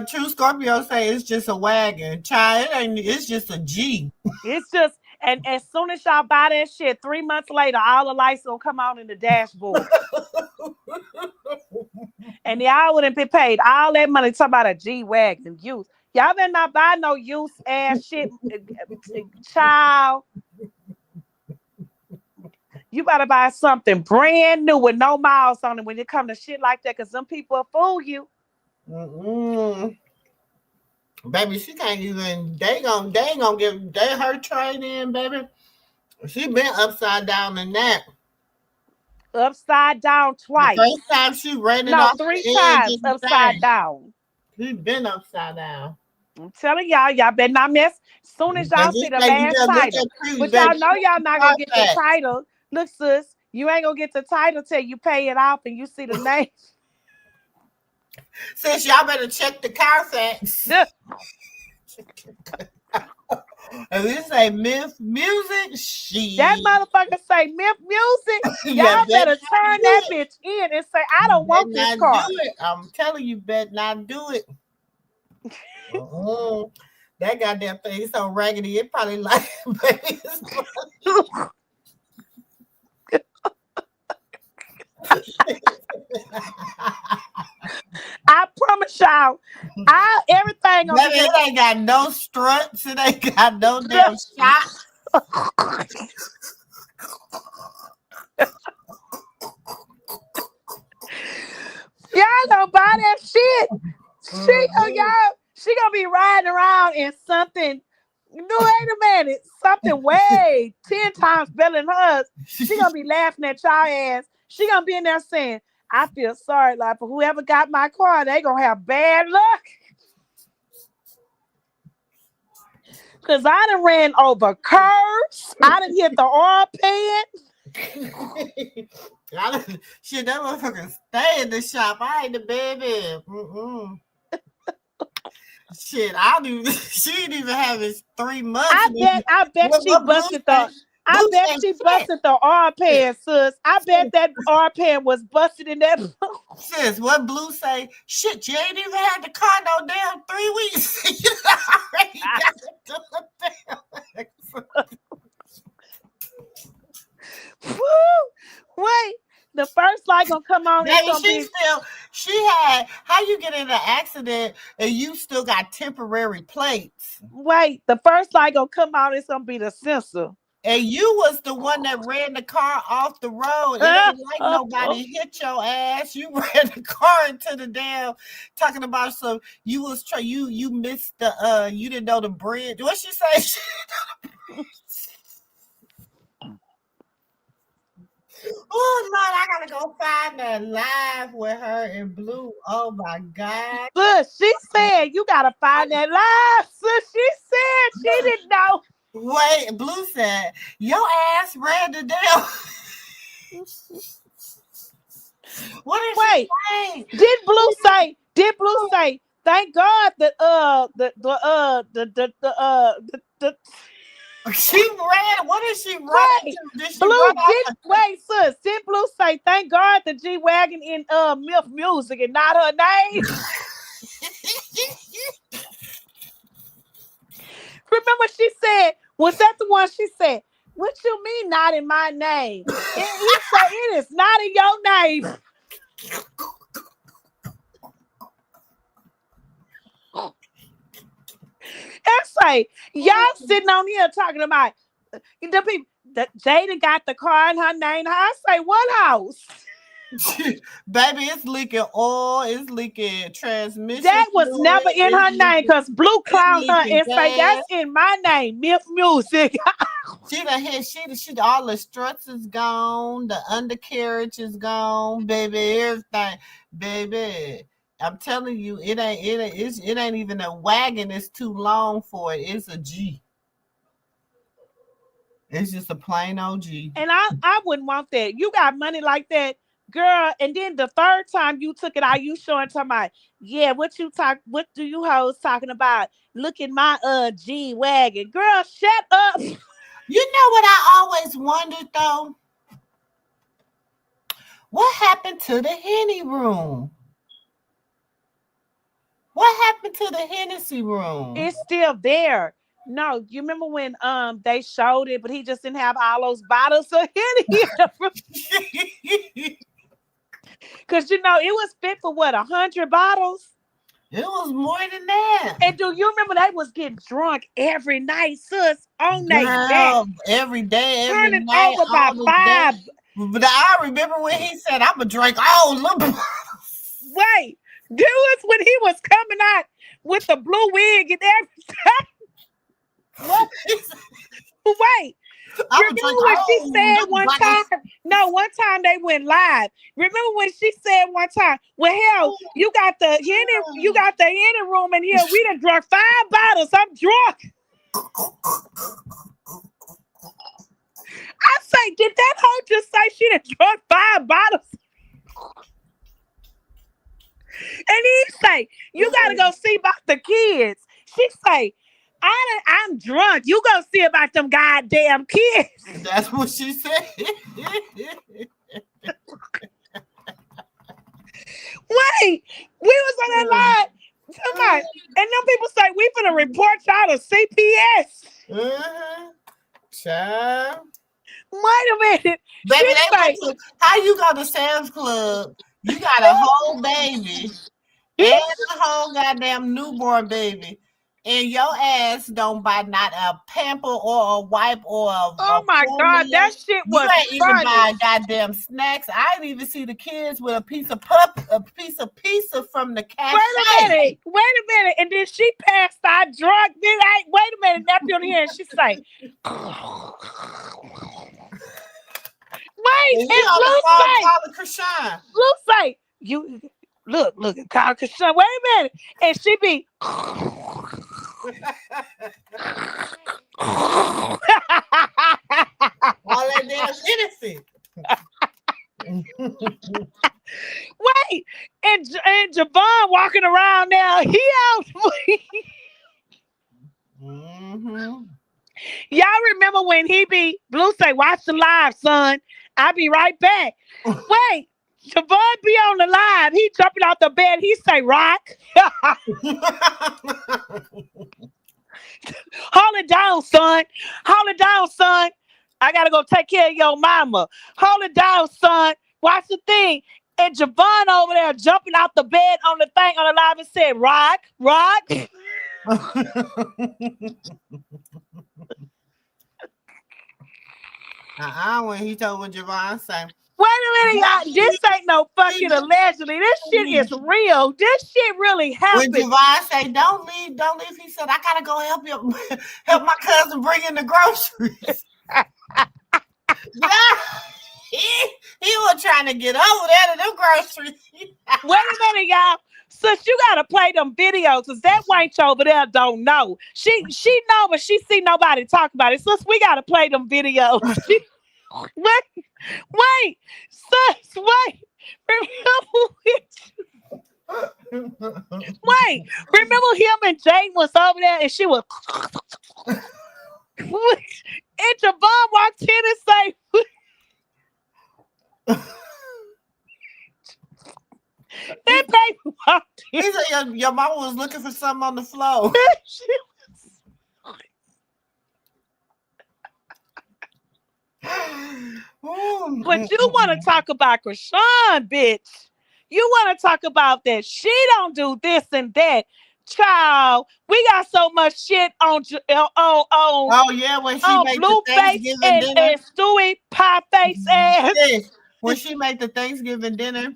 True Scorpio say it's just a wagon. Child, it's just a G. It's just, and as soon as y'all buy that shit, 3 months later, all the lights will come on in the dashboard. And y'all wouldn't be paid all that money talking about a G-Wagon use. Y'all better not buy no use ass shit, child. You better buy something brand new with no miles on it when you come to shit like that, because some people will fool you. Baby, she can't even. They ain't gonna give her trade in, baby. She been upside down in that. Upside down twice. The first time she ran it off 3 times upside down. She been upside down. I'm telling y'all better not miss. As soon as y'all see the last title, but y'all know y'all not gonna get the title. Look, sis, you ain't gonna get the title till you pay it off and you see the name. Sis, y'all better check the Carfax. If it say MILF Music, that motherfucker say MILF Music. Y'all better turn that bitch in and say, I don't want this car. I'm telling you, better not do it. That goddamn thing is so raggedy, it probably like I promise y'all, everything on it ain't got no struts, it ain't got no damn shots. Y'all don't buy that shit. She gonna be riding around in something. No, wait a minute, something way 10 times better than hers. She gonna be laughing at y'all ass. She gonna be in there saying, I feel sorry, like, for whoever got my car, they gonna have bad luck. Cause I done ran over curves. I done hit the oil pan. Shit, that motherfucker stay in the shop. I ain't the baby. Shit, she didn't even have his 3 months. I bet she busted the oil pan, sis. I bet that oil pan was busted in that. Sis, what Blue say? Shit, you ain't even had the car no damn 3 weeks. You already got it to the damn. The first light gonna come on. It's Baby, gonna be she had, how you get in an accident and you still got temporary plates? wait. The first light gonna come out. It's gonna be the sensor. And you was the one that ran the car off the road. It ain't like nobody hit your ass. You ran the car into the damn, talking about some, you was you missed the you didn't know the bridge. What she say? Oh Lord, I gotta go find that live with her in Blue. Oh my God. Sis, she said you gotta find that live. Sis, she said she didn't know. Wait, Blue said, your ass ran the damn. What did she say? Did Blue say, thank God that she ran. What did she run? Did she Blue run wait, sis, did Blue say thank God the G-Wagon in MILF Music and not her name? Remember she said, was that the one she said, what you mean not in my name? And he said it is not in your name. And say, y'all sitting on here talking about the people that Jada got the car in her name. I say, what house? Baby, it's leaking oil, it's leaking transmission. That was never in her name because Blue clown her and say that's in my name, MILF Music. She done hit, she all the struts is gone, the undercarriage is gone, baby, everything, baby. I'm telling you, it ain't even a wagon. It's too long for it. It's a G. It's just a plain old G. And I wouldn't want that. You got money like that, girl. And then the third time you took it out, you showing talking about, yeah, what do you hoes talking about? Look at my G wagon. Girl, shut up. You know what I always wondered though? What happened to the Henny room? What happened to the Hennessy room? It's still there. No, you remember when they showed it, but he just didn't have all those bottles of Henny. Because you know it was fit for what, 100 bottles? It was more than that. And do you remember they was getting drunk every night, sis, on their back? Every day, every turning night, over by 5. But I remember when he said, "I'm gonna drink all of them." Wait, this was when he was coming out with the blue wig and everything. What? Wait. Remember when she said one time? No, one time they went live. Remember when she said one time, "Well, hell, you got the Henny room in here. We done drunk 5 bottles. I'm drunk." I say, did that hoe just say she done drunk 5 bottles? And he say, you gotta go see about the kids. She say, I'm drunk. You go see about them goddamn kids. That's what she said. Wait, we was on that line. Somebody, and them people say we finna report y'all to CPS. Child. Wait a minute. Baby, how you go to Sam's Club? You got a whole baby and a whole goddamn newborn baby. And your ass don't buy not a pamper or a wipe or a my God, that shit was you ain't even buy goddamn snacks. I didn't even see the kids with a piece of pizza from the cafe. Wait a minute. And then she passed out drunk. Then wait a minute, nephew on here, and she say, wait, and Blue say, you look, call Chrisean. Wait a minute, and she be. All that damn Hennessy. Wait, and Javon walking around now. He out. Y'all remember when he be Blue say, "Watch the live, son. I'll be right back." Wait, Javon be on the live. He jumping out the bed. He say, "Rock." Hold it down, son. Hold it down, son. I gotta go take care of your mama. Hold it down, son. Watch the thing. And Javon over there jumping out the bed on the thing on the live and said, rock, rock. When he told what Javon said. Wait a minute, y'all. This ain't no fucking allegedly. This shit is real. This shit really happened. When Javon say, don't leave, he said, I gotta go help my cousin bring in the groceries. He was trying to get over there to them groceries. Wait a minute, y'all. Sis, you gotta play them videos, because that wench over there don't know. She know, but she see nobody talk about it. Sis, we gotta play them videos. Wait, sis, wait. Remember him and Jane was over there and she was and Javon walked in and say that baby walked in. He said your mama was looking for something on the floor. But you want to talk about Chrisean, bitch. You want to talk about that she don't do this and that. Child, we got so much shit on when she made the Thanksgiving dinner. And Stewie pie face ass. Yes. When she made the Thanksgiving dinner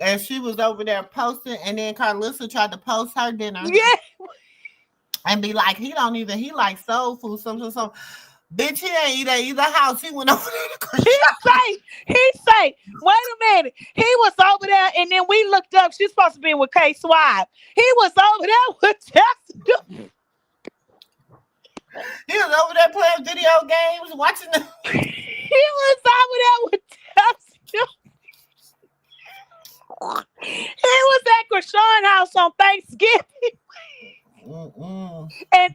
and she was over there posting, and then Carlissa tried to post her dinner. Yeah. And be like, he like soul food, something. Bitch, he ain't eat at either house. He went over there to He say, wait a minute. He was over there, and then we looked up. She's supposed to be with K Swipe. He was over there with Tessa. He was over there playing video games, watching the. He was over there with Tessa. He was at Chrisean house on Thanksgiving. And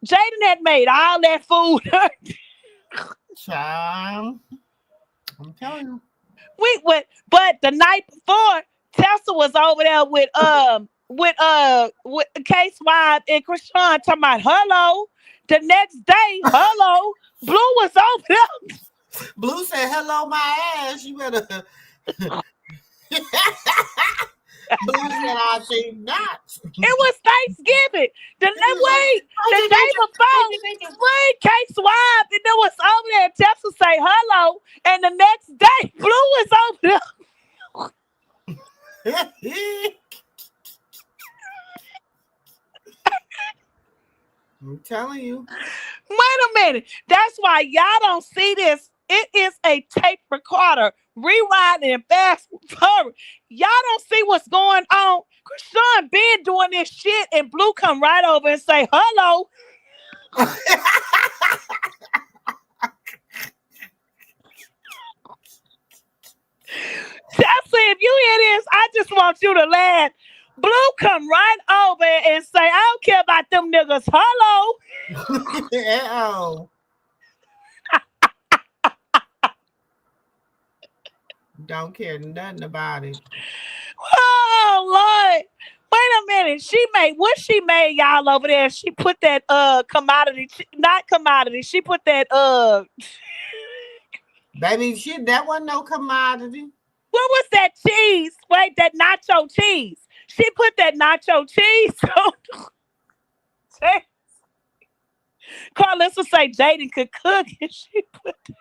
Jaden had made all that food. Child, I'm telling you. We went, but the night before, Tessa was over there with K Swipe and Chrisean talking about hello. The next day, hello, Blue was over there. Blue said, "Hello, my ass. You better." Blue said, "I think not." It was Thanksgiving. The day before, K Swipe, and it was over there. Tessa say hello, and the next day, Blue was over there. I'm telling you. Wait a minute. That's why y'all don't see this. It is a tape recorder. Rewind and fast forward. Y'all don't see what's going on. Chrisean been doing this shit, and Blue come right over and say hello. Tessa, if you hear this, I just want you to laugh. Blue come right over and say, I don't care about them niggas. Hello. Don't care nothing about it. Oh, Lord. Wait a minute. She made y'all over there. She put that not commodity. She put that baby, that wasn't no commodity. What was that cheese? Wait, that nacho cheese. She put that nacho cheese on. Carlissa say Jaden could cook, and she put that.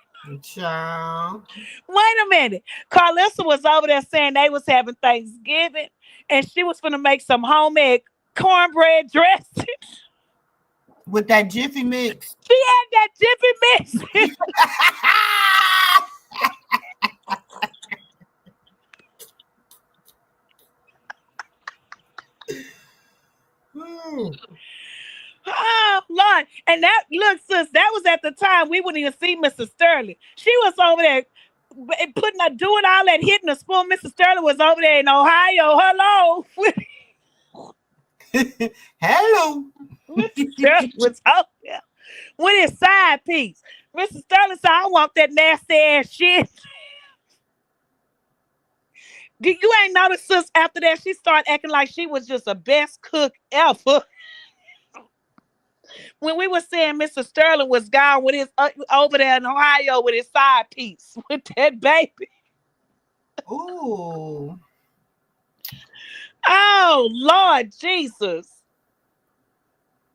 Child. Wait a minute. Carlissa was over there saying they was having Thanksgiving, and she was gonna make some homemade cornbread dressing with that Jiffy mix. She had that Jiffy mix. Oh, Lord. And that, look, sis, that was at the time we wouldn't even see Mrs. Sterling. She was over there doing all that, hitting the spoon. Mrs. Sterling was over there in Ohio. Hello. Hello. Mrs. Sterling was out there with his side piece. Mrs. Sterling said, I want that nasty ass shit. You ain't noticed, sis, after that, she started acting like she was just the best cook ever. When we were saying Mr. Sterling was gone with his over there in Ohio with his side piece with that baby. Ooh. Oh, Lord Jesus.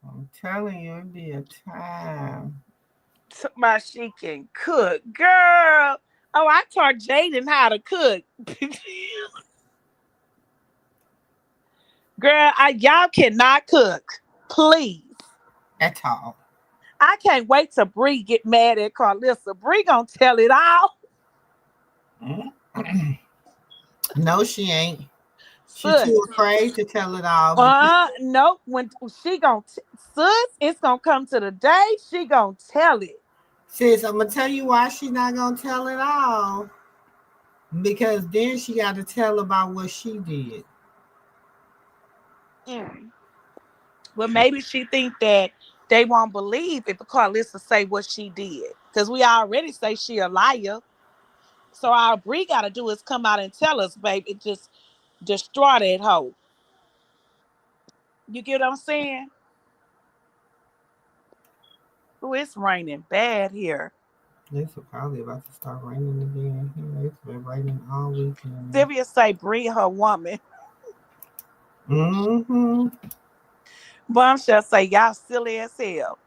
I'm telling you, it'd be a time. My she can cook. Girl. Oh, I taught Jaden how to cook. Girl, y'all cannot cook. Please. At all. I can't wait till Bree get mad at Carlissa. Bree gonna tell it all. No, she ain't. She Sus. too afraid to tell it all. Nope. When she gonna sus, it's gonna come to the day she gonna tell it. Sis, I'm gonna tell you why she not gonna tell it all. Because then she got to tell about what she did. Well, maybe she think that they won't believe if Carlissa say what she did. Because we already say she a liar. So all Bree gotta do is come out and tell us, baby. Just destroy that hoe. You get what I'm saying? Oh, it's raining bad here. It's probably about to start raining again. It's been raining all weekend. Sylvia say Bree her woman. Mm-hmm. Bombshell say y'all silly as hell.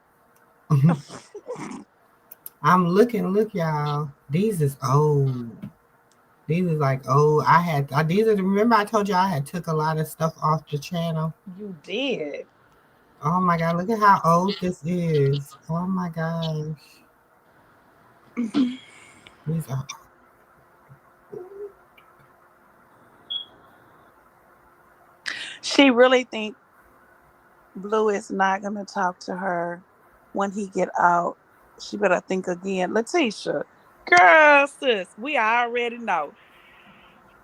I'm looking, look, y'all. These is old. These is like old. Remember I told you I had took a lot of stuff off the channel. You did. Oh my god, look at how old this is. Oh my gosh. These are She really think Blue is not gonna talk to her when he get out. She better think again. Letitia, girl, sis, we already know.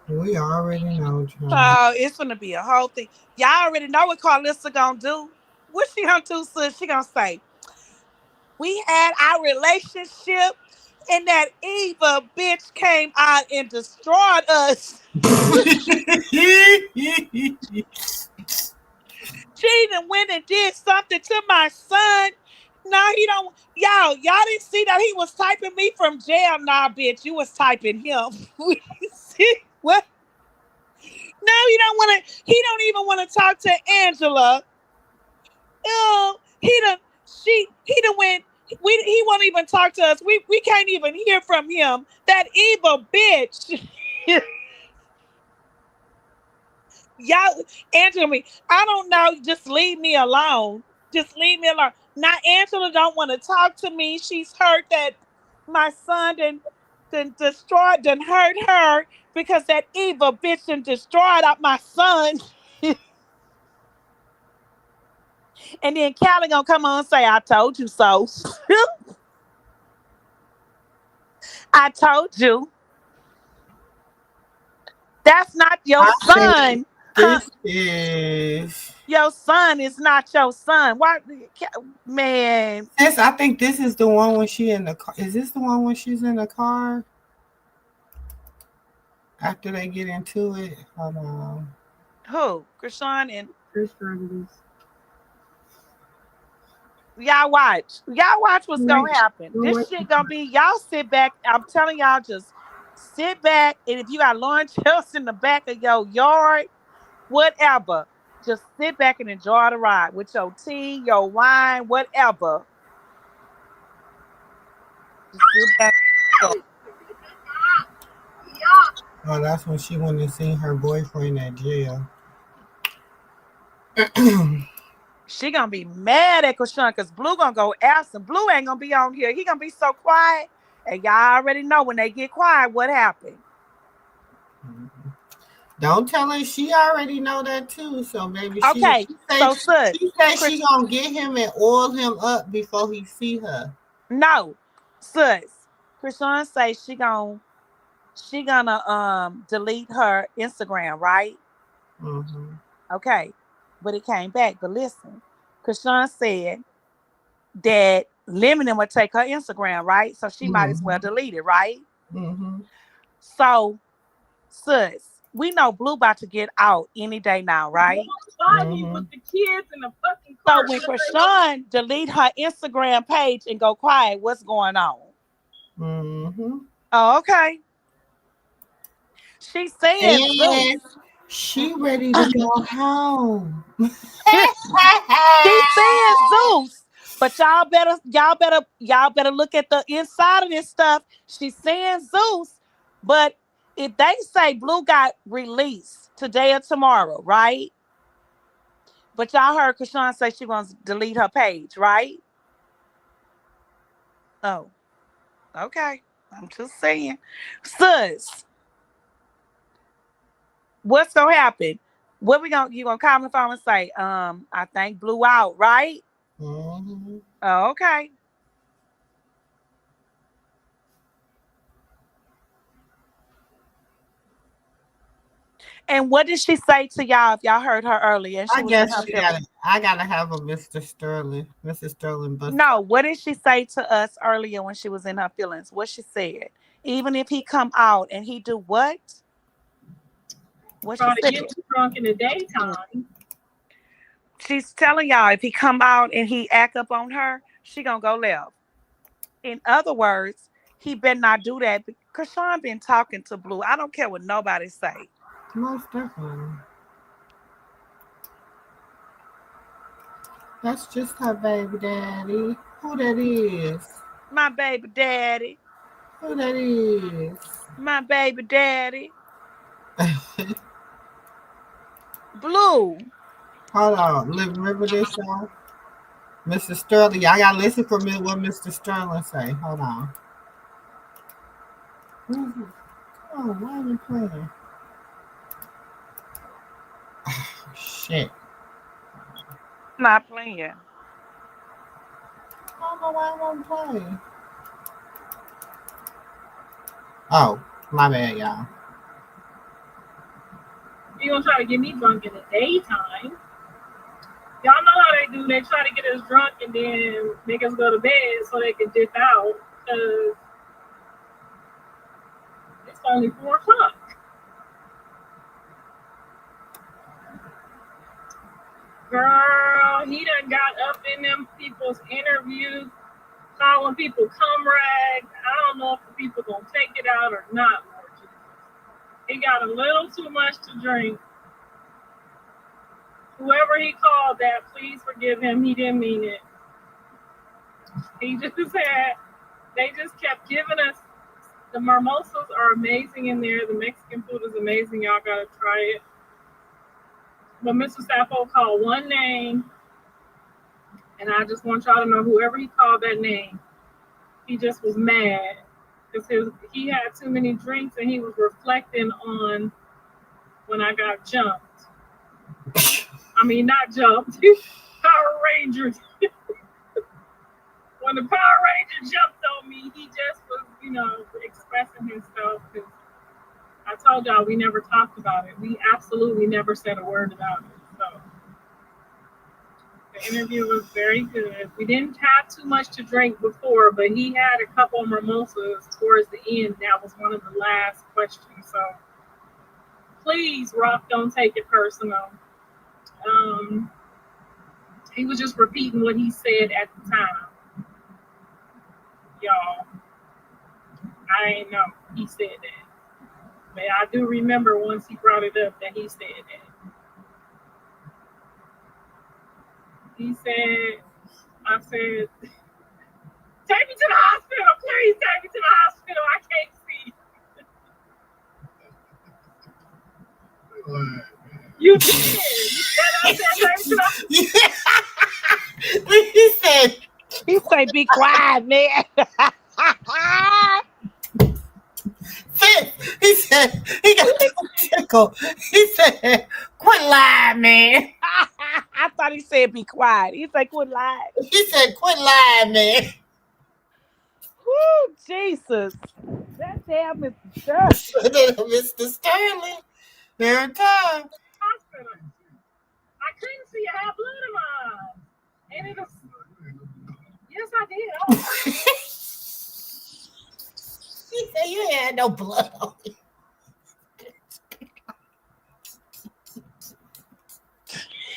we already know, John. Oh, it's gonna be a whole thing. Y'all already know what Carlissa gonna do. What she gonna do, sis? She gonna say, we had our relationship and that Eva bitch came out and destroyed us. She done went and did something to my son. No, he don't. Y'all didn't see that he was typing me from jail. Nah, bitch, you was typing him. See what? No, he don't want to. He don't even want to talk to Angela. Oh, he done went. He won't even talk to us. We can't even hear from him. That evil bitch. Y'all, Angela, I don't know. Just leave me alone. Just leave me alone. Now Angela don't want to talk to me. She's hurt that my son done destroyed, done hurt her because that evil bitch done destroyed out my son. And then Callie gonna come on and say, I told you so. I told you. That's not your I son. think this is. Your son is not your son. Why, man? Sis, I think this is the one when she in the car. Is this the one when she's in the car? After they get into it? Hold on. Who? Chrisean and y'all watch. Y'all watch what's gonna happen. This shit gonna be, y'all sit back. I'm telling y'all, just sit back. And if you got lawn chairs in the back of your yard, whatever, just sit back and enjoy the ride with your tea, your wine, whatever. Just sit back. Oh, that's when she went and seen her boyfriend at jail. She gonna be mad at Chrisean because Blue gonna go absent. Blue ain't gonna be on here. He gonna be so quiet. And y'all already know when they get quiet, what happened. Don't tell her she already know that too. So maybe okay. So sis, she said she gonna get him and oil him up before he see her. No, sis. Chrisean say she gonna delete her Instagram, right? Mm-hmm. Okay, but it came back. But listen, Chrisean said that Lemon would take her Instagram, right? So she might as well delete it, right? Mm-hmm. So, sis, we know Blue about to get out any day now, right? Mm-hmm. With the kids in the fucking car. So when Chrisean delete her Instagram page and go quiet, what's going on? Mm-hmm. Oh, okay. She's saying And Zeus. she ready to go home. She's saying Zeus. But y'all better look at the inside of this stuff. She's saying Zeus, but if they say Blue got released today or tomorrow, right? But y'all heard Chrisean say she wants to delete her page, right? Oh, okay. I'm just saying. Sus, what's gonna happen? What we gonna you gonna call me phone and say, I think Blue out, right? Mhm. Oh, okay. And what did she say to y'all if y'all heard her earlier and she I was in guess her she got it. feelings? I gotta have a Mr. Sterling. Mrs. Sterling bust. No, what did she say to us earlier when she was in her feelings? What she said. Even if he come out and he do what? What she Try to said. get too drunk in the daytime. She's telling y'all if he come out and he act up on her, she gonna go left. In other words, he better not do that because Sean been talking to Blue. I don't care what nobody say. Most definitely. That's just her baby daddy. Who that is? My baby daddy. Who that is? My baby daddy. Blue. Hold on. Remember this, y'all? Mr. Sterling. I gotta listen for me what Mr. Sterling say. Hold on. Oh, why are you playing? Shit. Not playing. I don't know why I won't play. Oh, my bad, y'all. You gonna try to get me drunk in the daytime? Y'all know how they do. They try to get us drunk and then make us go to bed so they can dip out because it's only 4 o'clock. Girl, he done got up in them people's interviews, calling people cum rag. I don't know if the people gonna take it out or not, Lord Jesus. He got a little too much to drink. Whoever he called that, please forgive him. He didn't mean it. He just had, they just kept giving us, the mimosas are amazing in there. The Mexican food is amazing. Y'all gotta try it. But Mr. Sappho called one name, and I just want y'all to know whoever he called that name, he just was mad because he had too many drinks and he was reflecting on when I got jumped. I mean, not jumped, Power Rangers. When the Power Ranger jumped on me, he just was, expressing himself. Because I told y'all we never talked about it. We absolutely never said a word about it. So the interview was very good. We didn't have too much to drink before, but he had a couple of mimosas towards the end. That was one of the last questions. So please, Rock, don't take it personal. He was just repeating what he said at the time. Y'all, I ain't know he said that. But I do remember once he brought it up that he said that. He said, I said, take me to the hospital, please take me to the hospital. I can't see. You did. You said I said take me to the hospital. He said, be quiet, man. He said, he got tickled. He said, quit lying, man. I thought he said, be quiet. He said, quit lying. He said, quit lying, man. Woo, Jesus. That damn Mr. Sterling. Mr. Sterling. There in time. Hospital. I couldn't see I had blood in my eyes. And it was, yes, I did. Oh. He said you had no blood on you.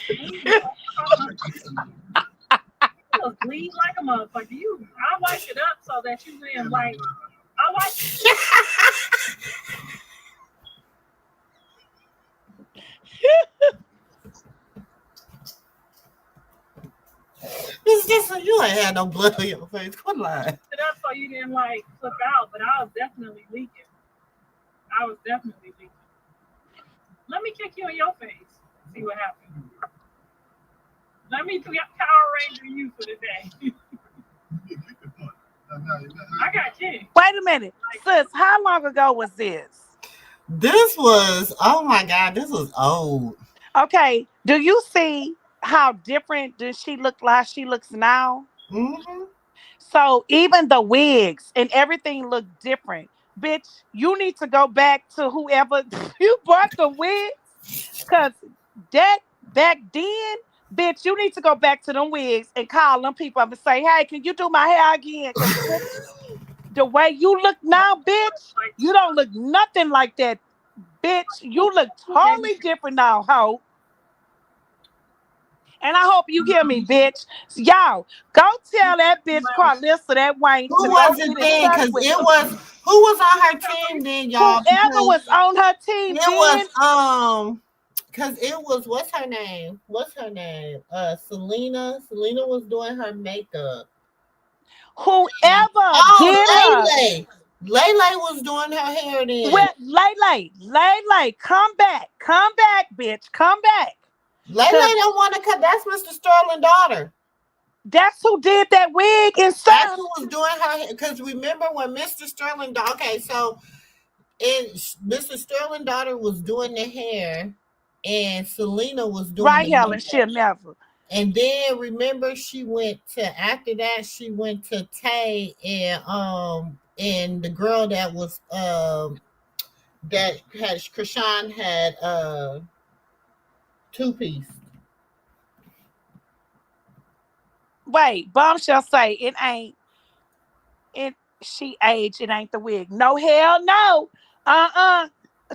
You bleed like a motherfucker. I wiped it up so that you didn't like. I wiped. ain't had no blood on your face. Quit lying. It up so you didn't like flip out, but I was definitely leaking. Let me kick you in your face. See what happens. Let me Power Ranger you for the day. I got kicked. Wait a minute. Sis, how long ago was this? This was, oh my God, this was old. Okay. Do you see how different does she look like she looks now? Mm-hmm. So even the wigs and everything look different. Bitch, you need to go back to whoever you bought the wigs. Cause that back then, bitch, you need to go back to them wigs and call them people up and say, hey, can you do my hair again? Cause bitch, the way you look now, bitch, you don't look nothing like that. Bitch, you look totally different now, ho. And I hope you hear me, bitch. Y'all, go tell that bitch Carlissa that Wayne Who to go was get it in then? touch Because with it her. was, who was on her team then, y'all? Whoever was on her team it then. was, because it was, what's her name? Selena. Selena was doing her makeup. Whoever did her. Lele was doing her hair then. Well, Lele, come back, bitch, come back. Lele don't want to cut. That's Mr. Sterling's daughter. That's who did that wig and stuff. That's who was doing her hair. Because remember when Mr. Sterling, okay, so Mr. Sterling's daughter was doing the hair, and Selena was doing right, the Helen. She'll never. And then remember, she went to after that. She went to Tay and the girl that was that had Chrisean had 2-piece. Wait, Bombshell say it ain't. She aged. It ain't the wig. No, hell no.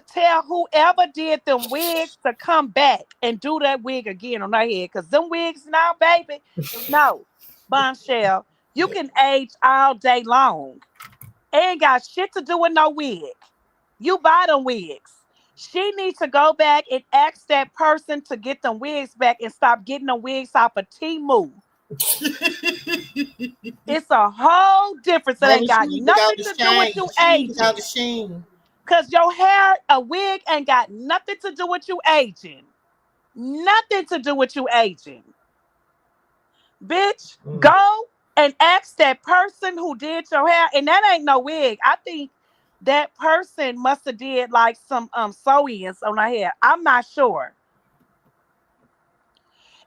Tell whoever did them wigs to come back and do that wig again on her head. Because them wigs now, baby, no. Bombshell, you can age all day long. Ain't got shit to do with no wig. You buy them wigs. She needs to go back and ask that person to get them wigs back and stop getting them wigs off of Temu. It's a whole difference. It ain't got nothing to do with you aging. Because your hair, a wig, ain't got nothing to do with you aging. Nothing to do with you aging. Bitch, go and ask that person who did your hair. And that ain't no wig. I think that person must have did like some sew-ins on her hair. I'm not sure.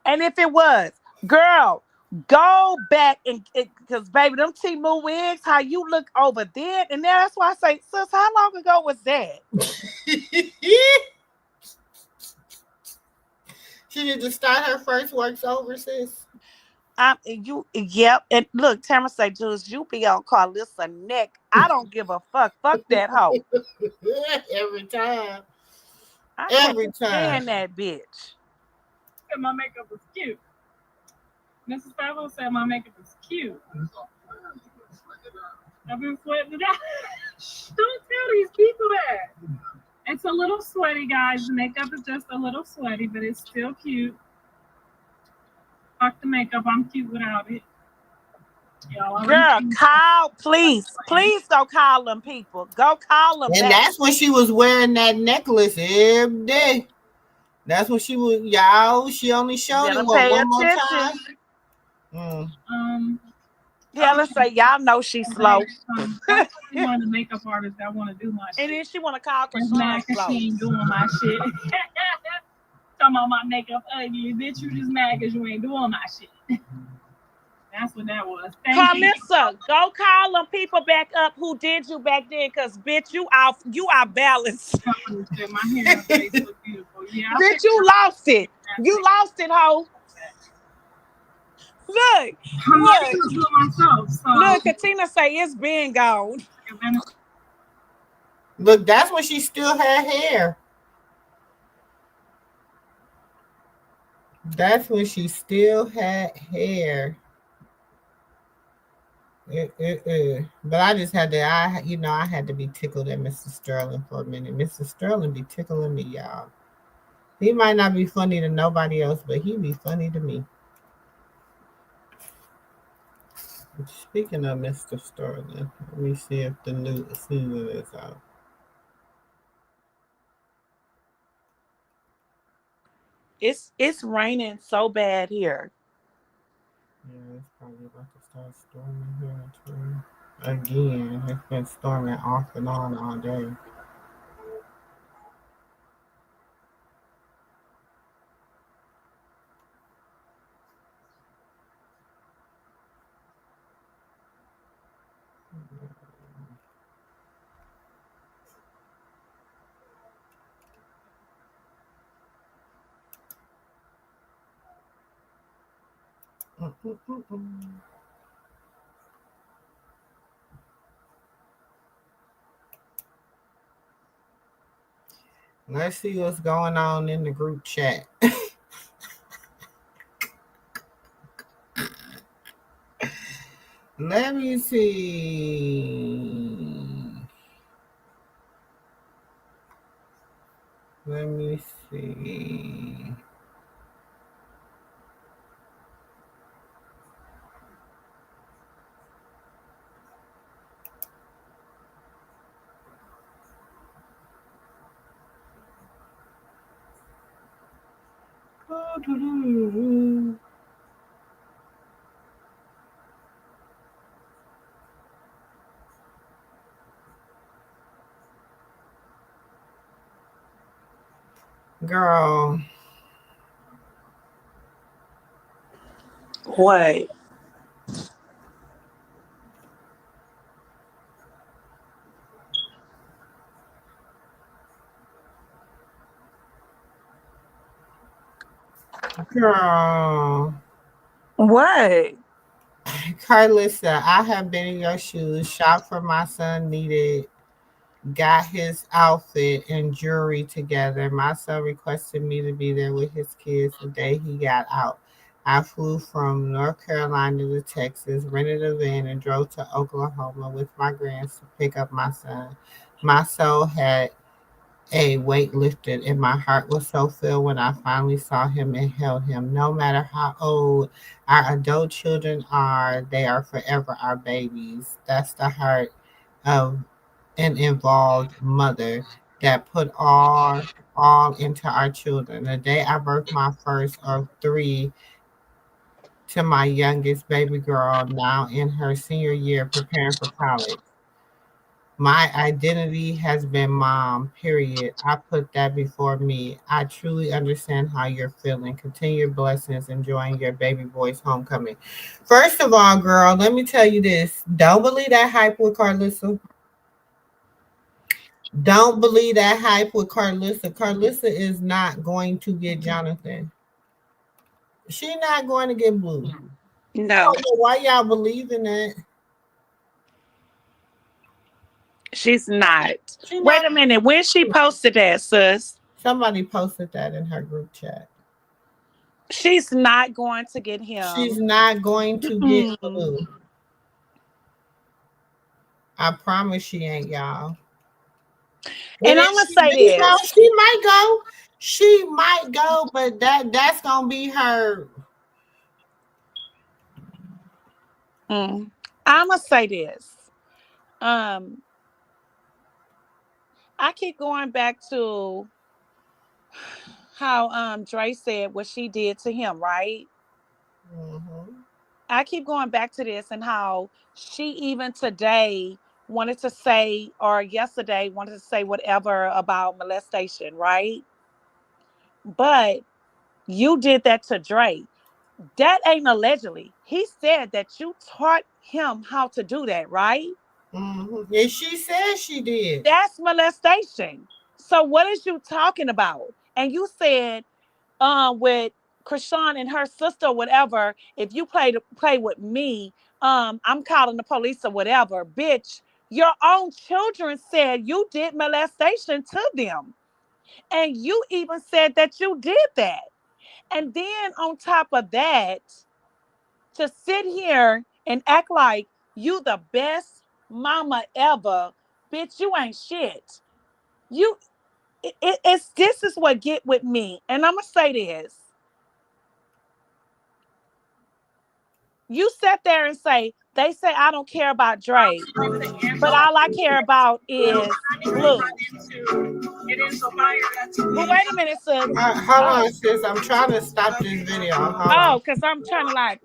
And if it was, girl, go back and because baby, them Temu wigs, how you look over there, and that's why I say, sis, how long ago was that? She need to start her first works over, sis. Yep. And look, Tamara say, Jules, you be on Carlissa neck. I don't give a fuck. Fuck that hoe. Every time. I can't stand that bitch. And my makeup was cute. Mrs. Favo said my makeup is cute. I've been sweating it out. Don't tell these people that. It's a little sweaty, guys. The makeup is just a little sweaty, but it's still cute. Fuck the makeup. I'm cute without it. Girl, call, please go call them people. Go call them. And that's when she was wearing that necklace every day. That's when she was, y'all. She only showed it one more time. Yeah, let's say y'all know she's slow. That's one of the makeup artists that want to do my shit. And then she want to call Chrisean slow. She ain't doing my shit. Talking about my makeup ugly, bitch. You just mad because you ain't doing my shit. That's what that was. Carlissa, go call them people back up who did you back then, cause bitch, you are balanced. My hair and face look beautiful. Yeah, bitch, you lost it. You lost it, ho. Look. Myself, so. Look, Katina say it's been gone. Look, that's when she still had hair. That's when she still had hair. But I just had to, I had to be tickled at Mr. Sterling for a minute. Mr. Sterling be tickling me, y'all. He might not be funny to nobody else, but he be funny to me. Speaking of Mr. Sterling, let me see if the new season is out. It's raining so bad here. Yeah, it's probably about to start storming here too. Again, it's been storming off and on all day. Mm-mm-mm-mm. Let's see what's going on in the group chat. Let me see. Let me see. Girl, What? girl. What? Carlissa, I have been in your shoes. Shop for my son needed. Got his outfit and jewelry together. My son requested me to be there with his kids the day he got out. I flew from North Carolina to Texas, rented a van, and drove to Oklahoma with my grands to pick up my son. My soul had a weight lifted, and my heart was so filled when I finally saw him and held him. No matter how old our adult children are, they are forever our babies. That's the heart of an involved mother that put all into our children. The day I birthed my first of three to my youngest baby girl, now in her senior year preparing for college. My identity has been mom, period. I put that before me. I truly understand how you're feeling. Continue your blessings, enjoying your baby boy's homecoming. First of all, girl, let me tell you this. Don't believe that hype with Carlissa. Don't believe that hype with Carlissa. Carlissa is not going to get Jonathan. She's not going to get Blue. I No, don't know why y'all believe in that. she's not. She Wait not. a minute. When she posted that, sis, Somebody posted that in her group chat. she's not going to get She's him. not going to get Mm. Blue. I promise she ain't, y'all. And And if I'm gonna she say do go, this. she might go. She might go, but that's gonna be her. I'm gonna say this. Um, I keep going back to how Dre said what she did to him, right? Mhm. I keep going back to this and how she even today wanted to say, or yesterday wanted to say whatever about molestation, right? But you did that to Dre. That ain't allegedly. He said that you taught him how to do that, right? Mhm. And she said she did. That's molestation. So what is you talking about? And you said with Chrisean and her sister or whatever, if you play with me, I'm calling the police or whatever. Bitch, your own children said you did molestation to them. And you even said that you did that. And then on top of that, to sit here and act like you the best mama ever, bitch, you ain't shit. You it's this is what get with me. And I'm gonna say this. You sit there and say, they say I don't care about Dre, but all I care about is Blue. It inspired. But wait a minute, sis. Hold Oh, on, sis. I'm trying to stop this video. Hold on. oh, because I'm trying to like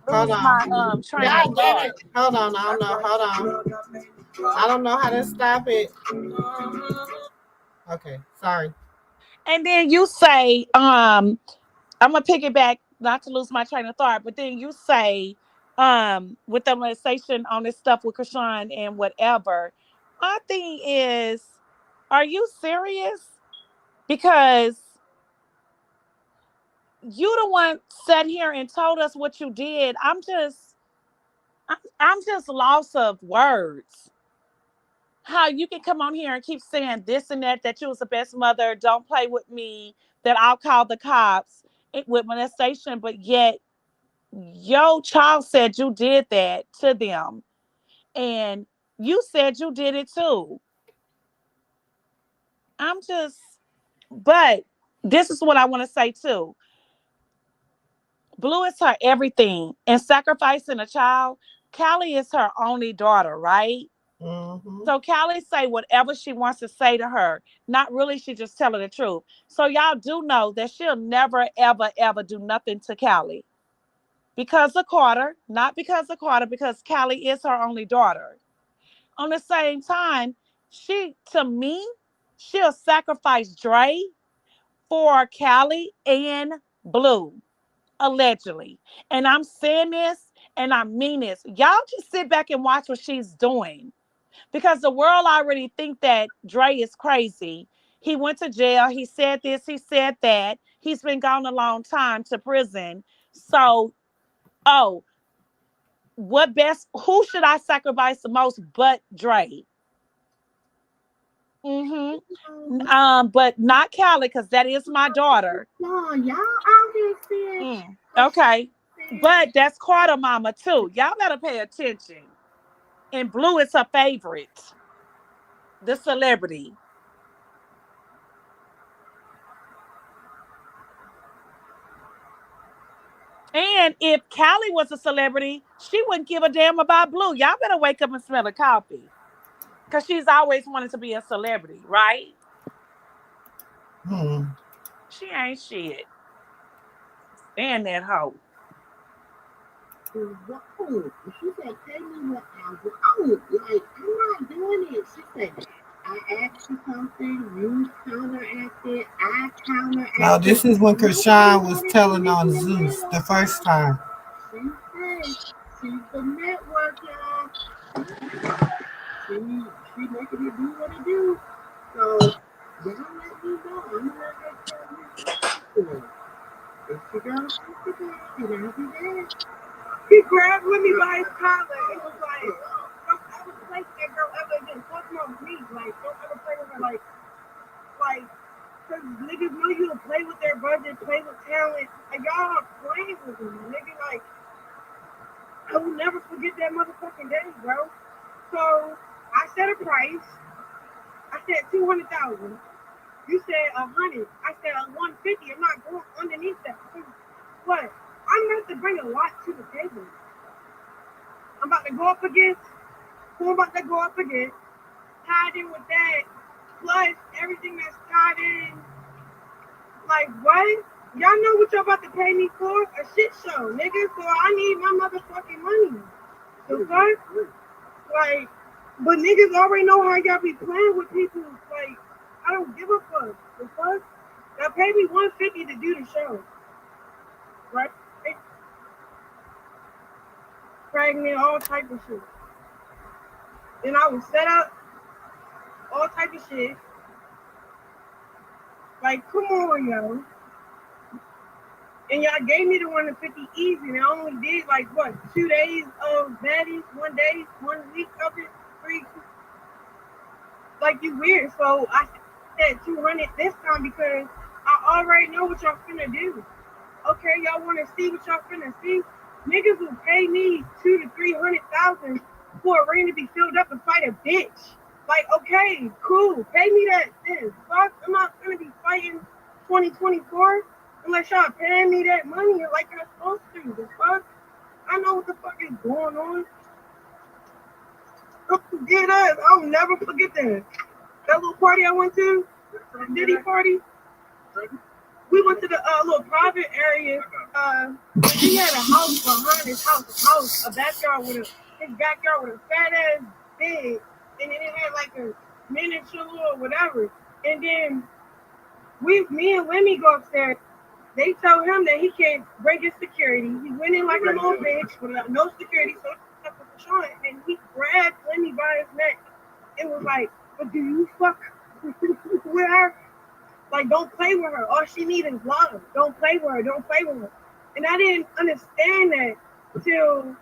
Hold lose my on. train of God damn thought. it. Hold on. I don't know. Hold on. I don't know how to stop it. Okay. Sorry. And then you say, I'm gonna piggyback, not to lose my train of thought, but then you say, with the conversation on this stuff with Chrisean and whatever, my thing is, are you serious? Because you the one sat here and told us what you did. I'm just lost of words. How you can come on here and keep saying this and that you was the best mother, don't play with me, that I'll call the cops with molestation, but yet your child said you did that to them. And you said you did it too. I'm just, but this is what I want to say too. Blue is her everything. And sacrificing a child, Callie is her only daughter, right? Mm-hmm. So Callie say whatever she wants to say to her. Not really, she just telling the truth. So y'all do know that she'll never, ever, ever do nothing to Callie. Because of Carter, not because of Carter, because Callie is her only daughter. On the same time, to me, she'll sacrifice Dre for Callie and Blue, allegedly. And I'm saying this and I mean this. Y'all just sit back and watch what she's doing. Because the world already think that Dre is crazy. He went to jail. He said this. He said that. He's been gone a long time to prison. So, oh, who should I sacrifice the most but Dre? But not Callie, because that is my daughter. No, y'all out here saying. Okay. But that's Carter mama too. Y'all better pay attention. And Blue is her favorite. The celebrity. And if Callie was a celebrity, she wouldn't give a damn about Blue. Y'all better wake up and smell the coffee. Because she's always wanted to be a celebrity, right? She ain't shit. Stand that hoe. Whoa. She said, pay me what I want. Like, I'm not doing it. She said, I asked you something, you counteracted, I counteracted. Now, this is when Chrisean was telling on Zeus the first time. She said, she's the network, y'all. She making it do what it do. So, y'all let me know. I'm going to let her tell me. If she goes to the bed, she gotta be there. He grabbed me by his collar and was like, don't ever play with that girl ever again. Fuck no me. Like, don't ever play with her. Like, because niggas know you'll play with their budget, play with talent. Like, y'all are playing with me, nigga. Like, I will never forget that motherfucking day, bro. So, I set a price. I said 200,000. You said 100. I said 150. I'm not going underneath that. What? I'm going to have to bring a lot to the table. I'm about to go up against who I'm about to go up against. Tied in with that, plus everything that's tied in. Like, what? Y'all know what y'all about to pay me for? A shit show, nigga. So I need my motherfucking money. The fuck? Like, but niggas already know how y'all be playing with people. Like, I don't give a fuck. The fuck? Y'all pay me 150 to do the show. Right? Pregnant, all type of shit. Then I was set up, all type of shit. Like, come on, yo. And y'all gave me the 150 easy, and I only did like what, 2 days of baddies, 1 day, 1 week of it, 3. Like, you weird. So I said 200 this time because I already know what y'all finna do. Okay, y'all want to see what y'all finna see? Niggas will pay me 200,000 to 300,000 for a ring to be filled up and fight a bitch. Like, okay, cool, pay me that then. Fuck, I'm not gonna be fighting 2024 unless y'all paying me that money like I'm supposed to. The fuck, I know what the fuck is going on. Don't forget us. I'll never forget that. That little party I went to, the Diddy party. We went to the little private area. He had a house behind his house, a backyard with his backyard with a fat ass bed, and then it had like a miniature little whatever. And then me and Lemmy go upstairs. They told him that he can't break his security. He went in like a little bitch with no security, so Sean, and he grabbed Lemmy by his neck. It was like, but do you fuck with her? Like, don't play with her. All she needs is love. Don't play with her. Don't play with her. And I didn't understand that till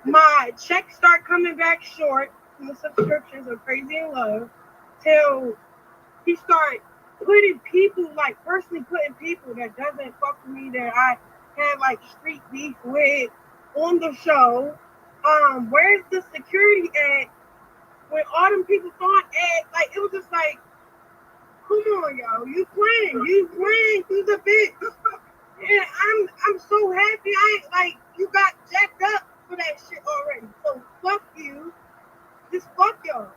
my checks start coming back short from the subscriptions of Crazy in Love, till he started putting people, like personally putting people that doesn't fuck with me, that I had like street beef with on the show. Where's the security at when all them people thought at, like, it was just like, come on, y'all, you playing through the bitch. And I'm so happy you got jacked up for that shit already. So fuck you. Just fuck y'all.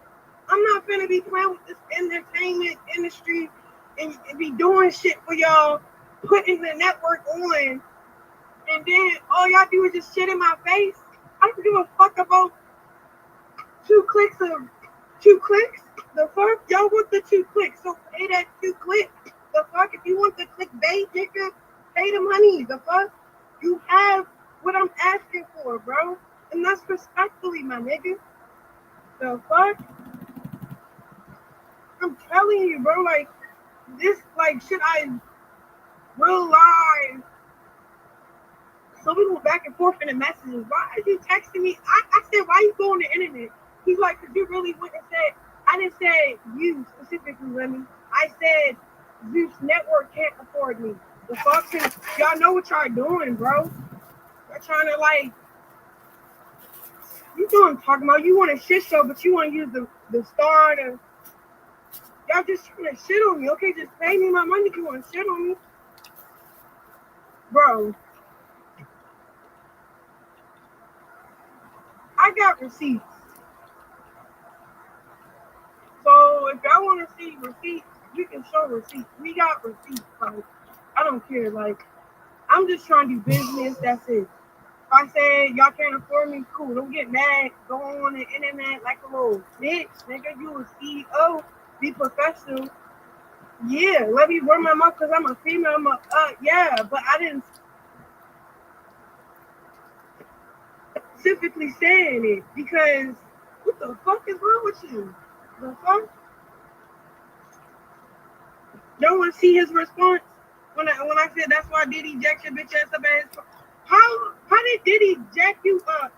I'm not finna be playing with this entertainment industry and be doing shit for y'all, putting the network on, and then all y'all do is just shit in my face. I don't give a fuck about 2 clicks. The fuck? Y'all want the 2 clicks, so pay that 2 clicks. The fuck? If you want the clickbait, nigga, pay the money. The fuck? You have what I'm asking for, bro. And that's respectfully, my nigga. The fuck? I'm telling you, bro, like, this, like, should I realize? So we went back and forth in the messages. Why are you texting me? I said, why you go on the internet? He's like, because you really went and said, I didn't say you specifically, Lemmy. I said Zeus Network can't afford me. The fuck? Y'all know what y'all doing, bro. Y'all trying to, like, you know what I'm talking about. You want a shit show, but you want to use the star to, y'all just trying to shit on me. Okay, just pay me my money if you want to shit on me. Bro. I got receipts. So if y'all want to see receipts, we can show receipts. We got receipts. Like, I don't care. Like, I'm just trying to do business. That's it. If I say y'all can't afford me, cool. Don't get mad. Go on the internet like a little bitch. Nigga, you a CEO. Be professional. Yeah, let me run my mouth because I'm a female. Yeah, but I didn't specifically saying it because what the fuck is wrong with you? The fuck? Don't want to see his response when I said that's why Diddy jacked your bitch ass up at his. How did Diddy jack you up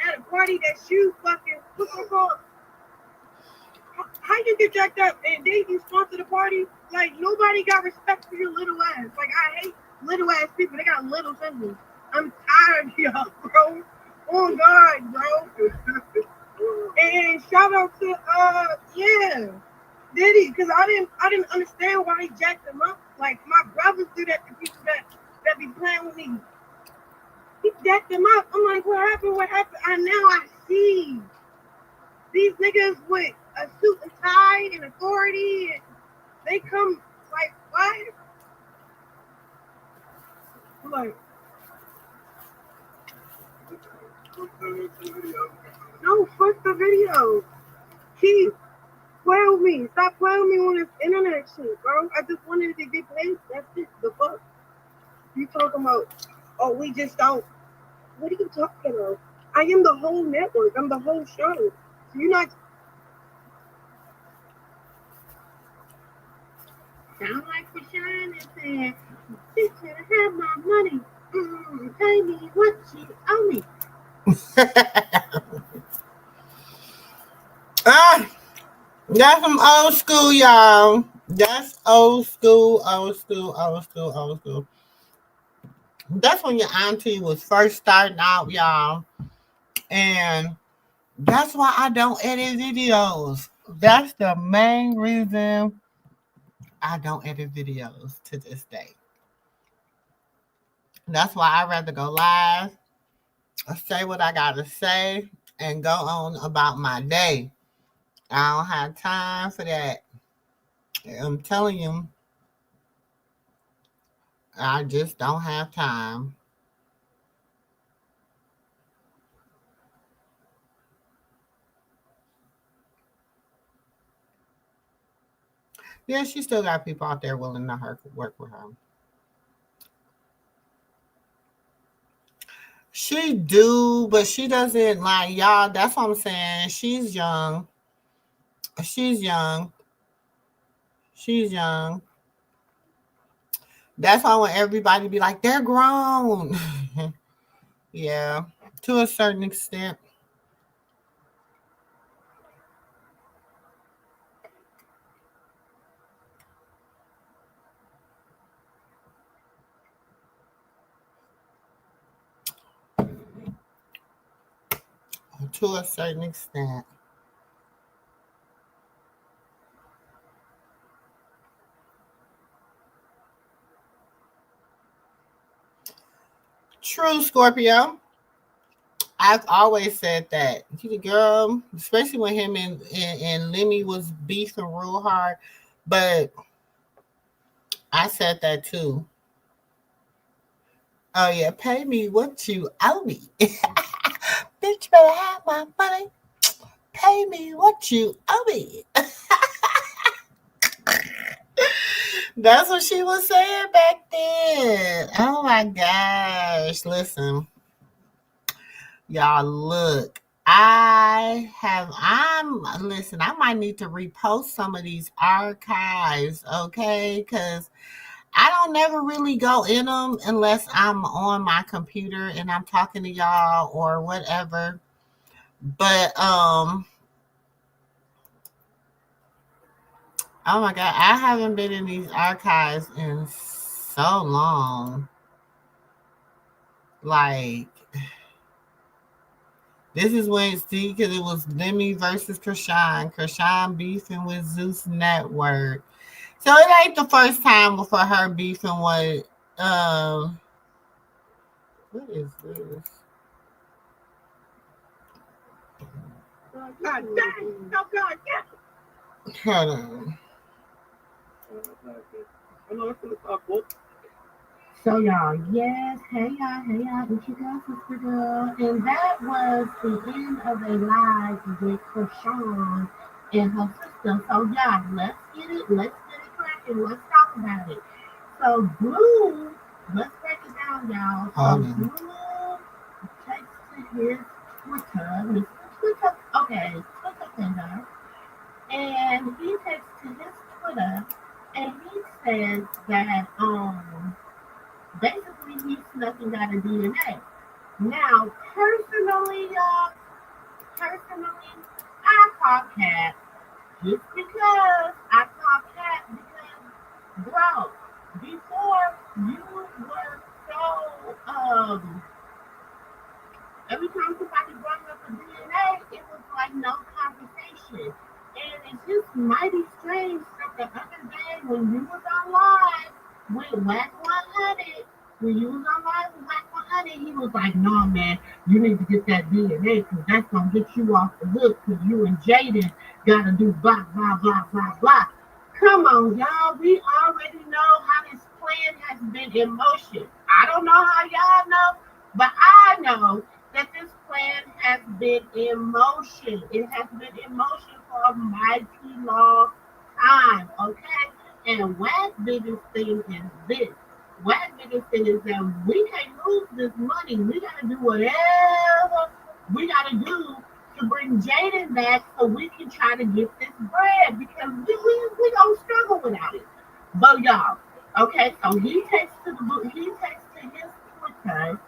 at a party that you fucking what's it called? How you get jacked up and then you sponsor the party? Like, nobody got respect for your little ass. Like, I hate little ass people. They got little fingers. I'm tired of y'all, bro. Oh God, bro. And shout out to Diddy, because I didn't understand why he jacked him up. Like, my brothers do that to people that be playing with me. He jacked him up. I'm like, what happened? What happened? Now I see these niggas with a suit and tie and authority, and they come like, what? I'm like, no, fuck the video. He play with me. Stop playing with me on this internet shit, bro. I just wanted to get paid. That's it. The fuck? You talking about, oh, we just don't. What are you talking about? I am the whole network. I'm the whole show. So you're not. Sound like Chrisean is saying, she should have my money. Pay me what she owe me. That's some old school, y'all. That's old school. That's when your auntie was first starting out, y'all. And that's why I don't edit videos. That's the main reason I don't edit videos to this day. That's why I'd rather go live say what I gotta say, and go on about my day. I don't have time for that. I'm telling you, I just don't have time. Yeah, she still got people out there willing to work with her. She do, but she doesn't like y'all. That's what I'm saying. She's young. She's young. She's young. That's why when everybody be like, they're grown. Yeah, to a certain extent. To a certain extent. True, Scorpio. I've always said that. The girl, especially when him and Lemmy was beefing real hard. But I said that too. Oh yeah, pay me what you owe me. Bitch better have my money. Pay me what you owe me. That's what she was saying back then. Oh my gosh. Listen, y'all, look. Listen, I might need to repost some of these archives, okay? Because I don't never really go in them unless I'm on my computer and I'm talking to y'all or whatever. But, oh my God, I haven't been in these archives in so long. Like, this is when, see, because it was Lemmy versus Chrisean. Chrisean beefing with Zeus Network. So it ain't the first time for her beefing with, what is this? God dang, no, God, yeah. Hold on. So y'all, yes, hey y'all, it's your girl, sister girl, and that was the end of a live with Chrisean and her sister. So y'all, let's get it cracking, let's talk about it. So Blue, let's break it down, y'all. So Blue takes to his Twitter, Twitter finger, and he takes to his Twitter, and he says that basically he snuck and got a DNA. Now, personally, I call cat just because bro, before you were so every time somebody brought up a DNA, it was like no conversation. And it's just mighty strange that the other day when you was on live with Whack 100, when you was on live with Whack 100, he was like, no, man, you need to get that DNA because that's going to get you off the hook because you and Jaden got to do blah, blah, blah, blah, blah. Come on, y'all. We already know how this plan has been in motion. I don't know how y'all know, but I know that this plan has been in motion. It has been in motion for a mighty long time, okay? And Wag's biggest thing is this. Wag's biggest thing is that we can't lose this money. We got to do whatever we got to do to bring Jaden back so we can try to get this bread because we don't struggle without it. But y'all, okay, so he takes to his Twitter.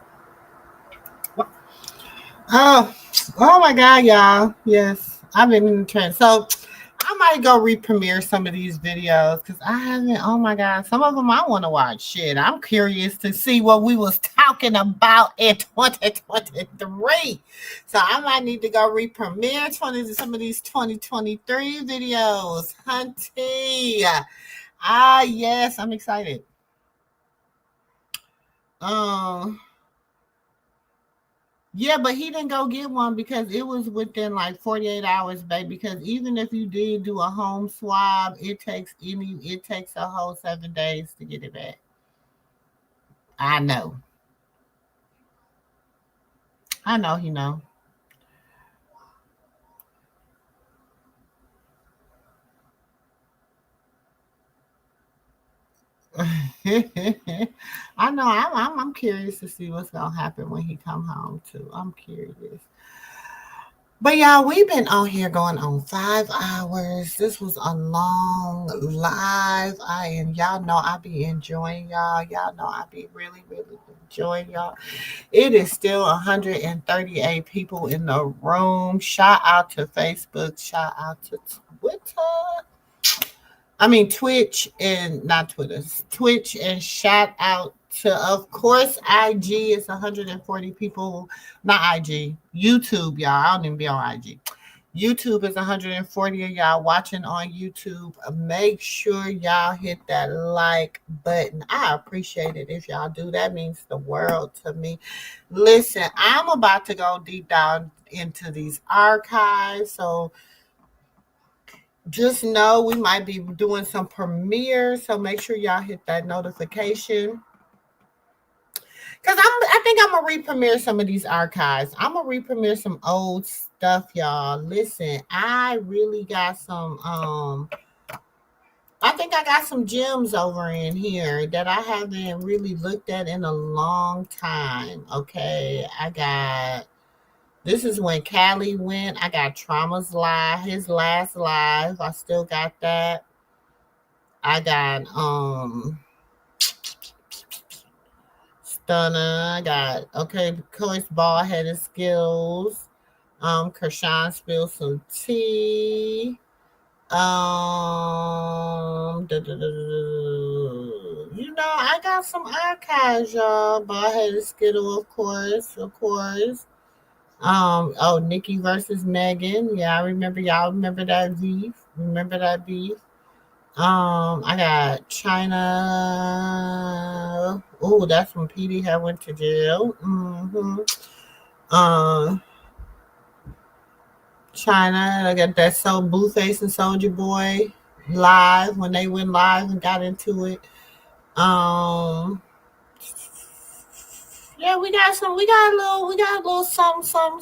Oh my God, y'all. Yes, I've been in the trend. So I might go re-premiere some of these videos because I haven't. Oh my God, some of them I want to watch. Shit, I'm curious to see what we was talking about in 2023. So I might need to go re-premiere some of these 2023 videos. Hunty. Yes, I'm excited. Yeah, but he didn't go get one because it was within like 48 hours, babe. Because even if you did do a home swab, it takes a whole 7 days to get it back. I know. I know he know. I know. I'm curious to see what's gonna happen when he come home too. I'm curious. But y'all, we've been on here going on 5 hours. This was a long live. Y'all know I be enjoying y'all. Y'all know I be really, really enjoying y'all. It is still 138 people in the room. Shout out to Facebook. Shout out to Twitter. I mean Twitch and not Twitter. Twitch and shout out to of course IG is 140 people. Not IG. YouTube, y'all. I don't even be on IG. YouTube is 140 of y'all watching on YouTube. Make sure y'all hit that like button. I appreciate it if y'all do. That means the world to me. Listen, I'm about to go deep down into these archives. So just know we might be doing some premieres. So make sure y'all hit that notification. Cause I think I'm gonna re-premiere some of these archives. I'm gonna re-premiere some old stuff, y'all. Listen, I really got some I think I got some gems over in here that I haven't really looked at in a long time. Okay. This is when Callie went. I got Trauma's live, his last live. I still got that. I got Stunner. I got of course, ball headed skills. Chrisean spilled some tea. I got some archives, y'all. Ball headed skittle, of course. Nikki versus Megan. Yeah, I remember y'all remember that beef. Remember that beef. I got China. Oh, that's when Petey had went to jail. China. I got that Blueface and Soldier Boy live when they went live and got into it. Yeah, we got a little something.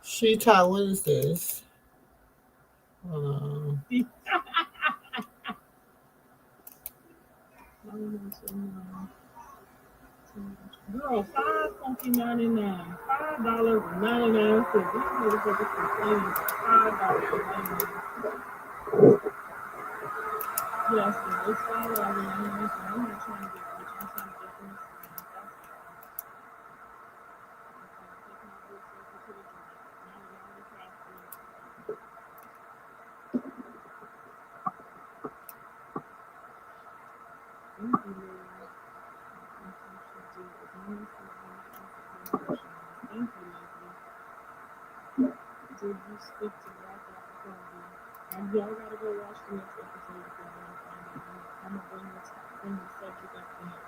She taught, what is this? Hold on. Girl, $5.99. $5.99. These motherfuckers complaining $5.99. Yes, it's $5.99. I'm not trying to get rich. I'm trying to get from the did you speak to Black Africa? Y'all gotta go watch the next episode if y'all wanna find out. I'm gonna bring the subject up to him.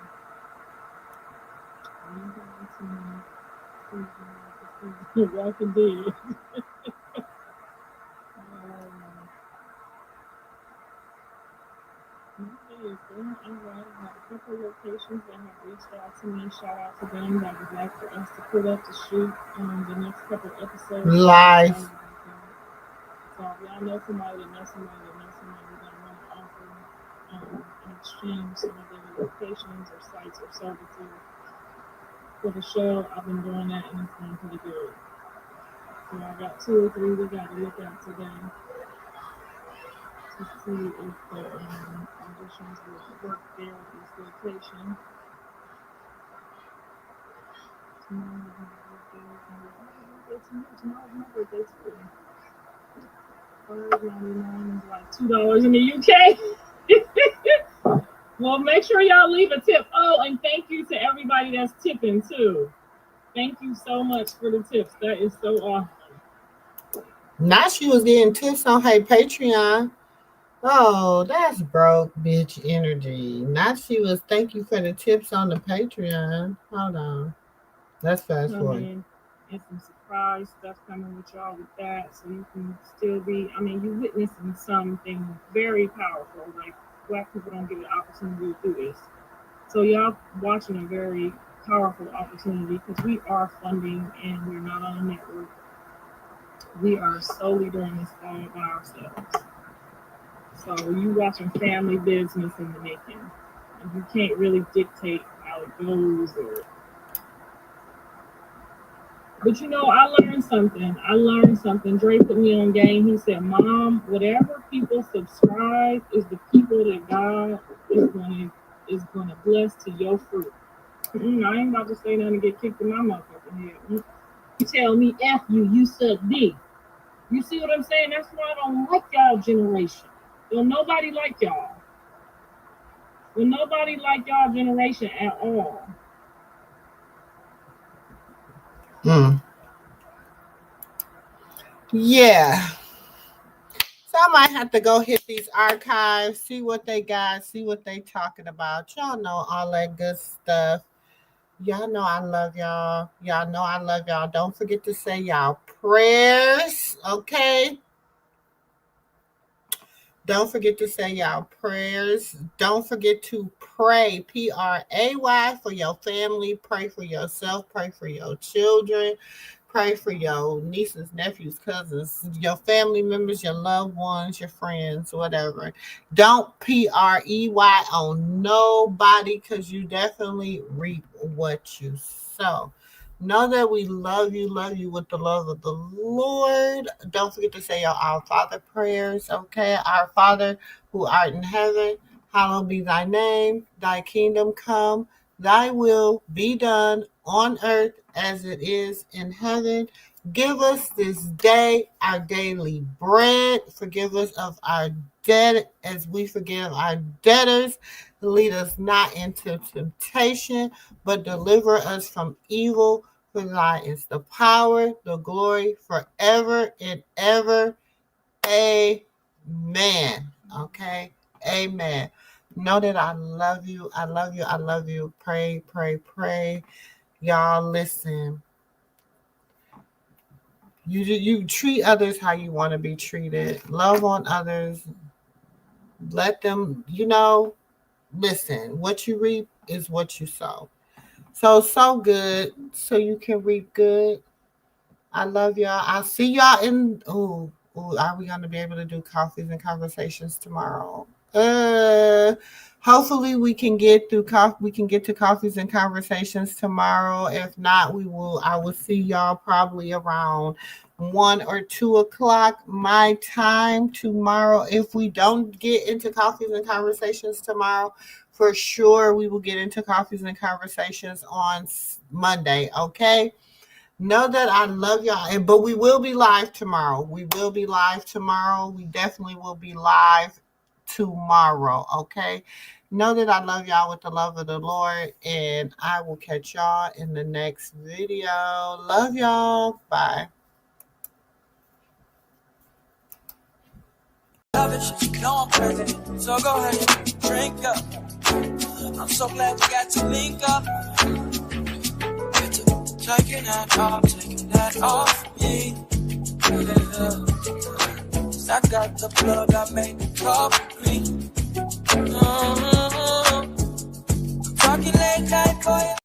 I'm going to see Walking Dead. Is going all right. I have a couple of locations that have reached out to me. Shout out to them that would like for us to put up to shoot the next couple of episodes live. So if y'all know somebody that knows somebody that knows somebody that want to offer in exchange some of their locations or sites or services for the show, I've been doing that and it's been pretty good. So I got 2 or 3 we got to look at today to see if the auditions will work there at this location. Tomorrow's my birthday too. $5.99 is like $2 in the UK. Well, make sure y'all leave a tip. Oh, and thank you to everybody that's tipping too. Thank you so much for the tips. That is so awesome. Now she was getting tips on her Patreon. Oh, that's broke bitch energy. Not she was thank you for the tips on the Patreon. Hold on. Let's fast forward. Coming and some surprise stuff coming with y'all with that, so you can still be. I mean, you witnessing something very powerful. Like Black people don't get an opportunity to do this, so y'all watching a very powerful opportunity because we are funding and we're not on a network. We are solely doing this all by ourselves. So you watching family business in the making, and you can't really dictate how it goes or. But you know, I learned something. Dre put me on game. He said, "Mom, whatever people subscribe is the people that God is gonna bless to your fruit." I ain't about to say nothing to get kicked in my motherfucking head. You tell me F you, you suck D. You see what I'm saying? That's why I don't like y'all generation. Don't nobody like y'all. Will nobody like y'all generation at all. Yeah. So I might have to go hit these archives, see what they got, see what they talking about. Y'all know all that good stuff. Y'all know I love y'all. Y'all know I love y'all. Don't forget to say y'all prayers, okay? Don't forget to say y'all prayers. Don't forget to pray, Pray, for your family. Pray for yourself. Pray for your children. Pray for your nieces, nephews, cousins, your family members, your loved ones, your friends, whatever. Don't Prey on nobody because you definitely reap what you sow. Know that we love you with the love of the Lord. Don't forget to say your Our Father prayers, okay? Our Father who art in heaven, hallowed be thy name. Thy kingdom come, thy will be done on earth as it is in heaven. Give us this day our daily bread. Forgive us of our debt as we forgive our debtors. Lead us not into temptation, but deliver us from evil. For thine is the power, the glory forever and ever. Amen. Okay? Amen. Know that I love you. I love you. I love you. Pray, pray, pray. Y'all listen. You treat others how you want to be treated. Love on others. Let them, listen. What you reap is what you sow. So good so you can reap good. I love y'all. I'll see y'all in. Are we gonna be able to do coffees and conversations tomorrow? Hopefully we can get through we can get to coffees and conversations tomorrow. If not, I will see y'all probably around 1 or 2 o'clock my time tomorrow. If we don't get into coffees and conversations tomorrow, for sure we will get into coffees and conversations on Monday. Okay. Know that I love y'all, but we will be live tomorrow. We definitely will be live tomorrow, okay? Know that I love y'all with the love of the Lord, and I will catch y'all in the next video. Love y'all. Bye. No, I'm crazy, so go ahead, drink up. I'm so glad we got to link up. Taking that off me. I got the plug, I made the coffee green. Talking late night for you.